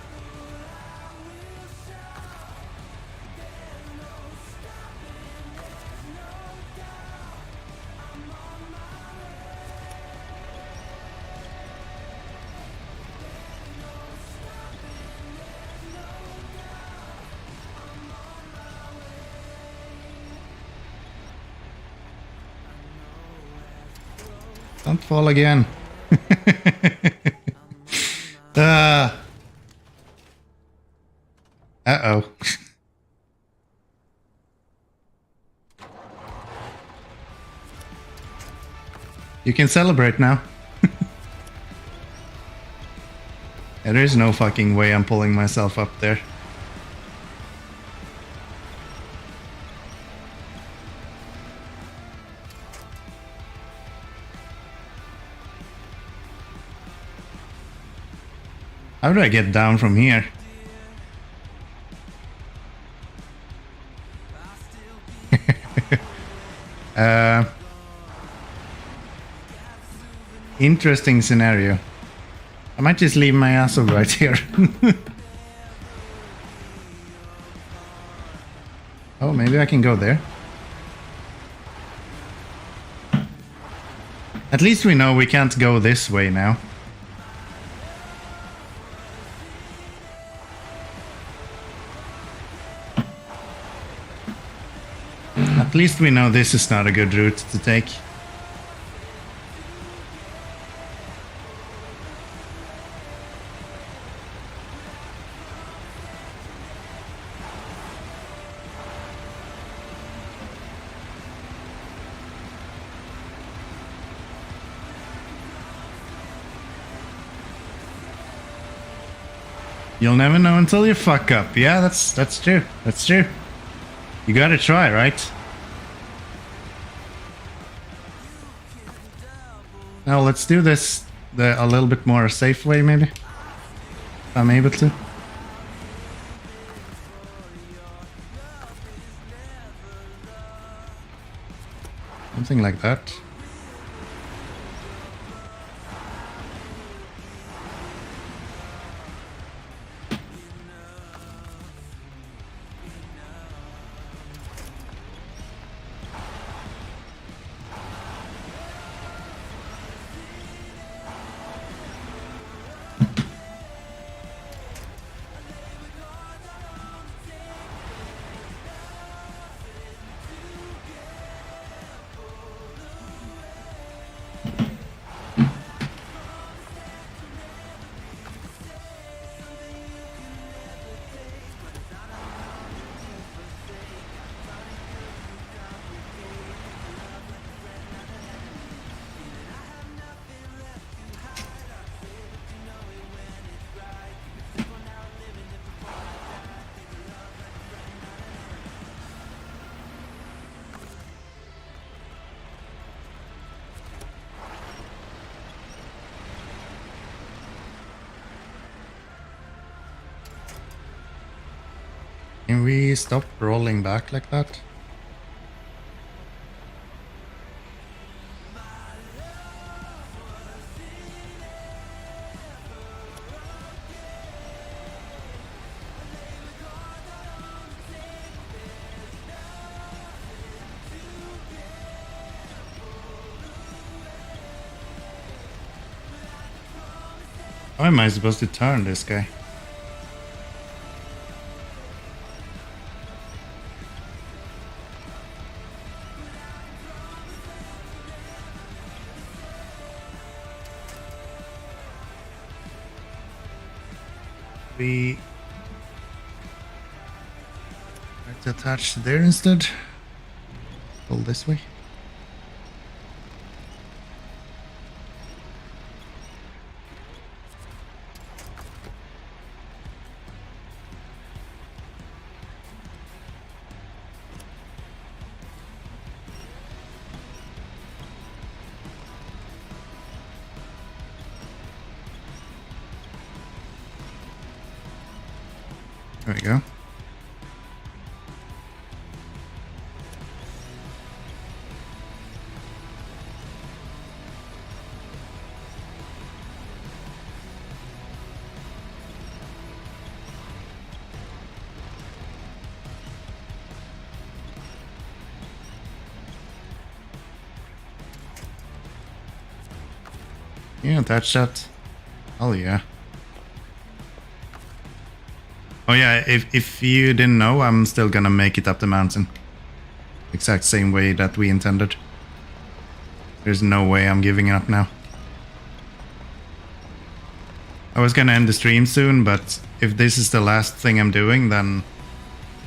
Don't fall again. Uh-oh. You can celebrate now. There is no fucking way I'm pulling myself up there. How do I get down from here? Interesting scenario. I might just leave my ass over right here. Oh, maybe I can go there. At least we know we can't go this way now. At least we know this is not a good route to take. You'll never know until you fuck up. Yeah, that's true. That's true. You gotta try, right? Now let's do this a little bit more safe way, maybe. If I'm able to. Something like that. Can we stop rolling back like that? How am I supposed to turn this guy? We try to attach there instead. Pull this way. There we go. Yeah, attach that. Oh yeah. Oh yeah, if you didn't know, I'm still gonna make it up the mountain. Exact same way that we intended. There's no way I'm giving up now. I was gonna end the stream soon, but if this is the last thing I'm doing, then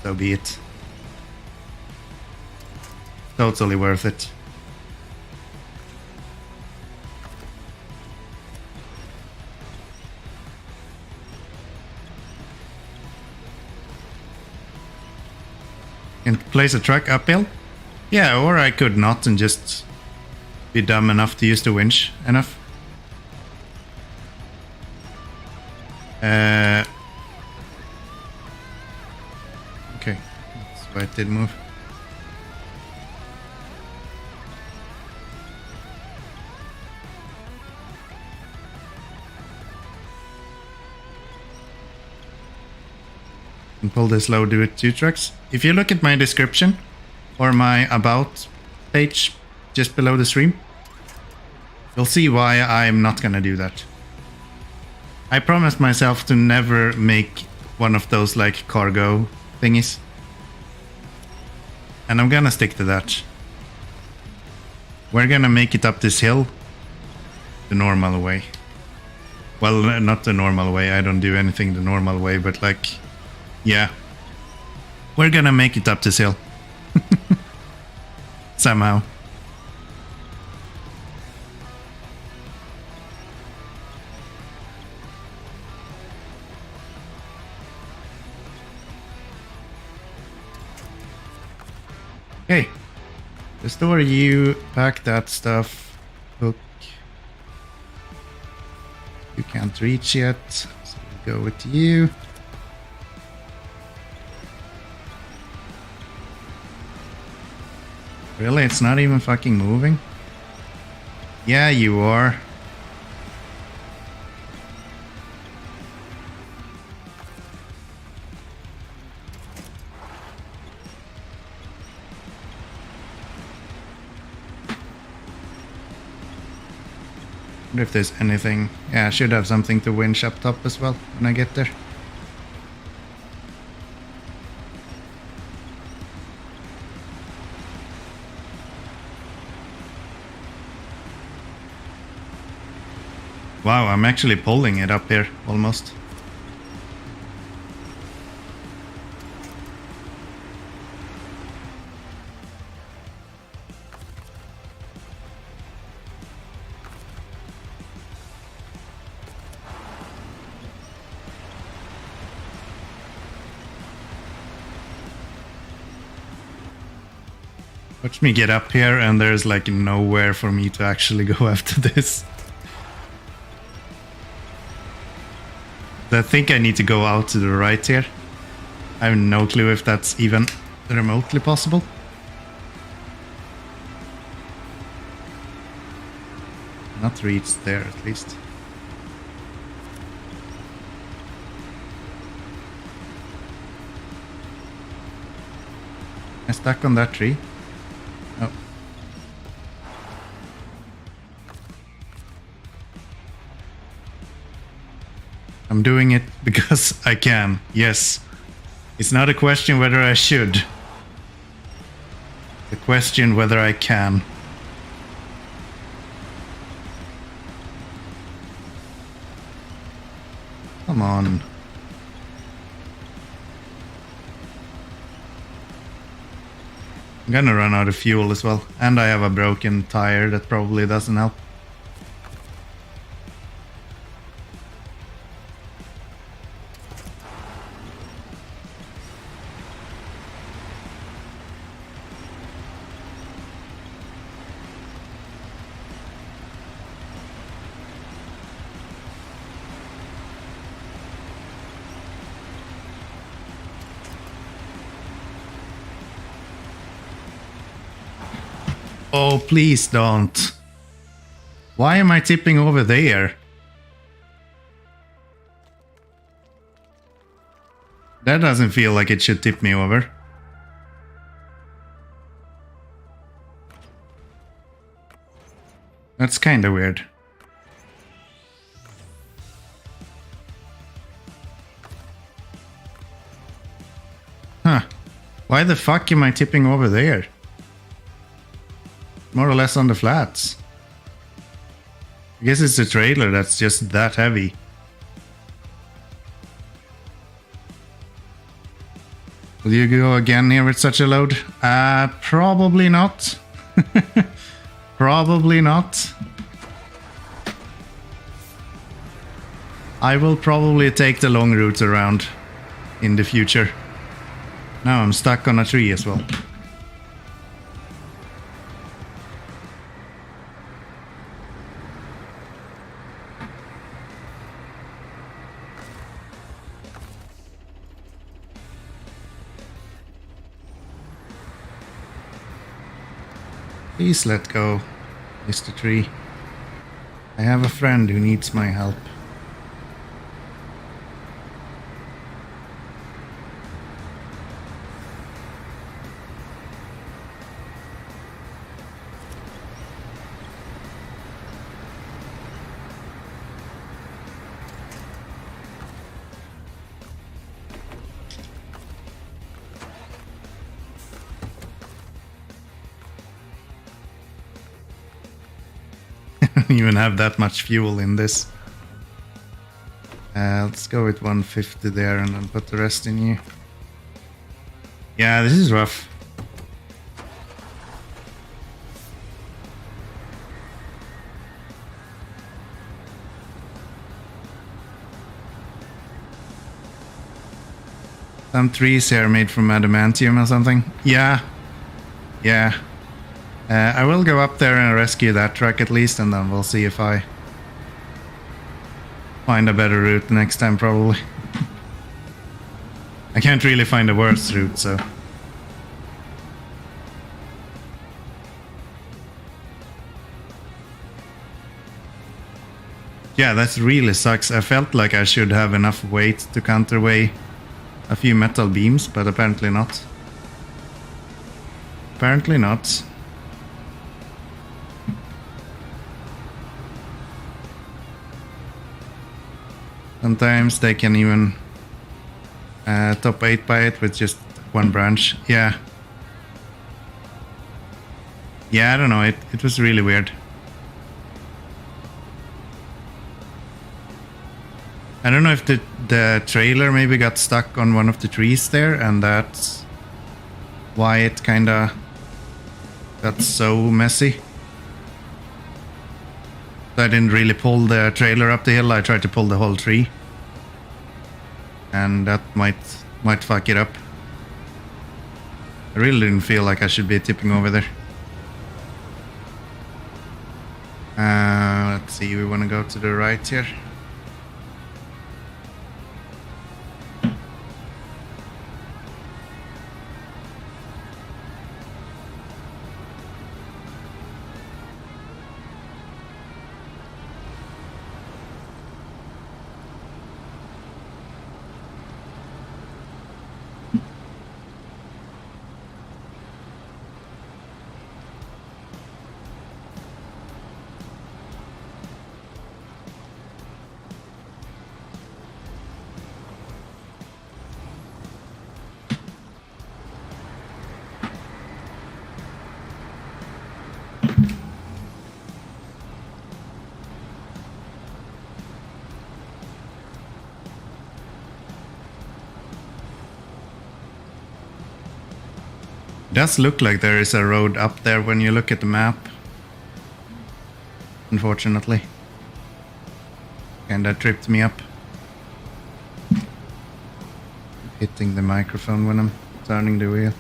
so be it. Totally worth it. And place a truck uphill? Yeah, or I could not and just be dumb enough to use the winch enough. Okay, that's why it did move. And pull this load with 2 trucks. If you look at my description or my about page just below the stream, you'll see why I'm not gonna do that. I promised myself to never make one of those like cargo thingies. And I'm gonna stick to that. We're gonna make it up this hill the normal way. Well, not the normal way, I don't do anything the normal way, but like, yeah. We're gonna make it up this hill. Somehow. Okay. Restore you, pack that stuff. Hook. You can't reach yet, so we'll go with you. Really? It's not even fucking moving? Yeah, you are. Wonder if there's anything. Yeah, I should have something to winch up top as well when I get there. Wow, I'm actually pulling it up here, almost. Watch me get up here and there's like nowhere for me to actually go after this. I think I need to go out to the right here. I have no clue if that's even remotely possible. Not reached there at least. I stuck on that tree. Oh. I'm doing it because I can. Yes. It's not a question whether I should. The question whether I can. Come on. I'm gonna run out of fuel as well. And I have a broken tire that probably doesn't help. Oh, please don't. Why am I tipping over there? That doesn't feel like it should tip me over. That's kinda weird. Huh. Why the fuck am I tipping over there? More or less on the flats. I guess it's the trailer that's just that heavy. Will you go again here with such a load? Probably not. Probably not. I will probably take the long route around in the future. Now I'm stuck on a tree as well. Please let go, Mr. Tree. I have a friend who needs my help. Don't even have that much fuel in this. Let's go with 150 there and then put the rest in you. Yeah, this is rough. Some trees here made from adamantium or something. Yeah. Yeah. I will go up there and rescue that truck at least, and then we'll see if I find a better route next time, probably. I can't really find a worse route, so... Yeah, that really sucks. I felt like I should have enough weight to counterweigh a few metal beams, but apparently not. Apparently not. Sometimes they can even top 8 by it with just one branch. Yeah. Yeah, I don't know. It was really weird. I don't know if the trailer maybe got stuck on one of the trees there, and that's why it kinda got so messy. I didn't really pull the trailer up the hill. I tried to pull the whole tree, and that might fuck it up. I really didn't feel like I should be tipping over there. Let's see, we want to go to the right here. does look like there is a road up there when you look at the map. Unfortunately. And that tripped me up. Hitting the microphone when I'm turning the wheel.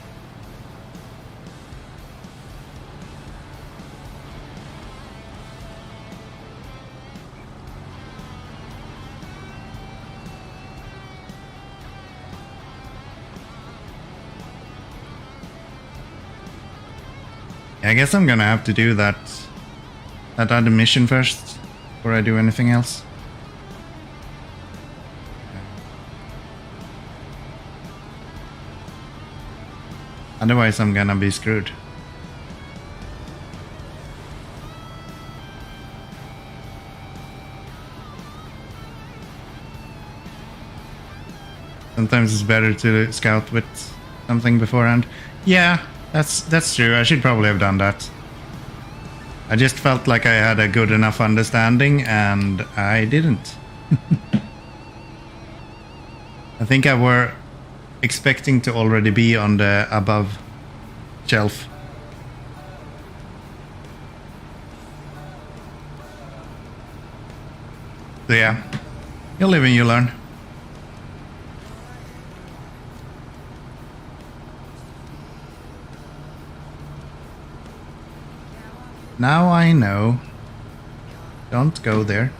I guess I'm gonna have to do that other mission first before I do anything else. Otherwise I'm gonna be screwed. Sometimes it's better to scout with something beforehand. Yeah, that's true. I should probably have done that. I just felt like I had a good enough understanding and I didn't. I think I were expecting to already be on the above shelf. So yeah, you live and you learn. Now I know. Don't go there.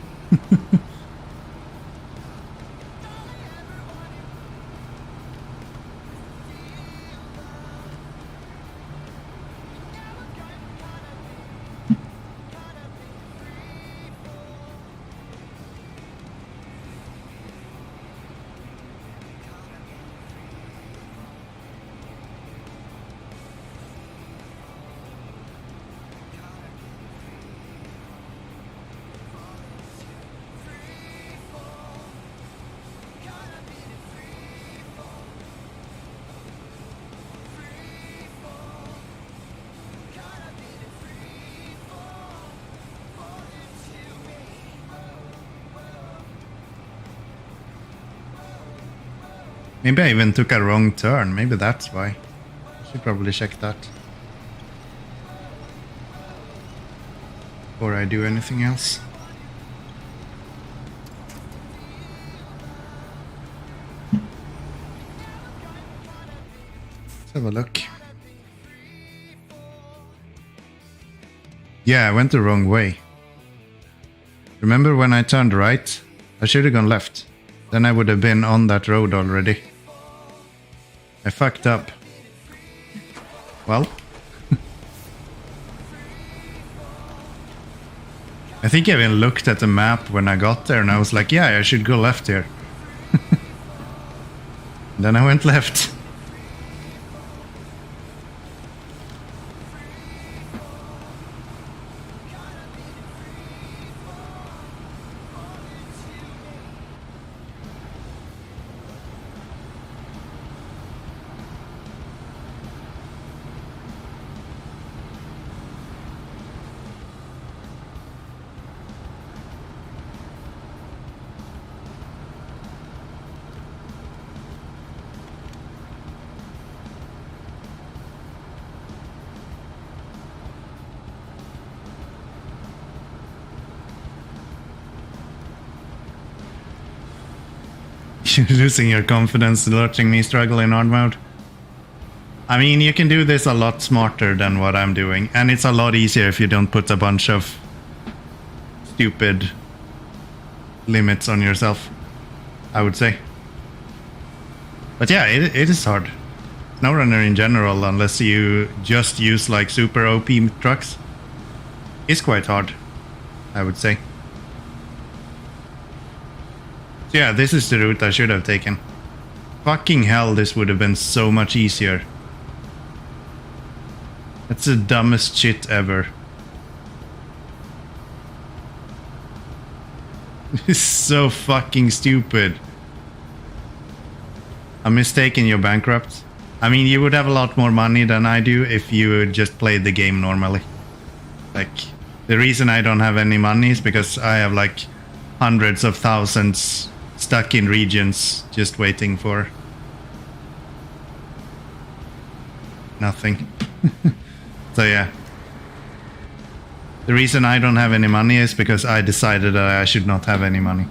Maybe I even took a wrong turn. Maybe that's why. I should probably check that before I do anything else. Let's have a look. Yeah, I went the wrong way. Remember when I turned right? I should have gone left. Then I would have been on that road already. I fucked up. Well. I think I even looked at the map when I got there and I was like, yeah, I should go left here. Then I went left. You're losing your confidence watching me struggle in Hardmode. I mean, you can do this a lot smarter than what I'm doing, and it's a lot easier if you don't put a bunch of stupid limits on yourself, I would say. But yeah, it is hard. SnowRunner in general, unless you just use like super OP trucks, is quite hard, I would say. So yeah, this is the route I should have taken. Fucking hell, this would have been so much easier. That's the dumbest shit ever. It's so fucking stupid. A mistake and you're bankrupt. I mean, you would have a lot more money than I do if you just played the game normally. Like, the reason I don't have any money is because I have like hundreds of thousands stuck in regions just waiting for nothing. So yeah. The reason I don't have any money is because I decided that I should not have any money.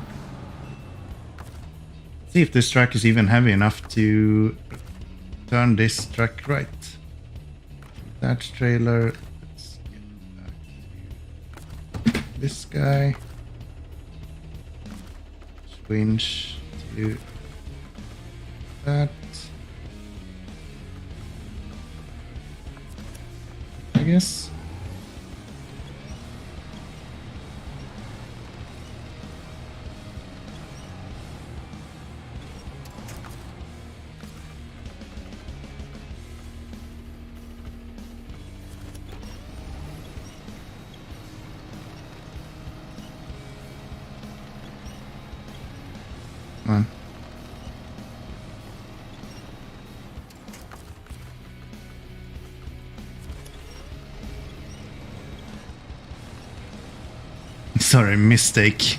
Let's see if this truck is even heavy enough to turn this truck right. That trailer. Let's get back to this guy. Winch to that. I guess. Come on. Sorry, mistake.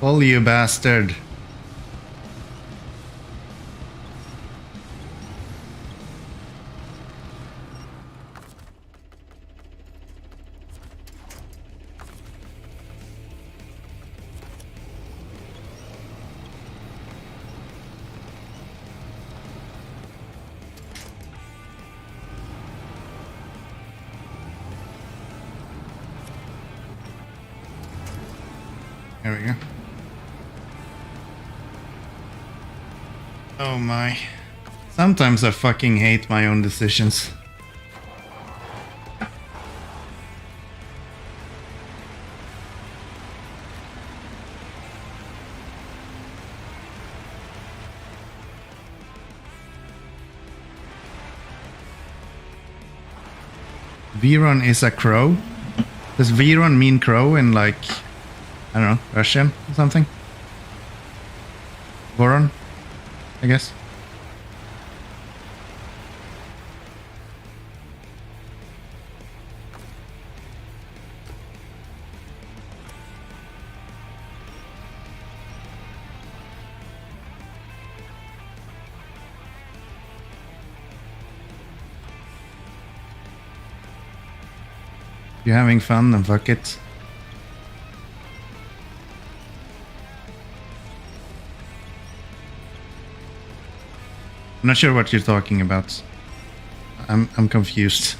Pull, you bastard. There we go. Oh my. Sometimes I fucking hate my own decisions. Viron is a crow? Does Viron mean crow in like, I don't know, Russian or something? Voron, I guess. If you're having fun, then fuck it. I'm not sure what you're talking about. I'm confused.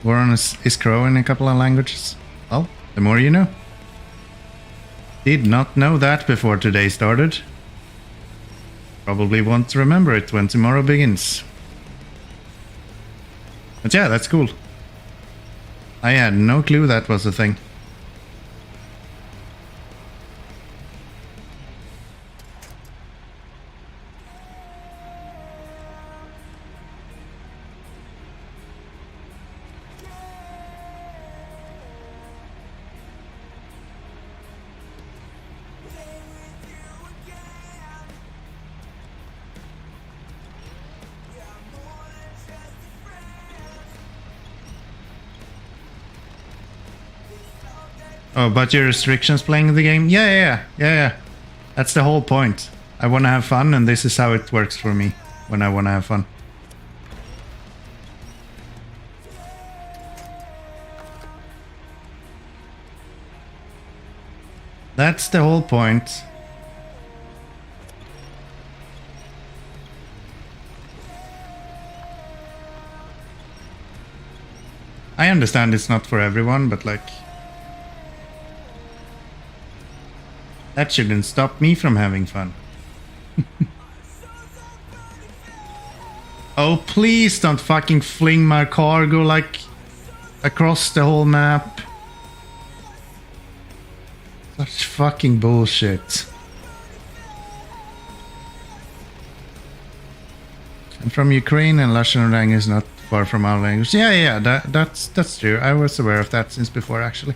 Warren is crow in a couple of languages. Well, the more you know. Did not know that before today started. Probably won't remember it when tomorrow begins. But yeah, that's cool. I had no clue that was a thing. Oh, but your restrictions playing the game? Yeah. That's the whole point. I want to have fun, and this is how it works for me when I want to have fun. That's the whole point. I understand it's not for everyone, but like... that shouldn't stop me from having fun. Oh, please don't fucking fling my cargo like across the whole map. Such fucking bullshit. I'm from Ukraine and Russian language is not far from our language. Yeah, that's true. I was aware of that since before, actually.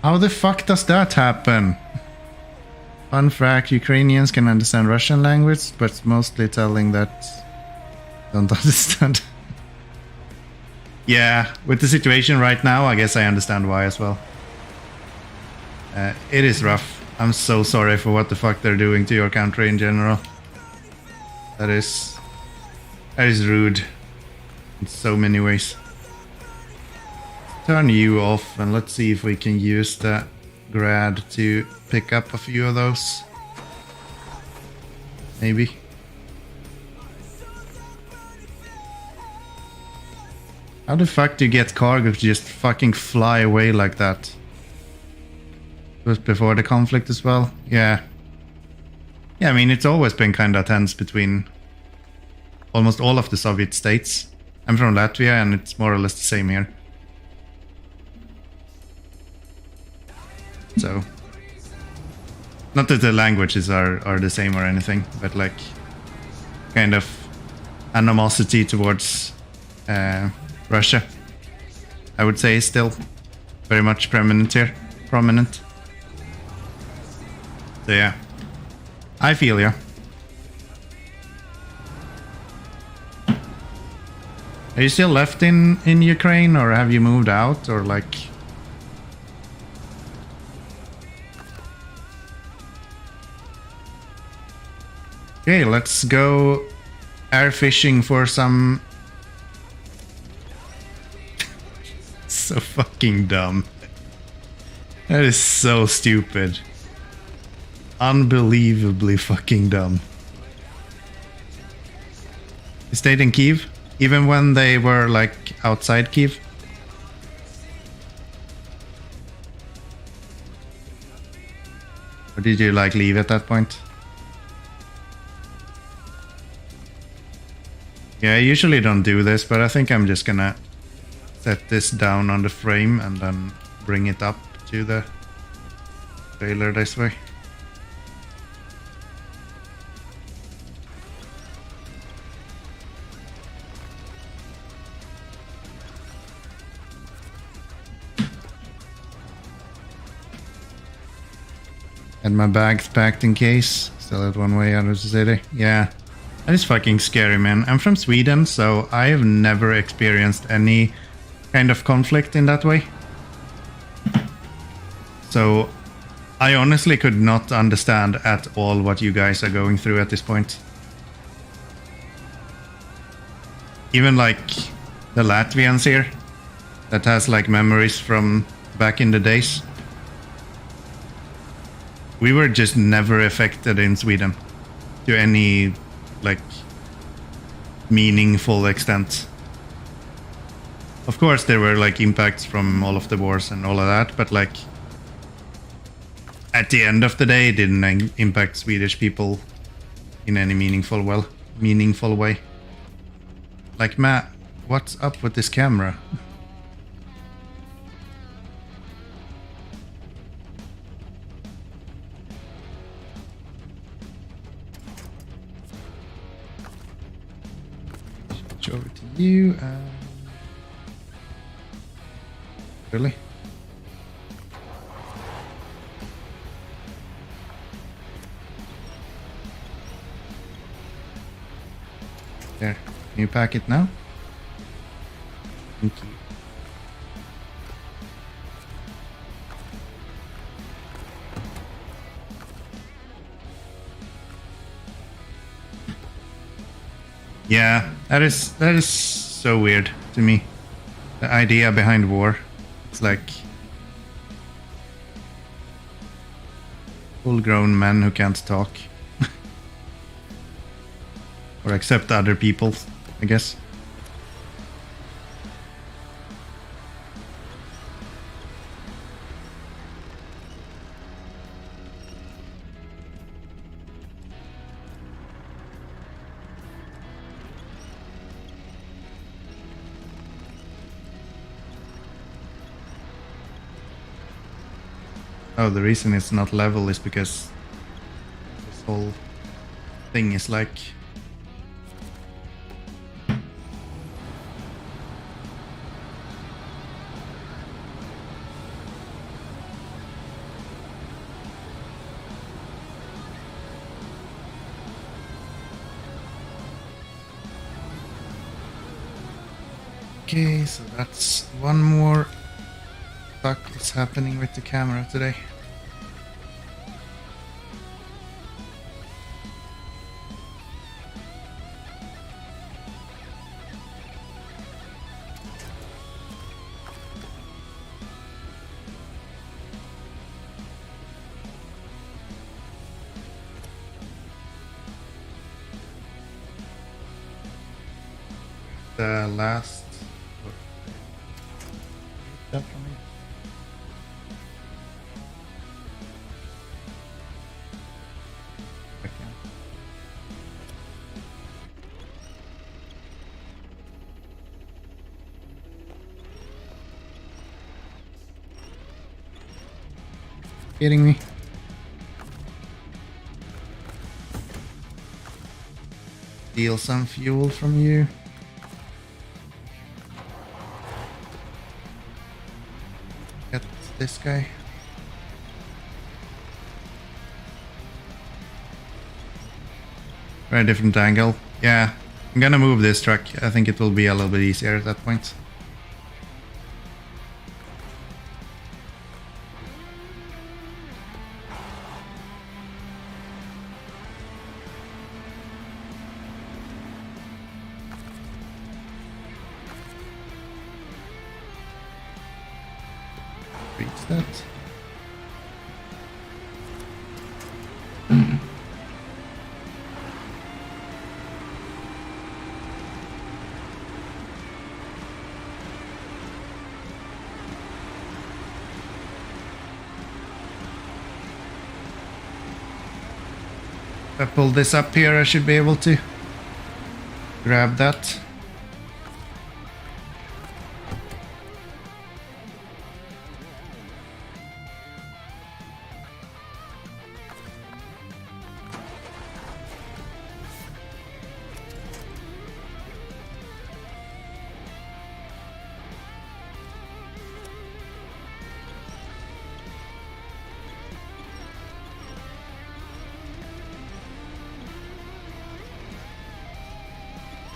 How the fuck does that happen? Fun fact, Ukrainians can understand Russian language, but mostly telling that don't understand. Yeah, with the situation right now, I guess I understand why as well. It is rough. I'm so sorry for what the fuck they're doing to your country in general. That is rude in so many ways. Turn you off and let's see if we can use the grad to pick up a few of those. Maybe. How the fuck do you get cargo to just fucking fly away like that? It was before the conflict as well? Yeah. Yeah, I mean, it's always been kind of tense between almost all of the Soviet states. I'm from Latvia and it's more or less the same here. So, not that the languages are the same or anything, but like kind of animosity towards Russia, I would say, is still very much prominent here. So yeah, I feel ya. Are you still left in Ukraine, or have you moved out, or like? Okay, let's go air fishing for some. So fucking dumb. That is so stupid. Unbelievably fucking dumb. You stayed in Kiev, even when they were like outside Kiev? Or did you like leave at that point? Yeah, I usually don't do this, but I think I'm just gonna set this down on the frame and then bring it up to the trailer this way. And my bags packed in case. Still at one way out of the city. Yeah. That is fucking scary, man. I'm from Sweden, so I have never experienced any kind of conflict in that way. So I honestly could not understand at all what you guys are going through at this point. Even like the Latvians here, that has like memories from back in the days. We were just never affected in Sweden to any like meaningful extent. Of course there were like impacts from all of the wars and all of that, but like at the end of the day it didn't impact Swedish people in any meaningful way. Like, Matt, what's up with this camera? Switch over to you. Really? There. Can you pack it now? Thank you. Yeah, that is so weird to me. The idea behind war. It's like full-grown men who can't talk. Or accept other people, I guess. Oh, the reason it's not level is because this whole thing is like Okay, so that's one more fuck is happening with the camera today. The last that for me. I can. Kidding me? Steal some fuel from you. Get this guy. Very different angle. Yeah, I'm gonna move this truck. I think it will be a little bit easier at that point. Reach that. If I pull this up here, I should be able to grab that.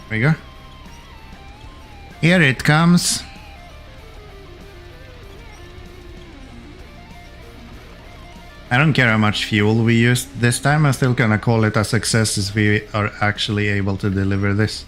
There we go. Here it comes. I don't care how much fuel we used this time, I'm still gonna call it a success as we are actually able to deliver this.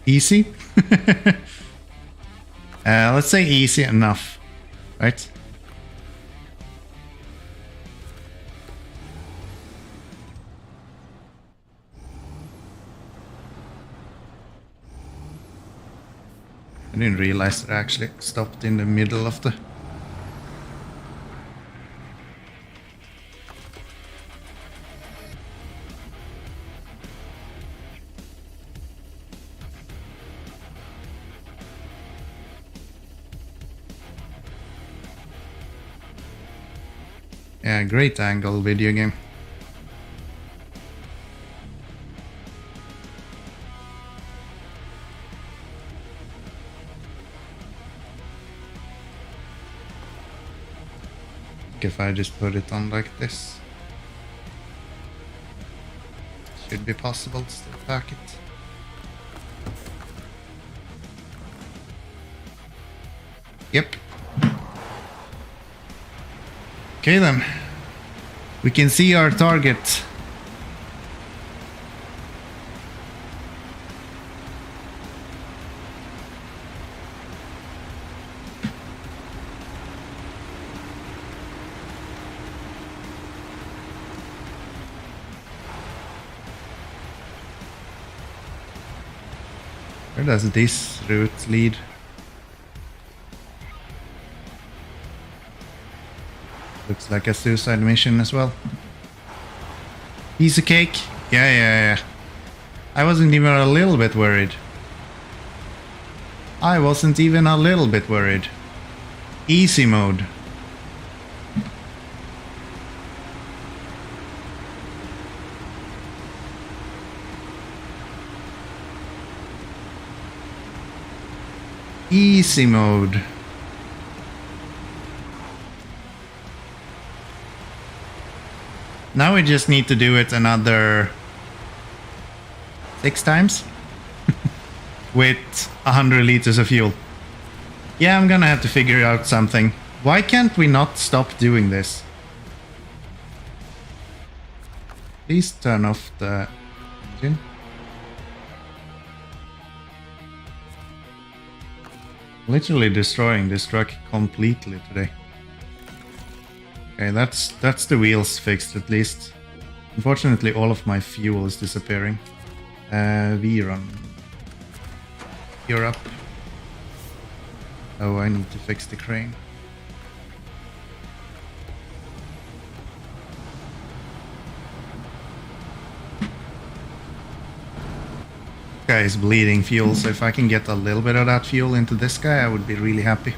Easy? Let's say easy enough, right? I didn't realize it actually stopped in the middle of the... Yeah, great angle video game. If I just put it on like this, should be possible to still pack it. Yep. Okay then, we can see our target. Where does this route lead? Looks like a suicide mission as well. Piece of cake. Yeah. I wasn't even a little bit worried. I wasn't even a little bit worried. Easy mode. Easy mode. Now we just need to do it another 6 times with 100 liters of fuel. Yeah, I'm gonna have to figure out something. Why can't we not stop doing this? Please turn off the engine. Literally destroying this truck completely today. Okay, that's the wheels fixed at least. Unfortunately, all of my fuel is disappearing. V-run. You're up. Oh, I need to fix the crane. Guy is bleeding fuel, so if I can get a little bit of that fuel into this guy, I would be really happy.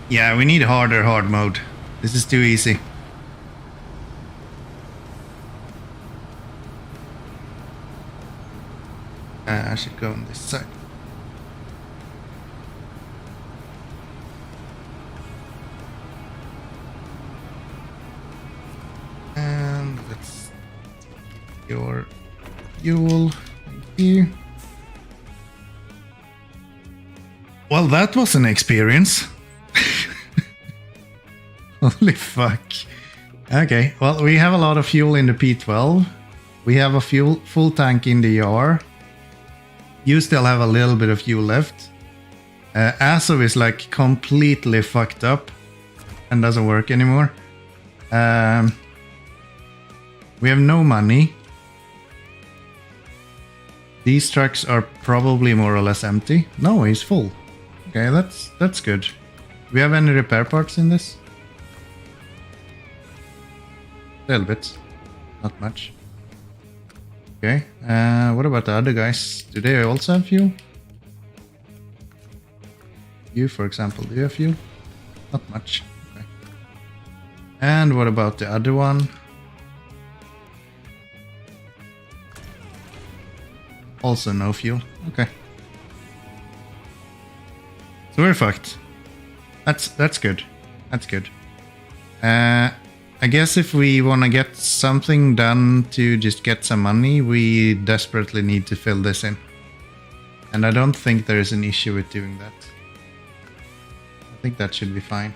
Yeah, we need harder hard mode. This is too easy. I should go on this side. And let's your fuel. Thank you. Well, that was an experience. Holy fuck. Okay, well, we have a lot of fuel in the P12. We have a full tank in the ER. You still have a little bit of fuel left. Azov is like completely fucked up and doesn't work anymore. We have no money. These trucks are probably more or less empty. No, he's full. Okay, that's good. Do we have any repair parts in this? A little bit, not much. Okay, what about the other guys? Do they also have fuel? You, for example, do you have fuel? Not much. Okay. And what about the other one? Also no fuel. Okay. So we're fucked. That's good. That's good. I guess if we want to get something done to just get some money, we desperately need to fill this in. And I don't think there is an issue with doing that. I think that should be fine.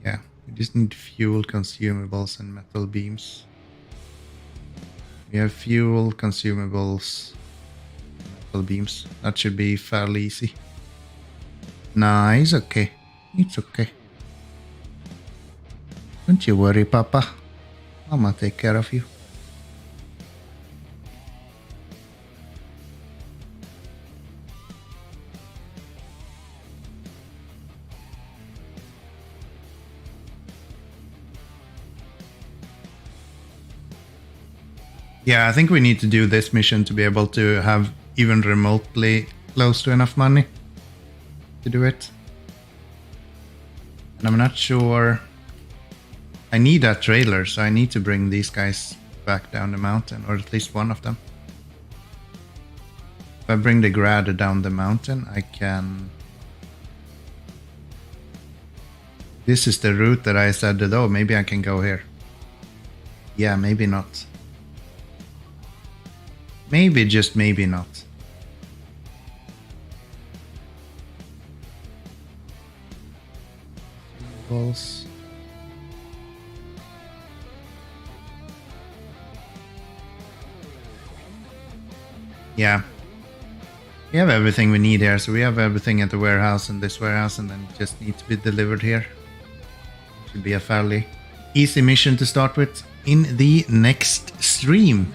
Yeah, we just need fuel, consumables, and metal beams. We have fuel, consumables, metal beams. That should be fairly easy. Nah, it's okay. It's okay. Don't you worry, Papa. I'ma take care of you. Yeah, I think we need to do this mission to be able to have even remotely close to enough money to do it. And I'm not sure. I need that trailer, so I need to bring these guys back down the mountain, or at least one of them. If I bring the Grad down the mountain, I can... This is the route that I said that, oh, maybe I can go here. Yeah, maybe not. Maybe, just maybe not. Balls. Yeah. We have everything we need here, so we have everything at the warehouse and this warehouse, and then it just needs to be delivered here. Should be a fairly easy mission to start with in the next stream,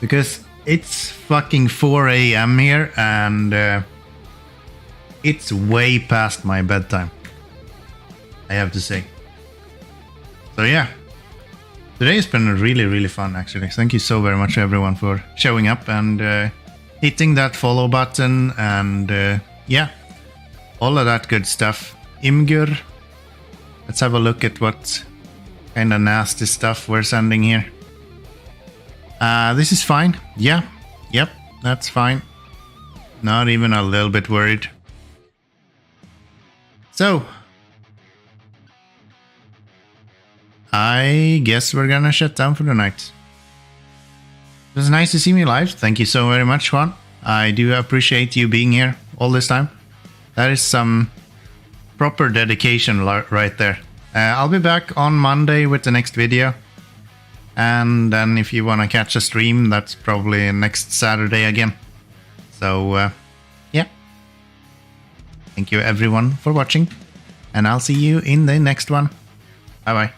because it's fucking 4 AM here, and it's way past my bedtime, I have to say. So yeah, today has been really, really fun actually. Thank you so very much everyone for showing up and hitting that follow button and yeah, all of that good stuff. Imgur, let's have a look at what kind of nasty stuff we're sending here. This is fine. Yeah, yep, that's fine. Not even a little bit worried. So, I guess we're gonna shut down for the night. It was nice to see me live. Thank you so very much, Juan. I do appreciate you being here all this time. That is some proper dedication right there. I'll be back on Monday with the next video. And then if you want to catch a stream, that's probably next Saturday again. So, yeah. Thank you everyone for watching. And I'll see you in the next one. Bye bye.